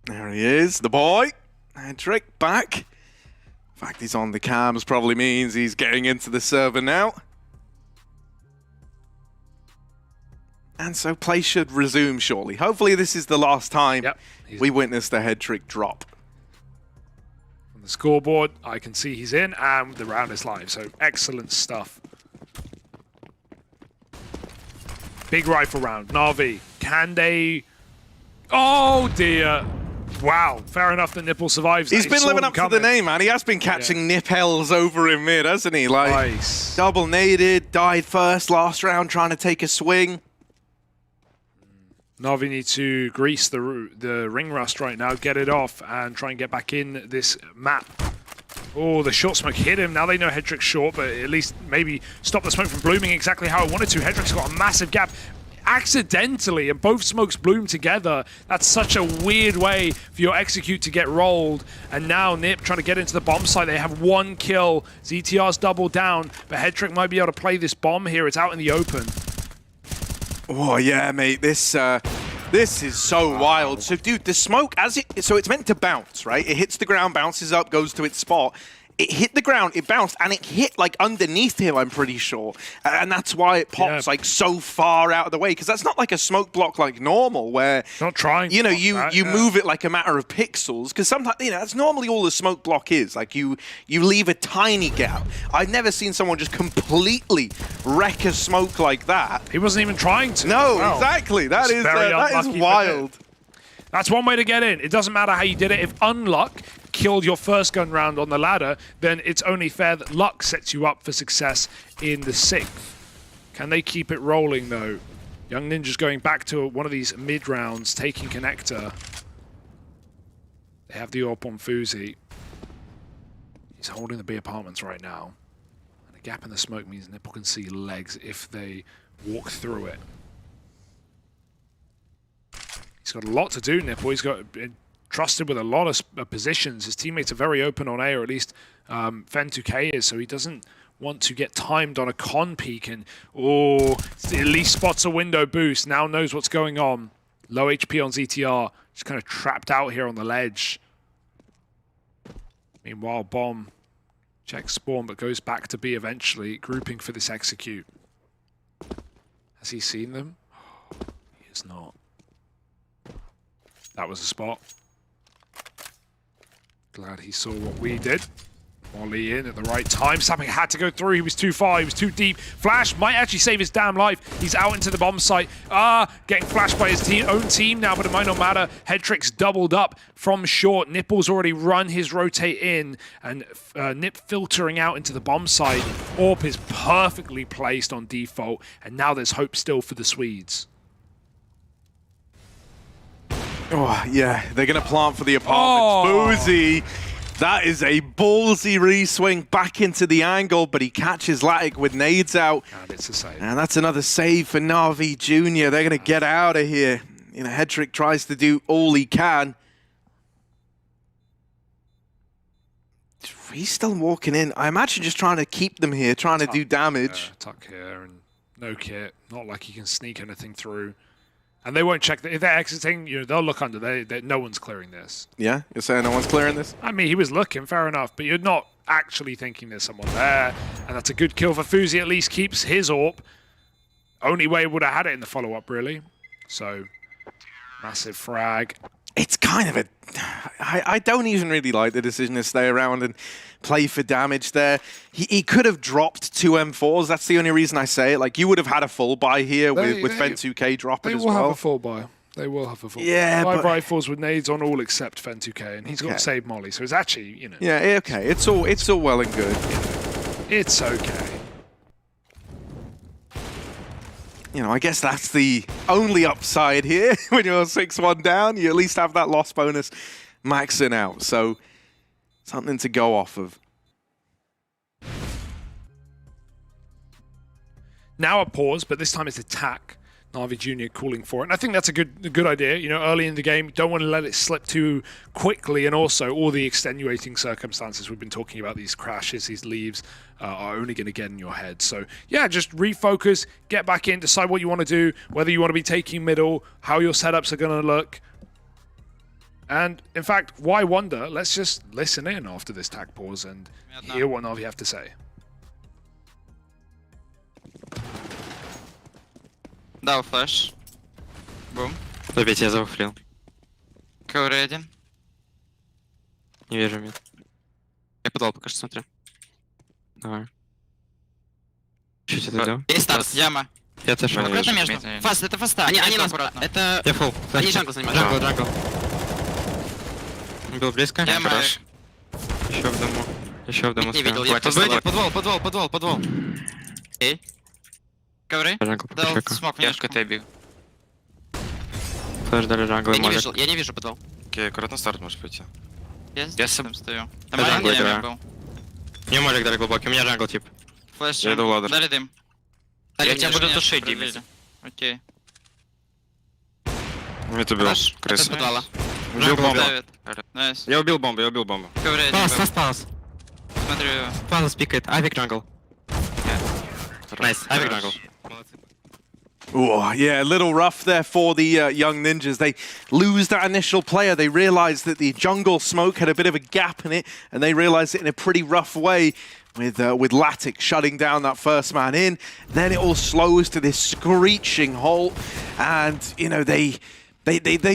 There he is, the boy. Headtrick back. In fact, he's on the cams, probably means he's getting into the server now. And so play should resume shortly. Hopefully this is the last time we witness the Headtrick drop. From the scoreboard, I can see he's in, and the round is live, so excellent stuff. Big rifle round. NAVI, can they... Oh dear. Wow, fair enough that Nipple survives. He's been living up to the name, man. He has been catching Nippels over in mid, hasn't he? Like, nice. Double naded, died first last round, trying to take a swing. NAVI need to grease the ring rust right now, get it off, and try and get back in this map. Oh, the short smoke hit him. Now they know Headtrick's short, but at least maybe stop the smoke from blooming exactly how it wanted to. Headtrick's got a massive gap. Accidentally, and both smokes bloom together. That's such a weird way for your execute to get rolled. And now Nip trying to get into the bomb site. They have one kill. ZTR's double down, but Headtrick might be able to play this bomb here. It's out in the open. Oh yeah, mate. This is so wild. So, dude, the smoke so it's meant to bounce, right? It hits the ground, bounces up, goes to its spot. it hit the ground, it bounced, and it hit like underneath him, I'm pretty sure. And that's why it pops like so far out of the way, because that's not like a smoke block like normal, where not trying. You know, you move it like a matter of pixels, because sometimes, you know, that's normally all the smoke block is. Like you leave a tiny gap. I've never seen someone just completely wreck a smoke like that. He wasn't even trying to. No, exactly. That is wild. That's one way to get in. It doesn't matter how you did it. If unluck killed your first gun round on the ladder, then it's only fair that luck sets you up for success in the 6th. Can they keep it rolling, though? Young Ninja's going back to one of these mid rounds, taking connector. They have the AWP on Fuzi. He's holding the B apartments right now. And a gap in the smoke means Nipple can see legs if they walk through it. He's got a lot to do, Nipple. He's got trusted with a lot of positions. His teammates are very open on A, or at least Fen2K is, so he doesn't want to get timed on a con peek, and at least spots a window boost, now knows what's going on. Low HP on ZTR, just kind of trapped out here on the ledge. Meanwhile, Bomb checks spawn, but goes back to B eventually, grouping for this execute. Has he seen them? He has not. That was a spot. Glad he saw what we did. Molly in at the right time. Something had to go through. He was too far. He was too deep. Flash might actually save his damn life. He's out into the bomb site. Getting flashed by his own team now, but it might not matter. Headtrick's doubled up from short. Nipple's already run his rotate in, and Nip filtering out into the bomb site. AWP is perfectly placed on default, and now there's hope still for the Swedes. Oh, yeah, they're going to plant for the apartments. Boozy, that is a ballsy re-swing back into the angle, but he catches Latic with nades out. And it's a save. And that's another save for NAVI Jr. They're going to get out of here. You know, Headtrick tries to do all he can. He's still walking in. I imagine just trying to keep them here, trying to do damage. Tuck here and no kit. Not like he can sneak anything through. And they won't check. If they're exiting, you know, they'll look under. No one's clearing this. Yeah? You're saying no one's clearing this? I mean, he was looking, fair enough, but you're not actually thinking there's someone there. And that's a good kill for Fuzi. At least keeps his AWP. Only way he would have had it in the follow-up, really. So, massive frag. It's kind of a... I don't even really like the decision to stay around and play for damage there. He could have dropped 2 M4s. That's the only reason I say it. Like, you would have had a full buy here with Fen2K dropping as well. They will have a full buy. They will have a full buy. 5 rifles with nades on all except Fen2K, and he's got to save Molly. So it's actually, you know... Yeah, okay. It's all well and good. It's okay. You know, I guess that's the only upside here. When you're 6-1 down, you at least have that loss bonus maxing out. So, something to go off of. Now a pause, but this time it's attack. NAVI Jr. calling for it. And I think that's a good idea. You know, early in the game, you don't want to let it slip too quickly. And also, all the extenuating circumstances we've been talking about, these crashes, these leaves, are only going to get in your head. So, yeah, just refocus, get back in, decide what you want to do, whether you want to be taking middle, how your setups are going to look. And, in fact, why wonder? Let's just listen in after this tack pause and hear what NAVI have to say. Дал флеш. Бум. Опять я зауфлил. Ковры один. Не вижу мид. Я подвал пока что смотрю. Давай. Чуть это делал. Есть старт, яма. Я отошел. Аккуратно между. Фаст, это фаста. Они нас аккуратно. Это... Я фул. Они джангл занимают. Джангл. Был близко. Яма. Еще в дому. Не видел. Подвал. Эй. Ковры? Дал смог мне. Я бил. Флэш дали джангл и молик. Я не вижу подвал. Окей, аккуратно старт может пойти. Я сам стою. Там джангл я был. Мне молик дали глубокий, у меня джангл тип. Флэш. Я иду в ладер. Дали дым. Я тебя буду тушить, Димис. Окей. Мид убил крысу. Подвала. Убил бомбу. Найс. Я убил бомбу. Ковры один был. Пас. Смотрю его. Пас пикает, авик джангл. Найс, авик джангл. Oh, yeah, a little rough there for the young ninjas. They lose that initial player. They realize that the jungle smoke had a bit of a gap in it, and they realize it in a pretty rough way with Latic shutting down that first man in. Then it all slows to this screeching halt, and, you know, they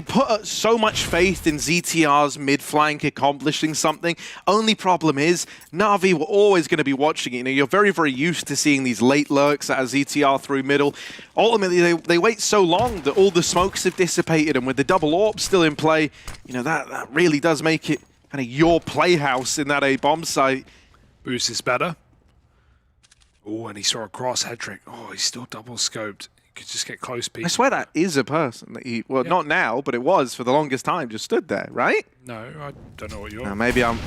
put so much faith in ZTR's mid-flank accomplishing something. Only problem is, NAVI were always going to be watching it. You know, you're very, very used to seeing these late lurks out of ZTR through middle. Ultimately, they wait so long that all the smokes have dissipated, and with the double AWP still in play, you know, that really does make it kind of your playhouse in that A-bomb site. Boost is better. Oh, and he saw a cross head trick. Oh, he's still double scoped. Could just get close, Pete. I swear that is a person that he, well, not now, but it was for the longest time, just stood there, right? No, I don't know what you're... maybe I'm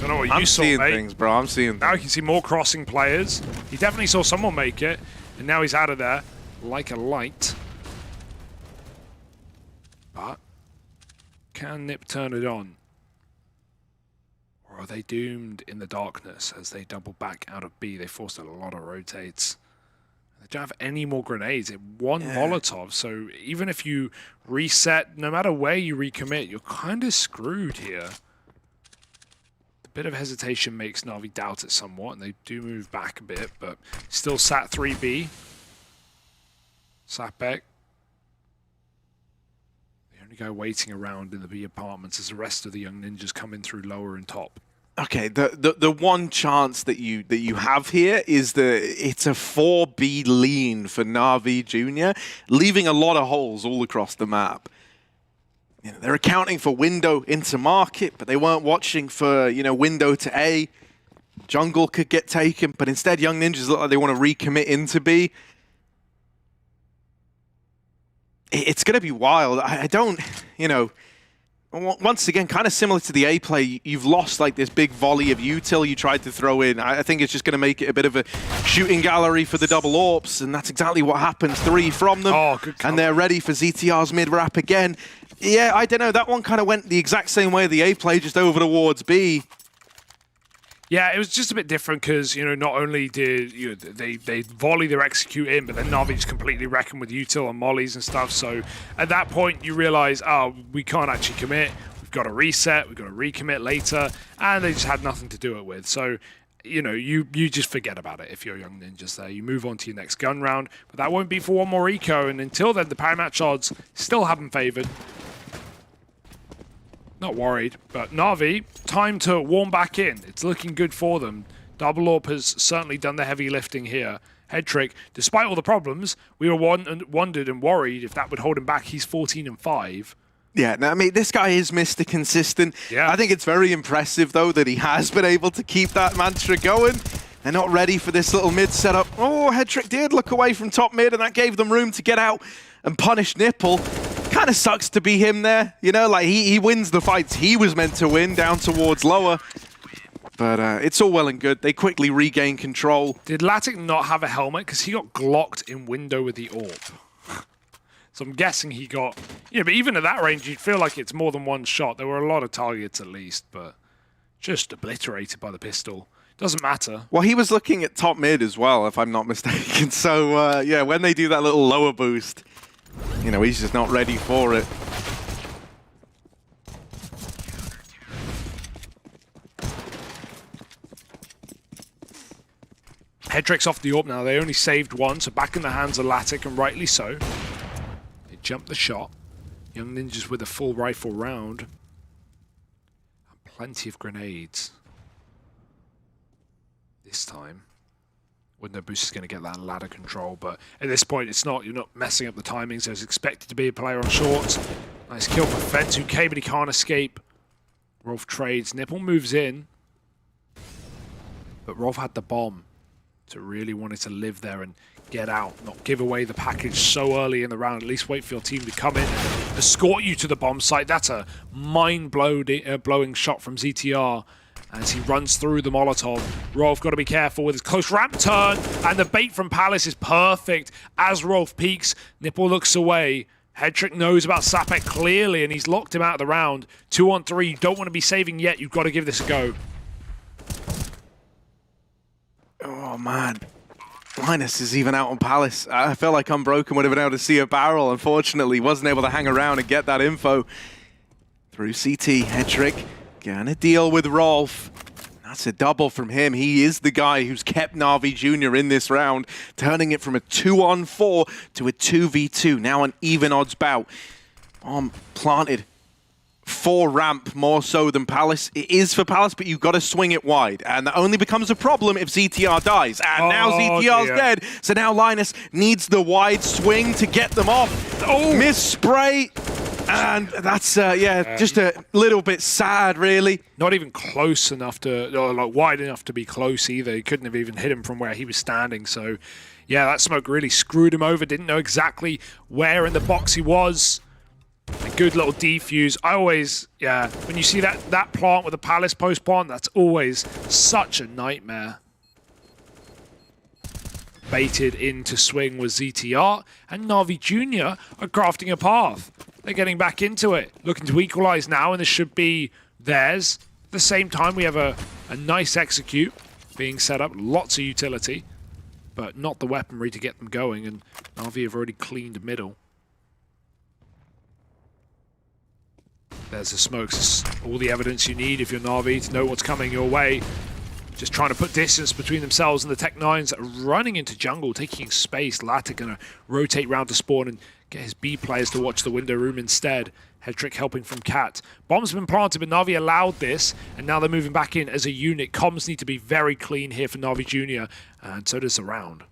seeing things, bro. I'm seeing things. Now you can see more crossing players. He definitely saw someone make it, and now he's out of there like a light. But can Nip turn it on? Or are they doomed in the darkness as they double back out of B? They forced a lot of rotates. They don't have any more grenades. It one Molotov, so even if you reset, no matter where you recommit, you're kind of screwed here. The bit of hesitation makes NAVI doubt it somewhat, and they do move back a bit, but still sat 3B. Sapek. The only guy waiting around in the B apartments as the rest of the young ninjas come in through lower and top. Okay, the one chance that you have here is it's a 4B lean for NAVI Jr., leaving a lot of holes all across the map. You know, they're accounting for window into market, but they weren't watching for, you know, window to A. Jungle could get taken, but instead young ninjas look like they want to recommit into B. It's going to be wild. I don't, you know... Once again, kind of similar to the A play, you've lost like this big volley of util you tried to throw in. I think it's just going to make it a bit of a shooting gallery for the double AWPs, and that's exactly what happens. 3 from them, and they're ready for ZTR's mid-wrap again. Yeah, I don't know, that one kind of went the exact same way the A play, just over towards B. Yeah, it was just a bit different because, you know, not only did they volley their execute in, but then NAVI just completely reckoned with util and mollies and stuff. So at that point, you realize, oh, we can't actually commit. We've got to reset. We've got to recommit later, and they just had nothing to do it with. So, you know, you just forget about it if you're young ninjas there. You move on to your next gun round, but that won't be for one more eco. And until then, the power match odds still haven't favored. Not worried, but NAVI, time to warm back in. It's looking good for them. Double AWP has certainly done the heavy lifting here. Head trick, despite all the problems, we were wondered and worried if that would hold him back. He's 14-5. Yeah, no, I mean, this guy is Mr. Consistent. Yeah. I think it's very impressive, though, that he has been able to keep that mantra going. They're not ready for this little mid setup. Oh, Head trick did look away from top mid, and that gave them room to get out and punish Nipple. Kind of sucks to be him there, you know, like he wins the fights he was meant to win down towards lower. But it's all well and good. They quickly regain control. Did Latic not have a helmet? Because he got glocked in window with the AWP. So I'm guessing he got... Yeah, but even at that range, you'd feel like it's more than one shot. There were a lot of targets at least, but just obliterated by the pistol. Doesn't matter. Well, he was looking at top mid as well, if I'm not mistaken. So, yeah, when they do that little lower boost... You know, he's just not ready for it. Head trick's off the AWP now. They only saved one, so back in the hands of Latic, and rightly so. They jumped the shot. Young ninjas with a full rifle round. And plenty of grenades. This time. Window boost is going to get that ladder control, but at this point it's not. You're not messing up the timings. There's expected to be a player on shorts. Nice kill for Fence, who came, but he can't escape. Rolf trades. Nipple moves in, but Rolf had the bomb, so really wanted to live there and get out, not give away the package so early in the round. At least wait for your team to come in and escort you to the bomb site. That's a mind-blowing shot from ZTR. As he runs through the Molotov. Rolf got to be careful with his close ramp turn, and the bait from Palace is perfect. As Rolf peeks, Nipple looks away. Head trick knows about Sapek clearly, and he's locked him out of the round. 2-on-3, you don't want to be saving yet. You've got to give this a go. Oh, man. Linus is even out on Palace. I felt like Unbroken would have been able to see a barrel. Unfortunately, wasn't able to hang around and get that info. Through CT, Hedrick gonna deal with Rolf. That's a double from him. He is the guy who's kept NAVI Jr. in this round, turning it from a 2-on-4 to a 2v2. Now an even odds bout. Bomb planted. 4 ramp more so than Palace. It is for Palace, but you've got to swing it wide. And that only becomes a problem if ZTR dies. And now ZTR's dead. So now Linus needs the wide swing to get them off. Miss spray. And that's, just a little bit sad, really. Not even close enough to, or like wide enough to be close either. He couldn't have even hit him from where he was standing. So, yeah, that smoke really screwed him over. Didn't know exactly where in the box he was. A good little defuse. I always, when you see that plant with a Palace post plant, that's always such a nightmare. Baited in to swing with ZTR, and NAVI Jr. are crafting a path. They're getting back into it, looking to equalize now, and this should be theirs. At the same time, we have a nice execute being set up, lots of utility, but not the weaponry to get them going, and NAVI have already cleaned middle. There's the smokes, all the evidence you need if you're NAVI to know what's coming your way. Just trying to put distance between themselves and the Tech-9s that are running into jungle, taking space. Latta gonna rotate round to spawn and get his B players to watch the window room instead. Hedrick helping from Cat. Bomb's been planted, but NAVI allowed this, and now they're moving back in as a unit. Comms need to be very clean here for NAVI Jr., and so does the round.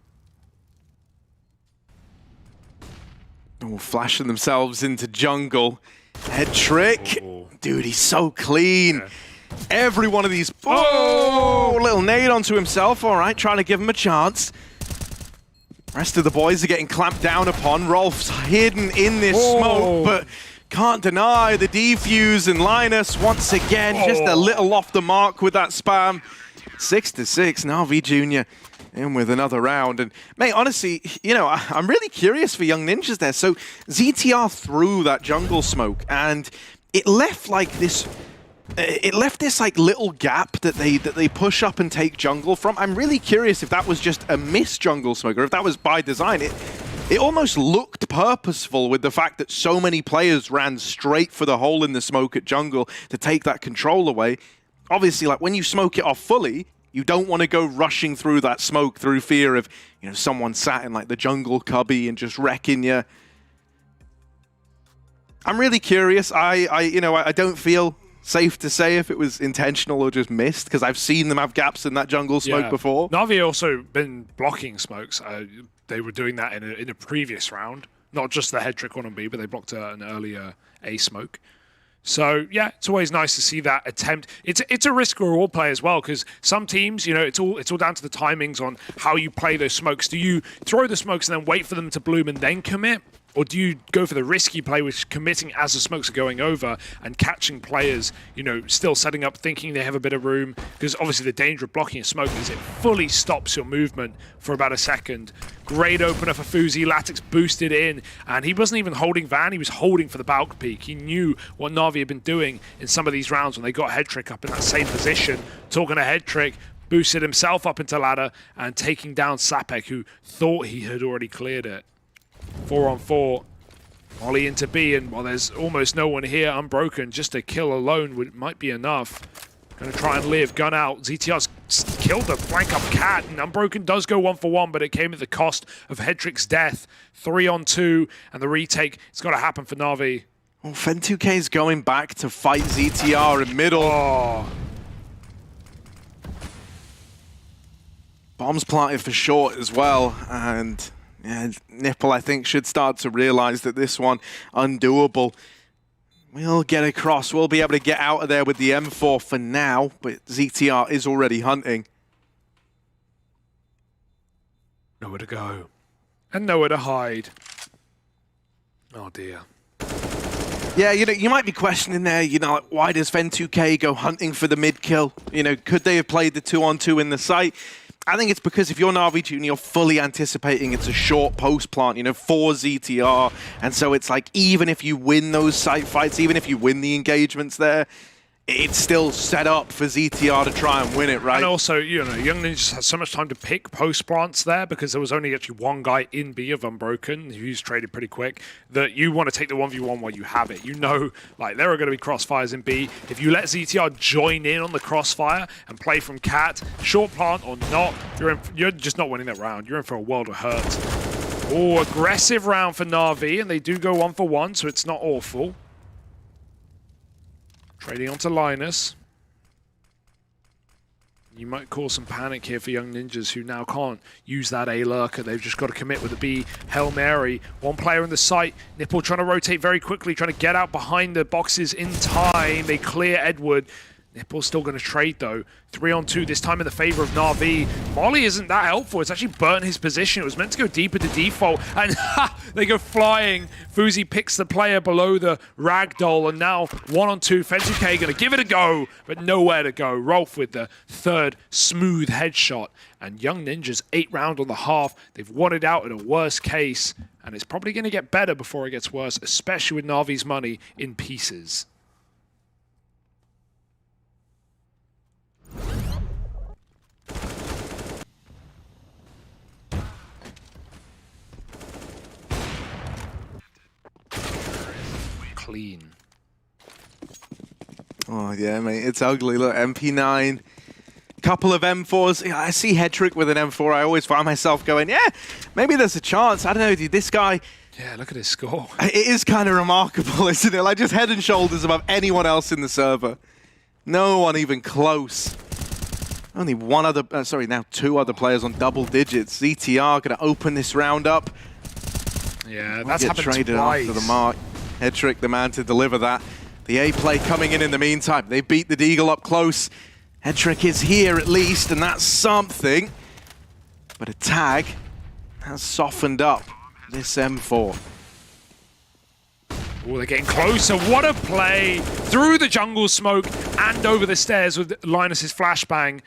Oh, flashing themselves into jungle. Hedrick. Dude, he's so clean. Yeah. Every one of these. Oh, little nade onto himself. All right, trying to give him a chance. Rest of the boys are getting clamped down upon. Rolf's hidden in this smoke, but can't deny the defuse, and Linus once again just a little off the mark with that spam. 6-6, NAVI Jr. in with another round. And mate, honestly, you know, I'm really curious for Young Ninjas there. So ZTR threw that jungle smoke, and it left like this. It left this like little gap that they push up and take jungle from. I'm really curious if that was just a missed jungle smoke or if that was by design. It almost looked purposeful with the fact that so many players ran straight for the hole in the smoke at jungle to take that control away. Obviously, like when you smoke it off fully, you don't want to go rushing through that smoke through fear of, you know, someone sat in like the jungle cubby and just wrecking you. I'm really curious. I don't feel safe to say if it was intentional or just missed, because I've seen them have gaps in that jungle smoke before. NAVI also been blocking smokes. They were doing that in a previous round. Not just the Hedrick one on B, but they blocked an earlier A smoke. So yeah, it's always nice to see that attempt. It's a risk for all play as well, because some teams, you know, it's all down to the timings on how you play those smokes. Do you throw the smokes and then wait for them to bloom and then commit? Or do you go for the risky play, which is committing as the smokes are going over and catching players, you know, still setting up, thinking they have a bit of room? Because obviously the danger of blocking a smoke is it fully stops your movement for about a second. Great opener for Fuzi. Latix boosted in, and he wasn't even holding Van, he was holding for the Balk peak. He knew what NAVI had been doing in some of these rounds when they got Hedrick up in that same position. Talking to Hedrick, boosted himself up into ladder and taking down Sapek, who thought he had already cleared it. 4-on-4, Molly into B, and while there's almost no one here, Unbroken, just a kill alone might be enough. Gonna try and live, gun out. ZTR's killed the flank up Cat, and Unbroken does go 1-for-1, but it came at the cost of Hedrick's death. 3-on-2, and the retake, it's gotta happen for NAVI. Well, Fen2k is going back to fight ZTR in middle. Bombs planted for short as well, and yeah, Nipple, I think, should start to realize that this one undoable. We'll get across. We'll be able to get out of there with the M4 for now, but ZTR is already hunting. Nowhere to go. And nowhere to hide. Oh, dear. Yeah, you know, you might be questioning there, you know, why does Fen2k go hunting for the mid kill? You know, could they have played the 2-on-2 in the site? I think it's because if you're NAVI Jr., you're fully anticipating it's a short post plant, you know, for ZTR. And so it's like, even if you win those site fights, even if you win the engagements there, it's still set up for ZTR to try and win it, right? And also, you know, Young Ninjas had so much time to pick post plants there because there was only actually one guy in B of Unbroken who's traded pretty quick, that you want to take the 1v1 while you have it. You know, like, there are going to be crossfires in B. If you let ZTR join in on the crossfire and play from Cat, short plant or not, you're just not winning that round. You're in for a world of hurt. Oh, aggressive round for NAVI, and they do go 1-for-1, so it's not awful. Trading onto Linus. You might cause some panic here for Young Ninjas, who now can't use that A lurker. They've just got to commit with the B Hail Mary. One player in the site. Nipple trying to rotate very quickly, trying to get out behind the boxes in time. They clear Edward. Nipple's still going to trade, though. 3-on-2, this time in the favor of NAVI. Molly isn't that helpful. It's actually burnt his position. It was meant to go deeper to default, and they go flying. Fuzi picks the player below the ragdoll, and now 1-on-2. Fensuke going to give it a go, but nowhere to go. Rolf with the third smooth headshot, and Young Ninjas 8 round on the half. They've won it out in a worst case, and it's probably going to get better before it gets worse, especially with NAVI's money in pieces. Clean. Oh yeah, mate, it's ugly. Look, MP9, couple of M4s. Yeah, I see Headtrick with an M4. I always find myself going, yeah, maybe there's a chance. I don't know, dude. This guy. Yeah, look at his score. It is kind of remarkable, isn't it? Like, just head and shoulders above anyone else in the server. No one even close. Only one other, now 2 other players on double digits. ZTR going to open this round up. Yeah, that's happened traded twice. After the mark. Headtrick, the man to deliver that. The A play coming in the meantime. They beat the Deagle up close. Headtrick is here at least, and that's something. But a tag has softened up this M4. Oh, they're getting closer. What a play! Through the jungle smoke and over the stairs with Linus's flashbang.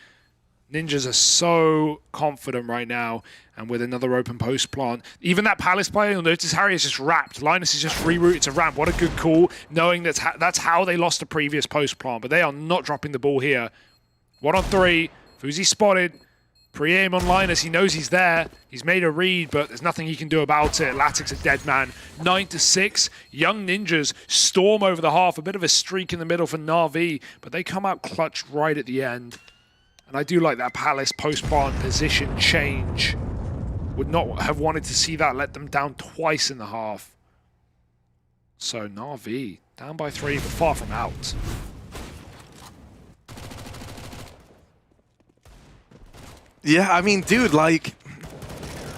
Ninjas are so confident right now, and with another open post plant. Even that Palace player, you'll notice Harry is just wrapped. Linus is just rerouted to ramp. What a good call, knowing that's how they lost the previous post plant, but they are not dropping the ball here. 1-on-3, Fuzi spotted. Pre-aim on Linus, he knows he's there. He's made a read, but there's nothing he can do about it. Latic's a dead man. 9-6, Young Ninjas storm over the half. A bit of a streak in the middle for NAVI, but they come out clutch right at the end. And I do like that Palace post-plant position change. Would not have wanted to see that let them down twice in the half. So NAVI down by 3, but far from out. Yeah, I mean, dude, like,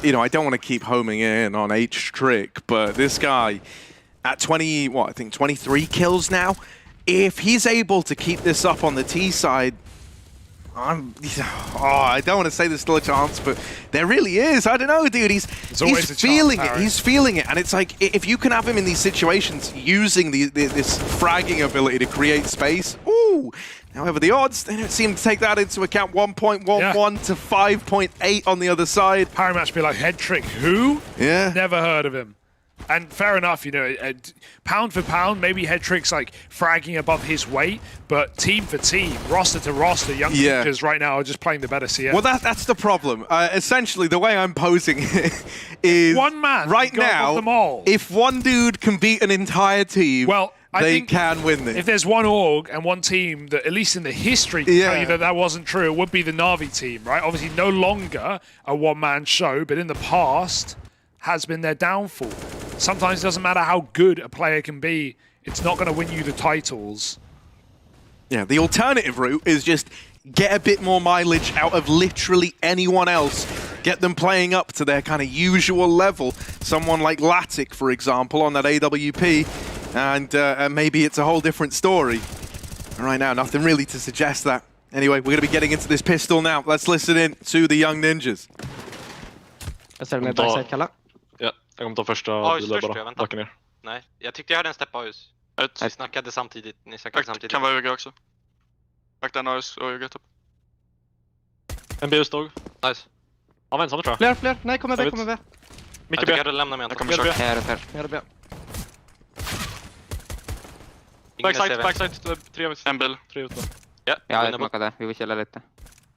you know, I don't want to keep homing in on H-Trick, but this guy at 23 kills now. If he's able to keep this up on the T side, I don't want to say there's still a chance, but there really is. I don't know, dude. He's feeling it. He's feeling it. And it's like, if you can have him in these situations using this fragging ability to create space, ooh. However, the odds, they don't seem to take that into account. 1.11 to 5.8 on the other side. Power match be like, Headtrick, who? Yeah. Never heard of him. And fair enough, you know, pound for pound, maybe Headtrick's like fragging above his weight, but team for team, roster to roster, Young Ninjas right now are just playing the better CS. Well, that's the problem. Essentially, the way I'm posing it is one man right now, them all. If one dude can beat an entire team, well, they can win this. If there's one org and one team that, at least in the history, can tell you that wasn't true, it would be the NAVI team, right? Obviously, no longer a one-man show, but in the past has been their downfall. Sometimes it doesn't matter how good a player can be, it's not going to win you the titles. Yeah, the alternative route is just get a bit more mileage out of literally anyone else. Get them playing up to their kind of usual level. Someone like Latic, for example, on that AWP. And maybe it's a whole different story. Right now, nothing really to suggest that. Anyway, we're going to be getting into this pistol now. Let's listen in to the Young Ninjas. Jag ser med backside, Kalla. Ja, jag kommer ta första bilen bara. Backa ner. Nej, jag tyckte jag hörde en steppa AUS. Ni snackade samtidigt. Kan vara öga också. Akta en AUS och öga typ. En B-stog. Nice. Ja, ensam tror jag. Fler. Nej, kommer B. Mycket B. Jag lämnar mig. Jag kommer köra. Här. En Backside, 3 En bil. 3 ute. Ja, Ja, jag smakade. Vi vill chilla lite.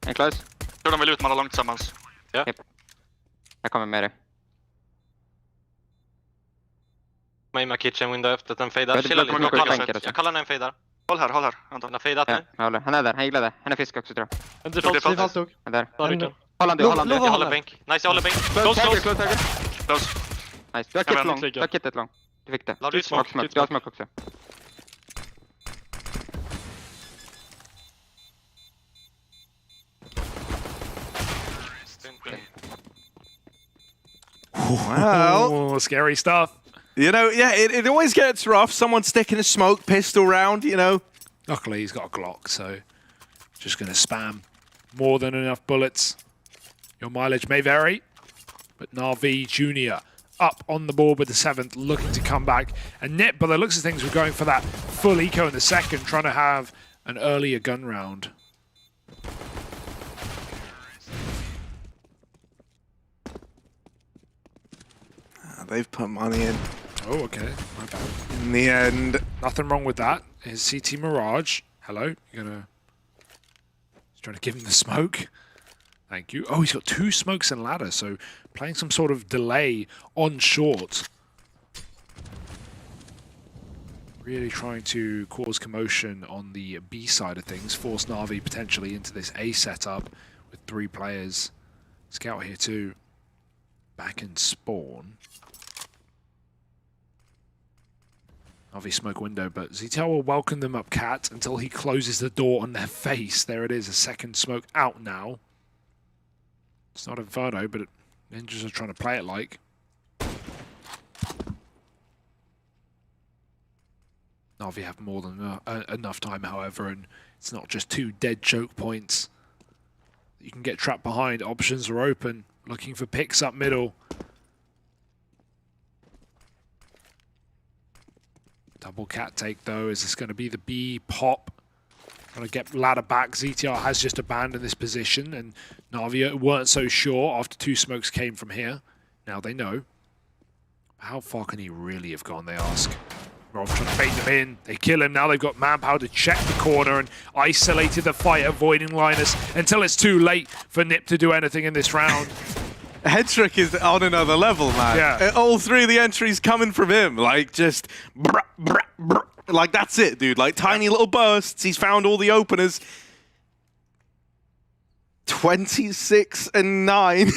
Är ni klara? Tror de vill utmana långt tillsammans. Ja. Japp. Jag kommer med dig. Med kitchen window efter att den fejdar. Jag Chilla kommer lite. gå i tanken. Jag kallar den en fejdar. Håll här, Anton. Den har fejdat Ja, nu. jag håller. Han är där, han gillar det. Han är fisk också tror jag. En default tog. Han är där. Ta ryggen. Håll han du, håll han du. Jag håller bänk. Nice, jag håller bänk. Close, höger. Close. Nice. Du har kit lång. ligga. Du har kittet lång. Du fick det. Loud smoke. Du har smoke också. Well, Oh, scary stuff. You know, yeah, it always gets rough. Someone sticking a smoke pistol round, you know. Luckily, he's got a Glock, so just going to spam more than enough bullets. Your mileage may vary, but NAVI Jr. up on the board with the 7th, looking to come back. And Nip, by the looks of things, we're going for that full eco in the second, trying to have an earlier gun round. They've put money in. Oh, okay. My bad. In the end. Nothing wrong with that. Here's CT Mirage. Hello. You're going to... He's trying to give him the smoke. Thank you. Oh, he's got 2 smokes and ladder, so playing some sort of delay on short. Really trying to cause commotion on the B side of things, force Na'Vi potentially into this A setup with 3 players. Scout here too. Back in spawn. Na'Vi smoke window, but ZTL will welcome them up cat until he closes the door on their face. There it is, a second smoke out now. It's not Inferno, but Ninjas are trying to play it like. Na'Vi have more than enough time, however, and it's not just 2 dead choke points. You can get trapped behind. Options are open. Looking for picks up middle. Double cat take, though. Is this going to be the B pop? Trying to get ladder back. ZTR has just abandoned this position, and Na'Vi weren't so sure after 2 smokes came from here. Now they know. How far can he really have gone, they ask. Rolf trying to bait them in. They kill him. Now they've got manpower to check the corner and isolated the fight, avoiding Linus until it's too late for Nip to do anything in this round. Hedrick is on another level, man. Yeah. All 3 of the entries coming from him. Like, just... Brr, brr, brr. Like, that's it, dude. Like, tiny little bursts. He's found all the openers. 26 and 9.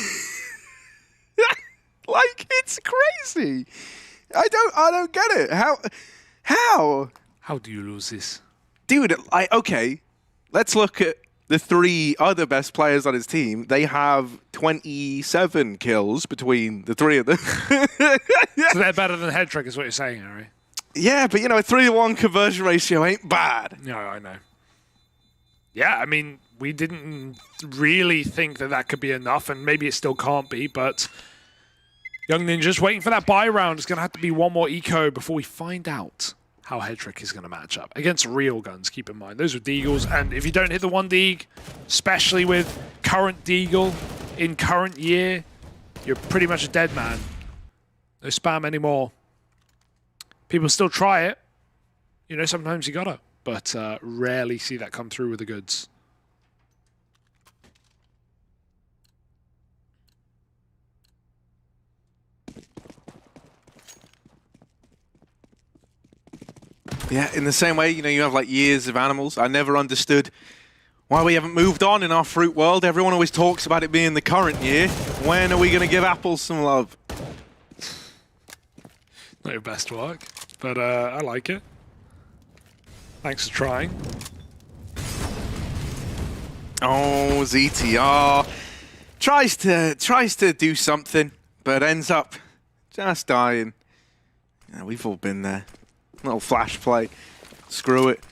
Like, it's crazy. I don't get it. How do you lose this? Dude, okay. Let's look at the 3 other best players on his team. They have 27 kills between the 3 of them. So they're better than Hedrick is what you're saying, Harry. Yeah, but you know, a 3-to-1 conversion ratio ain't bad. No, I know. Yeah, I mean, we didn't really think that that could be enough, and maybe it still can't be, but Young Ninjas waiting for that buy round. It's going to have to be 1 more eco before we find out how Hedrick is going to match up. Against real guns, keep in mind. Those are Deagles, and if you don't hit the 1 Deag, especially with current Deagle in current year, you're pretty much a dead man. No spam anymore. People still try it. You know, sometimes you gotta. But rarely see that come through with the goods. Yeah, in the same way, you know, you have like years of animals. I never understood why we haven't moved on in our fruit world. Everyone always talks about it being the current year. When are we going to give apples some love? Not your best work, but I like it. Thanks for trying. Oh, ZTR tries to do something, but ends up just dying. Yeah, we've all been there. Little flash play. Screw it.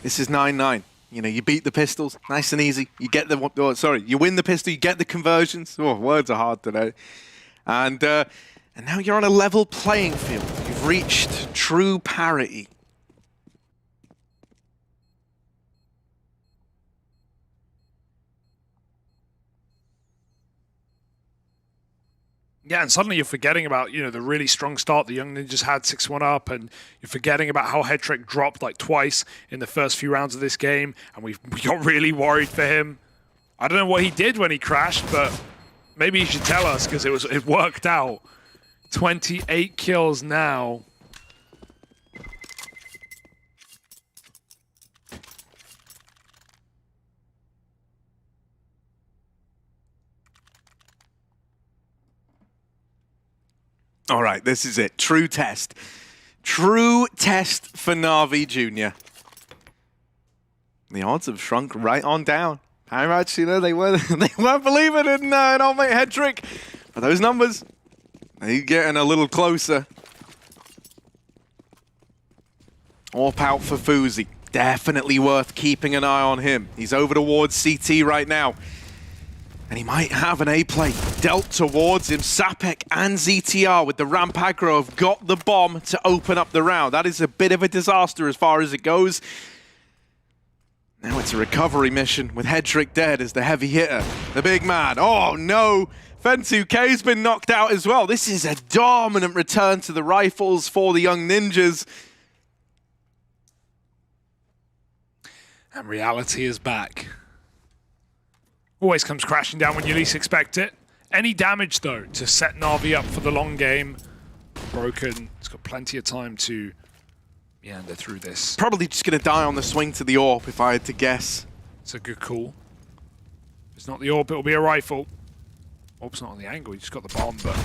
This is 9-9. You know, you beat the pistols, nice and easy. You get the you win the pistol, you get the conversions. Oh, words are hard today. And now you're on a level playing field. You've reached true parity. Yeah, and suddenly you're forgetting about, you know, the really strong start the Young Ninjas had 6-1 up, and you're forgetting about how Headtrick dropped like twice in the first few rounds of this game, and we got really worried for him. I don't know what he did when he crashed, but maybe he should tell us, because it worked out. 28 kills now. All right, this is it. True test. True test for NAVI Jr. The odds have shrunk right on down. How much, you know, they weren't believing in old mate Headtrick. But those numbers, they're getting a little closer. Orp out for Fuzi. Definitely worth keeping an eye on him. He's over towards CT right now. And he might have an A play dealt towards him. Sapek and ZTR with the ramp aggro have got the bomb to open up the round. That is a bit of a disaster as far as it goes. Now it's a recovery mission with Headtrick dead as the heavy hitter, the big man. Oh no, Fen2k's been knocked out as well. This is a dominant return to the rifles for the Young Ninjas. And reality is back. Always comes crashing down when you least expect it. Any damage, though, to set NAVI up for the long game. Broken. He's got plenty of time to meander through this. Probably just going to die on the swing to the AWP, if I had to guess. It's a good call. If it's not the AWP, it'll be a rifle. AWP's not on the angle, he just got the bomb, but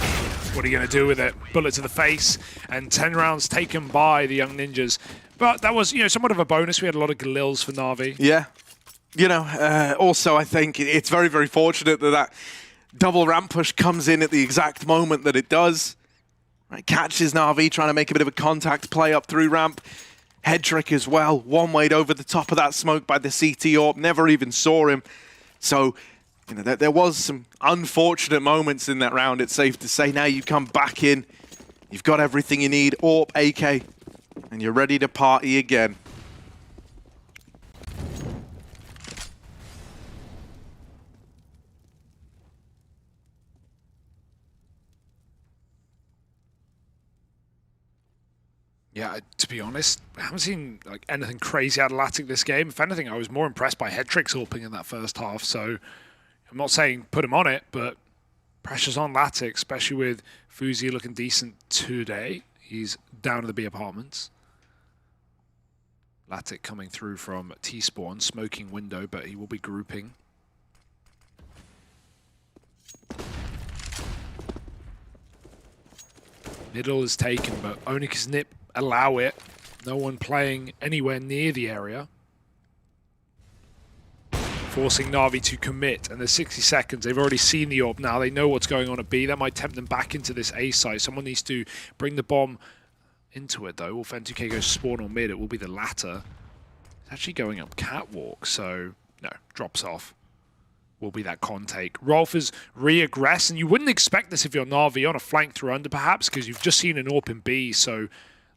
what are you going to do with it? Bullet to the face, and 10 rounds taken by the Young Ninjas. But that was, you know, somewhat of a bonus. We had a lot of Galils for NAVI. Yeah. You know, also I think it's very, very fortunate that that double ramp push comes in at the exact moment that it does. Right, catches NAVI trying to make a bit of a contact play up through ramp. Headtrick as well, one-wayed over the top of that smoke by the CT AWP, never even saw him. So, you know, there was some unfortunate moments in that round, it's safe to say. Now you come back in, you've got everything you need, AWP, AK, and you're ready to party again. Yeah, to be honest, I haven't seen like anything crazy out of Latic this game. If anything, I was more impressed by Headtrick's AWPing in that first half. So I'm not saying put him on it, but pressure's on Latic, especially with Fuzi looking decent today. He's down in the B apartments. Latic coming through from T-spawn, smoking window, but he will be grouping. Middle is taken, but only because Nip allow it. No one playing anywhere near the area. Forcing Na'Vi to commit, and there's 60 seconds. They've already seen the AWP now. They know what's going on at B. That might tempt them back into this A site. Someone needs to bring the bomb into it, though. Will Fen2k go spawn or mid? It will be the latter. It's actually going up catwalk, so no, drops off. Will be that con take. Rolf is re-aggress, and you wouldn't expect this if you're Na'Vi on a flank through under, perhaps, because you've just seen an AWP in B, so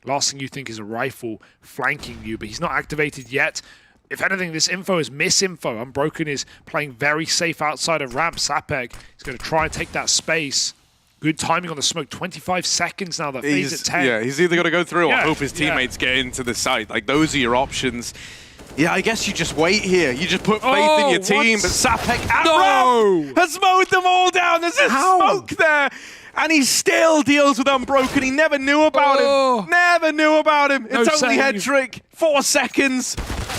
last thing you think is a rifle flanking you, but he's not activated yet. If anything, this info is misinfo. Unbroken is playing very safe outside of ramp. Sapek is going to try and take that space. Good timing on the smoke. 25 seconds now. That phase at 10. Yeah, he's either got to go through or hope his teammates get into the site. Like, those are your options. Yeah, I guess you just wait here. You just put faith in your team. But Sapek at ramp has mowed them all down. There's a smoke there. And he still deals with Unbroken. He never knew about him. Never knew about him. No it's only Headtrick. 4 seconds.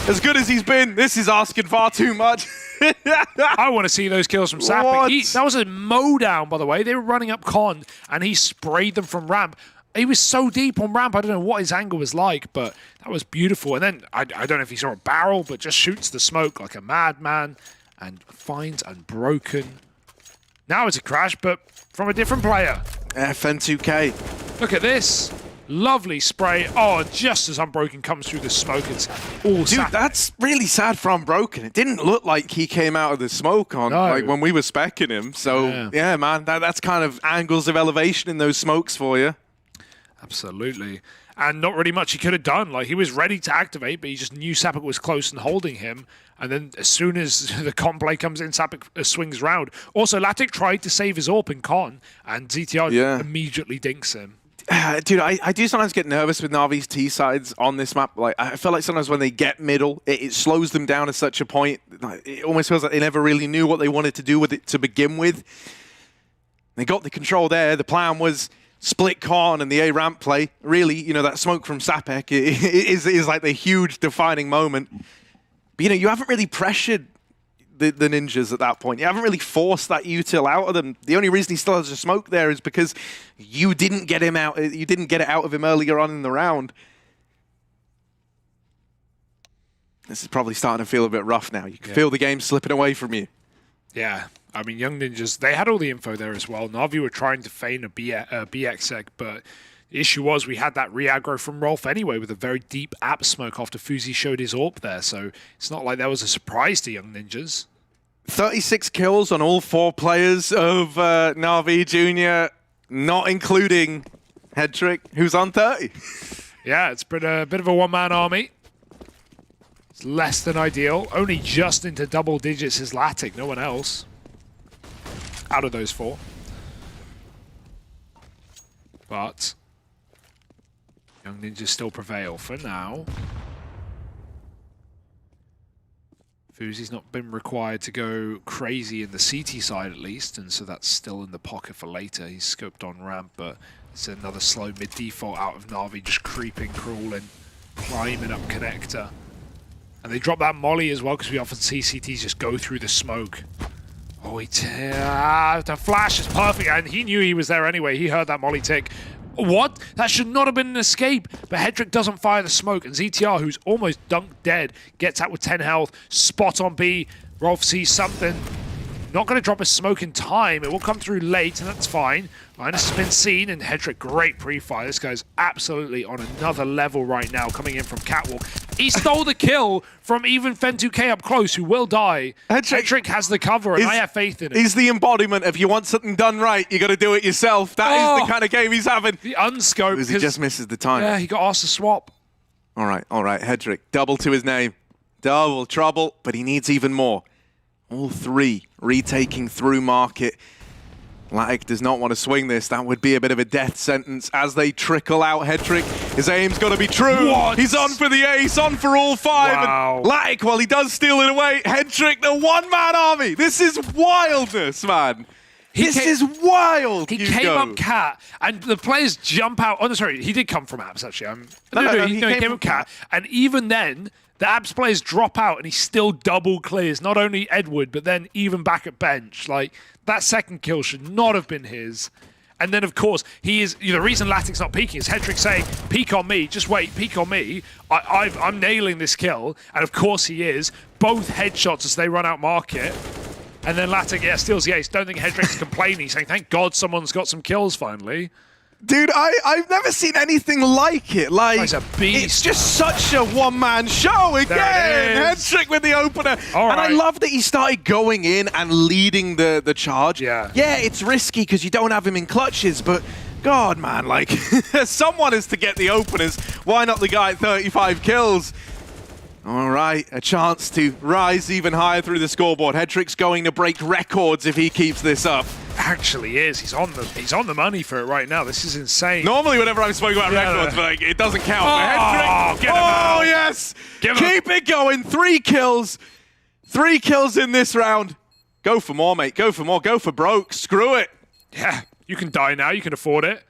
As good as he's been, this is asking far too much. I want to see those kills from Sapek. That was a mow down, by the way. They were running up con, and he sprayed them from ramp. He was so deep on ramp, I don't know what his angle was like, but that was beautiful. And then, I don't know if he saw a barrel, but just shoots the smoke like a madman and finds Unbroken. Now it's a crash, but from a different player. Fen2k. Look at this. Lovely spray. Oh, just as Unbroken comes through the smoke, it's all Dude, that's really sad for Unbroken. It didn't look like he came out of the smoke on like when we were speccing him. So, yeah man, that's kind of angles of elevation in those smokes for you. Absolutely. and not really much he could have done. Like, he was ready to activate, but he just knew Sapik was close and holding him. And then as soon as the con play comes in, Sapik swings round. Also, Latic tried to save his AWP in con, and ZTR immediately dinks him. Dude, I do sometimes get nervous with Navi's T-sides on this map. Like, I feel like sometimes when they get middle, it slows them down to such a point. It almost feels like they never really knew what they wanted to do with it to begin with. They got the control there. The plan was split con and the A ramp play. Really, you know, that smoke from Sapek is like the huge defining moment. But, you know, you haven't really pressured the ninjas at that point. You haven't really forced that util out of them. The only reason he still has a smoke there is because you didn't get him out. You didn't get it out of him earlier on in the round. This is probably starting to feel a bit rough now. You can feel the game slipping away from you. Yeah, I mean, Young Ninjas, they had all the info there as well. Na'Vi were trying to feign a BX seg, but the issue was we had that re-aggro from Rolf anyway with a very deep app smoke after Fuzi showed his AWP there, so it's not like that was a surprise to Young Ninjas. 36 kills on all 4 players of Na'Vi Junior, not including Hedrick, who's on 30. Yeah, it's been a bit of a one-man army. It's less than ideal. Only just into double digits is Latic, no one else. Out of those 4. But Young Ninjas still prevail for now. Fuzi's not been required to go crazy in the CT side at least, and so that's still in the pocket for later. He's scoped on ramp, but it's another slow mid-default out of Na'Vi, just creeping, crawling, climbing up connector. And they drop that molly as well, because we often see CTs just go through the smoke. Oh, the flash is perfect, and he knew he was there anyway. He heard that molly tick. What? That should not have been an escape, but Hedrick doesn't fire the smoke, and ZTR, who's almost dunked dead, gets out with 10 health, spot on B. Rolf sees something. Not going to drop a smoke in time. It will come through late, and that's fine. Linus has been seen, and Hedrick, great pre-fire. This guy's absolutely on another level right now, coming in from Catwalk. He stole the kill from even Fen2k up close, who will die. Hedrick has the cover, and I have faith in it. He's the embodiment of you want something done right, you got to do it yourself. That is the kind of game he's having. The unscope. He just misses the time. Yeah, he got asked to swap. All right. Hedrick, double to his name. Double trouble, but he needs even more. All 3 retaking through market. Latic does not want to swing this. That would be a bit of a death sentence as they trickle out. Hedrick, his aim's got to be true. What? He's on for the ace, on for all 5. Wow. And Latic, well, he does steal it away. Hedrick, the one-man army. This is wildness, man. This is wild. He came up cat, and the players jump out. Oh, no, sorry, he did come from Abs, actually. No, he came up cat. And even then, the Abs players drop out, and he still double clears. Not only Edward, but then even back at bench. Like, that second kill should not have been his. And then, of course, he is. The reason Latic's not peeking is Hedrick saying, "Peek on me, just wait, peek on me. I'm nailing this kill." And of course, he is. Both headshots as they run out market. And then Latic, steals the ace. Don't think Hedrick's complaining. He's saying, "Thank God someone's got some kills finally." Dude, I've never seen anything like it. Like, he's a beast. It's just such a one-man show again. Hedrick with the opener. And I love that he started going in and leading the charge. Yeah, it's risky because you don't have him in clutches, but God, man, like, someone is to get the openers. Why not the guy at 35 kills? All right, a chance to rise even higher through the scoreboard. Hedrick's going to break records if he keeps this up. Actually is. He's on the money for it right now. This is insane. Normally, whenever I'm speaking about records, but like, it doesn't count. Get him out. Yes! Keep it going. 3 kills. 3 kills in this round. Go for more, mate. Go for more. Go for broke. Screw it. Yeah, you can die now. You can afford it.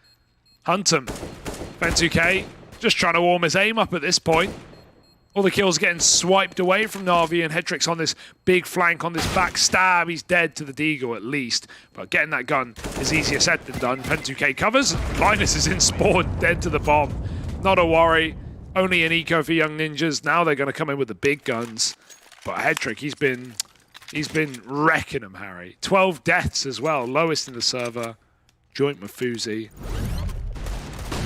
Hunt him. Fen2k just trying to warm his aim up at this point. All the kills getting swiped away from Na'Vi, and Hedrick's on this big flank, on this back stab. He's dead to the Deagle at least. But getting that gun is easier said than done. Fen2k covers. Linus is in spawn, dead to the bomb. Not a worry. Only an eco for Young Ninjas. Now they're going to come in with the big guns. But Hedrick, he's been wrecking them, Harry. 12 deaths as well, lowest in the server. Joint with Fuzi.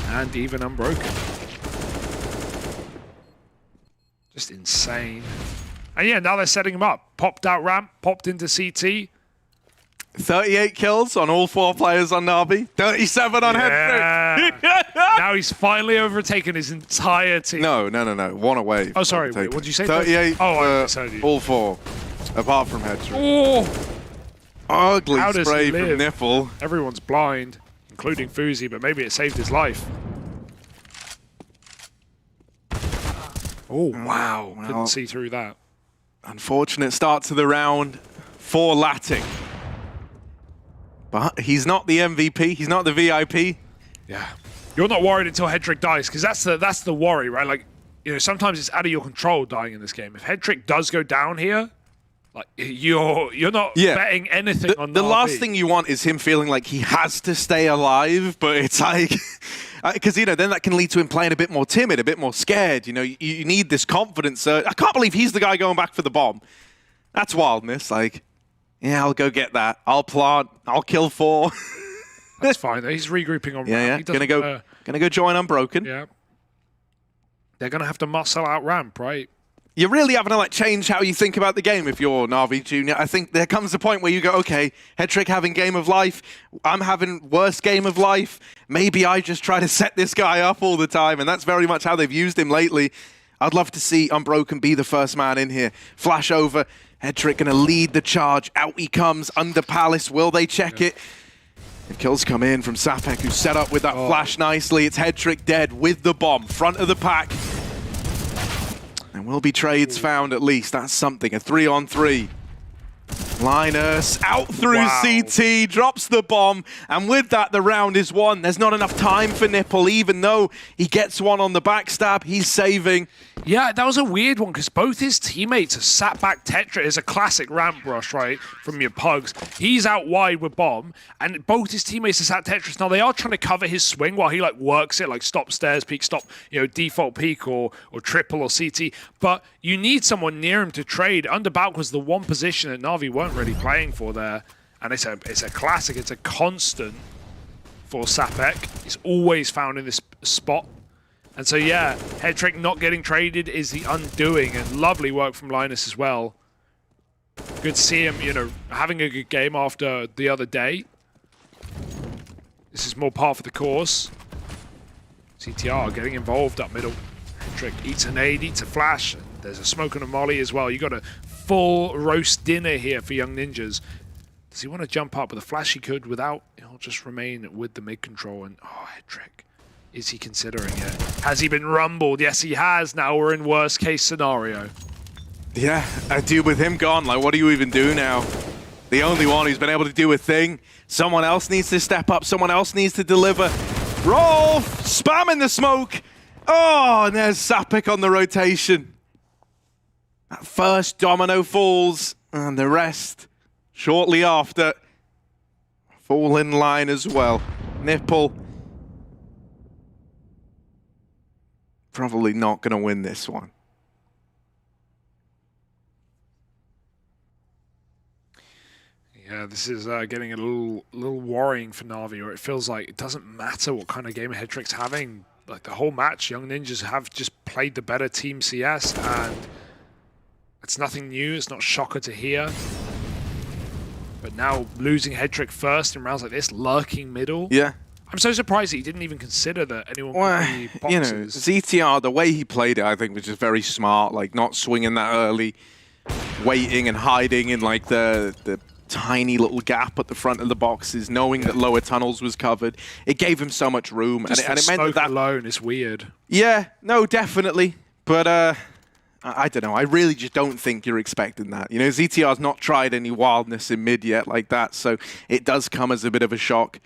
And even unbroken. Just insane. And yeah, now they're setting him up. Popped out ramp, popped into CT. 38 kills on all 4 players on Navi. 37 on Hedrick. Now he's finally overtaken his entire team. No. 1 away. Oh, sorry. Wait, what did you say? 38 I misheard you. all 4, apart from Hedrick. Oh! Ugly How does spray he from live? Nipple. Everyone's blind, including Fuzi, but maybe it saved his life. Oh, wow. Couldn't see through that. Unfortunate start to the round for Latting. But he's not the MVP. He's not the VIP. Yeah. You're not worried until Hedrick dies, because that's the worry, right? Like, you know, sometimes it's out of your control dying in this game. If Hedrick does go down here, like you're not betting anything on the Navi. last thing you want is him feeling like he has to stay alive, but it's like because you know then that can lead to him playing a bit more timid, a bit more scared. You know, you need this confidence. I can't believe he's the guy going back for the bomb. That's wildness. Like, yeah, I'll go get that. I'll plant. I'll kill 4. That's fine. He's regrouping on. Yeah. Gonna go join Unbroken. Yeah. They're gonna have to muscle out ramp, right? You're really having to like change how you think about the game if you're Navi Junior. I think there comes a point where you go, okay, Hedrick having game of life, I'm having worst game of life. Maybe I just try to set this guy up all the time, and that's very much how they've used him lately. I'd love to see Unbroken be the first man in here. Flash over, Hedrick gonna lead the charge. Out he comes, under Palace. Will they check it? And kills come in from Sapek, who's set up with that flash nicely. It's Hedrick dead with the bomb, front of the pack. And will be trades found at least. That's something, a 3-on-3. Linus out through CT, drops the bomb, and with that the round is won. There's not enough time for Nipple, even though he gets one on the backstab, he's saving. Yeah, that was a weird one because both his teammates have sat back Tetra. It's a classic ramp rush, right, from your pugs. He's out wide with bomb, and both his teammates have sat Tetris. Now they are trying to cover his swing while he like works it, like stop stairs peek, stop, you know, default peek or triple or CT. But you need someone near him to trade. Underbalk was the one position that Navi weren't really playing for there, and it's a classic. It's a constant for Sapek. He's always found in this spot. And so, yeah, Hedrick not getting traded is the undoing, and lovely work from Linus as well. Good to see him, you know, having a good game after the other day. This is more par for the course. CTR getting involved up middle. Hedrick eats a nade, eats a flash. And there's a smoke and a molly as well. You got a full roast dinner here for Young Ninjas. Does he want to jump up with a flash? He could without. He'll just remain with the mid control. And oh, Hedrick. Is he considering it? Has he been rumbled? Yes, he has. Now we're in worst case scenario. Yeah, a dude with him gone. Like, what do you even do now? The only one who's been able to do a thing. Someone else needs to step up. Someone else needs to deliver. Rolf spamming the smoke. Oh, and there's Sapek on the rotation. That first domino falls, and the rest shortly after fall in line as well. Nipple probably not going to win this one. Yeah, this is getting a little worrying for Navi, or it feels like it doesn't matter what kind of game Hedrick's having. Like the whole match, Young Ninjas have just played the better team CS, and it's nothing new. It's not shocker to hear. But now losing Hedrick first in rounds like this, lurking middle. Yeah. I'm so surprised that he didn't even consider that anyone could be boxes. You know, ZTR, the way he played it, I think was just very smart. Like not swinging that early, waiting and hiding in like the tiny little gap at the front of the boxes, knowing that lower tunnels was covered. It gave him so much room, and it meant that alone is weird. Yeah, no, definitely. But I don't know. I really just don't think you're expecting that. You know, ZTR's not tried any wildness in mid yet like that, so it does come as a bit of a shock.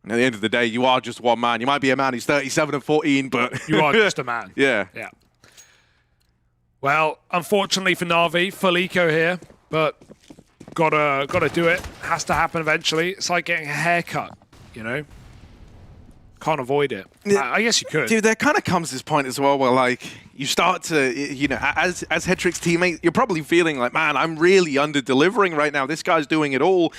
And at the end of the day, you are just one man. You might be a man who's 37 and 14, but you are just a man. Yeah. Yeah. Well, unfortunately for Navi, full eco here, but gotta do it. Has to happen eventually. It's like getting a haircut, you know? Can't avoid it. I guess you could. Dude, there kind of comes this point as well where, like, you start to, you know, as Hedrick's teammate, you're probably feeling like, man, I'm really under-delivering right now. This guy's doing it all.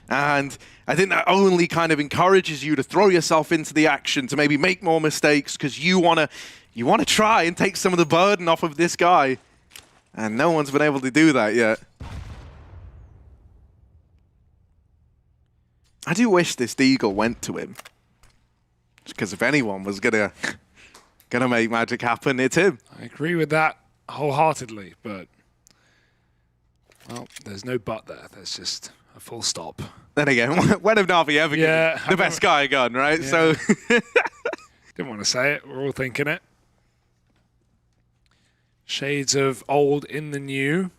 And I think that only kind of encourages you to throw yourself into the action, to maybe make more mistakes, because you want to try and take some of the burden off of this guy. And no one's been able to do that yet. I do wish this Deagle went to him. Because if anyone was gonna make magic happen, it's him. I agree with that wholeheartedly, but well, there's no but there. There's just a full stop. Then again, when have Navi ever given the best guy a gun, right? Yeah. So didn't want to say it. We're all thinking it. Shades of old in the new.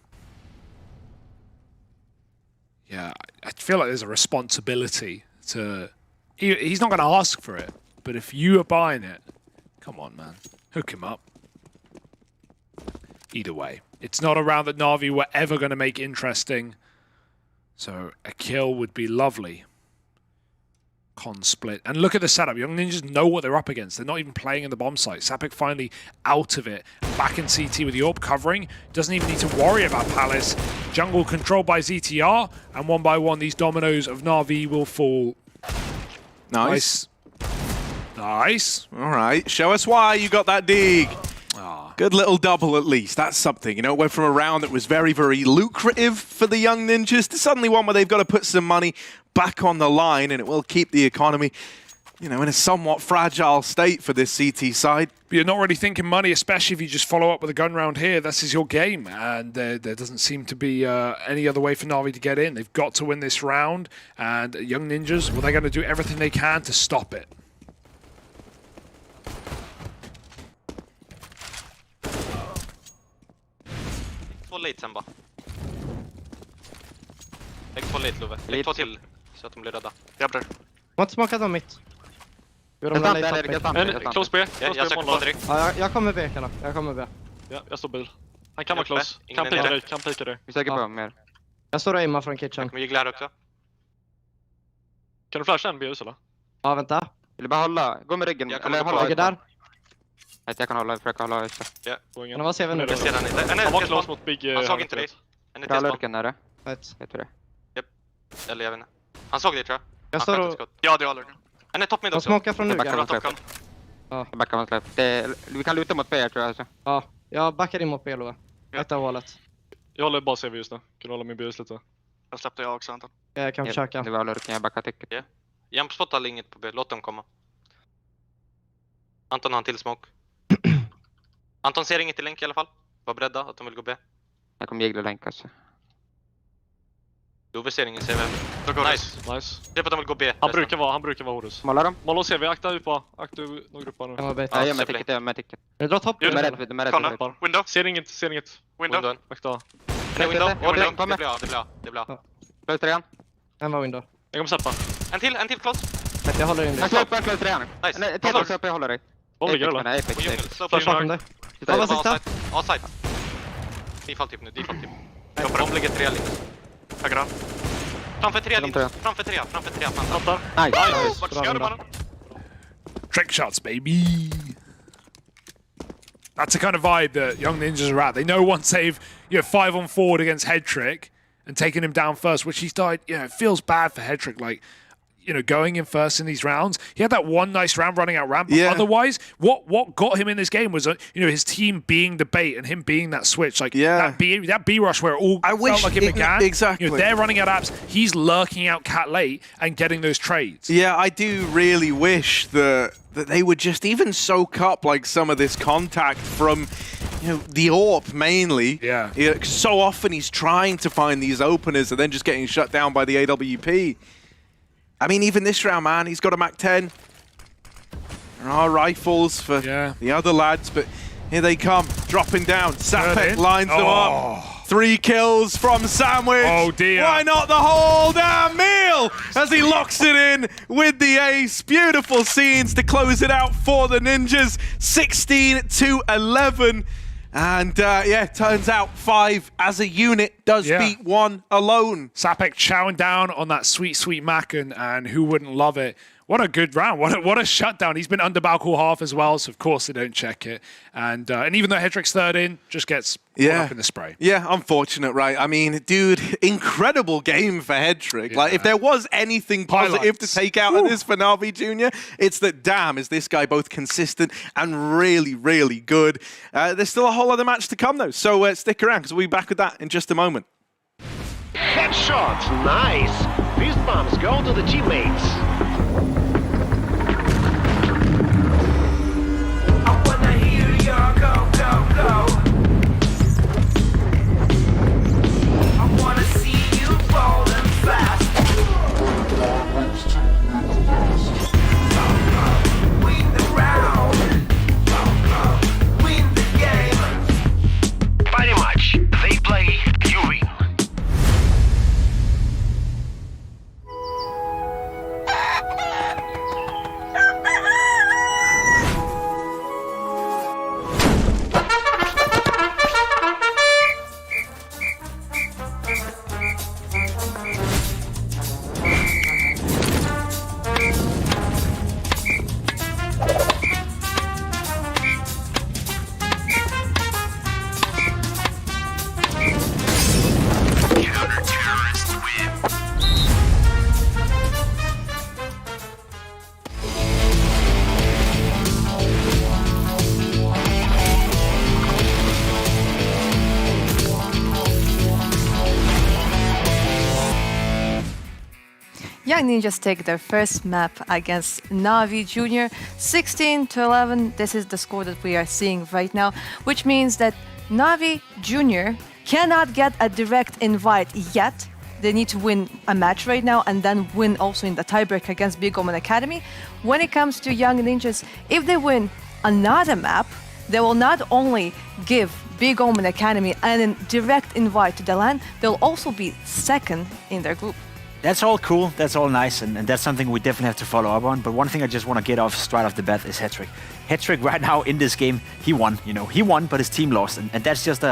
Yeah, I feel like there's a responsibility to... He's not going to ask for it, but if you are buying it, come on, man. Hook him up. Either way. It's not a round that Na'Vi were ever going to make interesting, so a kill would be lovely. Con split. And look at the setup. Young Ninjas know what they're up against. They're not even playing in the bomb site. Sapek finally out of it. Back in CT with the AWP covering. Doesn't even need to worry about Palace. Jungle controlled by ZTR. And one by one, these dominoes of Na'Vi will fall. Nice. Nice. All right. Show us why you got that dig. Good little double at least. That's something. You know, it went from a round that was very, very lucrative for the Young Ninjas to suddenly one where they've got to put some money back on the line, and it will keep the economy, you know, in a somewhat fragile state for this CT side. But you're not really thinking money, especially if you just follow up with a gun round here. This is your game, and there doesn't seem to be any other way for Na'Vi to get in. They've got to win this round, and Young Ninjas, well, they're going to do everything they can to stop it. Två late sen bara. Lägg två late, Love. Lägg två till så att de blir rädda. Jabber. Måste smaka dem mitt. Close B. Jag söker på direkt. Ja, jag kommer B, Kalle. Jag kommer B. Ja, jag står bil. Han kan vara close. Kan pika dig. Vi söker på mer. Jag står och aimar från kitchen. Jag kommer jiggla här också. Kan du flasha en BUS eller? Ja, vänta. Vill du bara hålla? Gå med ryggen. Eller hålla. Lägger där. Jag kan hålla, försöka hålla ute. Ja, men vad ser vi nu då? Jag ser den inte. Han var close mot Big. Han såg inte dig. En är Lurken är det. Vet du det? Japp. Eller jag vet inte. Han såg dig tror jag. Jag står och... Ja, det har Lurken. En är top mid också. De smakar från nu. Ja. Backar man släpp. Vi kan luta mot B tror jag. Alltså. Ja, jag backar in mot B, Love. Ett av hålet. Jag håller bara CV just nu. Kan hålla min BUS lite. Jag släppte jag också, Anton. Jag kan försöka. Det var Lurken, jag backar ticket. Ja. Jumpspottar inget på B. Låt dem komma. Anton har en till smoke. Anton ser inget i länk i alla fall. Var beredda att de vill gå B. Jag kommer gigla länk alltså. Love ser ingen CV. Nice. Det är på att de vill gå B. Han brukar vara horus. Målar dem. Målar CV, akta ut på. Akta några grupper nu. Ja, jag är med ticket. Jag drar topp. De är rätt. Window. Ser inget. Window. Akta. Nej, window. Det blir av. Close trean. En var window. Jag kommer släppa. En till close. Men jag håller in Jag det. släpper close trean. Nice. Nej, till också jag håller dig. Vad ligger det eller? Flash bakom dig. Ja, vad sista? A-side. Default typ nu. De ligger 3 linjer. Högra. Framför 3 linjer. Framför 3. Nice. Vart ska du, mannen? Trick shots, baby. That's the kind of vibe that Young Ninjas are at. They know once they've 5-on-4 against Headtrick and taking him down first, which he's died. It feels bad for Headtrick, like, going in first in these rounds. He had that one nice round running out ramp. Yeah. Otherwise, what got him in this game was, his team being the bait and him being that switch. Like that B rush where it all felt like it began. Exactly. They're running out apps. He's lurking out cat late and getting those trades. Yeah, I do really wish that they would just even soak up like some of this contact from the AWP mainly. Yeah. So often he's trying to find these openers and then just getting shut down by the AWP. I mean, even this round, man, he's got a MAC-10. There are rifles for the other lads, but here they come, dropping down. Sapek lines them up. 3 kills from Sandwich. Oh, dear. Why not the whole damn meal? As he locks it in with the ace. Beautiful scenes to close it out for the Ninjas. 16-11. And turns out 5 as a unit does beat 1 alone. Sapek chowing down on that sweet Mac, and who wouldn't love it? What a good round. What a shutdown. He's been under Balcol half as well, so of course they don't check it. And even though Headtrick's third in, just gets caught up in the spray. Yeah, unfortunate, right? I mean, dude, incredible game for Headtrick. Like, if there was anything positive to take out of this for Na'Vi Jr., it's that, damn, is this guy both consistent and really, really good. There's still a whole other match to come, though, so stick around, because we'll be back with that in just a moment. Headshots, nice. These bombs go to the teammates. I wanna hear your go, go, go. I wanna see you falling fast. Win the round. Win the game. Pretty much, they play, you win. Young Ninjas take their first map against NAVI Junior, 16-11. This is the score that we are seeing right now, which means that NAVI Junior cannot get a direct invite yet. They need to win a match right now and then win also in the tiebreak against bo1 Academy. When it comes to Young Ninjas, if they win another map, they will not only give bo1 Academy a direct invite to the LAN, they'll also be second in their group. That's all cool, that's all nice, and that's something we definitely have to follow up on. But one thing I just want to get off straight off the bat is Hetrick. Hetrick right now in this game, he won, he won, but his team lost. And that's just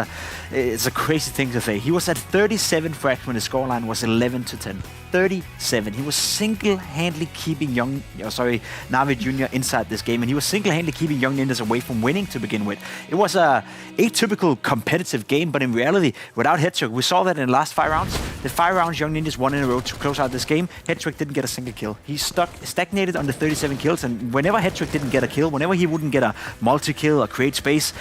it's a crazy thing to say. He was at 37 frags when his scoreline was 11-10. 37. He was single-handedly keeping NAVI Junior inside this game, and he was single-handedly keeping Young Ninjas away from winning to begin with. It was a atypical competitive game, but in reality, without Hetrick, we saw that in the last 5 rounds. The 5 rounds Young Ninjas won in a row to close out this game. Hetrick didn't get a single kill. He stagnated on the 37 kills, and whenever Hetrick didn't get a kill, whenever he wouldn't get a multi-kill or create space,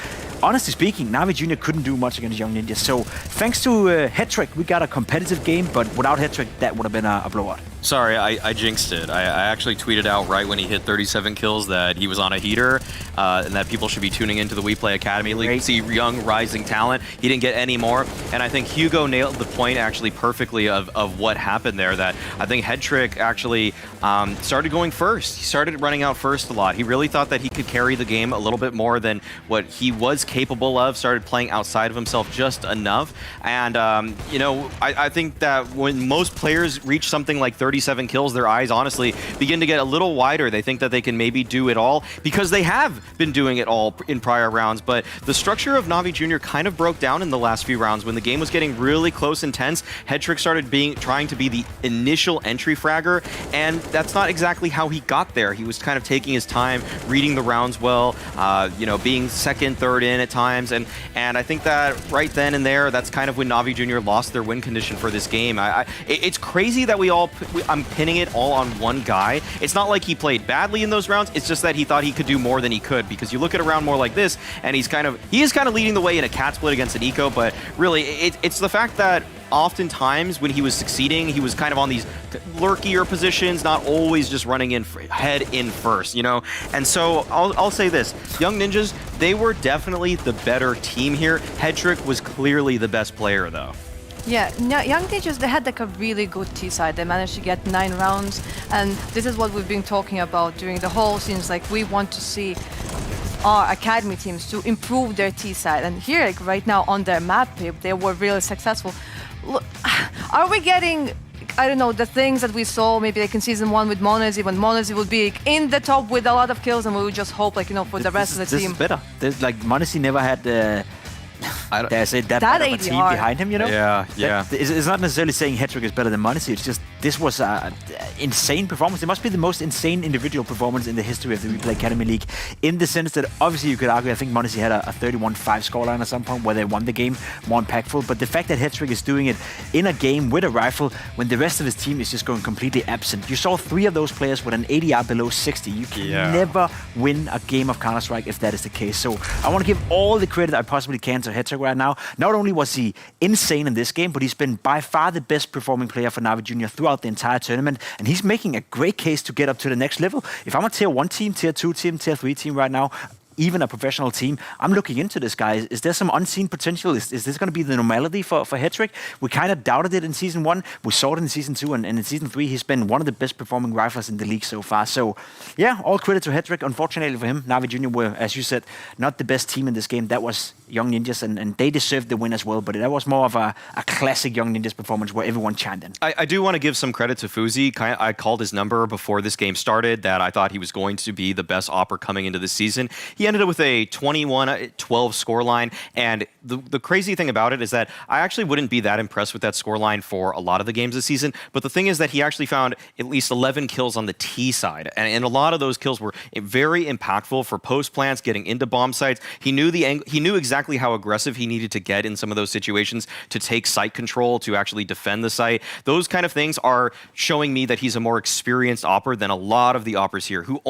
honestly speaking, NAVI Junior couldn't do much against Young Ninjas. So thanks to Hetrick, we got a competitive game, but without Hetrick, that would have been a blowout. Sorry, I jinxed it. I actually tweeted out right when he hit 37 kills that he was on a heater, and that people should be tuning into the WePlay Academy League to see young rising talent. He didn't get any more, and I think Hugo nailed the point actually perfectly of what happened there, that I think Hetrick actually started going first. He started running out first a lot. He really thought that he could carry the game a little bit more than what he was capable of, started playing outside of himself just enough, and I think that when most players reach something like 37 kills, their eyes honestly begin to get a little wider. They think that they can maybe do it all because they have been doing it all in prior rounds, but the structure of NAVI Junior kind of broke down in the last few rounds. When the game was getting really close and tense, Hetrick started trying to be the initial entry fragger, and that's not exactly how he got there. He was kind of taking his time, reading the rounds well, being second, third in at times, and I think that right then and there, that's kind of when NAVI Junior lost their win condition for this game. It's crazy that I'm pinning it all on one guy. It's not like he played badly in those rounds, it's just that he thought he could do more than he could, because you look at a round more like this, and he is kind of leading the way in a cat split against an eco, but really, it's the fact that oftentimes when he was succeeding, he was kind of on these lurkier positions, not always just running in head in first, And so I'll say this, Young Ninjas, they were definitely the better team here. Hetrick was clearly the best player though. Yeah, Young Ninjas, they had like a really good T-side. They managed to get 9 rounds, and this is what we've been talking about during the whole season. Like, we want to see our academy teams to improve their T-side, and here, like right now on their map, they were really successful. Look, are we getting, I don't know, the things that we saw maybe like in season 1 with MOUZ, when MOUZ would be like, in the top with a lot of kills, and we would just hope, like, for the rest of the team. This is better. MOUZ never had that a team behind him, Yeah. It's not necessarily saying Hetrick is better than MOUZ. It's just this was an insane performance. It must be the most insane individual performance in the history of the WePlay Academy League, in the sense that obviously you could argue, I think MOUZ had a 31-5 scoreline at some point where they won the game, more impactful. But the fact that Hetrick is doing it in a game with a rifle when the rest of his team is just going completely absent. You saw 3 of those players with an ADR below 60. You can never win a game of Counter-Strike if that is the case. So I want to give all the credit I possibly can to Hetrick right now. Not only was he insane in this game, but he's been by far the best performing player for NAVI Junior throughout the entire tournament, and he's making a great case to get up to the next level. If I'm a tier 1 team, tier 2 team, tier 3 team right now, even a professional team, I'm looking into this guy. Is there some unseen potential? Is this going to be the normality for Hetrick? We kind of doubted it in Season 1. We saw it in Season 2, and in Season 3, he's been one of the best performing riflers in the league so far. So, yeah, all credit to Hetrick. Unfortunately for him, NAVI Junior were, as you said, not the best team in this game. That was Young Ninjas, and they deserved the win as well, but that was more of a classic Young Ninjas performance where everyone chimed in. I do want to give some credit to Fuzi. I called his number before this game started that I thought he was going to be the best opper coming into the season. He ended up with a 21-12 scoreline, and the crazy thing about it is that I actually wouldn't be that impressed with that scoreline for a lot of the games this season, but the thing is that he actually found at least 11 kills on the T side, and a lot of those kills were very impactful for post plants, getting into bomb sites. He knew he knew exactly how aggressive he needed to get in some of those situations to take site control, to actually defend the site. Those kind of things are showing me that he's a more experienced opper than a lot of the oppers here, who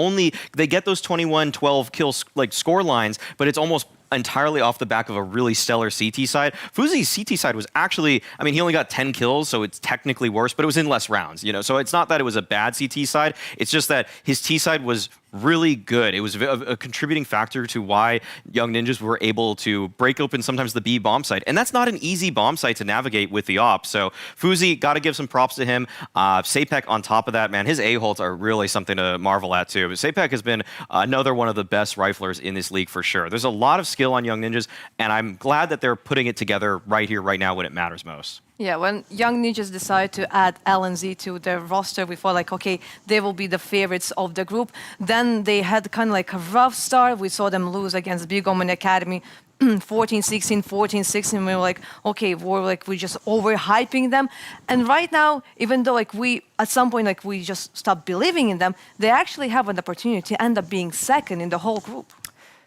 they get those 21-12 kills like score lines, but it's almost entirely off the back of a really stellar CT side. Fuzi's CT side was actually, I mean, he only got 10 kills, so it's technically worse, but it was in less rounds, you know? So it's not that it was a bad CT side, it's just that his T side was really good. It was a contributing factor to why Young Ninjas were able to break open sometimes the B bomb site. And that's not an easy bomb site to navigate with the op. So Fuzi, got to give some props to him. Sapek on top of that, man, his A-holds are really something to marvel at too. But Sapek has been another one of the best riflers in this league for sure. There's a lot of skill on Young Ninjas, and I'm glad that they're putting it together right here, right now when it matters most. Yeah, when Young Ninjas decided to add LNZ to their roster, we thought like, okay, they will be the favorites of the group. Then they had kind of like a rough start. We saw them lose against Big Omen Academy 14-16, 14-16. We were like, okay, we're just overhyping them. And right now, even though like at some point like we just stopped believing in them, they actually have an opportunity to end up being second in the whole group.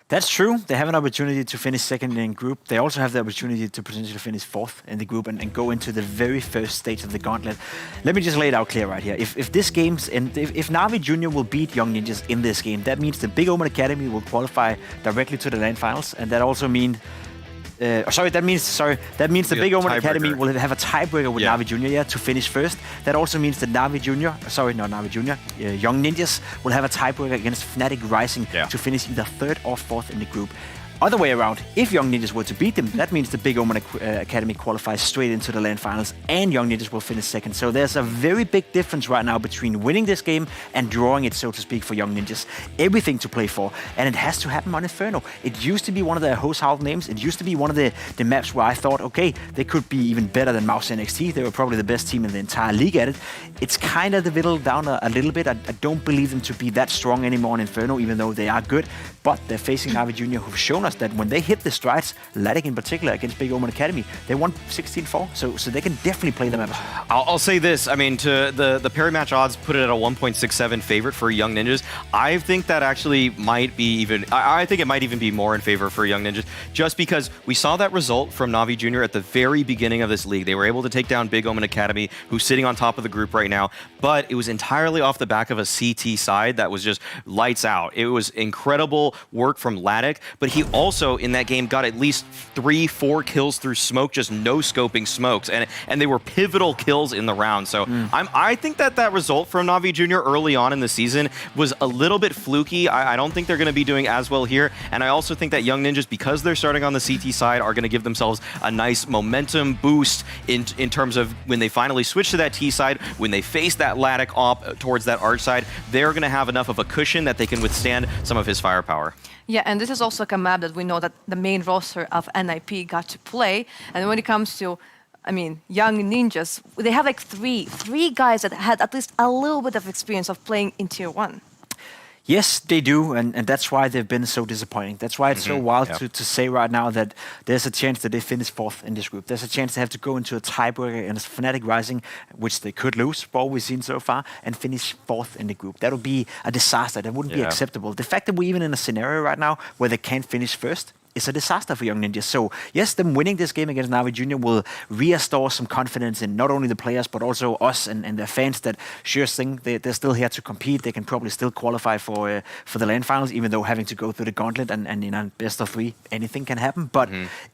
That's true. They have an opportunity to finish second in group. They also have the opportunity to potentially finish fourth in the group and go into the very first stage of the gauntlet. Let me just lay it out clear right here. If this game's if NAVI Junior will beat Young Ninjas in this game, that means the Big Omen Academy will qualify directly to the LAN finals, and that also means that means the Big Omen Academy will have a tiebreaker with NAVI Junior to finish first. That also means that NAVI Junior, Young Ninjas will have a tiebreaker against fnatic Rising to finish either third or fourth in the group. Other way around, if Young Ninjas were to beat them, that means the Big Omen Academy qualifies straight into the LAN finals, and Young Ninjas will finish second. So there's a very big difference right now between winning this game and drawing it, so to speak, for Young Ninjas. Everything to play for, and it has to happen on Inferno. It used to be one of the host house names. It used to be one of the maps where I thought, okay, they could be even better than MOUZ NXT. They were probably the best team in the entire league at it. It's kind of whittled down a little bit. I don't believe them to be that strong anymore on Inferno, even though they are good. But they're facing NAVI Junior, who've shown us that when they hit the strides, fnatic in particular against Big Omen Academy, they won 16-4, so they can definitely play them out. I'll say this, I mean, to the parry match odds put it at a 1.67 favorite for Young Ninjas. I think that actually might be even, I think it might even be more in favor for Young Ninjas, just because we saw that result from NAVI Junior at the very beginning of this league. They were able to take down Big Omen Academy, who's sitting on top of the group right now, but it was entirely off the back of a CT side that was just lights out. It was incredible work from fnatic, but he also in that game got at least 3-4 kills through smoke, just no-scoping smokes, and they were pivotal kills in the round. So I think that result from NAVI Junior early on in the season was a little bit fluky. I don't think they're going to be doing as well here, and I also think that Young Ninjas, because they're starting on the CT side, are going to give themselves a nice momentum boost in terms of when they finally switch to that T side, when they face that fnatic op towards that arch side, they're going to have enough of a cushion that they can withstand some of his firepower. Yeah, and this is also like a map that we know that the main roster of NIP got to play. And when it comes to, I mean, Young Ninjas, they have like three guys that had at least a little bit of experience of playing in Tier 1. Yes, they do, and that's why they've been so disappointing. That's why it's so wild to say right now that there's a chance that they finish fourth in this group. There's a chance they have to go into a tiebreaker against fnatic Rising, which they could lose, for all we've seen so far, and finish fourth in the group. That would be a disaster. That wouldn't be acceptable. The fact that we're even in a scenario right now where they can't finish first is a disaster for Young Ninjas. So yes, them winning this game against NAVI Junior will restore some confidence in not only the players but also us and their fans that sure thing they're still here to compete. They can probably still qualify for the LAN finals, even though having to go through the gauntlet and in a best of 3, anything can happen. But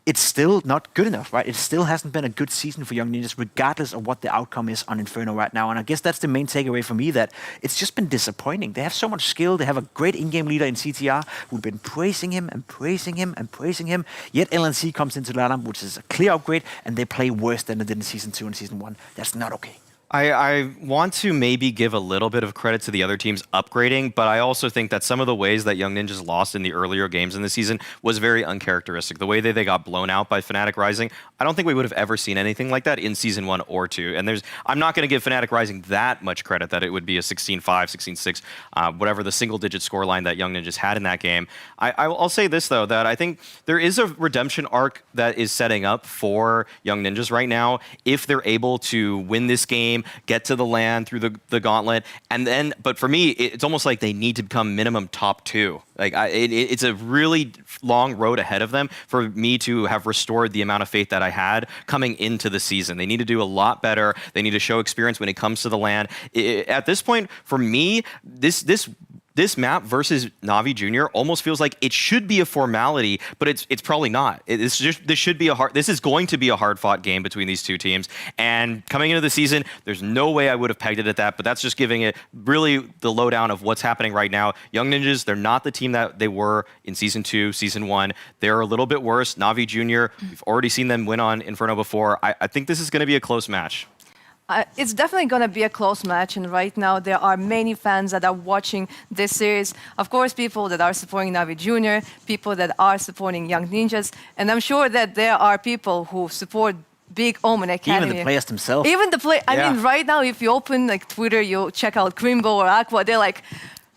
it's still not good enough, right? It still hasn't been a good season for Young Ninjas, regardless of what the outcome is on Inferno right now. And I guess that's the main takeaway for me, that it's just been disappointing. They have so much skill. They have a great in-game leader in CTR who've been praising him and praising him and praising him. Yet LNC comes into LATAM, which is a clear upgrade, and they play worse than they did in Season 2 and Season 1. That's not okay. I want to maybe give a little bit of credit to the other teams upgrading, but I also think that some of the ways that Young Ninjas lost in the earlier games in the season was very uncharacteristic. The way that they got blown out by Fnatic Rising, I don't think we would have ever seen anything like that in Season 1 or 2. And I'm not going to give Fnatic Rising that much credit that it would be a 16-5, 16-6, whatever the single-digit scoreline that Young Ninjas had in that game. I'll say this, though, that I think there is a redemption arc that is setting up for Young Ninjas right now if they're able to win this game, get to the LAN through the gauntlet, and then, but for me, it's almost like they need to become minimum top 2. Like it's a really long road ahead of them for me to have restored the amount of faith that I had coming into the season. They need to do a lot better. They need to show experience when it comes to the LAN. At this point, for me, this map versus NAVI Junior almost feels like it should be a formality, but it's probably not. This is going to be a hard-fought game between these two teams. And coming into the season, there's no way I would have pegged it at that, but that's just giving it really the lowdown of what's happening right now. Young Ninjas, they're not the team that they were in Season 2, Season 1. They're a little bit worse. NAVI Junior, we've already seen them win on Inferno before. I think this is going to be a close match. It's definitely going to be a close match, and right now there are many fans that are watching this series. Of course, people that are supporting NAVI Junior, people that are supporting Young Ninjas, and I'm sure that there are people who support Big Omen Academy. Even the players themselves. Even the play. I mean, right now, if you open like Twitter, you check out Crimbo or Aqua, they're like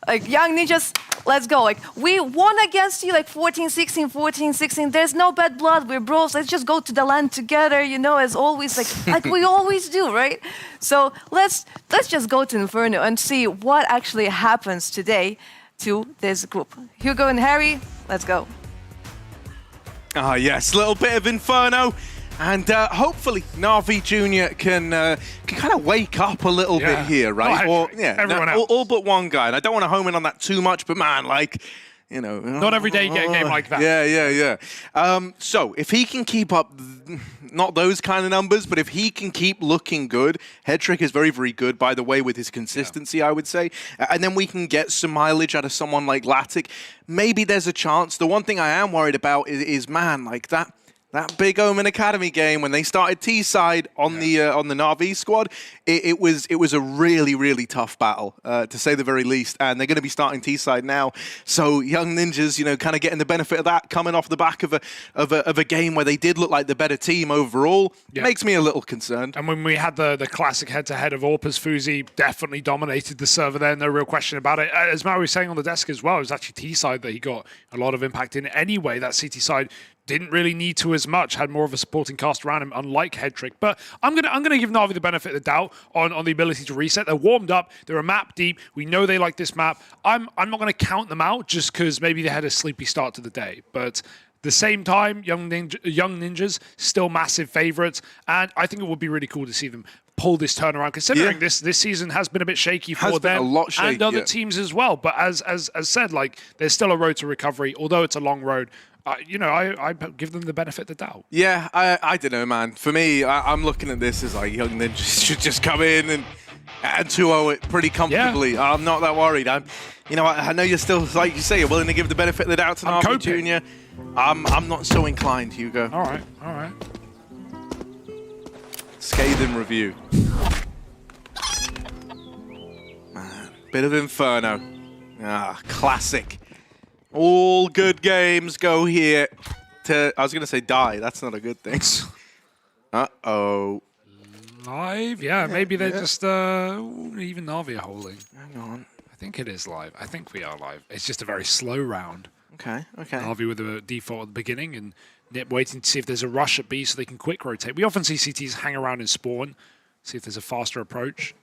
Young Ninjas, let's go. Like, we won against you like 14-16, 14-16. There's no bad blood. We're bros. Let's just go to the LAN together, you know, as always, like we always do, right? So let's just go to Inferno and see what actually happens today to this group. Hugo and Harry, let's go. Ah, yes, little bit of Inferno. And hopefully Navi Junior can kind of wake up a little bit here, right? Everyone else. All but one guy. And I don't want to home in on that too much, but man, like, you know. Not every day you get a game like that. Yeah. So if he can keep up, not those kind of numbers, but if he can keep looking good, Headtrick is very, very good, by the way, with his consistency, I would say. And then we can get some mileage out of someone like Latic. Maybe there's a chance. The one thing I am worried about is man, like that Big Omen Academy game when they started T-side on the NAVI squad, it was a really, really tough battle to say the very least, and they're going to be starting T-side now. So Young Ninjas, you know, kind of getting the benefit of that, coming off the back of a game where they did look like the better team overall, makes me a little concerned. And when we had the classic head-to-head of Orpus, Fuzi definitely dominated the server there, no real question about it. As Mario was saying on the desk as well, it was actually T-side that he got a lot of impact in anyway. That CT side didn't really need to as much, had more of a supporting cast around him, unlike Headtrick. But I'm gonna give Navi the benefit of the doubt on the ability to reset. They're warmed up, they're a map deep, we know they like this map. I'm not gonna count them out just because maybe they had a sleepy start to the day. But at the same time, Young Ninjas, still massive favorites, and I think it would be really cool to see them pull this turnaround, considering this season has been a bit shaky for them and other teams as well. But as said, like, there's still a road to recovery, although it's a long road. You know, I give them the benefit of the doubt. Yeah, I don't know, man. For me, I'm looking at this as like Young Ninjas should just come in and 2-0 it pretty comfortably. Yeah. I'm not that worried. I know you're still, like you say, you're willing to give the benefit of the doubt to Navi Junior. I'm not so inclined, Hugo. All right. Scathing review. Man, bit of Inferno. Classic. All good games go here to, I was going to say die. That's not a good thing. Uh-oh. Live? Yeah, maybe they're just, even Navi are holding. Hang on. I think it is live. I think we are live. It's just a very slow round. Okay. Navi with a default at the beginning and Nip waiting to see if there's a rush at B so they can quick rotate. We often see CTs hang around and spawn, see if there's a faster approach.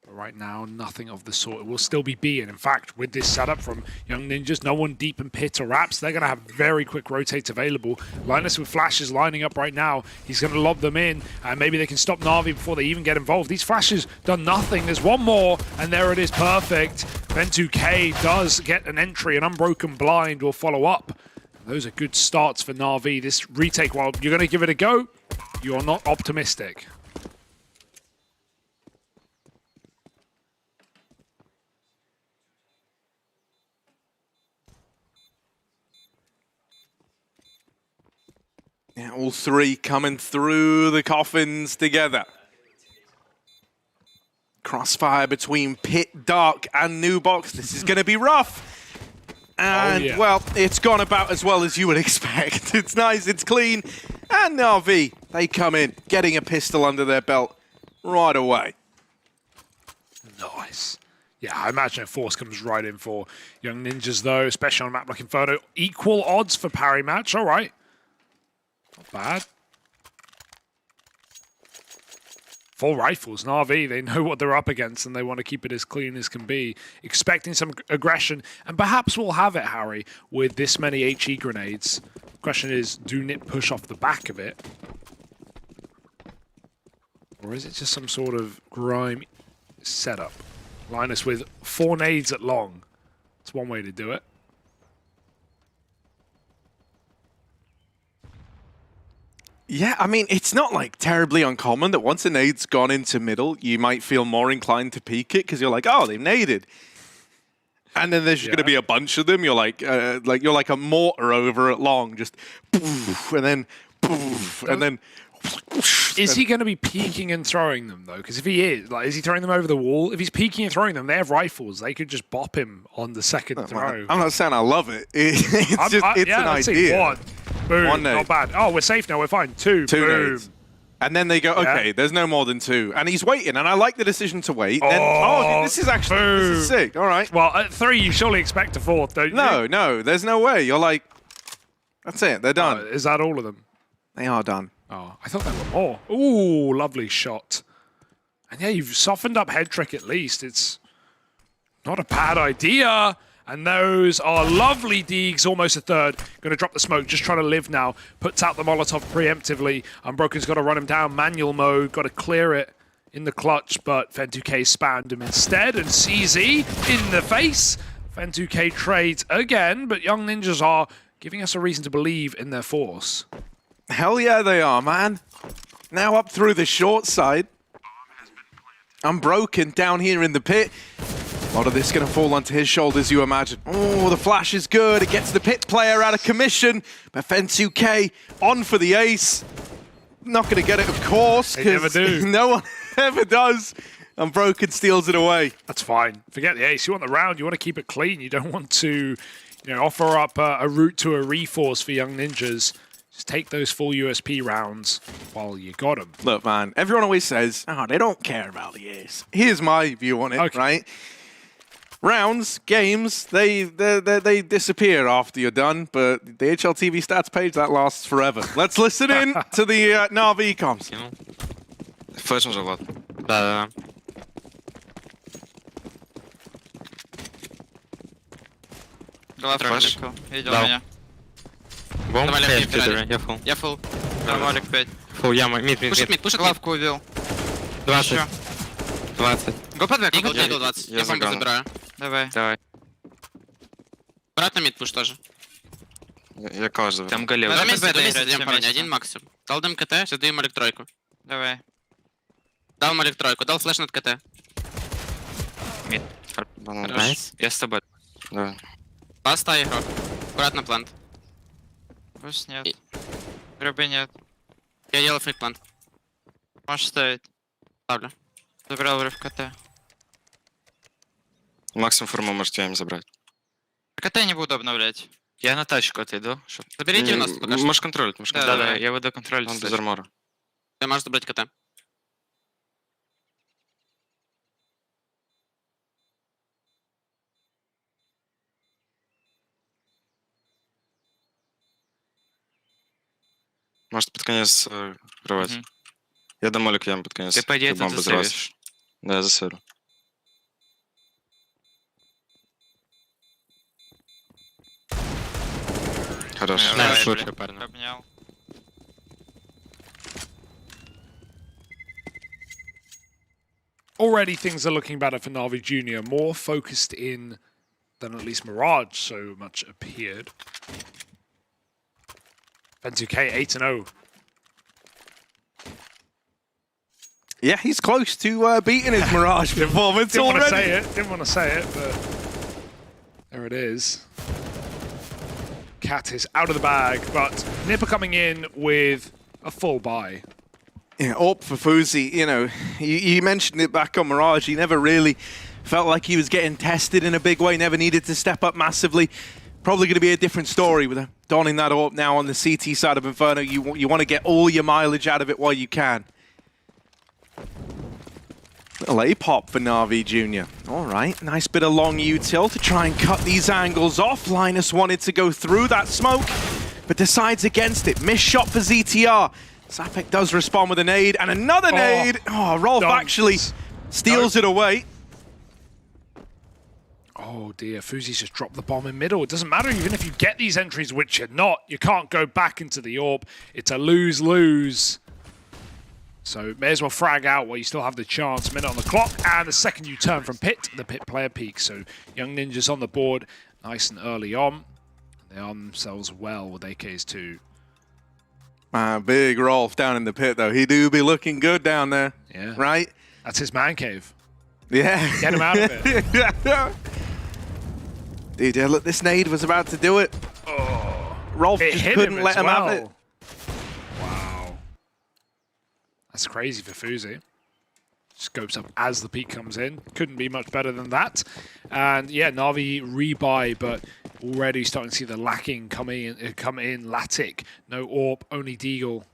But right now, nothing of the sort. It will still be B. And in fact, with this setup from Young Ninjas, no one deep in pit or Raps, they're going to have very quick rotates available. Linus with flashes lining up right now. He's going to lob them in, and maybe they can stop Na'Vi before they even get involved. These flashes done nothing. There's one more, and there it is, perfect. Then 2K does get an entry. An Unbroken Blind will follow up. Those are good starts for Na'Vi. This retake, while you're going to give it a go, you're not optimistic. Yeah, all three coming through the coffins together. Crossfire between Pit, Dark, and New Box. This is going to be rough. And, well, it's gone about as well as you would expect. It's nice, it's clean. And NAVI, they come in, getting a pistol under their belt right away. Nice. Yeah, I imagine a force comes right in for Young Ninjas, though, especially on a map like Inferno. Equal odds for parry match, all right. Not bad. 4 rifles, NAVI, they know what they're up against and they want to keep it as clean as can be. Expecting some aggression, and perhaps we'll have it, Harry, with this many HE grenades. Question is, do NIP push off the back of it? Or is it just some sort of grime setup? Linus with 4 nades at long. That's one way to do it. Yeah, I mean, it's not like terribly uncommon that once a nade's gone into middle, you might feel more inclined to peek it because you're like, oh, they've naded. And then there's going to be a bunch of them. You're like you're like a mortar over at long, just poof, and then poof, and then. Is he going to be peeking and throwing them though? Because if he is, like, is he throwing them over the wall? If he's peeking and throwing them, they have rifles. They could just bop him on the second throw. I'm not saying I love it. It's an idea. One. Boom, one nade. Not bad. Oh, we're safe now. We're fine. 2. Two boom. nades. And then they go, okay, there's no more than 2. And he's waiting, and I like the decision to wait. Then, dude, this is actually this is sick. All right. Well, at 3, you surely expect a 4th, don't you? No, there's no way. You're like, that's it. They're done. Is that all of them? They are done. Oh, I thought there were more. Ooh, lovely shot. And yeah, you've softened up head trick at least. It's not a bad idea. And those are lovely deegs, almost a 3rd. Going to drop the smoke, just trying to live now. Puts out the Molotov preemptively. Unbroken's got to run him down, manual mode. Got to clear it in the clutch, but Fen2K spammed him instead. And CZ in the face. Fen2K trades again, but Young Ninjas are giving us a reason to believe in their force. Hell yeah, they are, man. Now up through the short side. Unbroken down here in the pit. A lot of this going to fall onto his shoulders, you imagine. Oh, the flash is good. It gets the pit player out of commission. But Fen2K on for the ace. Not going to get it, of course, because no one ever does. Unbroken steals it away. That's fine. Forget the ace. You want the round. You want to keep it clean. You don't want to, offer up a route to a reforce for Young Ninjas. Just take those full USP rounds while you got them. Look, man, everyone always says, oh, they don't care about the ace. Here's my view on it, right? Rounds, games, they disappear after you're done, but the HLTV stats page, that lasts forever. Let's listen in to the NAVI comms. Флеш уже, Влад. Да. Флеш. Видел меня. Бомб 5, я фул. Я фул. Нормалик 5. Фул, я мид. Пушит лавку убил. 20. 20. Го под 2, го 20. Я бомбу забираю. Давай. Обратно мид пуш тоже. Я калаш заберу. Там галева. Давай идем, парень, 1 максимум. Дал дым КТ, сейчас даем Малик тройку. Давай. Дал Малик тройку, дал флеш над КТ. Мид. Найс. Я с тобой. Давай. Паста игрок. Аккуратно плант. Пусть нет. Груби нет. Я делал фейк плант. Можешь ставить. Ставлю. Забрал в КТ. Максимум форму можете им забрать. КТ не буду обновлять. Я на тачку отойду. Забери 90 пока что. Можешь контролить. Да, я буду контролить. Он без армора. Ты можешь забрать КТ. Может под конец рвать. Я дам молик ям под конец. Ты по идее тут засейвишь. Да, я засейвлю. Хорош. Супер, парни. Обнял. Already things are looking better for NAVI Junior, more focused in than at least Mirage so much appeared. N2K 8-0. Yeah, he's close to beating his Mirage performance Didn't already. want to say it, didn't want to say it, but there it is. Cat is out of the bag, but Nipper coming in with a full buy. Yeah, up for Fuzi, you know, you mentioned it back on Mirage, he never really felt like he was getting tested in a big way, never needed to step up massively. Probably going to be a different story with donning that up now on the CT side of Inferno. You want to get all your mileage out of it while you can. Little A-pop for Na'Vi Jr. All right, nice bit of long util to try and cut these angles off. Linus wanted to go through that smoke, but decides against it. Missed shot for ZTR. Zapek does respond with a nade, and another nade! Oh, Rolf actually steals it away. Oh dear, Fuzi's just dropped the bomb in middle. It doesn't matter even if you get these entries, which you're not. You can't go back into the AWP. It's a lose-lose. So may as well frag out while you still have the chance. Minute on the clock, and the second you turn from pit, the pit player peaks. So Young Ninjas on the board, nice and early on. They arm themselves well with AKs too. Big Rolf down in the pit though. He do be looking good down there. Yeah. Right? That's his man cave. Yeah. Get him out of it. Dude, yeah, look, this nade was about to do it. Oh, Rolf just couldn't let him have it. Wow. That's crazy for Fuzi. Scopes up as the peak comes in. Couldn't be much better than that. And yeah, Na'Vi rebuy, but already starting to see the lacking come in. Latic, no AWP, only Deagle.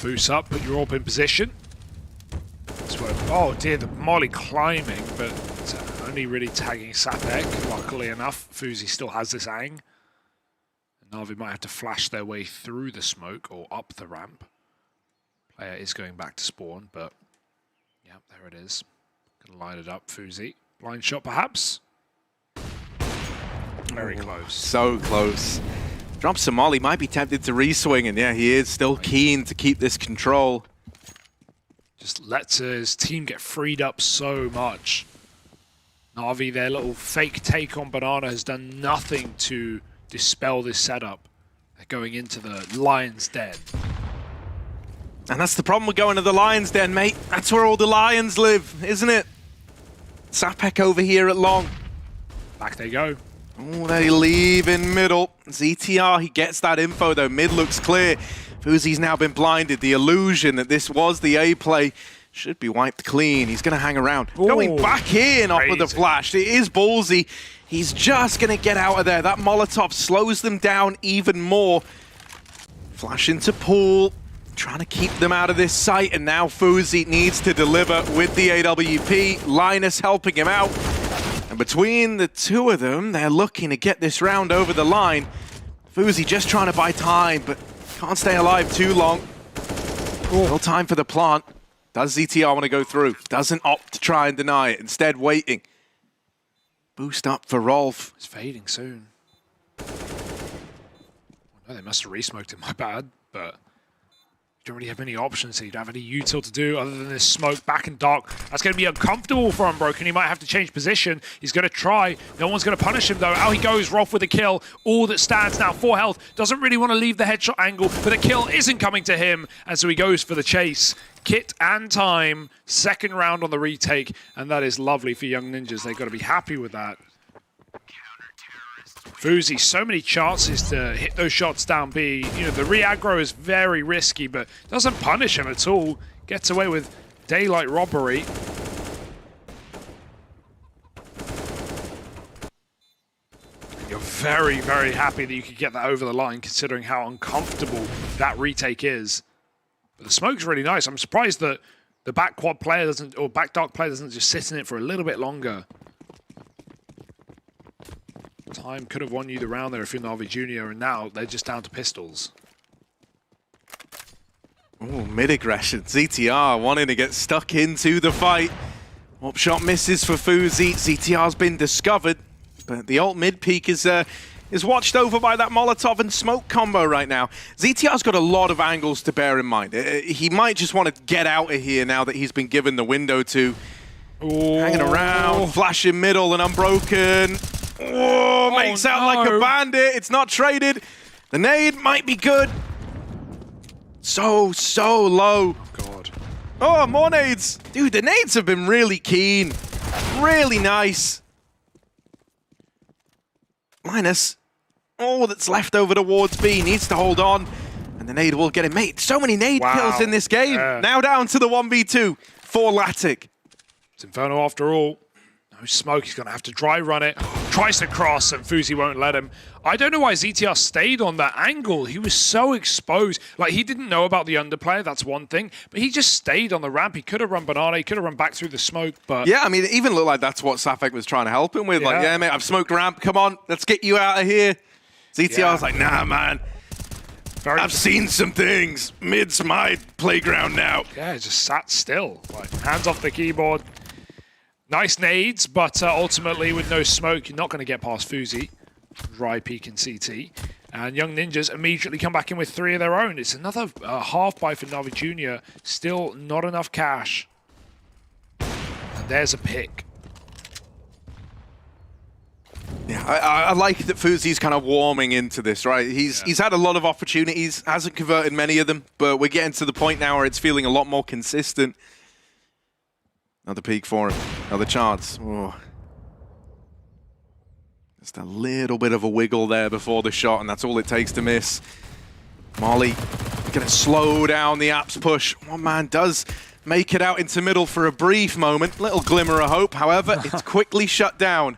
Boost up, put your AWP in position. Oh dear, the Molly climbing, but it's only really tagging Sapek. Luckily enough, Fuzi still has this ang. Na'Vi might have to flash their way through the smoke or up the ramp. Player is going back to spawn, but yeah, there it is. Gonna line it up, Fuzi. Blind shot perhaps? Very close. So close. Drops some Molly, might be tempted to re-swing, and yeah, he is still keen to keep this control. Just lets his team get freed up so much. Na'Vi, their little fake take on Banana has done nothing to dispel this setup. They're going into the Lion's Den. And that's the problem with going to the Lion's Den, mate. That's where all the lions live, isn't it? Sapek over here at long. Back they go. Oh, they leave in middle. ZTR, he gets that info though. Mid looks clear. Fuzi's now been blinded. The illusion that this was the A play should be wiped clean. He's going to hang around. Ooh, going back in off of the flash. It is ballsy. He's just going to get out of there. That Molotov slows them down even more. Flash into pool. Trying to keep them out of this site. And now Fuzi needs to deliver with the AWP. Linus helping him out. And between the two of them, they're looking to get this round over the line. Fuzi just trying to buy time, but can't stay alive too long. Little time for the plant. Does ZTR want to go through? Doesn't opt to try and deny it. Instead, waiting. Boost up for Rolf. It's fading soon. Oh, no, they must have re-smoked it, my bad, but you don't really have many options here. You don't have any util to do other than this smoke back in dark. That's going to be uncomfortable for Unbroken. He might have to change position. He's going to try. No one's going to punish him, though. Out he goes, Rolf with a kill. All that stands now, 4 health. Doesn't really want to leave the headshot angle, but the kill isn't coming to him, and so he goes for the chase. Kit and time, second round on the retake, and that is lovely for Young Ninjas. They've got to be happy with that. Fuzi, so many chances to hit those shots down B. You know, the re-aggro is very risky, but doesn't punish him at all. Gets away with daylight robbery. You're very, very happy that you could get that over the line, considering how uncomfortable that retake is. But the smoke's really nice. I'm surprised that the back quad player doesn't, or back dark player doesn't just sit in it for a little bit longer. Time could have won you the round there if you're Na'Vi Junior, and now they're just down to pistols. Oh, mid-aggression. ZTR wanting to get stuck into the fight. Up shot misses for Fuzi. ZTR's been discovered, but the ult mid peak is watched over by that Molotov and smoke combo right now. ZTR's got a lot of angles to bear in mind. He might just want to get out of here now that he's been given the window to. Hanging around, flashing middle and unbroken. Oh, makes out like a bandit. It's not traded. The nade might be good. So low. God. Oh, more nades. Dude, the nades have been really keen. Really nice. Minus. Oh, that's left over towards B. Needs to hold on. And the nade will get him. Mate, so many nade kills in this game. Now down to the 1v2 for Latic. It's Inferno after all. No smoke. He's going to have to dry run it. Tries to cross and Fuzi won't let him. I don't know why ZTR stayed on that angle. He was so exposed. Like, he didn't know about the underplay. That's one thing. But he just stayed on the ramp. He could have run banana. He could have run back through the smoke. But yeah, I mean, it even looked like that's what Safek was trying to help him with. Like, yeah, mate, I've smoked ramp. Come on, let's get you out of here. ZTR's like, nah, man. I've seen some things. Mid's my playground now. Yeah, he just sat still. Like, hands off the keyboard. Nice nades, but ultimately with no smoke, you're not going to get past Fuzi. Dry peek in CT. And Young Ninjas immediately come back in with 3 of their own. It's another half buy for NAVI Jr. Still not enough cash. And there's a pick. Yeah, I like that Fuzi's kind of warming into this, right? He's had a lot of opportunities, hasn't converted many of them, but we're getting to the point now where it's feeling a lot more consistent. Another peek for him. Another chance. Oh. Just a little bit of a wiggle there before the shot, and that's all it takes to miss. Molly going to slow down the Apps push. One man does make it out into middle for a brief moment. Little glimmer of hope. However, it's quickly shut down.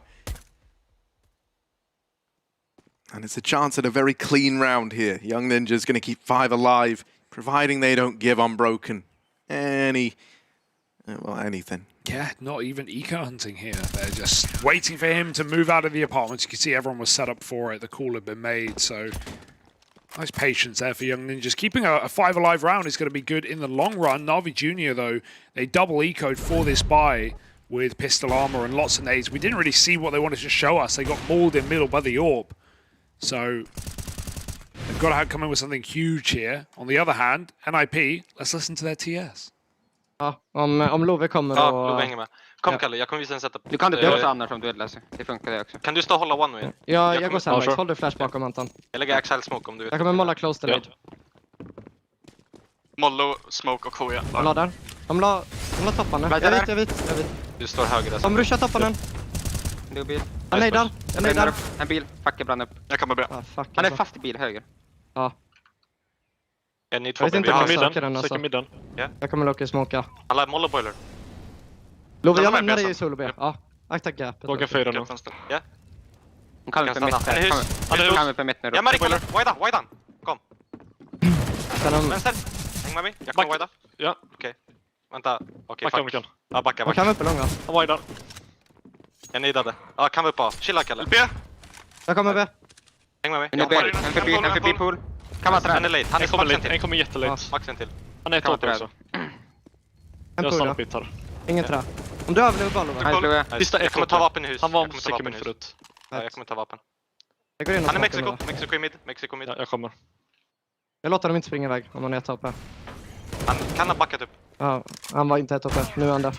And it's a chance at a very clean round here. Young Ninja's going to keep 5 alive, providing they don't give Unbroken anything. Yeah, not even eco hunting here. They're just waiting for him to move out of the apartment. You can see everyone was set up for it. The call had been made, so nice patience there for Young Ninjas. Keeping a 5 alive round is going to be good in the long run. NAVI Jr., though, they double ecoed for this buy with pistol armor and lots of nades. We didn't really see what they wanted to show us. They got mauled in middle by the AWP. So they've got to come in with something huge here. On the other hand, NIP, let's listen to their TS. Ja, om Love kommer ja, och... Love hänger med. Kom Kalle, jag kommer visa en setup. Du kan inte döda annars om du läser. Det funkar det också. Kan du stå och hålla one way? Ja, jag går sandwich. Håll du flash bakom Anton. Jag lägger Axel smoke om du vet. Jag kommer molla close delay. Mollo, smoke och HE. De la där. De la toppan nu. Jag vet. Du står höger där. De rushar toppan nu. Du bil. Han är där. En bil. Fuck, brann upp. Jag kommer be. Han är fast i bil höger. Ja. Jag vet inte vad jag söker den alltså. Jag kommer locka smoka. Alla mollo boiler. Love, jag lämnar dig i solo B. Ja, akta gap. Våga 4 nu. Ja. Hon kan inte mitt. Han kan på mitt nu. Ja, Marie, wide on. Kom. Vänster. Häng med mig. Jag kommer wide. Ja. Okej. Vänta. Okej, fuck. Ja, backa. Vad kan vi upp långa? Han wide. Jag nidade. Ja, kan vi upp. Chilla, Kalle. B. Jag kommer B. Häng med mig. En förbi pool. Kan vara träd. Han är late. Han är maxen till. En kommer jättelate. Maxen till. Han är top också. En pool då. Ingen trä. Om du överlever bara Love. Jag kommer ta vapen i hus. Han var säker min förut. Ja, jag kommer ta vapen. Jag går in och han är Mexiko. Mexico i mid. Ja, jag kommer. Jag låter dem inte springa iväg om man är toppe. Han kan ha backat upp. Ja, han var inte toppe. Nu är han där.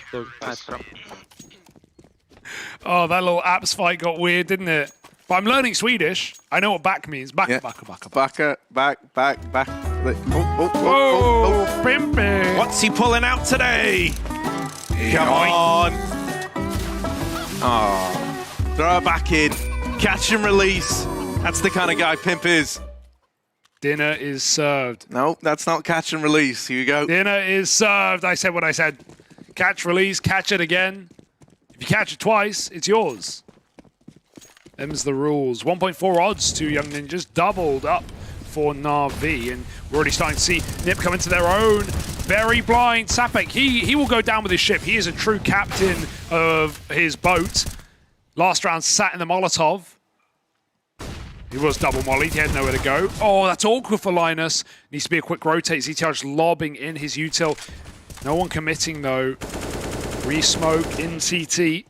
Oh, that little apps fight got weird, didn't it? But I'm learning Swedish. I know what back means. Back. Oh, Pimpy. What's he pulling out today? Come on. Oh, throw it back in. Catch and release. That's the kind of guy Pimp is. Dinner is served. No, that's not catch and release. Here you go. Dinner is served. I said what I said. Catch, release, catch it again. If you catch it twice, it's yours. Them's the rules. 1.4 odds to Young Ninjas, doubled up for NAVI, and we're already starting to see NIP come into their own. Very blind. Sapek, he will go down with his ship. He is a true captain of his boat. Last round sat in the Molotov. He was double mollied, he had nowhere to go. Oh, that's awkward for Linus. Needs to be a quick rotate. ZTR just lobbing in his util. No one committing though. Free smoke in CT.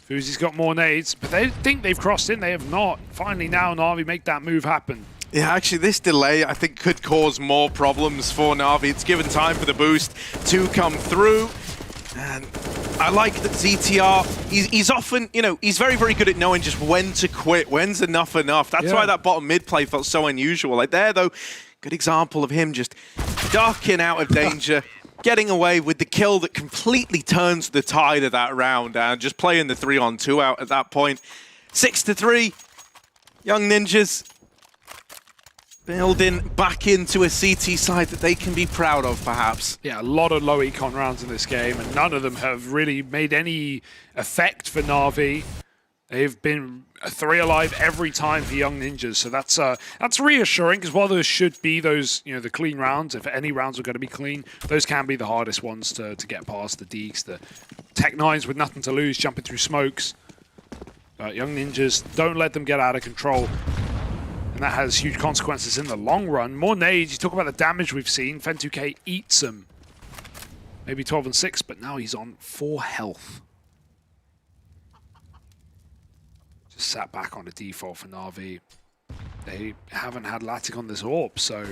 FURIA's got more nades, but they think they've crossed in. They have not. Finally now, NAVI make that move happen. Yeah, actually, this delay, I think, could cause more problems for NAVI. It's given time for the boost to come through. And I like that ZTR, he's often, you know, he's very, very good at knowing just when to quit, when's enough. That's why that bottom mid play felt so unusual. Like there, though, good example of him just ducking out of danger, getting away with the kill that completely turns the tide of that round, and just playing the 3-on-2 out at that point. 6-3, Young Ninjas building back into a CT side that they can be proud of, perhaps. Yeah, a lot of low econ rounds in this game, and none of them have really made any effect for NAVI. They've been 3 alive every time for Young Ninjas, so that's reassuring, because while there should be those, you know, the clean rounds, if any rounds are going to be clean, those can be the hardest ones to get past. The Deeks, the Tech-9s with nothing to lose, jumping through smokes. But Young Ninjas, don't let them get out of control. And that has huge consequences in the long run. More nades, you talk about the damage we've seen. Fen2k eats him. Maybe 12 and 6, but now he's on 4 health. Just sat back on a default for NAVI. They haven't had Latic on this AWP, so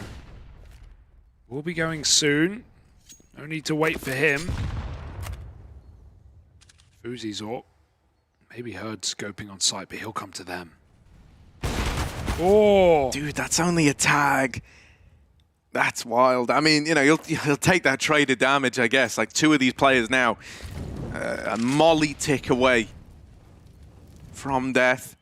we'll be going soon. No need to wait for him. FURIA's AWP. Maybe heard scoping on site, but he'll come to them. Oh, dude, that's only a tag. That's wild. I mean, you know, he'll take that traded damage, I guess. Like 2 of these players now, a molly tick away from death.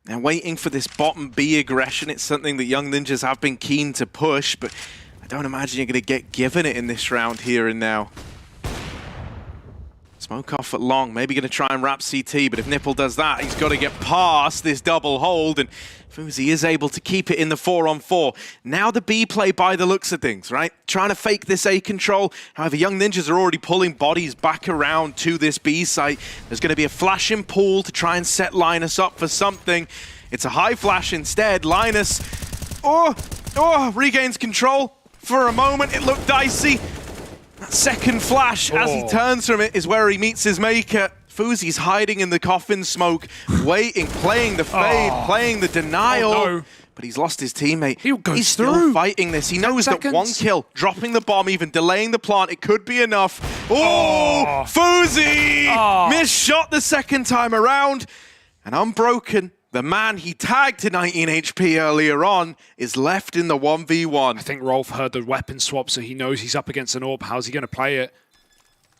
Now waiting for this bottom B aggression. It's something that Young Ninjas have been keen to push, but I don't imagine you're going to get given it in this round here and now. Smoke off at long, maybe going to try and wrap CT, but if Nipple does that, he's got to get past this double hold, and FURIA is able to keep it in the 4-on-4. Now the B play by the looks of things, right? Trying to fake this A control. However, Young Ninjas are already pulling bodies back around to this B site. There's going to be a flashing pool to try and set Linus up for something. It's a high flash instead. Linus, regains control. For a moment, it looked dicey. That second flash, as he turns from it, is where he meets his maker. FURIA's hiding in the coffin smoke, waiting, playing the fade, playing the denial. No. But he's lost his teammate. He's still fighting this. He knows that 1 kill, dropping the bomb, even delaying the plant, it could be enough. FURIA! Missed shot the second time around. And Unbroken, the man he tagged to 19 HP earlier on, is left in the 1v1. I think Rolf heard the weapon swap, so he knows he's up against an AWP. How's he going to play it?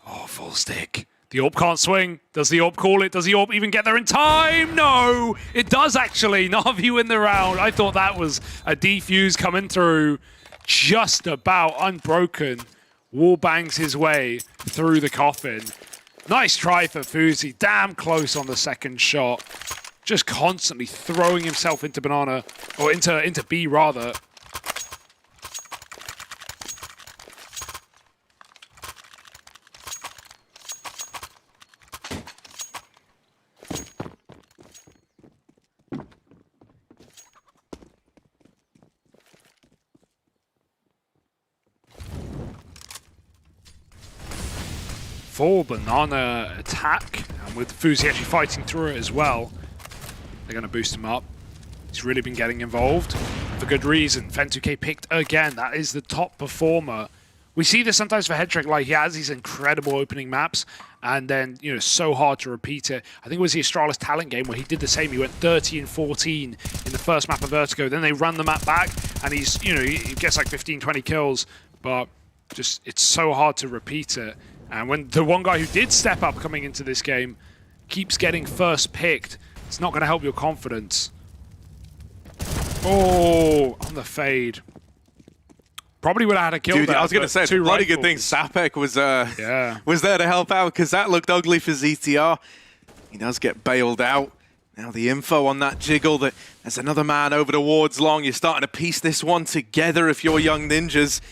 Oh, full stick. The AWP can't swing. Does the AWP call it? Does the AWP even get there in time? No! It does, actually. NAVI win the round. I thought that was a defuse coming through. Just about. Unbroken. Wall bangs his way through the coffin. Nice try for FURIA. Damn close on the second shot. Just constantly throwing himself into banana, or into B rather. Full banana attack, and with FURIA actually fighting through it as well. They're going to boost him up. He's really been getting involved for good reason. Fen2k picked again. That is the top performer. We see this sometimes for Headtrick, like he has these incredible opening maps, and then, you know, so hard to repeat it. I think it was the Astralis talent game where he did the same. He went 30 and 14 in the first map of Vertigo. Then they run the map back, and he's, you know, he gets like 15, 20 kills, but just, it's so hard to repeat it. And when the one guy who did step up coming into this game keeps getting first picked, it's not going to help your confidence. Oh, on the fade. Probably would have had a kill. Dude, there, I was going to say, a lot of good things. Sapek was there to help out, because that looked ugly for ZTR. He does get bailed out. Now the info on that jiggle, that there's another man over towards long. You're starting to piece this one together if you're Young Ninjas.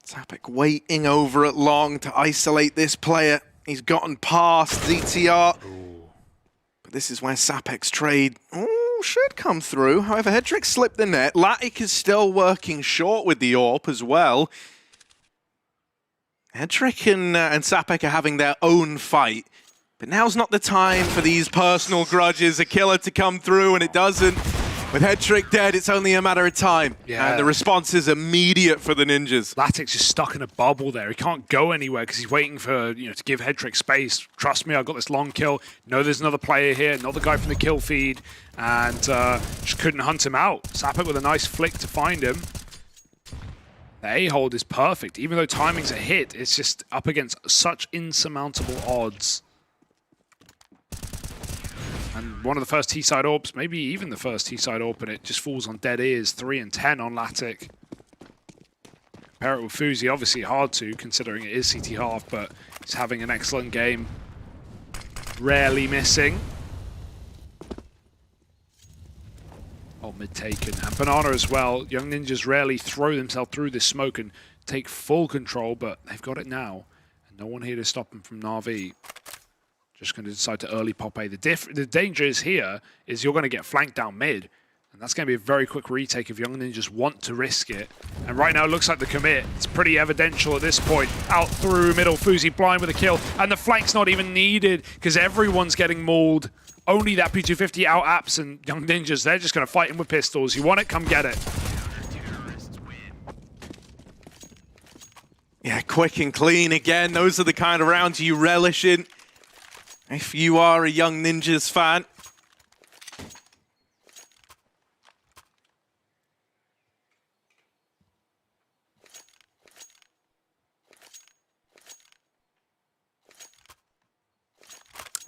Sapek waiting over at long to isolate this player. He's gotten past ZTR. But this is where Sapek's trade should come through. However, Hedrick slipped the net. Latic is still working short with the AWP as well. Hedrick and Sapek are having their own fight. But now's not the time for these personal grudges. A killer to come through, and it doesn't. With Hedrick dead, it's only a matter of time. Yeah. And the response is immediate for the Ninjas. Latic's just stuck in a bubble there. He can't go anywhere because he's waiting for, to give Hedrick space. Trust me, I've got this long kill. No, there's another player here, another guy from the kill feed, and just couldn't hunt him out. Sapek with a nice flick to find him. The A-hold is perfect. Even though timing's a hit, it's just up against such insurmountable odds. And one of the first T-side AWPs, maybe even the first T-side AWP, and it just falls on dead ears. 3 and 10 on Latic. Compare it with FUZI, obviously hard to, considering it is CT half, but he's having an excellent game. Rarely missing. Oh, mid taken. And Banana as well. Young Ninjas rarely throw themselves through this smoke and take full control, but they've got it now. And no one here to stop them from NAVI. Just going to decide to early pop A. The danger is here is you're going to get flanked down mid. And that's going to be a very quick retake if Young Ninjas want to risk it. And right now it looks like the commit. It's pretty evidential at this point. Out through middle, FUZI blind with a kill. And the flank's not even needed because everyone's getting mauled. Only that P250 out apps and Young Ninjas, they're just going to fight him with pistols. You want it, come get it. Yeah, quick and clean again. Those are the kind of rounds you relish in. If you are a Young Ninjas fan.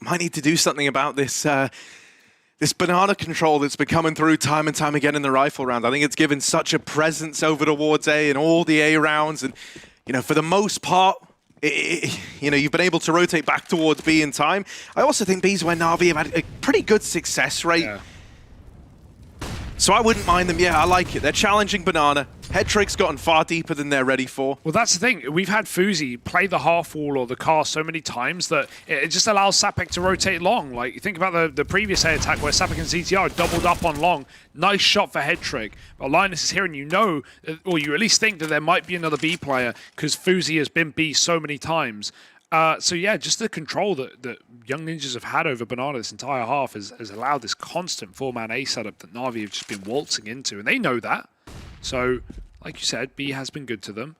Might need to do something about this this banana control that's been coming through time and time again in the rifle round. I think it's given such a presence over towards A in all the A rounds, and for the most part, you've been able to rotate back towards B in time. I also think B's where NAVI have had a pretty good success rate. Yeah. So I wouldn't mind them. Yeah, I like it. They're challenging Banana. Hedrick's gotten far deeper than they're ready for. Well, that's the thing. We've had FUZI play the half wall or the car so many times that it just allows Sapek to rotate long. Like, you think about the previous A attack where Sapek and CTR doubled up on long. Nice shot for Hedrick. But Linus is here, and or you at least think that there might be another B player because FUZI has been B so many times. So yeah, just the control that Young Ninjas have had over Banana this entire half has allowed this constant 4-man A setup that NAVI have just been waltzing into, and they know that. So, like you said, B has been good to them,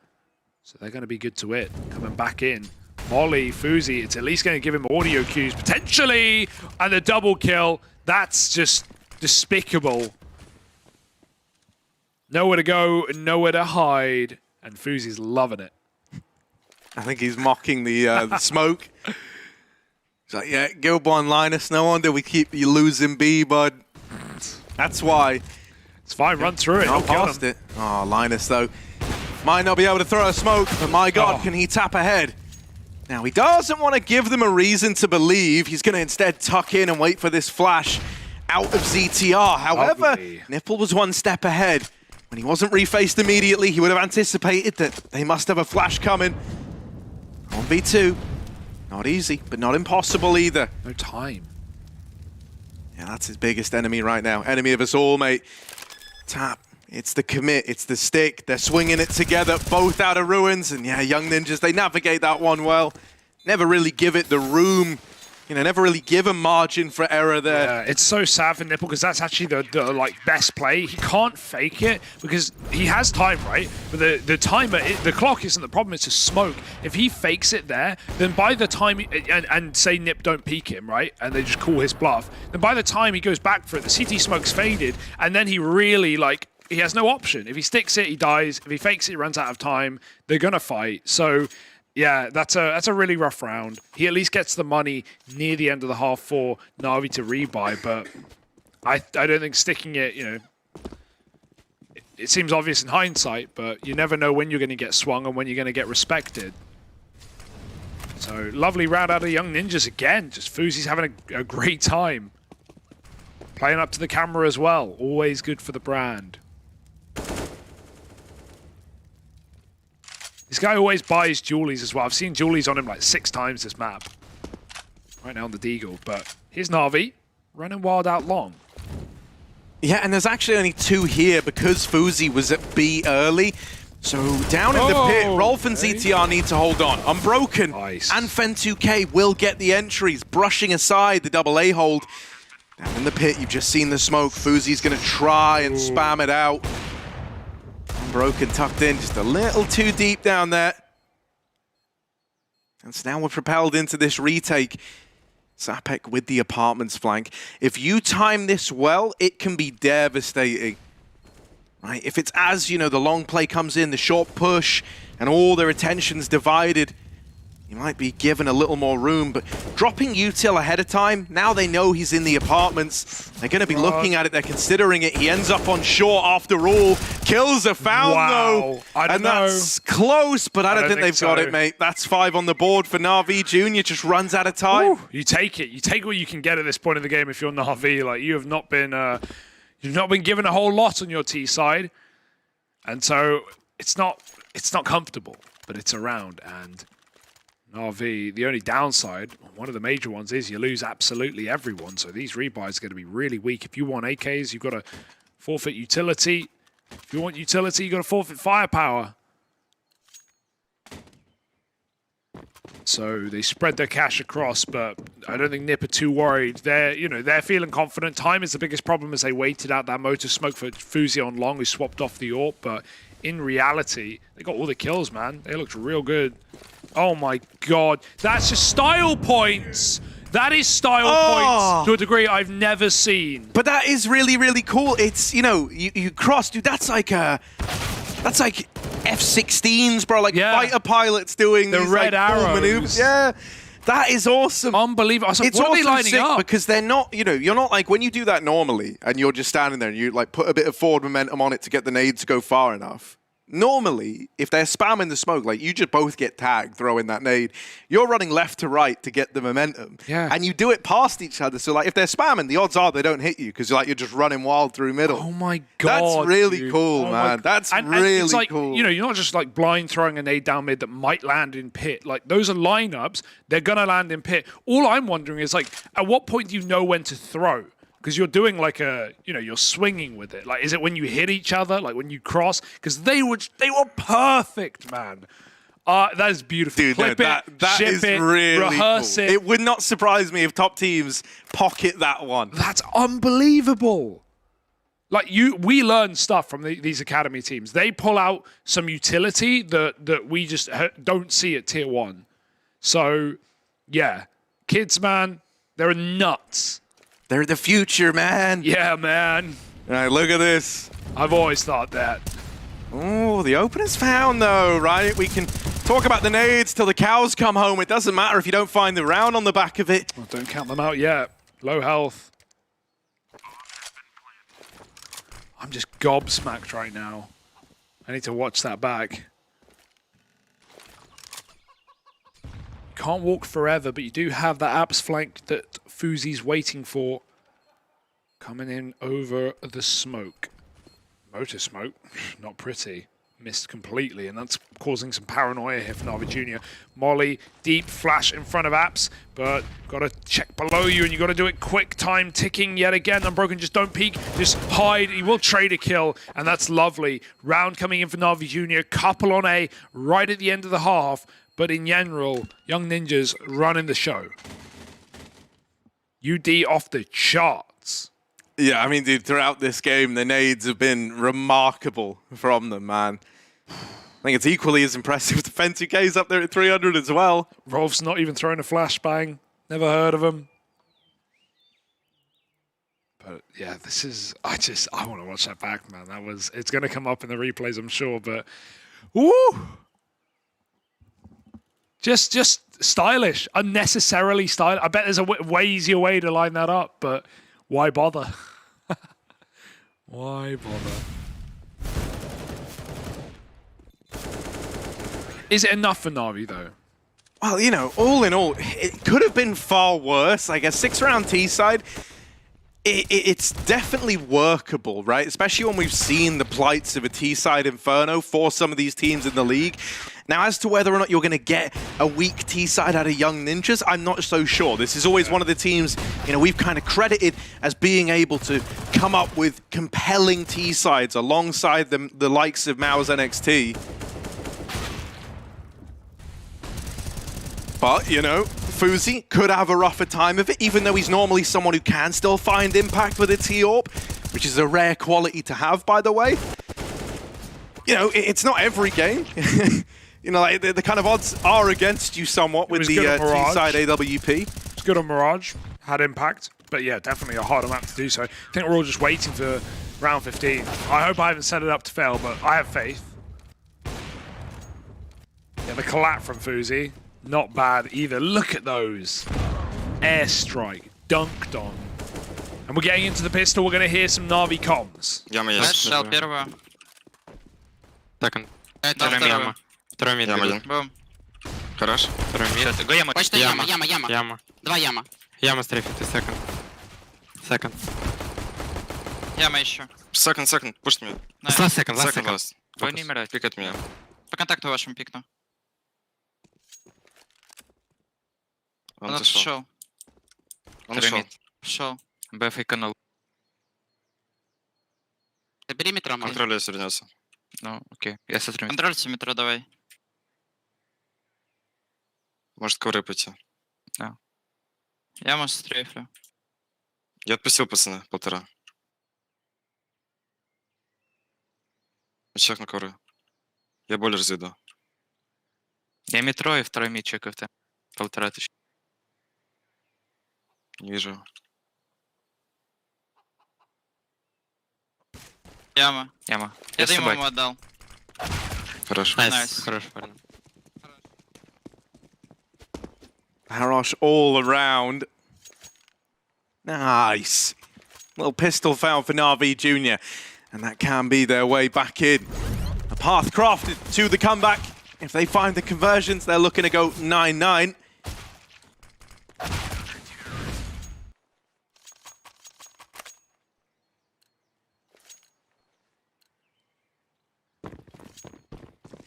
so they're going to be good to it. Coming back in, Molly, FUZI, it's at least going to give him audio cues, potentially, and the double kill. That's just despicable. Nowhere to go, nowhere to hide, and FUZI's loving it. I think he's mocking the smoke. He's like, yeah, Gilborn, Linus, no wonder we keep you losing B, bud. That's why. It's fine, run through it. Not past it. Oh, Linus, though, might not be able to throw a smoke, but my God, can he tap ahead? Now, he doesn't want to give them a reason to believe. He's going to instead tuck in and wait for this flash out of ZTR. However, Nipple was one step ahead. When he wasn't refaced immediately, he would have anticipated that they must have a flash coming. 1v2. Not easy, but not impossible either. No time. Yeah, that's his biggest enemy right now. Enemy of us all, mate. Tap. It's the commit. It's the stick. They're swinging it together, both out of ruins. And yeah, Young Ninjas, they navigate that one well. Never really give it the room. Never really give a margin for error there. Yeah, it's so sad for Nipple because that's actually the best play. He can't fake it because he has time, right? But the timer, the clock isn't the problem. It's a smoke. If he fakes it there, then by the time and say Nip don't peek him, right, and they just call his bluff, then by the time he goes back for it, the CT smoke's faded, and then he really he has no option. If he sticks it, he dies. If he fakes it, he runs out of time. They're gonna fight. So. Yeah, that's a really rough round. He at least gets the money near the end of the half for NAVI to rebuy, but I don't think sticking it, it seems obvious in hindsight, but you never know when you're going to get swung and when you're going to get respected. So, lovely round out of Young Ninjas again. Just FUZI's having a great time. Playing up to the camera as well. Always good for the brand. This guy always buys dualies as well. I've seen dualies on him like 6 times this map. Right now on the Deagle, but here's NAVI running wild out long. Yeah, and there's actually only 2 here because Fuzi was at B early. So down in the pit, Rolf and ZTR need to hold on. Unbroken and Fen2K will get the entries, brushing aside the AA hold. Down in the pit, you've just seen the smoke. Fuzi's going to try and spam it out. Unbroken tucked in, just a little too deep down there. And so now we're propelled into this retake. Zapek with the apartments flank. If you time this well, it can be devastating. Right? If it's as, you know, the long play comes in, the short push, and all their attention's divided, you might be given a little more room, but dropping Util ahead of time, now they know he's in the apartments. They're going to be looking at it, they're considering it. He ends up on shore after all. Kills are found, though. That's close, but I don't think they've got it, mate. That's 5 on the board for NAVI. Junior just runs out of time. Ooh, you take it. You take what you can get at this point in the game if you're NAVI. Like, you have not been... You've not been given a whole lot on your T side, and so it's not comfortable, but it's around. And NAVI, the only downside, one of the major ones, is you lose absolutely everyone. So these rebuys are going to be really weak. If you want AKs, you've got to forfeit utility. If you want utility, you've got to forfeit firepower. So they spread their cash across, but I don't think NiP are too worried. They're feeling confident. Time is the biggest problem as they waited out that motor smoke for Fuzi on long, who swapped off the AWP. But in reality, they got all the kills, man. They looked real good. Oh my god, that's just style points. That is style points to a degree I've never seen. But that is really, really cool. It's, you know, you cross, dude. That's like F-16s, bro, like fighter pilots doing the these red arrows. Maneuvers. Yeah, that is awesome. Unbelievable. It's what also are they lining sick up? because they're not, you know, you're not like when you do that normally and you're just standing there and you like put a bit of forward momentum on it to get the nades to go far enough. Normally, if they're spamming the smoke, like you just both get tagged throwing that nade. You're running left to right to get the momentum. Yeah. And you do it past each other. So like if they're spamming, the odds are they don't hit you because you're just running wild through middle. Oh my god. That's really dude. cool, man. That's really it's like, cool. You know, you're not just like blind throwing a nade down mid that might land in pit. Like those are lineups, they're gonna land in pit. All I'm wondering is like, at what point do you know when to throw? Because you're doing like you're swinging with it. Like, is it when you hit each other? Like when you cross? Because they were perfect, man. That is beautiful. Dude, Clip that is really rehearse cool. It would not surprise me if top teams pocket that one. That's unbelievable. Like we learn stuff from these academy teams. They pull out some utility that we just don't see at tier 1. So yeah, kids, man, they're nuts. They're the future, man. Yeah, man. All right, look at this. I've always thought that. Oh, the opener's found, though, right? We can talk about the nades till the cows come home. It doesn't matter if you don't find the round on the back of it. Well, don't count them out yet. Low health. I'm just gobsmacked right now. I need to watch that back. Can't walk forever, but you do have that apps flank that Fuzi's waiting for. Coming in over the smoke. Motor smoke, not pretty. Missed completely, and that's causing some paranoia here for NAVI Junior. Molly, deep flash in front of apps, but got to check below you, and you got to do it quick. Time ticking yet again. Unbroken, just don't peek, just hide. He will trade a kill, and that's lovely. Round coming in for NAVI Junior. Couple on A right at the end of the half. But in general, Young Ninjas running the show. UD off the charts. Yeah, I mean, dude, throughout this game, the nades have been remarkable from them, man. I think it's equally as impressive. The Fen2K's up there at 300 as well. Rolf's not even throwing a flashbang. Never heard of him. But yeah, this is... I want to watch that back, man. It's going to come up in the replays, I'm sure, but... Woo! Just stylish, unnecessarily stylish. I bet there's a way easier way to line that up, but why bother? Why bother? Is it enough for NAVI, though? Well, you know, all in all, it could have been far worse. Like a 6-round T-side, it's definitely workable, right? Especially when we've seen the plights of a T-side Inferno for some of these teams in the league. Now, as to whether or not you're going to get a weak T-side out of Young Ninjas, I'm not so sure. This is always one of the teams, you know, we've kind of credited as being able to come up with compelling T-sides alongside the likes of MOUZ NXT. But, you know, Fuzi could have a rougher time of it, even though he's normally someone who can still find impact with a T-Orb, which is a rare quality to have, by the way. You know, it's not every game. You know, like the kind of odds are against you somewhat with the T-side AWP. It's good on Mirage, had impact, but yeah, definitely a harder map to do so. I think we're all just waiting for round 15. I hope I haven't set it up to fail, but I have faith. Yeah, the collat from Fuzi, not bad either. Look at those. Airstrike, dunked on. And we're getting into the pistol, we're going to hear some Navi comms. Яма есть. Дал первого. Second. Второй мид. Второй мид. Яма один. Бум. Хорош. Второй мид. Го яма. Почти яма. Яма. Два яма. Яма стрейфит. Second. Second. Яма еще. Second. Push me. Last second. Last. Вы не умирайте. Пик от меня. По контакту вашему пикну. Он отошел. Он ушел. Пошел. БФ и канал. Забери метро, мало. Контроль если вернется. Ну, окей. Я смотрю. Контрольте метро, давай. Может ковры пойти. Да. Я, может, стрейфлю. Я отпустил, пацаны, 1,5. Чек на ковры. Я бойлер зайду. Я метро и второй мид чекаю. 1500. Не вижу. Яма. Яма. Я ему отдал. Хорошо. Nice. Хорош, парень. Harosh all around. Nice. Little pistol found for NAVI Jr. And that can be their way back in. A path crafted to the comeback. If they find the conversions, they're looking to go 9-9.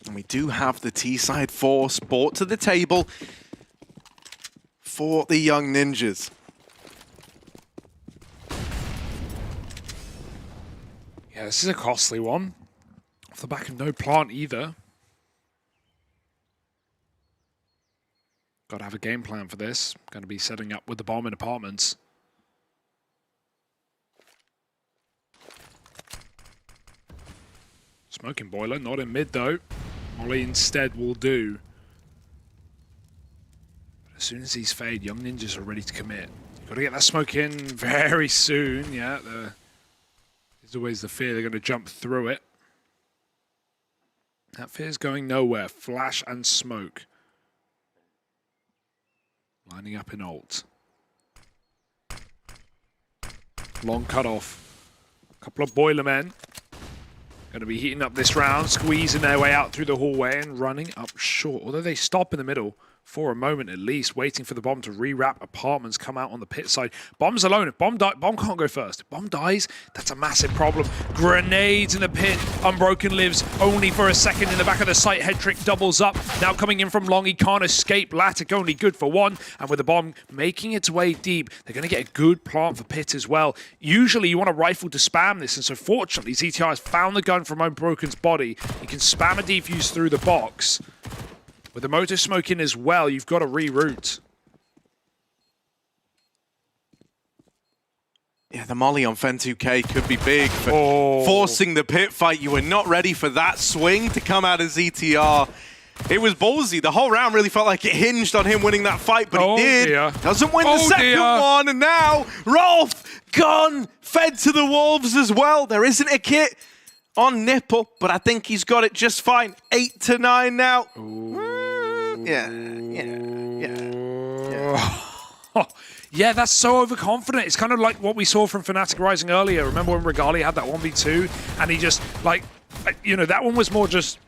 And we do have the T-side force brought to the table for the Young Ninjas. Yeah, this is a costly one. Off the back of no plant either. Got to have a game plan for this. Going to be setting up with the bomb in apartments. Smoking boiler, not in mid though. Molly instead will do. But as soon as he's fade, Young Ninjas are ready to commit. Got to get that smoke in very soon. Yeah, there's always the fear they're going to jump through it. That fear's going nowhere. Flash and smoke. Lining up in ult. Long cutoff. Couple of boiler men. Going to be heating up this round, squeezing their way out through the hallway and running up short. Although they stop in the middle for a moment at least, waiting for the bomb to rewrap apartments, come out on the pit side. Bomb's alone. If bomb can't go first. If bomb dies, that's a massive problem. Grenades in the pit. Unbroken lives only for a second in the back of the site. Head trick doubles up. Now coming in from long, he can't escape. Latic only good for one. And with the bomb making its way deep, they're going to get a good plant for pit as well. Usually you want a rifle to spam this, and so fortunately ZTR has found the gun from Unbroken's body. He can spam a defuse through the box. With the motor smoke in as well, you've got to reroute. Yeah, the molly on Fen2k could be big for forcing the pit fight. You were not ready for that swing to come out of ZTR. It was ballsy. The whole round really felt like it hinged on him winning that fight, but he did. Dear. Doesn't win the second one, and now Rolf gone, fed to the wolves as well. There isn't a kit on Nipple, but I think he's got it just fine. 8-9 now. Yeah. Yeah, that's so overconfident. It's kind of like what we saw from fnatic Rising earlier. Remember when Regali had that 1v2 and he just, like, you know, that one was more just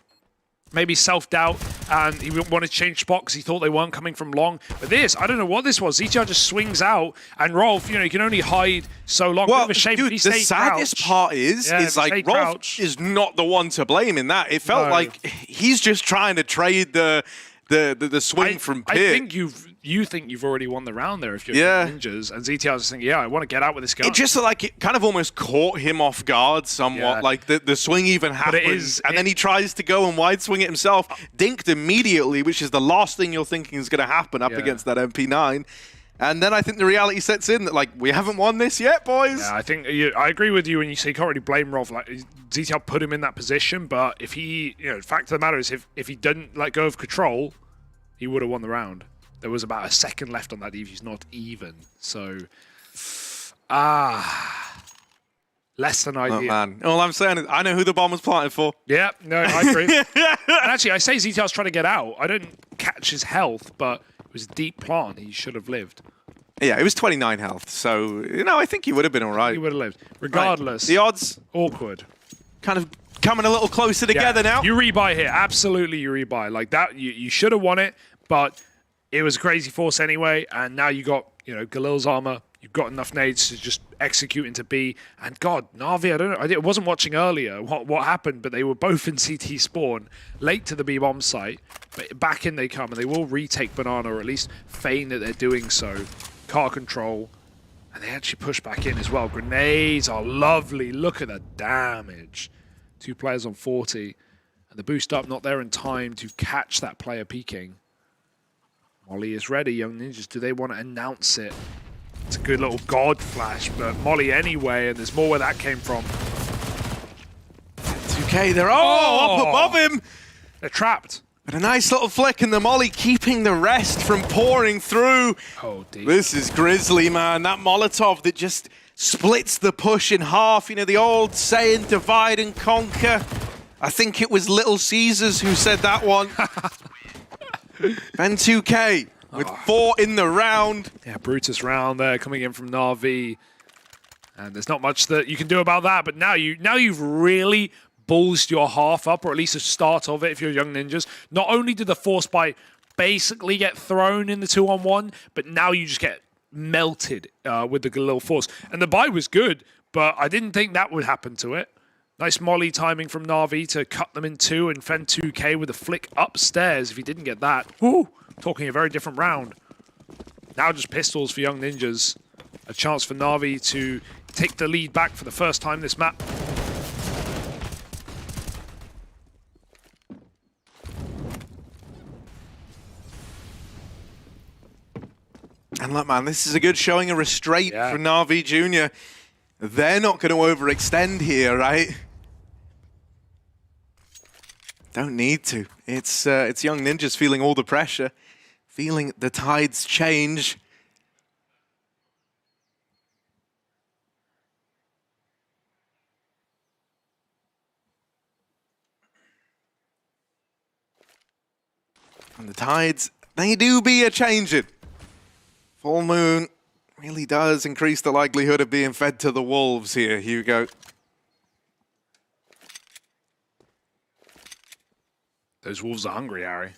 maybe self-doubt, and he wanted to change spot because he thought they weren't coming from long. But this, I don't know what this was. ZTR just swings out, and Rolf, you know, you can only hide so long. Well, Bit of a shame, dude, the saddest part is like Rolf is not the one to blame in that. It felt like he's just trying to trade the swing from Pit. I think you think you've already won the round there if you're Ninjas, and ZTR's just thinking, yeah, I want to get out with this gun. It just like it kind of almost caught him off guard somewhat. Like the swing even happens, and then he tries to go and wide swing it himself, dinked immediately, which is the last thing you're thinking is going to happen up against that MP9. And then I think the reality sets in that, like, we haven't won this yet, boys. Yeah, I think I agree with you when you say you can't really blame Rolf. Like, ZTR put him in that position, but if he, you know, the fact of the matter is, if he didn't let go of control, he would have won the round. There was about a second left on that EV's not even. So, less than ideal. Oh, man. All I'm saying is I know who the bomb was planted for. Yeah, no, I agree. And actually, I say ZTR's trying to get out. I don't catch his health, but it was a deep plant. He should have lived. Yeah, it was 29 health. So, you know, I think he would have been all right. He would have lived. Regardless. Right. The odds. Awkward. Kind of coming a little closer together now. You rebuy here. Absolutely, you rebuy. Like that, you should have won it, but it was a crazy force anyway, and now you got, you know, Galil's armor. You've got enough nades to just execute into B. And God, Navi, I don't know. I wasn't watching earlier what happened, but they were both in CT spawn, late to the B bomb site. But back in they come, and they will retake Banana, or at least feign that they're doing so. Car control, and they actually push back in as well. Grenades are lovely. Look at the damage. 2 players on 40, and the boost up not there in time to catch that player peeking. Molly is ready. Young Ninjas, do they want to announce it? It's a good little god flash, but Molly anyway, and there's more where that came from. 2K, they're up above him. They're trapped. But a nice little flick, and the Molly keeping the rest from pouring through. Oh, dear. This is grisly, man. That Molotov that just splits the push in half. You know, the old saying, divide and conquer. I think it was Little Caesars who said that one. And 2K with 4 in the round. Yeah, Brutus round there coming in from NAVI. And there's not much that you can do about that, but now you've really ballsed your half up, or at least a start of it if you're Young Ninjas. Not only did the force buy basically get thrown in the 2-on-1, but now you just get melted with the Galil force. And the buy was good, but I didn't think that would happen to it. Nice molly timing from Navi to cut them in 2 and fend 2K with a flick upstairs if he didn't get that. Woo! Talking a very different round. Now just pistols for Young Ninjas. A chance for Navi to take the lead back for the first time this map. And look, man, this is a good showing of restraint for Navi Jr. They're not going to overextend here, right? Don't need to. It's Young Ninjas feeling all the pressure, feeling the tides change. And the tides, they do be a-changing. Full moon really does increase the likelihood of being fed to the wolves here, Hugo. Those wolves are hungry, Harry.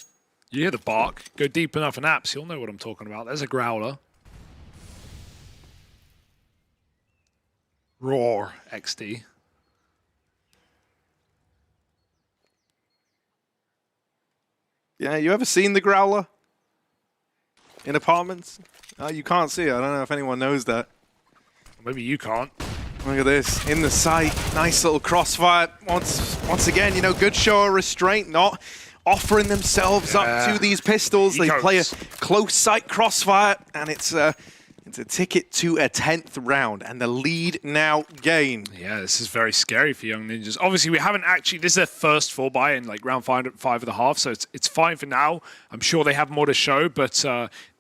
You hear the bark. Go deep enough in apps, you'll know what I'm talking about. There's a growler. Roar, XD. Yeah, you ever seen the growler in apartments? You can't see it. I don't know if anyone knows that. Maybe you can't. Look at this, in the sight, nice little crossfire. Once again, you know, good show of restraint, not offering themselves up to these pistols. They play a close sight crossfire, and it's a ticket to a 10th round, and the lead now gained. Yeah, this is very scary for Young Ninjas. Obviously, we haven't actually, this is their first full buy in like round 5.5, so it's fine for now. I'm sure they have more to show, but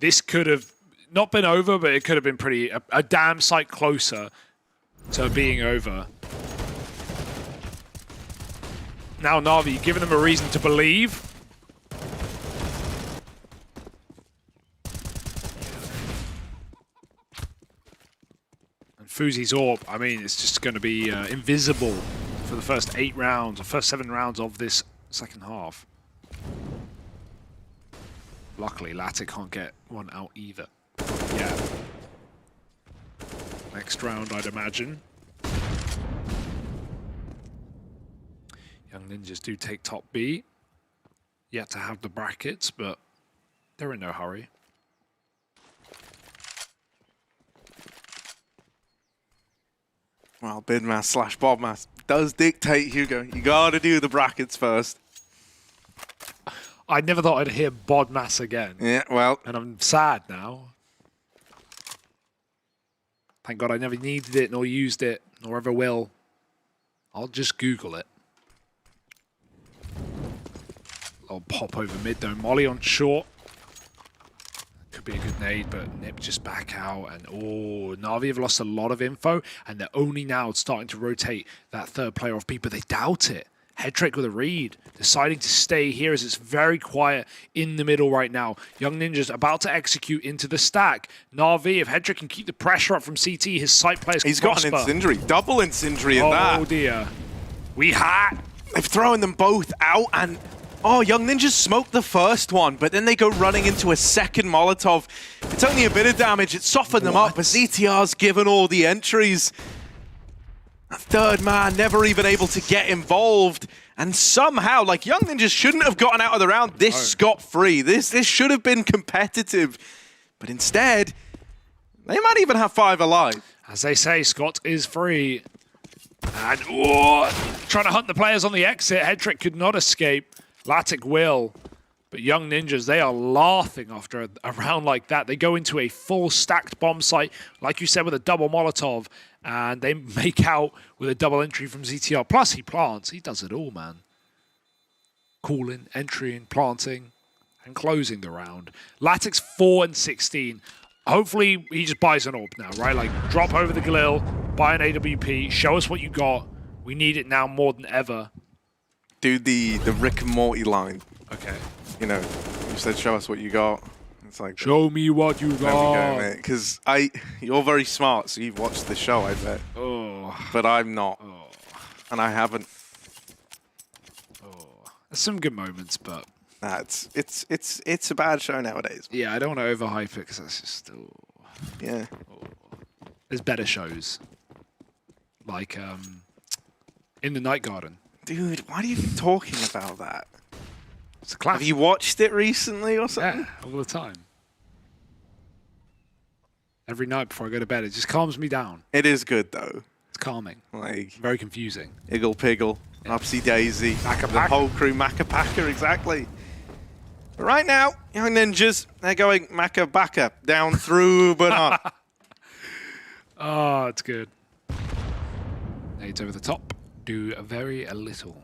this could have not been over, but it could have been pretty, a damn sight closer to being over. Now Navi, giving them a reason to believe. And Fuzi's AWP, I mean, it's just going to be invisible for the first 8 rounds, or first 7 rounds of this second half. Luckily, Latte can't get one out either. Yeah. Next round, I'd imagine. Young Ninjas do take top B. Yet to have the brackets, but they're in no hurry. Well, Bidmas / Bobmas does dictate, Hugo. You gotta do the brackets first. I never thought I'd hear Bodmas again. Yeah, well. And I'm sad now. Thank God I never needed it, nor used it, nor ever will. I'll just Google it. I'll pop over mid though. Molly on short. Could be a good nade, but Nip just back out. And oh, Navi have lost a lot of info, and they're only now starting to rotate that third player off B, but they doubt it. Headtrick with a read, deciding to stay here as it's very quiet in the middle right now. Young Ninja's about to execute into the stack. Navi, if Headtrick can keep the pressure up from CT, his sight players can He's got an incendiary, double incendiary in that. Oh dear. We had. They've thrown them both out, and oh, Young Ninjas smoked the first one, but then they go running into a second Molotov. It's only a bit of damage, it softened them up, but ZTR's given all the entries. That third man never even able to get involved. And somehow, like, Young Ninjas shouldn't have gotten out of the round this scot-free. This should have been competitive. But instead, they might even have 5 alive. As they say, Scott is free. And trying to hunt the players on the exit. Headtrick could not escape. Latic will. But Young Ninjas, they are laughing after a round like that. They go into a full stacked bomb site, like you said, with a double Molotov. And they make out with a double entry from ZTR. Plus, he plants. He does it all, man. Calling, entering, planting, and closing the round. Latic's 4 and 16. Hopefully, he just buys an AWP now, right? Like, drop over the Galil, buy an AWP, show us what you got. We need it now more than ever. Do the Rick and Morty line. Okay. You know, you said show us what you got. It's like, show me what you got. There we go, mate. Because you're very smart, so you've watched the show, I bet. Oh. But I'm not. Oh. And I haven't. Oh. There's some good moments, but nah, it's a bad show nowadays. Yeah, I don't want to overhype it because that's just still. Yeah. Oh. There's better shows. Like In the Night Garden. Dude, why are you talking about that? It's a classic. Have you watched it recently or something? Yeah, all the time. Every night before I go to bed, it just calms me down. It is good though. It's calming. Like very confusing. Iggle Piggle, yeah. Upsy Daisy, the whole crew, Macca Packer, exactly. But right now, Young Ninjas, they're going Macca Bacca down through banana. Oh, it's good. Nades over the top. Do very little.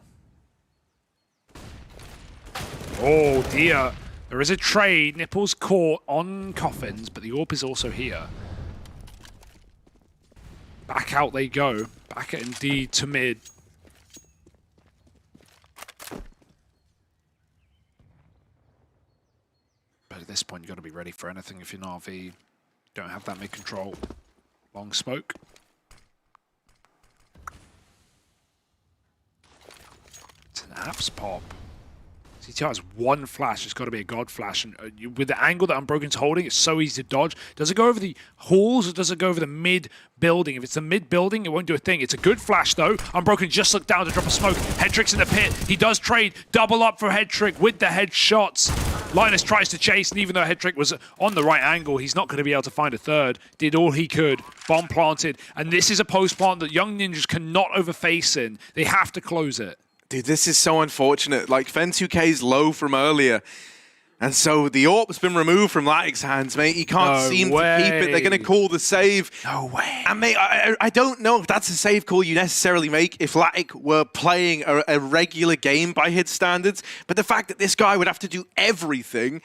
Oh dear. There is a trade. Nipples caught on coffins, but the AWP is also here. Back out they go. Back at indeed to mid. But at this point, you've got to be ready for anything if you're NAVI. Don't have that mid control. Long smoke. It's an apps pop. CTR has one flash. It's got to be a god flash. And with the angle that Unbroken's holding, it's so easy to dodge. Does it go over the halls or does it go over the mid building? If it's the mid building, it won't do a thing. It's a good flash, though. Unbroken just looked down to drop a smoke. Headtrick's in the pit. He does trade. Double up for Headtrick with the headshots. Linus tries to chase, and even though Headtrick was on the right angle, he's not going to be able to find a third. Did all he could. Bomb planted. And this is a post plant that Young Ninjas cannot overface in. They have to close it. Dude, this is so unfortunate. Like, Fen2k's low from earlier. And so the AWP's been removed from Latic's hands, mate. He can't seem to keep it. They're going to call the save. No way. And, mate, I don't know if that's a save call you necessarily make if Latic were playing a regular game by his standards. But the fact that this guy would have to do everything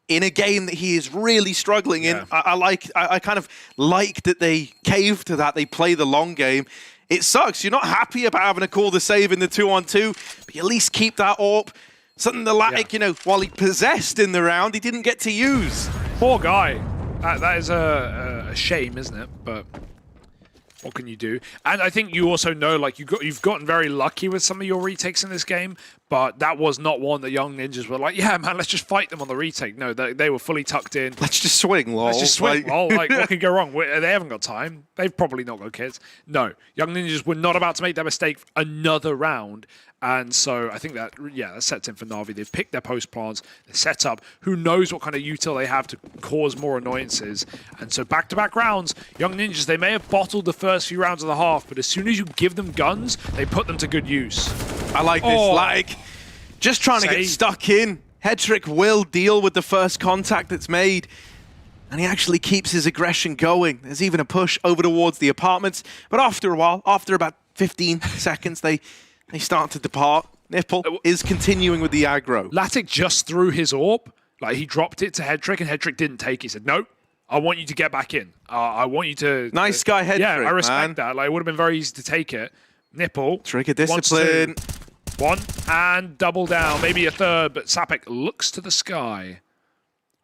in a game that he is really struggling in, I kind of like that they cave to that. They play the long game. It sucks. You're not happy about having to call the save in the 2-on-2, but you at least keep that AWP. Something the Latic, you know, while he possessed in the round, he didn't get to use. Poor guy. That is a shame, isn't it? But What can you do? And I think you also know, like, you've gotten very lucky with some of your retakes in this game, but that was not one that Young Ninjas were like, yeah, man, let's just fight them on the retake. No, they were fully tucked in. Let's just swing, lol. Let's just swing, lol. Like, what could go wrong? They haven't got time. They've probably not got kids. No, Young Ninjas were not about to make that mistake another round. And so I think that, yeah, that sets in for Na'Vi. They've picked their post plants, they're set up. Who knows what kind of util they have to cause more annoyances. And so back-to-back rounds, Young Ninjas, they may have bottled the first few rounds of the half, but as soon as you give them guns, they put them to good use. I like this. Like, just trying to get stuck in. Hedrick will deal with the first contact that's made. And he actually keeps his aggression going. There's even a push over towards the apartments. But after a while, after about 15 seconds, they start to depart. Nipple is continuing with the aggro. Latic just threw his AWP. Like, he dropped it to Hedrick, and Hedrick didn't take it. He said, nope, I want you to get back in. I want you to... Nice guy, Hedrick, yeah, I respect that. Like, it would have been very easy to take it. Nipple. Trigger discipline. One, and double down. Maybe a third, but Sapek looks to the sky.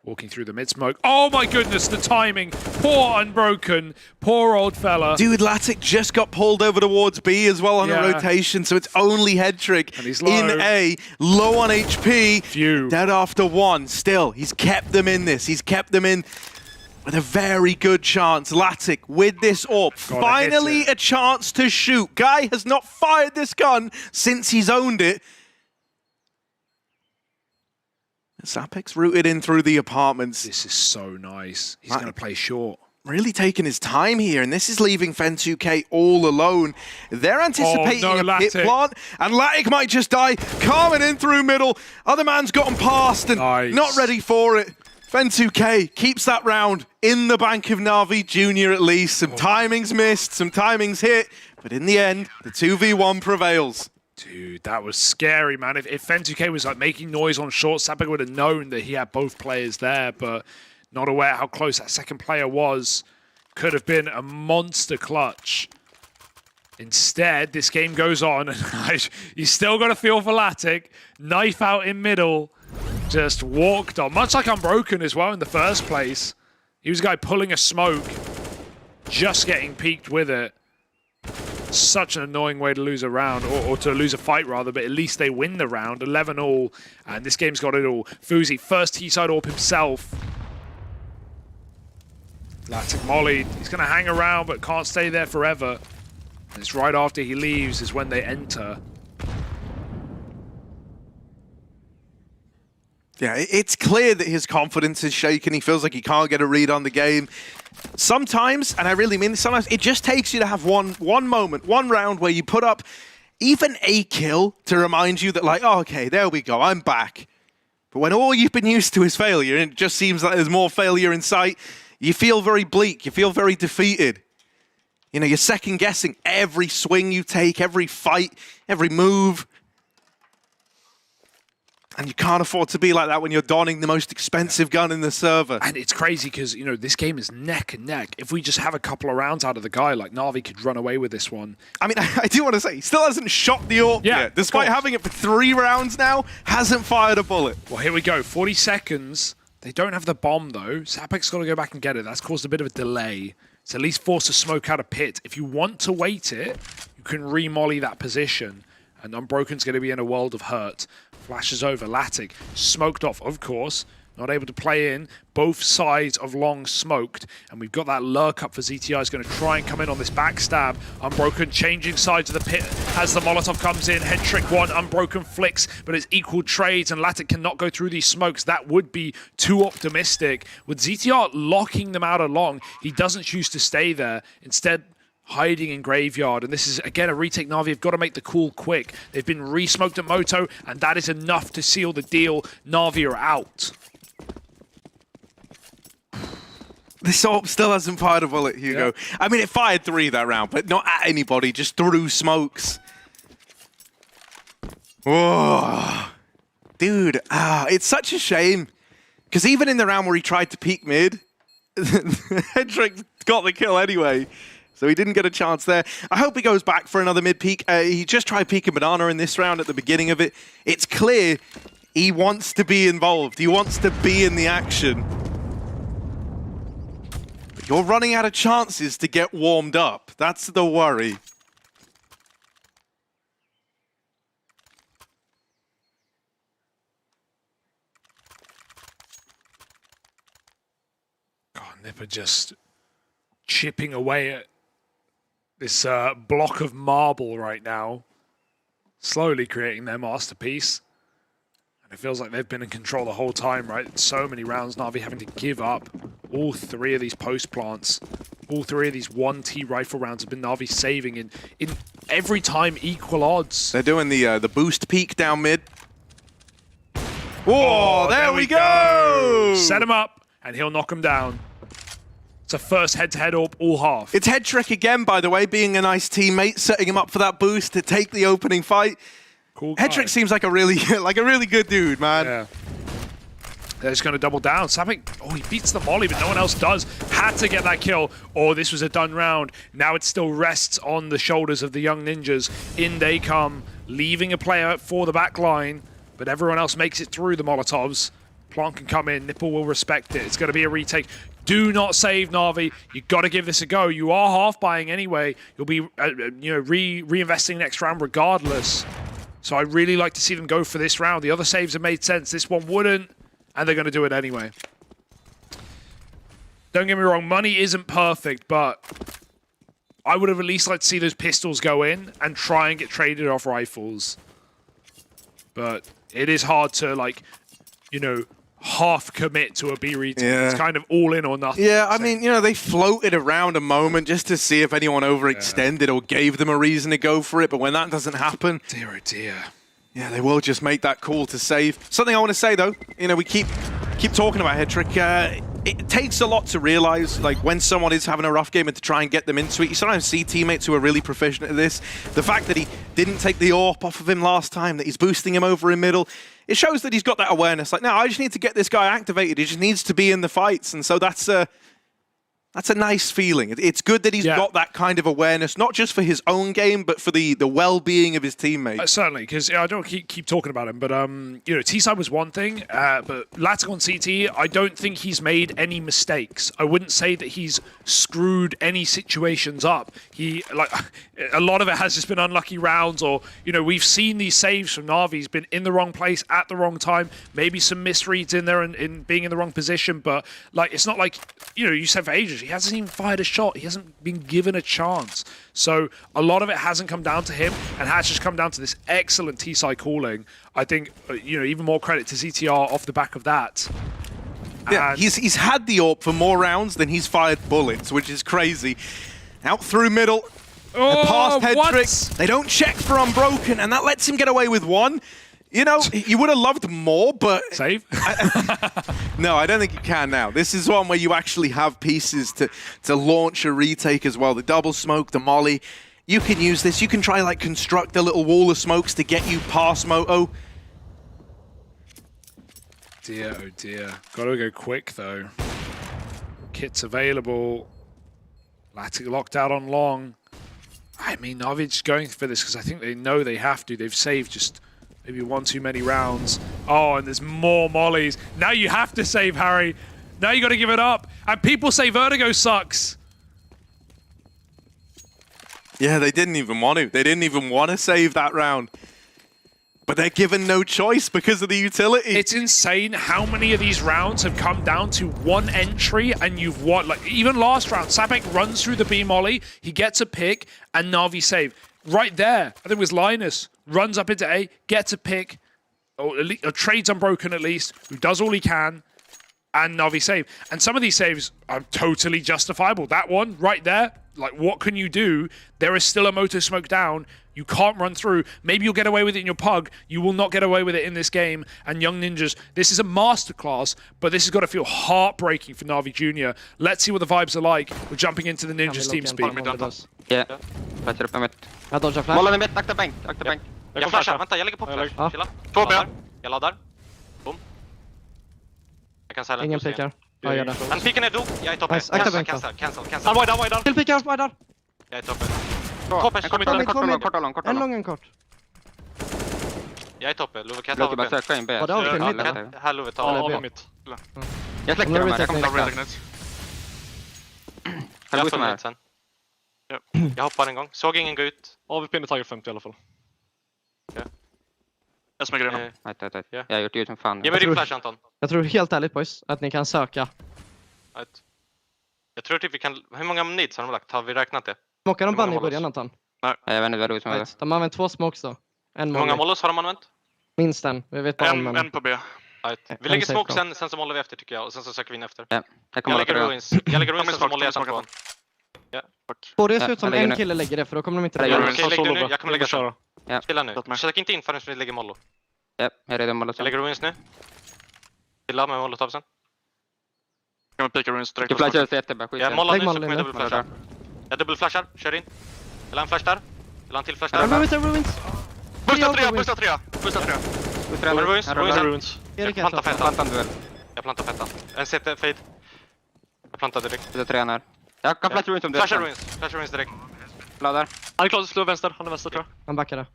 Walking through the mid-smoke. Oh my goodness, the timing. Poor Unbroken. Poor old fella. Dude, Latic just got pulled over towards B as well on a rotation, so it's only Hedrick in A. Low on HP. Dead after one. Still, he's kept them in this. He's kept them in with a very good chance. Latic with this AWP. Finally a chance to shoot. Guy has not fired this gun since he's owned it. Sapek's rooted in through the apartments. This is so nice. He's going to play short. Really taking his time here, and this is leaving Fen2k all alone. They're anticipating a pit plant, and Latic might just die. Carmen in through middle. Other man's gotten past and not ready for it. Fen2k keeps that round in the bank of Na'Vi Jr. at least. Some timings missed, some timings hit, but in the end, the 2v1 prevails. Dude, that was scary, man. If Fen2k was like making noise on short, Sapek would have known that he had both players there, but not aware how close that second player was. Could have been a monster clutch. Instead, this game goes on, and you still got to feel for Latic. Knife out in middle, just walked on. Much like Unbroken as well in the first place. He was a guy pulling a smoke, just getting peeked with it. Such an annoying way to lose a round, or to lose a fight rather, but at least they win the round, 11-all, and this game's got it all. Fuzi, first T-side AWP himself. Latic mollied. He's going to hang around, but can't stay there forever. And it's right after he leaves is when they enter. Yeah, it's clear that his confidence is shaken. He feels like he can't get a read on the game. Sometimes, and I really mean this, sometimes it just takes you to have one moment, one round where you put up even a kill to remind you that, like, oh, okay, there we go, I'm back. But when all you've been used to is failure, and it just seems like there's more failure in sight, you feel very bleak, you feel very defeated. You know, you're second-guessing every swing you take, every fight, every move. And you can't afford to be like that when you're donning the most expensive gun in the server. And it's crazy because, you know, this game is neck and neck. If we just have a couple of rounds out of the guy, like, Na'Vi could run away with this one. I mean, I do want to say, he still hasn't shot the AWP yet. Despite having it for 3 rounds now, hasn't fired a bullet. Well, here we go. 40 seconds. They don't have the bomb, though. Sapek's got to go back and get it. That's caused a bit of a delay. It's at least forced a smoke out of pit. If you want to wait it, you can re-molly that position. And Unbroken's going to be in a world of hurt. Flashes over. Latic smoked off, of course. Not able to play in. Both sides of long smoked. And we've got that lurk up for ZTI. Is going to try and come in on this backstab. Unbroken changing sides of the pit as the Molotov comes in. Head trick one. Unbroken flicks, but it's equal trades. And Latic cannot go through these smokes. That would be too optimistic. With ZTR locking them out along, he doesn't choose to stay there. Instead, hiding in Graveyard, and this is, again, a retake. Na'Vi have got to make the call quick. They've been re-smoked at Moto, and that is enough to seal the deal. Na'Vi are out. This AWP still hasn't fired a bullet, Hugo. Yeah. I mean, it fired 3 that round, but not at anybody, just through smokes. Whoa. Dude, it's such a shame. Because even in the round where he tried to peek mid, Hedrick got the kill anyway. So he didn't get a chance there. I hope he goes back for another mid-peek. He just tried peeking Banana in this round at the beginning of it. It's clear he wants to be involved. He wants to be in the action. But you're running out of chances to get warmed up. That's the worry. God, Nipper just chipping away at this block of marble right now. Slowly creating their masterpiece. And it feels like they've been in control the whole time, right? So many rounds, Na'Vi having to give up. All three of these post plants, all three of these 1T rifle rounds have been Na'Vi saving in every time equal odds. They're doing the boost peak down mid. Whoa, there we go! Set him up, and he'll knock him down. It's a first head-to-head AWP all half. It's Headtrick again, by the way, being a nice teammate, setting him up for that boost to take the opening fight. Cool guy. Headtrick seems like a really good dude, man. Yeah. They're just going to double down. Sapik, oh, he beats the molly, but no one else does. Had to get that kill, or this was a done round. Now it still rests on the shoulders of the young ninjas. In they come, leaving a player for the back line, but everyone else makes it through the Molotovs. Plant can come in, Nipple will respect it. It's going to be a retake. Do not save Na'Vi. You got to give this a go. You are half buying anyway. You'll be, reinvesting next round regardless. So I really like to see them go for this round. The other saves have made sense. This one wouldn't, and they're going to do it anyway. Don't get me wrong, money isn't perfect, but I would have at least liked to see those pistols go in and try and get traded off rifles. But it is hard to, half commit to a B retake. Yeah. It's kind of all in or nothing. Yeah, I mean, they floated around a moment just to see if anyone overextended or gave them a reason to go for it, but when that doesn't happen... Dear, oh dear. Yeah, they will just make that call to save. Something I want to say, though, we keep talking about Headtrick. It takes a lot to realize, when someone is having a rough game and to try and get them into it. You sometimes see teammates who are really proficient at this. The fact that he didn't take the AWP off of him last time, that he's boosting him over in middle, it shows that he's got that awareness. No, I just need to get this guy activated. He just needs to be in the fights. And so that's a nice feeling. It's good that he's got that kind of awareness, not just for his own game, but for the well-being of his teammates. Certainly, because I don't keep talking about him, but T-side was one thing, but Latic on CT, I don't think he's made any mistakes. I wouldn't say that he's screwed any situations up. A lot of it has just been unlucky rounds, or we've seen these saves from Na'Vi. He's been in the wrong place at the wrong time. Maybe some misreads in there and in being in the wrong position, but it's not like you said for ages. He hasn't even fired a shot. He hasn't been given a chance. So a lot of it hasn't come down to him and has just come down to this excellent T-side calling. I think, even more credit to ZTR off the back of that. Yeah, he's had the AWP for more rounds than he's fired bullets, which is crazy. Out through middle. Past Headtrick. They don't check for Unbroken, and that lets him get away with one. You would have loved more, but... Save? No, I don't think you can now. This is one where you actually have pieces to launch a retake as well. The double smoke, the molly. You can use this. You can try, construct a little wall of smokes to get you past Moto. Dear, oh dear. Gotta go quick, though. Kit's available. Latic locked out on long. I mean, Na'Vi just going for this because I think they know they have to. They've saved just... maybe one too many rounds. Oh, and there's more mollies. Now you have to save, Harry. Now you got to give it up. And people say Vertigo sucks. Yeah, they didn't even want to. They didn't even want to save that round. But they're given no choice because of the utility. It's insane how many of these rounds have come down to one entry and you've won. Even last round, Sapek runs through the B molly, he gets a pick, and Na'Vi save. Right there, I think it was Linus, runs up into A, gets a pick, or trades Unbroken at least, who does all he can, and Na'Vi save. And some of these saves are totally justifiable. That one, right there, what can you do? There is still a Moto smoke down. You can't run through. Maybe you'll get away with it in your pug. You will not get away with it in this game. And Young Ninjas, this is a masterclass, but this has got to feel heartbreaking for Na'Vi Jr. Let's see what the vibes are like. We're jumping into the Ninjas team speed. Yeah. Flasher uppe mitt. Jag dodgar flash. Mollen är mitt, akta bänk. Jag flashar, vänta, jag lägger på flash. Chilla. 2 B. Jag laddar. Boom. Jag kan sälja. Ingen pikar. Ja, gör det. Han piken är dog. Jag är toppe. Nice, akta bänk. Cancel. Han var till pikar, spider. Jag är toppe. Toppe, Kort. En lång, en kort. Jag är toppe. Love kan ta Luke söka in B. Här Love tar mitt. Jag släcker dem här. Jag kommer ta Red. Jag får med sen. Jag hoppar en gång. Såg ingen gå ut. AVP'n är taggad 50 i alla fall. Jag smäcker in honom. Jag har gjort ljud som fan. Ge mig din flash, Anton. Jag tror helt ärligt boys att ni kan söka. Jag tror typ vi kan... Hur många needs har de lagt? Har vi räknat det? Smockar de bann i början, Anton? Nej. Jag vet inte vad det är som är. De har använt 2 smokes då. Hur många mollos har de använt? Minst en. Vi vet bara om en på B. Vi lägger smoke sen så mollar vi efter tycker jag. Och sen så söker vi in efter. Ja. Jag lägger ruins. Jag lägger ruins sen så mollar jag sen på. Ja. Borde det se ut som en kille lägger det för då kommer de inte lägga. Okej, lägg du nu. Jag kommer lägga sen. Ja. Chilla nu. Sök inte in förrän vi lägger mollo. Ja, jag är redan mollo. Jag lägger ruins nu. Chilla med molotov sen. Kan man pika ruins direkt? Du flashar så jättebra. Ja, molla nu så kommer jag dubbelflashar. Jag dubbelflashar. Kör in. Jag la en flash där. Jag la en till flash där. Ruins. Busta 3. Ruins. Jag plantar fettan. Jag plantar fettan. En CT fade. Jag plantar direkt. Jag tränar. Jag kan flasha ruins om du. Flash ruins direkt. Bladar. Han är klar att slå vänster. Han är vänster tror jag. Han backade.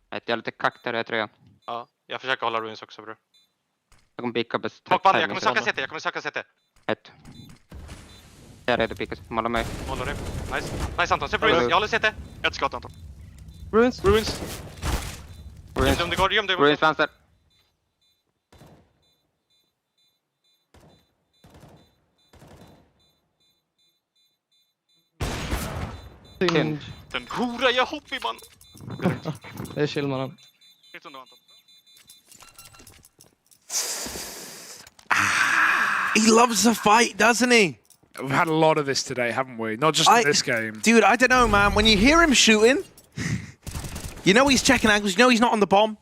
Jag är lite kack där i tröjan. Ja, jag försöker hålla ruins också bror. Jag kommer picka bäst. Jag kommer söka CT. Ett. Jag är redo att picka. Måla mig. Målar du. Nice Anton. Se på ruins. Jag håller CT. Ett skott Anton. Ruins. Om det går. Ruins vänster. Synd. Den hora jag hopp i man. Det är chill mannen. He loves a fight, doesn't he? We've had a lot of this today, haven't we? Not just in this game. Dude, I don't know, man. When you hear him shooting, you know he's checking angles. You know he's not on the bomb.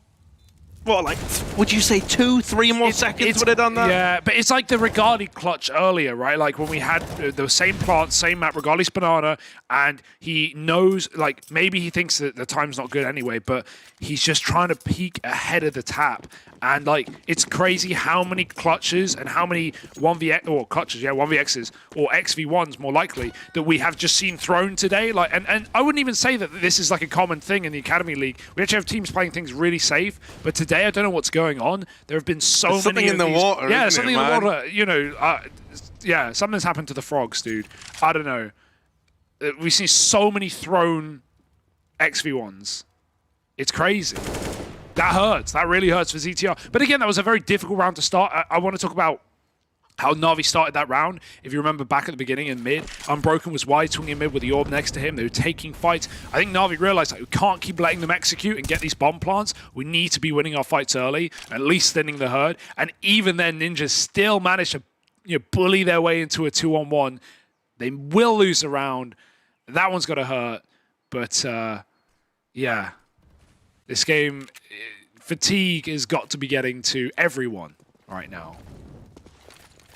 What, like, would you say 2-3 more seconds would have done that? Yeah, but it's like the Regarded clutch earlier, right? Like when we had the same plant, same map, Regardless Banana, and he knows, like, maybe he thinks that the time's not good anyway, but he's just trying to peek ahead of the tap. And, like, it's crazy how many clutches and how many 1v or clutches, 1vx's or XV1s more likely that we have just seen thrown today. Like, and I wouldn't even say that this is like a common thing in the Academy League. We actually have teams playing things really safe, but today I don't know what's going on. There have been so many something in the water. Yeah, something in the water. You know, yeah, something's happened to the frogs, dude. I don't know. We see so many thrown XV1s. It's crazy. That hurts. That really hurts for ZTR. But again, that was a very difficult round to start. I want to talk about how Na'Vi started that round. If you remember back at the beginning in mid, Unbroken was wide swinging mid with the orb next to him. They were taking fights. I think Na'Vi realized that we can't keep letting them execute and get these bomb plants. We need to be winning our fights early, at least thinning the herd. And even then, Ninjas still managed to bully their way into a 2-on-1. They will lose the round. That one's got to hurt. But, yeah. This game, fatigue has got to be getting to everyone right now.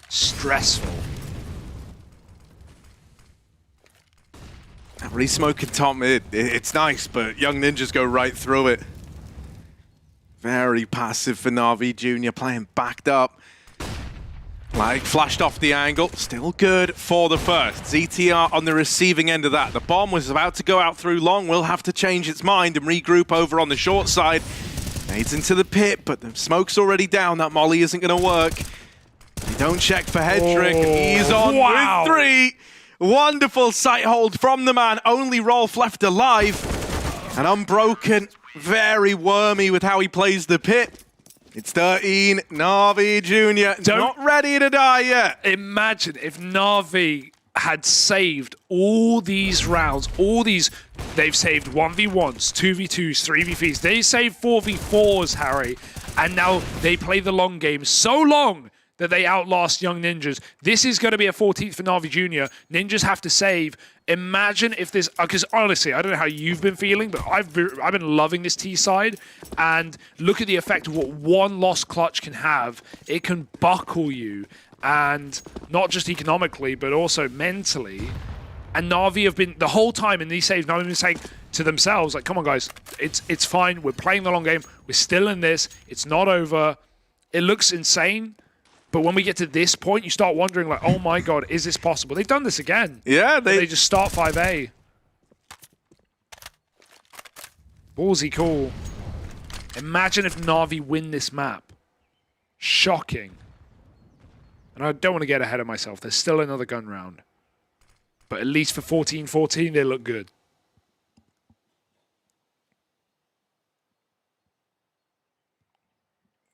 Stressful. Really smoking top mid. It's nice, but Young Ninjas go right through it. Very passive for Na'Vi Jr. playing backed up. Like, flashed off the angle. Still good for the first. ZTR on the receiving end of that. The bomb was about to go out through long. Will have to change its mind and regroup over on the short side. Nades into the pit, but the smoke's already down. That molly isn't going to work. They don't check for Hedrick. He's on with 3. Wonderful sight hold from the man. Only Rolf left alive. And Unbroken, very wormy with how he plays the pit. It's 13, Na'Vi Jr. Not ready to die yet. Imagine if Na'Vi had saved all these rounds, they've saved 1v1s, 2v2s, 3v3s, they saved 4v4s, Harry, and now they play the long game so long that they outlast Young Ninjas. This is going to be a 14th for Na'Vi Jr. Ninjas have to save. Imagine if this, because honestly, I don't know how you've been feeling, but I've been loving this T side, and look at the effect of what one lost clutch can have. It can buckle you, and not just economically, but also mentally. And Na'Vi have been, the whole time in these saves, Na'Vi have been saying to themselves, like, come on guys, it's fine, we're playing the long game, we're still in this, it's not over. It looks insane. But when we get to this point, you start wondering, like, oh my god, is this possible? They've done this again. Yeah, they just start 5A. Ballsy call. Imagine if Na'Vi win this map. Shocking. And I don't want to get ahead of myself. There's still another gun round. but at least for 14-14, they look good.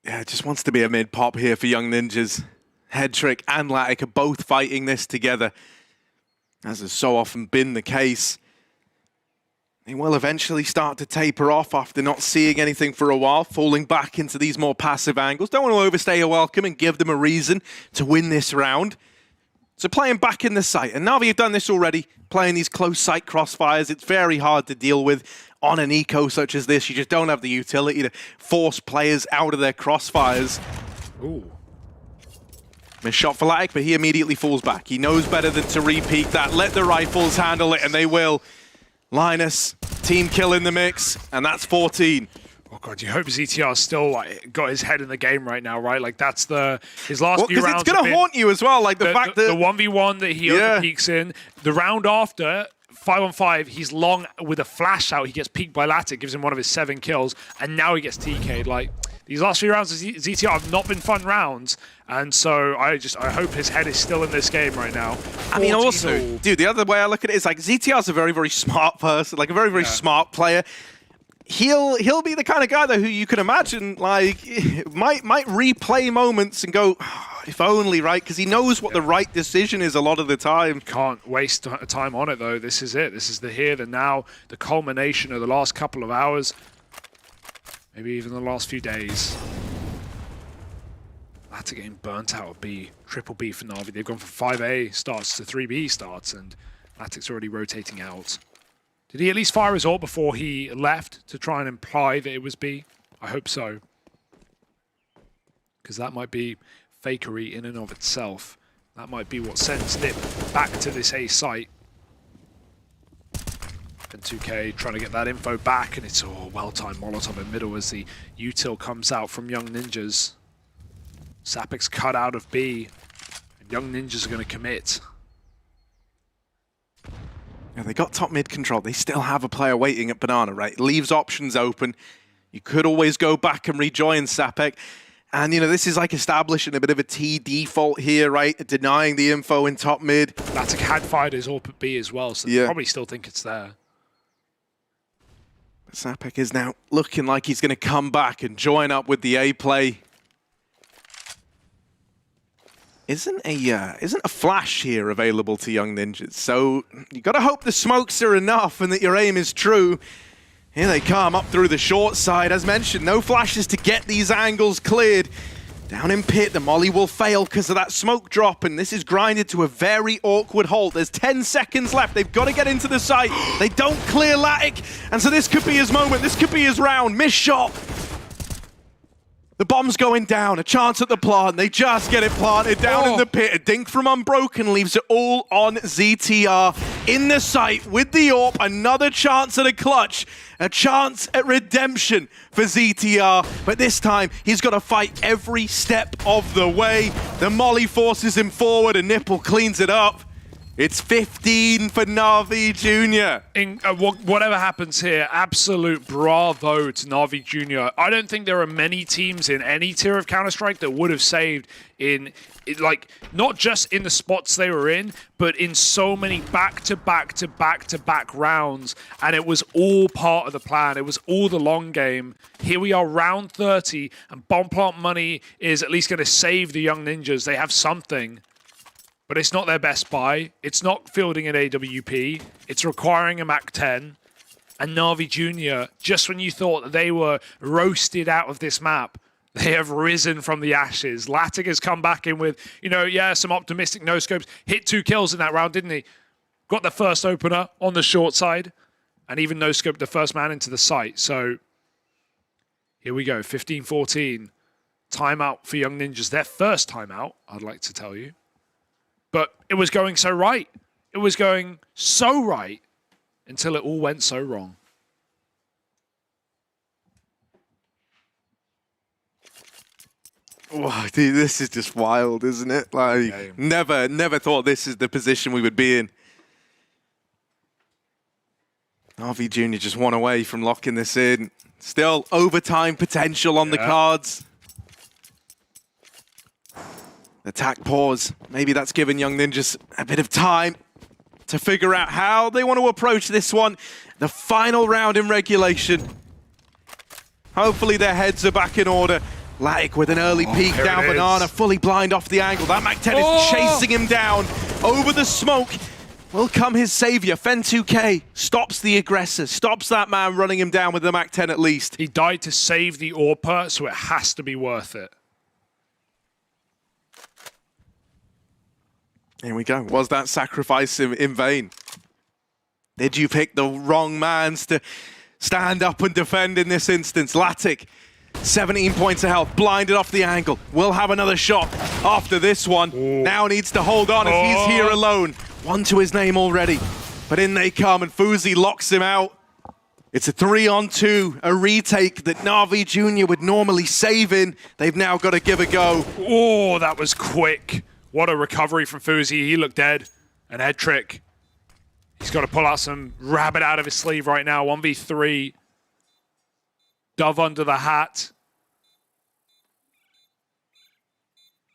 Yeah, it just wants to be a mid-pop here for Young Ninjas. Headtrick and Latic are both fighting this together, as has so often been the case. They will eventually start to taper off after not seeing anything for a while, falling back into these more passive angles. Don't want to overstay a welcome and give them a reason to win this round. So playing back in the site, and Navi have done this already, playing these close sight crossfires. It's very hard to deal with on an eco such as this. You just don't have the utility to force players out of their crossfires. Ooh. Missed shot for Latic, but he immediately falls back. He knows better than to repeat that. Let the rifles handle it, and they will. Linus, team kill in the mix, and that's 14. Oh god, you hope ZTR still like got his head in the game right now, right? Like that's his last few rounds. It's gonna haunt you as well. Like the fact that the 1v1 that he overpeaks in, the round after 5-on-5, he's long with a flash out. He gets peeked by Latic, gives him one of his 7 kills, and now he gets TK'd. Like these last few rounds of ZTR have not been fun rounds, and so I hope his head is still in this game right now. I mean, also, dude, the other way I look at it is like ZTR's a very, very smart person, like a very, very smart player. He'll be the kind of guy though who you can imagine like might replay moments and go, oh, if only, right? Because he knows what the right decision is a lot of the time. Can't waste time on it though. This is it. This is the here, the now, the culmination of the last couple of hours, maybe even the last few days. Latic getting burnt out of B, triple B for Navi. They've gone from 5A starts to 3B starts, and Latic's already rotating out. Did he at least fire his ult before he left to try and imply that it was B? I hope so. Because that might be fakery in and of itself. That might be what sends Nip back to this A site. And 2K trying to get that info back, and it's a well-timed Molotov in middle as the util comes out from Young Ninjas. Sapic's cut out of B, and Young Ninjas are going to commit. Yeah, they got top mid control. They still have a player waiting at Banana, right? It leaves options open. You could always go back and rejoin Sapic. And, you know, this is like establishing a bit of a T default here, right? Denying the info in top mid. Latic had fired his AWP at B as well, so they probably still think it's there. But Sapic is now looking like he's going to come back and join up with the A play. Isn't a flash here available to Young Ninjas? So you got to hope the smokes are enough and that your aim is true. Here they come up through the short side. As mentioned, no flashes to get these angles cleared. Down in pit, the molly will fail because of that smoke drop, and this is grinded to a very awkward halt. There's 10 seconds left. They've got to get into the site. They don't clear Latic, and so this could be his moment. This could be his round. Missed shot. The bomb's going down, a chance at the plant. They just get it planted down in the pit. A dink from Unbroken leaves it all on ZTR. In the site with the AWP, another chance at a clutch. A chance at redemption for ZTR. But this time, he's got to fight every step of the way. The molly forces him forward and Nipple cleans it up. It's 15 for Navi Jr. Whatever happens here, absolute bravo to Navi Jr. I don't think there are many teams in any tier of Counter-Strike that would have saved like, not just in the spots they were in, but in so many back-to-back rounds. And it was all part of the plan. It was all the long game. Here we are, round 30, and Bomb Plant money is at least going to save the Young Ninjas. They have something. But it's not their best buy. It's not fielding an AWP. It's requiring a MAC-10. And Navi Jr., just when you thought that they were roasted out of this map, they have risen from the ashes. Latic has come back in with, some optimistic no-scopes. Hit 2 kills in that round, didn't he? Got the first opener on the short side. And even no-scoped the first man into the site. So here we go, 15-14. Timeout for Young Ninjas. Their first timeout, I'd like to tell you. But it was going so right. It was going so right until it all went so wrong. Oh, dude, this is just wild, isn't it? Like, never thought this is the position we would be in. Navi Jr. just one away from locking this in. Still overtime potential on the cards. Attack pause. Maybe that's given Young Ninjas a bit of time to figure out how they want to approach this one. The final round in regulation. Hopefully their heads are back in order. Latic with an early peek down Banana, fully blind off the angle. That Mac 10 is chasing him down. Over the smoke will come his savior. Fen2k stops the aggressor, stops that man running him down with the Mac 10 at least. He died to save the AWPer, so it has to be worth it. Here we go. Was that sacrifice in vain? Did you pick the wrong mans to stand up and defend in this instance? Latic, 17 points of health, blinded off the angle. Will have another shot after this one. Now needs to hold on as he's here alone. One to his name already. But in they come and FUZI locks him out. It's a 3-on-2, a retake that NAVI Jr. would normally save in. They've now got to give a go. Oh, that was quick. What a recovery from FUZI. He looked dead. An head trick. He's got to pull out some rabbit out of his sleeve right now. 1v3. Dove under the hat.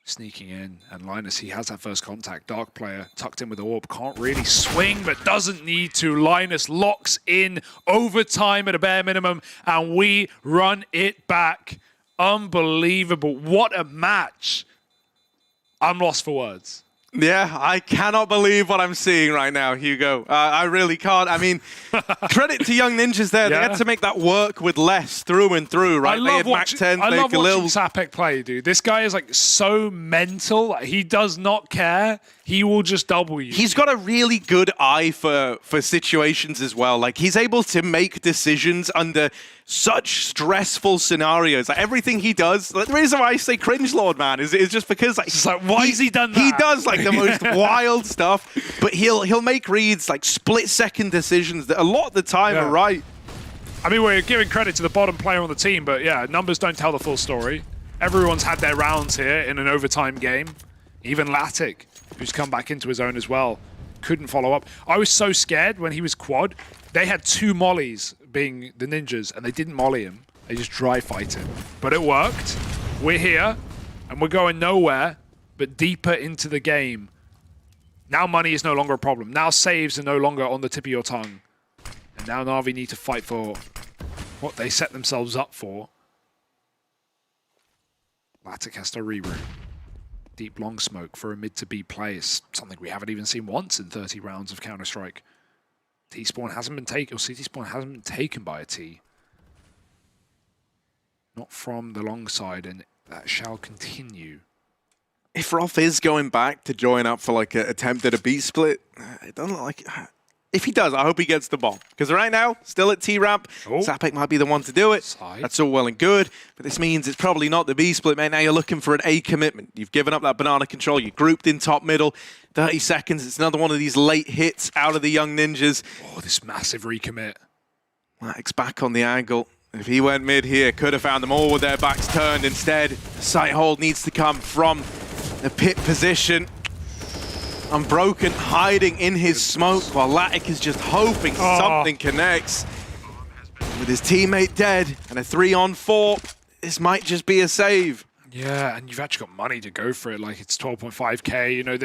Sneaking in. And Linus, he has that first contact. Dark player tucked in with the orb. Can't really swing, but doesn't need to. Linus locks in overtime at a bare minimum. And we run it back. Unbelievable. What a match. I'm lost for words. Yeah, I cannot believe what I'm seeing right now, Hugo. I really can't. I mean, credit to Young Ninjas there. Yeah. They had to make that work with less through and through, right? I love watching Sapek play, dude. This guy is like so mental. Like, he does not care. He will just double you. He's got a really good eye for situations as well. Like, he's able to make decisions under such stressful scenarios. Like, everything he does, like, the reason why I say cringe lord, man, is just because like, it's like, why has he done that? He does like the most wild stuff, but he'll make reads, like split-second decisions that a lot of the time are right. I mean, we're giving credit to the bottom player on the team, but yeah, numbers don't tell the full story. Everyone's had their rounds here in an overtime game. Even Latic, who's come back into his own as well, couldn't follow up. I was so scared when he was quad. They had 2 mollies, being the ninjas, and they didn't molly him. They just dry fight him. But it worked. We're here, and we're going nowhere but deeper into the game. Now money is no longer a problem. Now saves are no longer on the tip of your tongue. And now Na'Vi need to fight for what they set themselves up for. Latic has to reroute. Deep long smoke for a mid to B play is something we haven't even seen once in 30 rounds of Counter-Strike. T-spawn hasn't been taken, or CT spawn hasn't been taken by a T. Not from the long side, and that shall continue. If Rolf is going back to join up for like an attempt at a B split, it doesn't look like... If he does, I hope he gets the bomb. Because right now, still at T-ramp, Sapek might be the one to do it. That's all well and good, but this means it's probably not the B split, mate. Now you're looking for an A commitment. You've given up that banana control. You're grouped in top middle. 30 seconds. It's another one of these late hits out of the Young Ninjas. Oh, this massive recommit. Latic's back on the angle. If he went mid here, could have found them all with their backs turned. Instead, the sight hold needs to come from the pit position. Unbroken hiding in his smoke while Latic is just hoping something connects. With his teammate dead and a 3-on-4, this might just be a save. Yeah, and you've actually got money to go for it. Like, it's 12.5k, you know,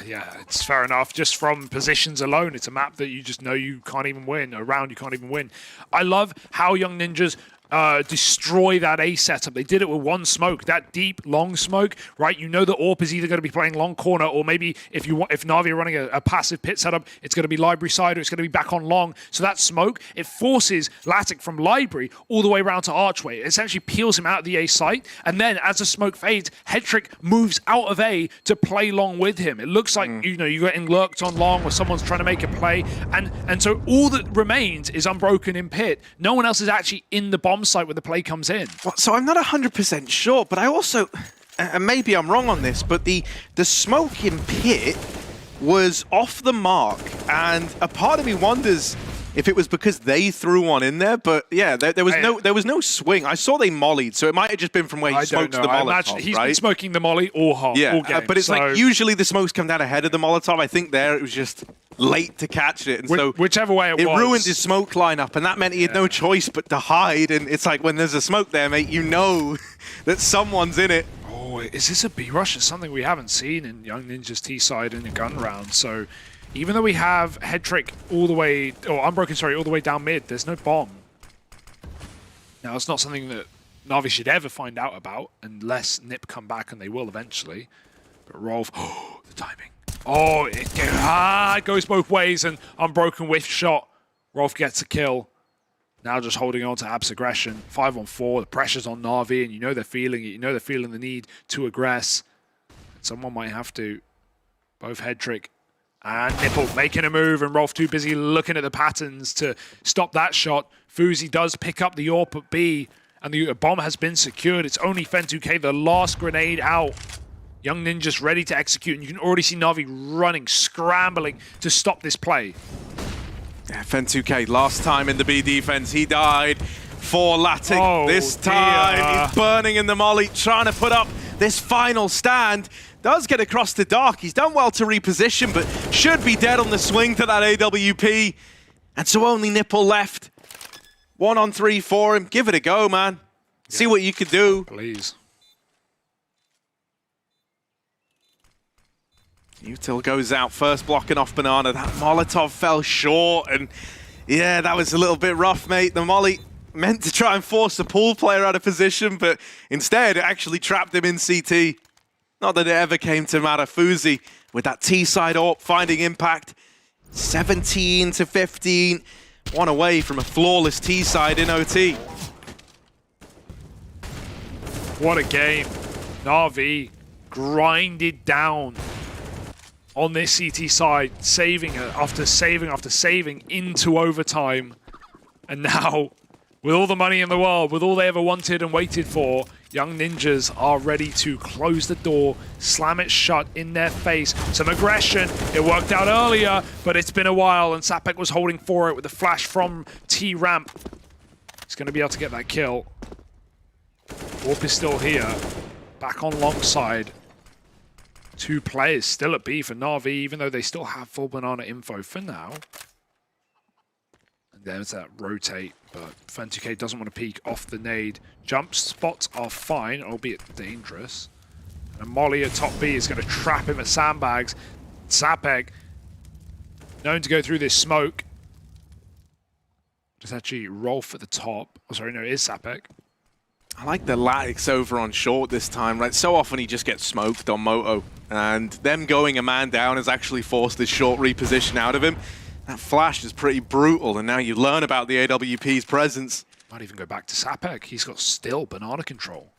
yeah, it's fair enough. Just from positions alone, it's a map that you just know you can't even win, a round you can't even win. I love how Young Ninjas destroy that A setup. They did it with one smoke, that deep, long smoke, right? You know the AWP is either going to be playing long corner, or maybe if Na'Vi are running a passive pit setup, it's going to be library side, or it's going to be back on long. So that smoke, it forces Latic from library all the way around to archway. It essentially peels him out of the A site, and then as the smoke fades, Headtrick moves out of A to play long with him. It looks like, you know, you're getting lurked on long, or someone's trying to make a play, and so all that remains is Unbroken in pit. No one else is actually in the bomb site when the play comes in. Well, so I'm not 100% sure, but I also, and maybe I'm wrong on this, but the smoke in pit was off the mark, and a part of me wonders if it was because they threw one in there, but yeah, there was no swing. I saw they mollied, so it might have just been from where he smoked the Molotov, he's right? Been smoking the molly all hot, all game. But it's like usually the smokes come down ahead of the Molotov. I think there it was just late to catch it, and so whichever way it was, ruined his smoke lineup, and that meant he had no choice but to hide. And it's like when there's a smoke there, mate, you know that someone's in it. Oh, is this a B rush? It's something we haven't seen in Young Ninja's T side in a gun round. So Even though we have Head Trick all the way, or Unbroken, sorry, all the way down mid, there's no bomb. Now, it's not something that NAVI should ever find out about unless NiP come back, and they will eventually. But Rolf, oh, the timing. Oh, it goes both ways, and Unbroken whiff shot. Rolf gets a kill. Now just holding on to Ab's aggression. 5-on-4, the pressure's on NAVI, and you know they're feeling it. You know they're feeling the need to aggress. Someone might have to. Both Head Trick and Nipple making a move, and Rolf too busy looking at the patterns to stop that shot. FURIA does pick up the AWP at B, and the bomb has been secured. It's only fen2k, the last grenade out. Young Ninja's ready to execute, and you can already see Navi running, scrambling to stop this play. Yeah, fen2k, last time in the B defense, he died for Latic. Oh, this time, he's burning in the molly, trying to put up this final stand. Does get across the dark. He's done well to reposition, but should be dead on the swing to that AWP. And so only Nipple left. 1-on-3 for him. Give it a go, man. Yeah. See what you can do. Please. Util goes out, first blocking off Banana. That Molotov fell short, and yeah, that was a little bit rough, mate. The molly meant to try and force the pool player out of position, but instead it actually trapped him in CT. Not that it ever came to matter. FURIA with that T-side AWP finding impact. 17-15. One away from a flawless T-side in OT. What a game. NAVI grinded down on this CT side, saving after saving into overtime. And now, with all the money in the world, with all they ever wanted and waited for, Young Ninjas are ready to close the door, slam it shut in their face. Some aggression. It worked out earlier, but it's been a while, and Sapek was holding for it with the flash from T-Ramp. He's going to be able to get that kill. Warp is still here. Back on long side. Two players still at B for NAVI, even though they still have full Banana info for now. And there's that rotate, but fen2k doesn't want to peek off the nade. Jump spots are fine, albeit dangerous. And Molly at top B is going to trap him at sandbags. Sapek, known to go through this smoke. It's actually Rolf at the top. Oh, sorry, no, it is Sapek. I like the Latix over on short this time, right? So often he just gets smoked on Moto, and them going a man down has actually forced this short reposition out of him. That flash is pretty brutal, and now you learn about the AWP's presence. Might even go back to Sapek. He's got still Banana control.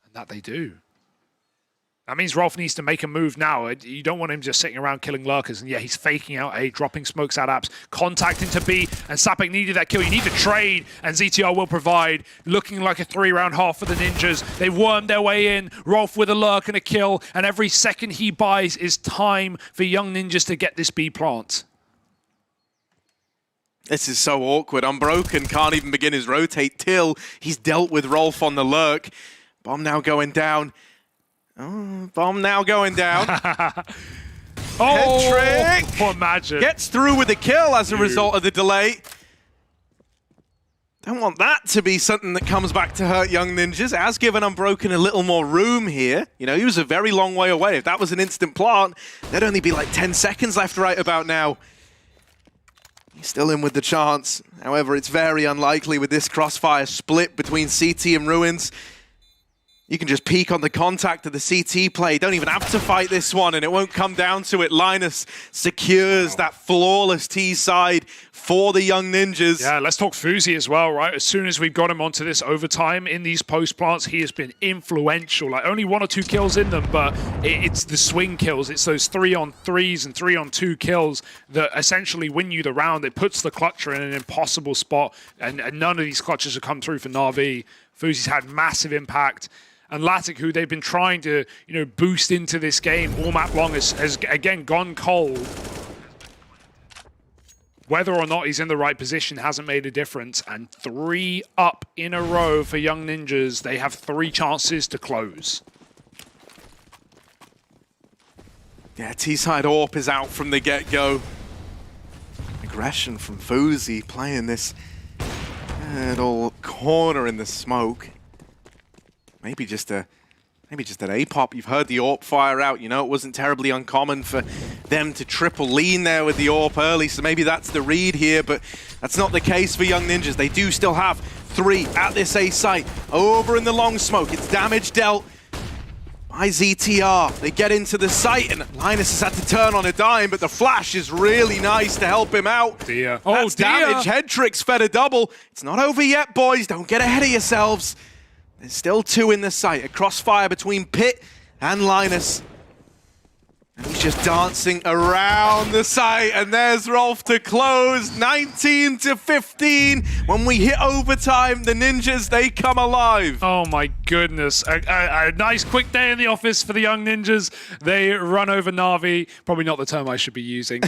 And that they do. That means Rolf needs to make a move now. You don't want him just sitting around killing lurkers. And yeah, he's faking out A, dropping smokes out apps, contacting to B, and Sapek needed that kill. You need to trade, and ZTR will provide. Looking like a 3-round half for the Ninjas. They wormed their way in. Rolf with a lurk and a kill, and every second he buys is time for Young Ninjas to get this B plant. This is so awkward. Unbroken can't even begin his rotate till he's dealt with Rolf on the lurk. Bomb now going down. Oh, bomb now going down. Head trick! Imagine. Gets through with the kill as a result of the delay. Don't want that to be something that comes back to hurt Young Ninjas. It has given Unbroken a little more room here. You know, he was a very long way away. If that was an instant plant, there'd only be like 10 seconds left right about now. He's still in with the chance. However, it's very unlikely with this crossfire split between CT and Ruins. You can just peek on the contact of the CT play. Don't even have to fight this one, and it won't come down to it. Linus secures that flawless T side for the Young Ninjas. Yeah, let's talk FURIA as well, right? As soon as we've got him onto this overtime in these post plants, he has been influential. Like only 1 or 2 kills in them, but it's the swing kills. It's those 3-on-3s and 3-on-2 kills that essentially win you the round. It puts the clutcher in an impossible spot, and none of these clutches have come through for NAVI. FURIA's had massive impact. And Latic, who they've been trying to, boost into this game all map long, has again gone cold. Whether or not he's in the right position hasn't made a difference. And 3 up in a row for Young Ninjas. They have 3 chances to close. Yeah, T-side AWP is out from the get-go. Aggression from FURIA playing this little corner in the smoke. Maybe just a maybe just an A-pop. You've heard the AWP fire out. You know, it wasn't terribly uncommon for them to triple lean there with the AWP early, so maybe that's the read here, but that's not the case for Young Ninjas. They do still have 3 at this A site. Over in the long smoke, it's damage dealt by ZTR. They get into the site, and Linus has had to turn on a dime, but the flash is really nice to help him out. Dear. That's damage. Headtricks fed a double. It's not over yet, boys. Don't get ahead of yourselves. There's still 2 in the site. A crossfire between Pit and Linus. And he's just dancing around the site, and there's Rolf to close. 19-15. When we hit overtime, the Ninjas, they come alive. Oh my goodness. A nice quick day in the office for the Young Ninjas. They run over NAVI. Probably not the term I should be using.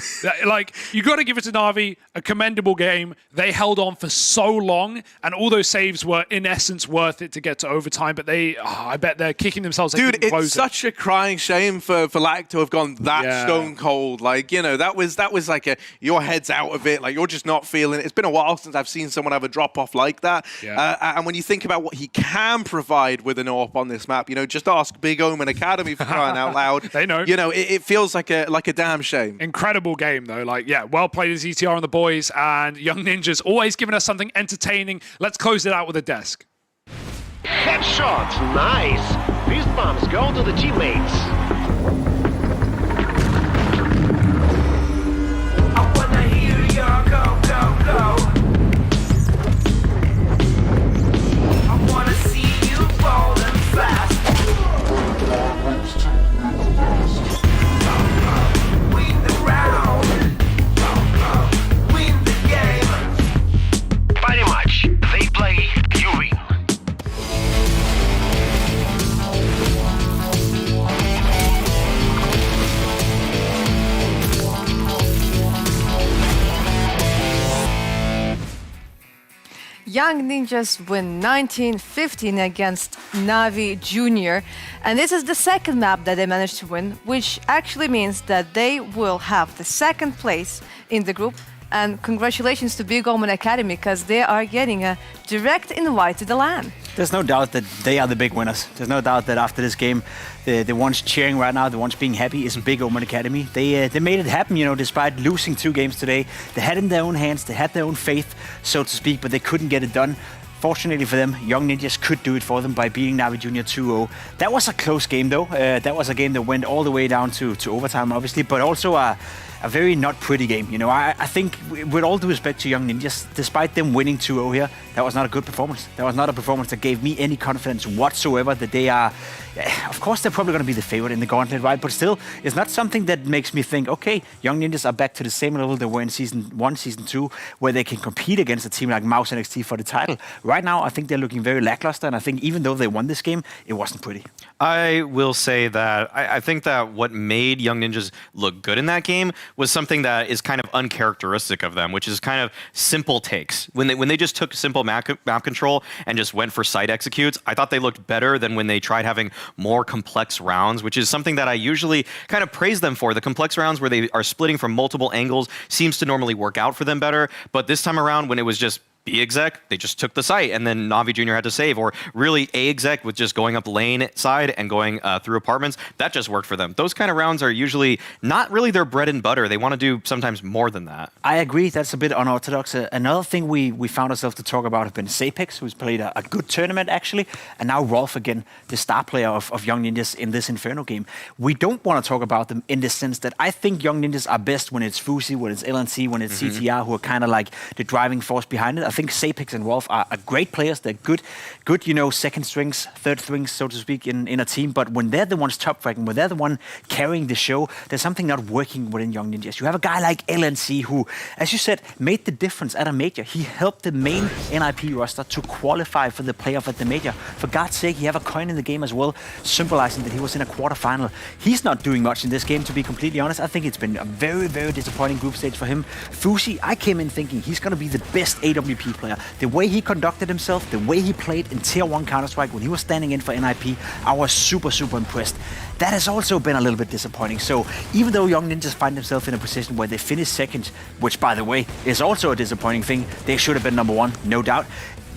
Like, you got to give it to NAVI. A commendable game. They held on for so long, and all those saves were, in essence, worth it to get to overtime. But they, I bet they're kicking themselves. Dude, it's such a crying shame for LAC to have gone that stone cold. Like, you know, that was like a, your head's out of it. Like, you're just not feeling it. It's been a while since I've seen someone have a drop off like that. And when you think about what he can provide with an AWP on this map, you know, just ask Big Omen Academy for crying out loud. They know. You know, it feels like a damn shame. Incredible game though. Like, yeah, well played as ETR and the boys, and Young Ninjas always giving us something entertaining. Let's close it out with a desk. Headshot, nice. Fist bumps go to the teammates. Pretty much, they play, you win. Young Ninjas win 19-15 against NAVI Junior, and this is the second map that they managed to win, which actually means that they will have the second place in the group. And congratulations to Big Omen Academy, because they are getting a direct invite to the LAN. There's no doubt that they are the big winners. There's no doubt that after this game, the ones cheering right now, the ones being happy is Big Omen Academy. They made it happen, you know, despite losing 2 games today. They had it in their own hands, they had their own faith, so to speak, but they couldn't get it done. Fortunately for them, Young Ninjas could do it for them by beating NAVI Junior 2-0. That was a close game though. That was a game that went all the way down to overtime, obviously, but also a very not pretty game. You know, I think, with all due respect to Young Ninjas, despite them winning 2-0 here, that was not a good performance. That was not a performance that gave me any confidence whatsoever that they are. Of course, they're probably going to be the favorite in the gauntlet, right? But still, it's not something that makes me think, okay, Young Ninjas are back to the same level they were in Season 1, Season 2, where they can compete against a team like MOUZ NXT for the title. Right now, I think they're looking very lackluster, and I think even though they won this game, it wasn't pretty. I will say that I think that what made Young Ninjas look good in that game was something that is kind of uncharacteristic of them, which is kind of simple takes. When they just took simple map control and just went for site executes, I thought they looked better than when they tried having more complex rounds, which is something that I usually kind of praise them for. The complex rounds where they are splitting from multiple angles seems to normally work out for them better, but this time around when it was just B exec, they just took the site, and then NAVI Junior had to save, or really A exec with just going up lane side and going through apartments. That just worked for them. Those kind of rounds are usually not really their bread and butter. They want to do sometimes more than that. I agree. That's a bit unorthodox. Another thing we found ourselves to talk about have been Sapex, who's played a good tournament actually, and now Rolf again, the star player of Young Ninjas in this Inferno game. We don't want to talk about them in the sense that I think Young Ninjas are best when it's FUSI, when it's LNC, when it's CTR, who are kind of like the driving force behind it. I think Sapex and Rolf are great players. They're good, you know, second strings, third strings, so to speak, in a team. But when they're the ones top fragging, when they're the one carrying the show, there's something not working within Young Ninjas. You have a guy like LNC who, as you said, made the difference at a major. He helped the main NIP roster to qualify for the playoff at the major. For God's sake, he have a coin in the game as well, symbolizing that he was in a quarterfinal. He's not doing much in this game, to be completely honest. I think it's been a very, very disappointing group stage for him. FUSI, I came in thinking he's going to be the best AWP player. The way he conducted himself, the way he played in Tier 1 Counter-Strike when he was standing in for NIP, I was super impressed. That has also been a little bit disappointing. So even though Young Ninjas find themselves in a position where they finish second, which by the way is also a disappointing thing, they should have been number 1, no doubt.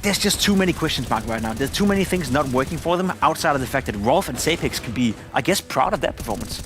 there's just too many questions marks right now. There's too many things not working for them outside of the fact that Rolf and Sapix can be, I guess, proud of that performance.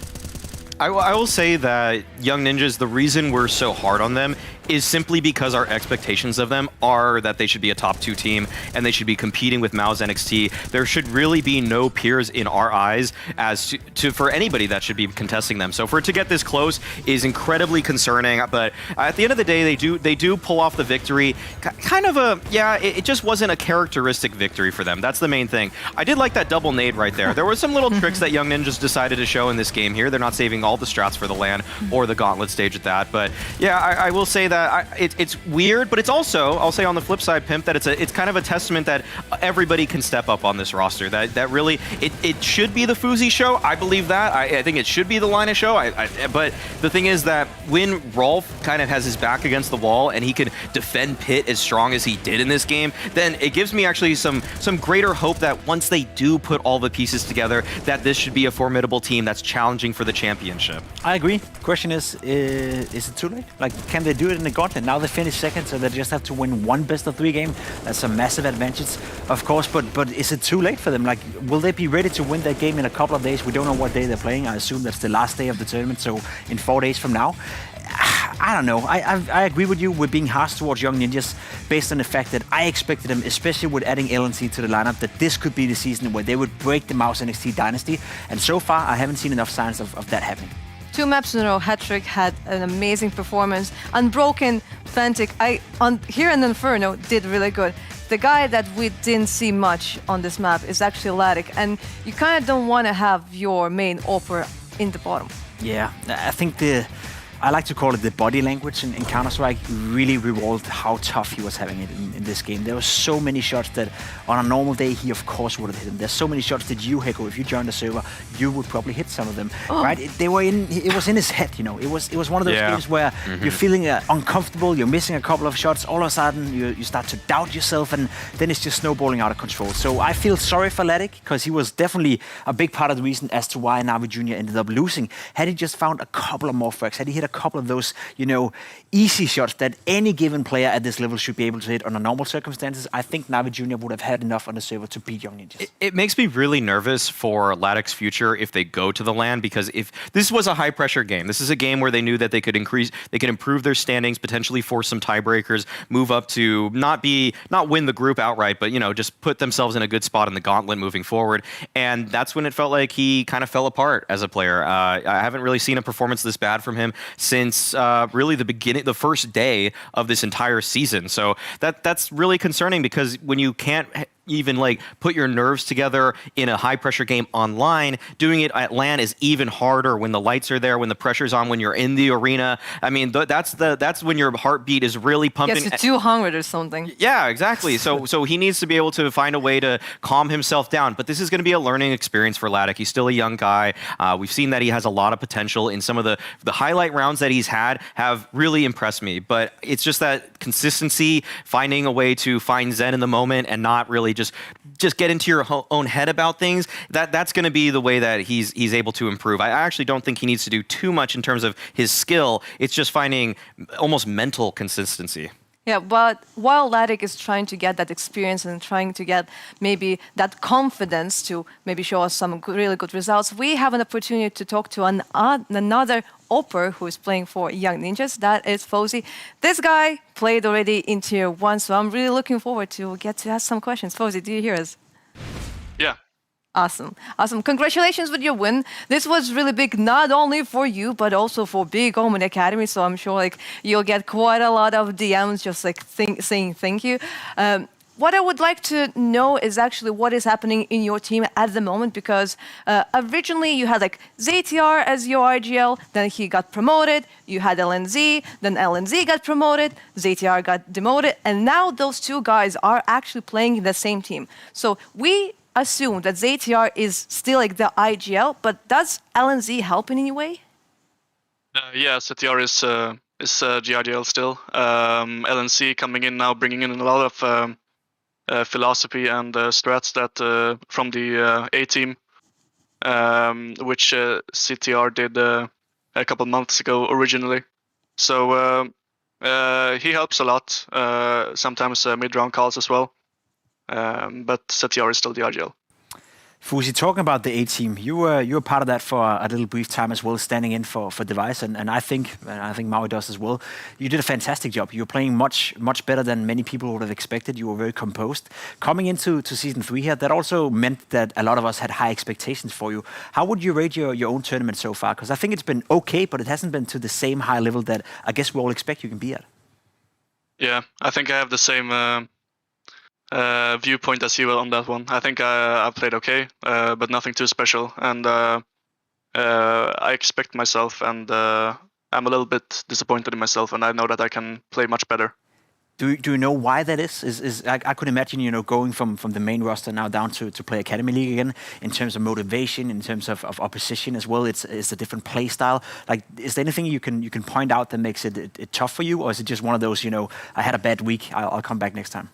I will say that Young Ninjas, the reason we're so hard on them is simply because our expectations of them are that they should be a top 2 team and they should be competing with MOUZ NXT. There should really be no peers in our eyes as to for anybody that should be contesting them. So for it to get this close is incredibly concerning, but at the end of the day, they do pull off the victory. Kind of a, yeah, it just wasn't a characteristic victory for them. That's the main thing. I did like that double nade right there. There were some little tricks that Young Ninjas decided to show in this game here. They're not saving all the strats for the LAN or the Gauntlet stage at that, but yeah, I will say that it's weird, but it's also, I'll say on the flip side, Pimp, that it's kind of a testament that everybody can step up on this roster. That really, it should be the Fuzi show. I believe that. I think it should be the Lina show. But the thing is that when Rolf kind of has his back against the wall and he can defend Pit as strong as he did in this game, then it gives me actually some greater hope that once they do put all the pieces together, that this should be a formidable team that's challenging for the championship. I agree. Question is it too late? Like, can they do it in the Gauntlet? Now they finish second, so they just have to win one best-of-3 game. That's a massive advantage, of course, but is it too late for them? Like, will they be ready to win that game in a couple of days? We don't know what day they're playing. I assume that's the last day of the tournament, so in 4 days from now. I don't know. I agree with you. We're being harsh towards Young Ninjas based on the fact that I expected them, especially with adding LNC to the lineup, that this could be the season where they would break the MOUZ NXT dynasty. And so far, I haven't seen enough signs of that happening. 2 maps in a row, Hattrick had an amazing performance. Unbroken, fnatic, here in Inferno did really good. The guy that we didn't see much on this map is actually Latic, and you kind of don't want to have your main AWPer in the bottom. Yeah, I think I like to call it the body language in Counter-Strike really rewarded how tough he was having it in this game. There were so many shots that on a normal day he of course would have hit them. There's so many shots that you, Heko, if you joined the server, you would probably hit some of them, right? It was in his head, you know. It was one of those games where you're feeling uncomfortable, you're missing a couple of shots, all of a sudden you start to doubt yourself, and then it's just snowballing out of control. So I feel sorry for Latic, because he was definitely a big part of the reason as to why NAVI Jr. ended up losing. Had he just found a couple of more frags, had he hit a couple of those, you know, easy shots that any given player at this level should be able to hit under normal circumstances, I think NAVI Jr. would have had enough on the server to beat Young Ninjas. It makes me really nervous for Latic's future if they go to the LAN, because if this was a high pressure game, this is a game where they knew that they could improve their standings, potentially force some tiebreakers, move up to not win the group outright, but, you know, just put themselves in a good spot in the Gauntlet moving forward. And that's when it felt like he kind of fell apart as a player. I haven't really seen a performance this bad from him since really the first day of this entire season. So that's really concerning, because when you can't even like put your nerves together in a high pressure game online, doing it at LAN is even harder when the lights are there, when the pressure's on, when you're in the arena. I mean, that's when your heartbeat is really pumping. Yes, it's 200 or something. Yeah, exactly. So he needs to be able to find a way to calm himself down. But this is going to be a learning experience for Latic. He's still a young guy. We've seen that he has a lot of potential in some of the highlight rounds that he's had have really impressed me. But it's just that consistency, finding a way to find Zen in the moment and not really just get into your own head about things. That's going to be the way that he's able to improve. I actually don't think he needs to do too much in terms of his skill. It's just finding almost mental consistency. Yeah, but while Latic is trying to get that experience and trying to get maybe that confidence to maybe show us some really good results, we have an opportunity to talk to another AWPer who is playing for Young Ninjas. That is Fauzi. This guy played already in Tier 1, so I'm really looking forward to get to ask some questions. Fauzi, do you hear us? Yeah. Awesome. Awesome. Congratulations with your win. This was really big, not only for you, but also for Big WePlay Academy. So I'm sure like you'll get quite a lot of DMs just like saying thank you. What I would like to know is actually what is happening in your team at the moment, because originally you had like ZTR as your IGL, then he got promoted, you had LNZ, then LNZ got promoted, ZTR got demoted, and now those two guys are actually playing in the same team. So we assume that ZTR is still like the IGL, but does LNZ help in any way? Yeah, ZTR is GIGL still. LNC coming in now, bringing in a lot of philosophy and strats that from the A team, which CTR did a couple months ago originally. So he helps a lot. Sometimes mid-round calls as well. but CTR is still the RGL. Fuzi, talking about the A team, you were part of that for a little brief time as well, standing in for Device, and I think MOUZ does as well. You did a fantastic job. You were playing much better than many people would have expected. You were very composed. Coming into season 3 here, that also meant that a lot of us had high expectations for you. How would you rate your own tournament so far? Because I think it's been okay, but it hasn't been to the same high level that I guess we all expect you can be at. Yeah, I think I have the same viewpoint as you on that one. I think I played okay, but nothing too special. And I expect myself, and I'm a little bit disappointed in myself, and I know that I can play much better. Do you know why that is? I could imagine, you know, going from the main roster now down to play Academy League again, in terms of motivation, in terms of opposition as well. It's a different play style. Like, is there anything you can point out that makes it tough for you, or is it just one of those, you know, I had a bad week, I'll come back next time?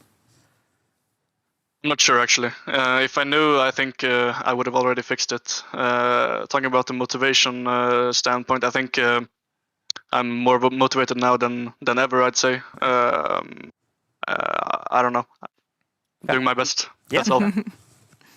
I'm not sure, actually. If I knew, I think I would have already fixed it. Talking about the motivation standpoint, I think I'm more motivated now than ever, I'd say. I don't know. Doing my best. Yeah. That's all.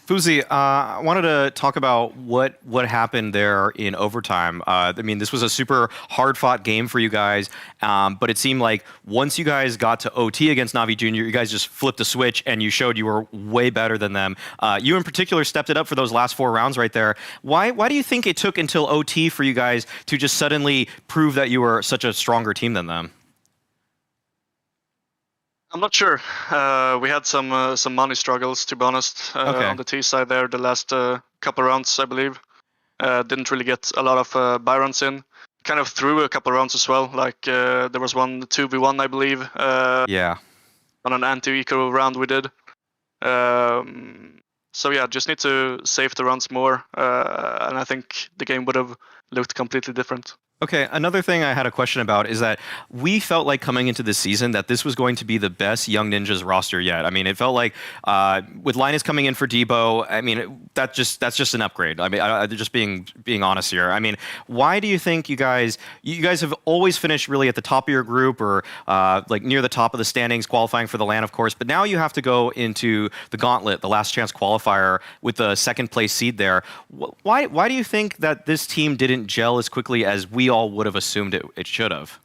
Fuzi, I wanted to talk about what happened there in overtime. I mean, this was a super hard-fought game for you guys, but it seemed like once you guys got to OT against NAVI Junior, you guys just flipped a switch and you showed you were way better than them. You in particular stepped it up for those last 4 rounds right there. Why do you think it took until OT for you guys to just suddenly prove that you were such a stronger team than them? I'm not sure. We had some money struggles, to be honest, on the T side there the last couple rounds, I believe. Didn't really get a lot of buy runs in. Kind of threw a couple rounds as well. Like there was one 2v1, I believe. Yeah. On an anti-eco round we did. So yeah, just need to save the rounds more, and I think the game would have looked completely different. Okay, another thing I had a question about is that we felt like coming into this season that this was going to be the best Young Ninjas roster yet. I mean, it felt like with Linus coming in for Debo, I mean, that's just an upgrade. I mean, just being honest here. I mean, why do you think you guys have always finished really at the top of your group or like near the top of the standings, qualifying for the LAN, of course, but now you have to go into the Gauntlet, the last chance qualifier, with the second place seed there. Why do you think that this team didn't gel as quickly as we all would have assumed it should have?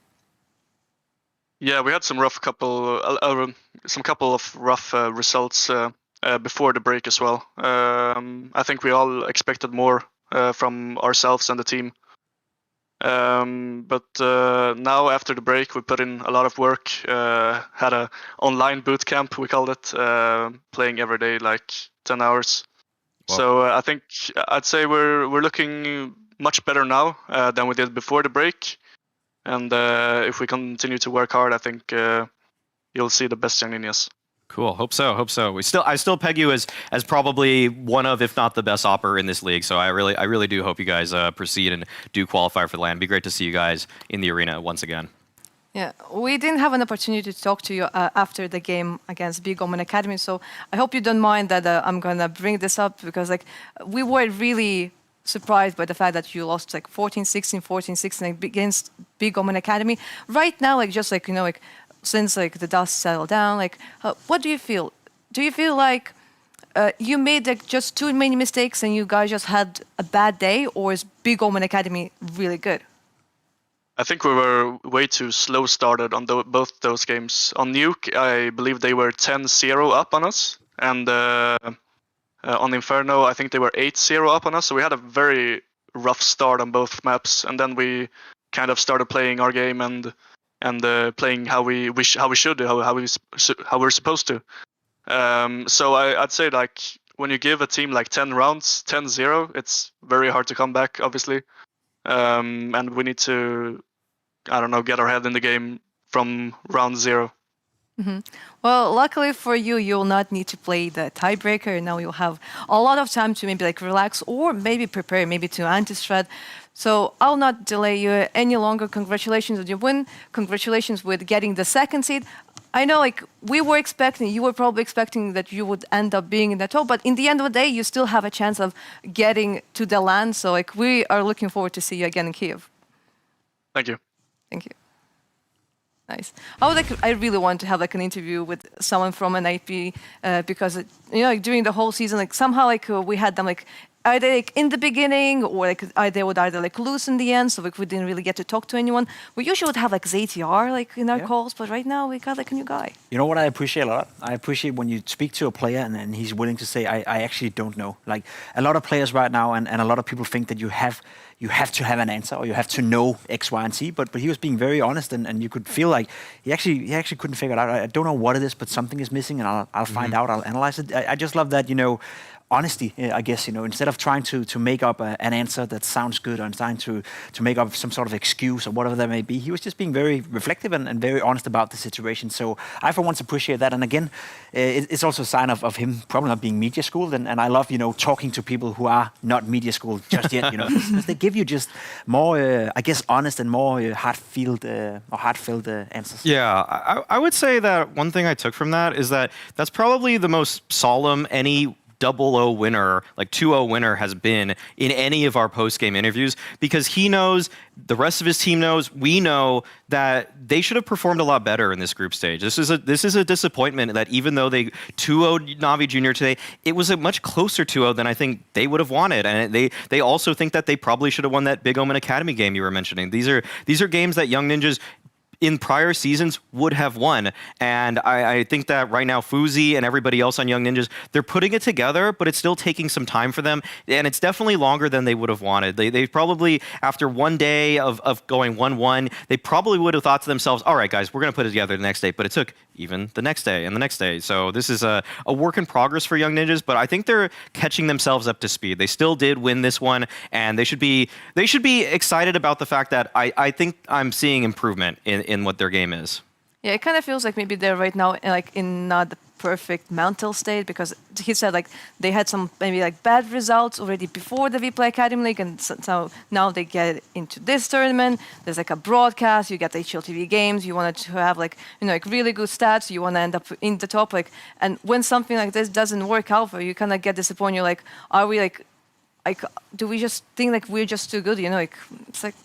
Yeah, we had some couple of rough results before the break as well. I think we all expected more from ourselves and the team. But now after the break, we put in a lot of work. Had a online boot camp, we called it, playing every day like 10 hours. Wow. So I think I'd say we're looking much better now than we did before the break, and if we continue to work hard, I think you'll see the best Young Ninjas. Cool. Hope so. I still peg you as probably one of, if not the best opper in this league. So I really do hope you guys proceed and do qualify for the LAN. It'd be great to see you guys in the arena once again. Yeah, we didn't have an opportunity to talk to you after the game against BO1 Academy, so I hope you don't mind that I'm gonna bring this up, because like we were really surprised by the fact that you lost like 14-16, 14-16 against BO1 Academy. Right now, like just like, you know, like since like the dust settled down, like what do you feel? Do you feel like you made like just too many mistakes and you guys just had a bad day, or is BO1 Academy really good? I think we were way too slow started on both those games. On Nuke, I believe they were 10-0 up on us, and on Inferno, I think they were 8-0 up on us. So we had a very rough start on both maps, and then we kind of started playing our game and playing how we're supposed to. So I'd say like when you give a team like 10 rounds, 10-0, it's very hard to come back, obviously. And we need to, I don't know, get our head in the game from round 0. Mm-hmm. Well, luckily for you, you'll not need to play the tiebreaker. Now you'll have a lot of time to maybe like relax or maybe prepare maybe to anti-strat. So I'll not delay you any longer. Congratulations on your win. Congratulations with getting the second seed. I know like we were expecting, you were probably expecting that you would end up being in the top, but in the end of the day, you still have a chance of getting to the LAN. So like we are looking forward to see you again in Kyiv. Thank you. Thank you. Nice. I really want to have like an interview with someone from an IP because like, during the whole season, like somehow like we had them like either like in the beginning or like they would either like lose in the end, so like we didn't really get to talk to anyone. We usually would have like ZTR like in our calls, but right now we got like a new guy. You know what I appreciate a lot? I appreciate when you speak to a player and he's willing to say, I actually don't know. Like a lot of players right now and a lot of people think that you have to have an answer or you have to know X, Y, and Z. But he was being very honest and you could feel like he actually couldn't figure it out. I don't know what it is, but something is missing and I'll find out. I'll analyze it. I just love that, honesty, I guess, instead of trying to make up an answer that sounds good or trying to make up some sort of excuse or whatever that may be, he was just being very reflective and very honest about the situation. So I, for once, appreciate that. And again, it's also a sign of him probably not being media schooled. And I love, talking to people who are not media schooled just yet, because they give you just more, I guess, honest and more heartfelt answers. Yeah, I would say that one thing I took from that is that that's probably the most solemn any 0-0 winner, like 2-0 winner has been in any of our post-game interviews, because he knows, the rest of his team knows, we know that they should have performed a lot better in this group stage. This is a disappointment that even though they 2-0'd NAVI Junior today, it was a much closer 2-0 than I think they would have wanted. And they also think that they probably should have won that Big Omen Academy game you were mentioning. These are games that Young Ninjas in prior seasons would have won. And I think that right now Fuzi and everybody else on Young Ninjas, they're putting it together, but it's still taking some time for them. And it's definitely longer than they would have wanted. They probably, after one day of going 1-1, they probably would have thought to themselves, all right, guys, we're going to put it together the next day. But it took even the next day and the next day. So this is a work in progress for Young Ninjas, but I think they're catching themselves up to speed. They still did win this one, and they should be excited about the fact that I think I'm seeing improvement in what their game is. Yeah, it kind of feels like maybe they're right now like in not the perfect mental state, because he said like they had some maybe like bad results already before the WePlay Academy League, and so now they get into this tournament. There's like a broadcast, you get the HLTV games, you wanted to have like like really good stats, you want to end up in the top, like, and when something like this doesn't work out for you, you kind of get disappointed. You're like, are we like do we just think like we're just too good? Like it's like.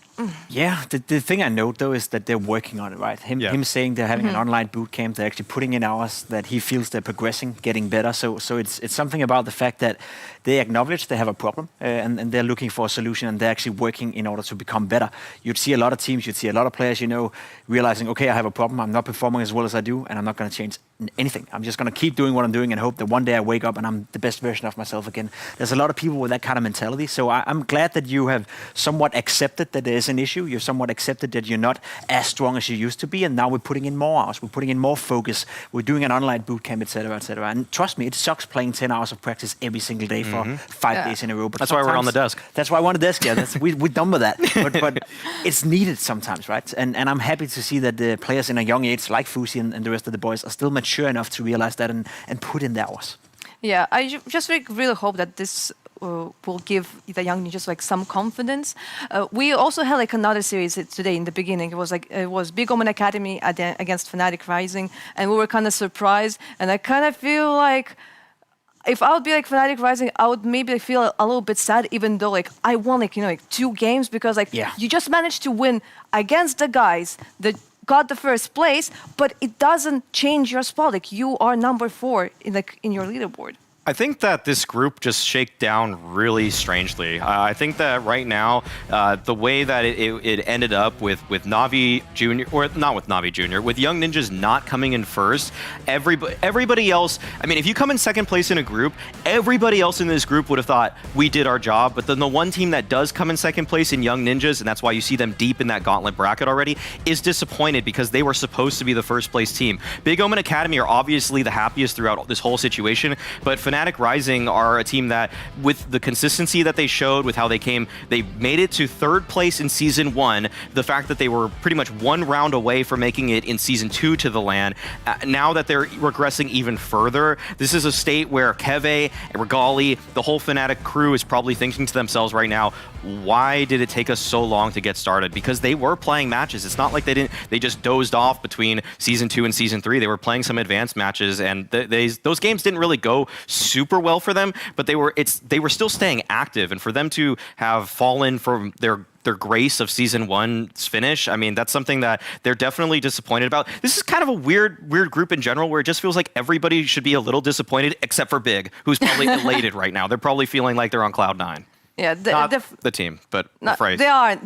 Yeah, the thing I note though is that they're working on it, right? Him saying they're having an online boot camp, they're actually putting in hours, that he feels they're progressing, getting better. So it's something about the fact that they acknowledge they have a problem and they're looking for a solution, and they're actually working in order to become better. You'd see a lot of teams, you'd see a lot of players, realizing, okay, I have a problem, I'm not performing as well as I do, and I'm not going to change anything. I'm just going to keep doing what I'm doing and hope that one day I wake up and I'm the best version of myself again. There's a lot of people with that kind of mentality. So I'm glad that you have somewhat accepted that there is an issue. You've somewhat accepted that you're not as strong as you used to be, and now we're putting in more hours. We're putting in more focus. We're doing an online boot camp, etc., etc. And trust me, it sucks playing 10 hours of practice every single day for 5 days in a row. But that's why we're on the desk. That's why we're on the desk. Yeah, we're done with that. But it's needed sometimes, right? And I'm happy to see that the players in a young age, like Fuzi and the rest of the boys, are still mature enough to realize that and put in the hours. Yeah, I just really hope that this will give the Young Ninjas like some confidence. We also had like another series today in the beginning. It was Big Omen Academy against fnatic Rising, and we were kind of surprised. And I kind of feel like if I would be like fnatic Rising, I would maybe feel a little bit sad, even though like I won like 2 games, because like you just managed to win against the guys that got the first place, but it doesn't change your spot. Like you are number 4 in your leaderboard. I think that this group just shaked down really strangely. I think that right now, the way that it ended up with NAVI Junior, or not with NAVI Junior, with Young Ninjas not coming in first, everybody else, I mean, if you come in second place in a group, everybody else in this group would have thought, we did our job. But then the one team that does come in second place in Young Ninjas, and that's why you see them deep in that gauntlet bracket already, is disappointed because they were supposed to be the first place team. Big Omen Academy are obviously the happiest throughout this whole situation, but fnatic Rising are a team that, with the consistency that they showed, with how they made it to 3rd place in Season 1, the fact that they were pretty much 1 round away from making it in Season 2 to the LAN, now that they're regressing even further, this is a state where Keve, Regali, the whole fnatic crew is probably thinking to themselves right now, why did it take us so long to get started? Because they were playing matches. It's not like they just dozed off between Season 2 and Season 3. They were playing some advanced matches, and those games didn't really go super well for them, but they were still staying active. And for them to have fallen from their grace of season 1's finish. I mean, that's something that they're definitely disappointed about. This is kind of a weird group in general, where it just feels like everybody should be a little disappointed, except for Big, who's probably elated right now. They're probably feeling like they're on cloud 9. Yeah, Not the team, but no, Phrase. they are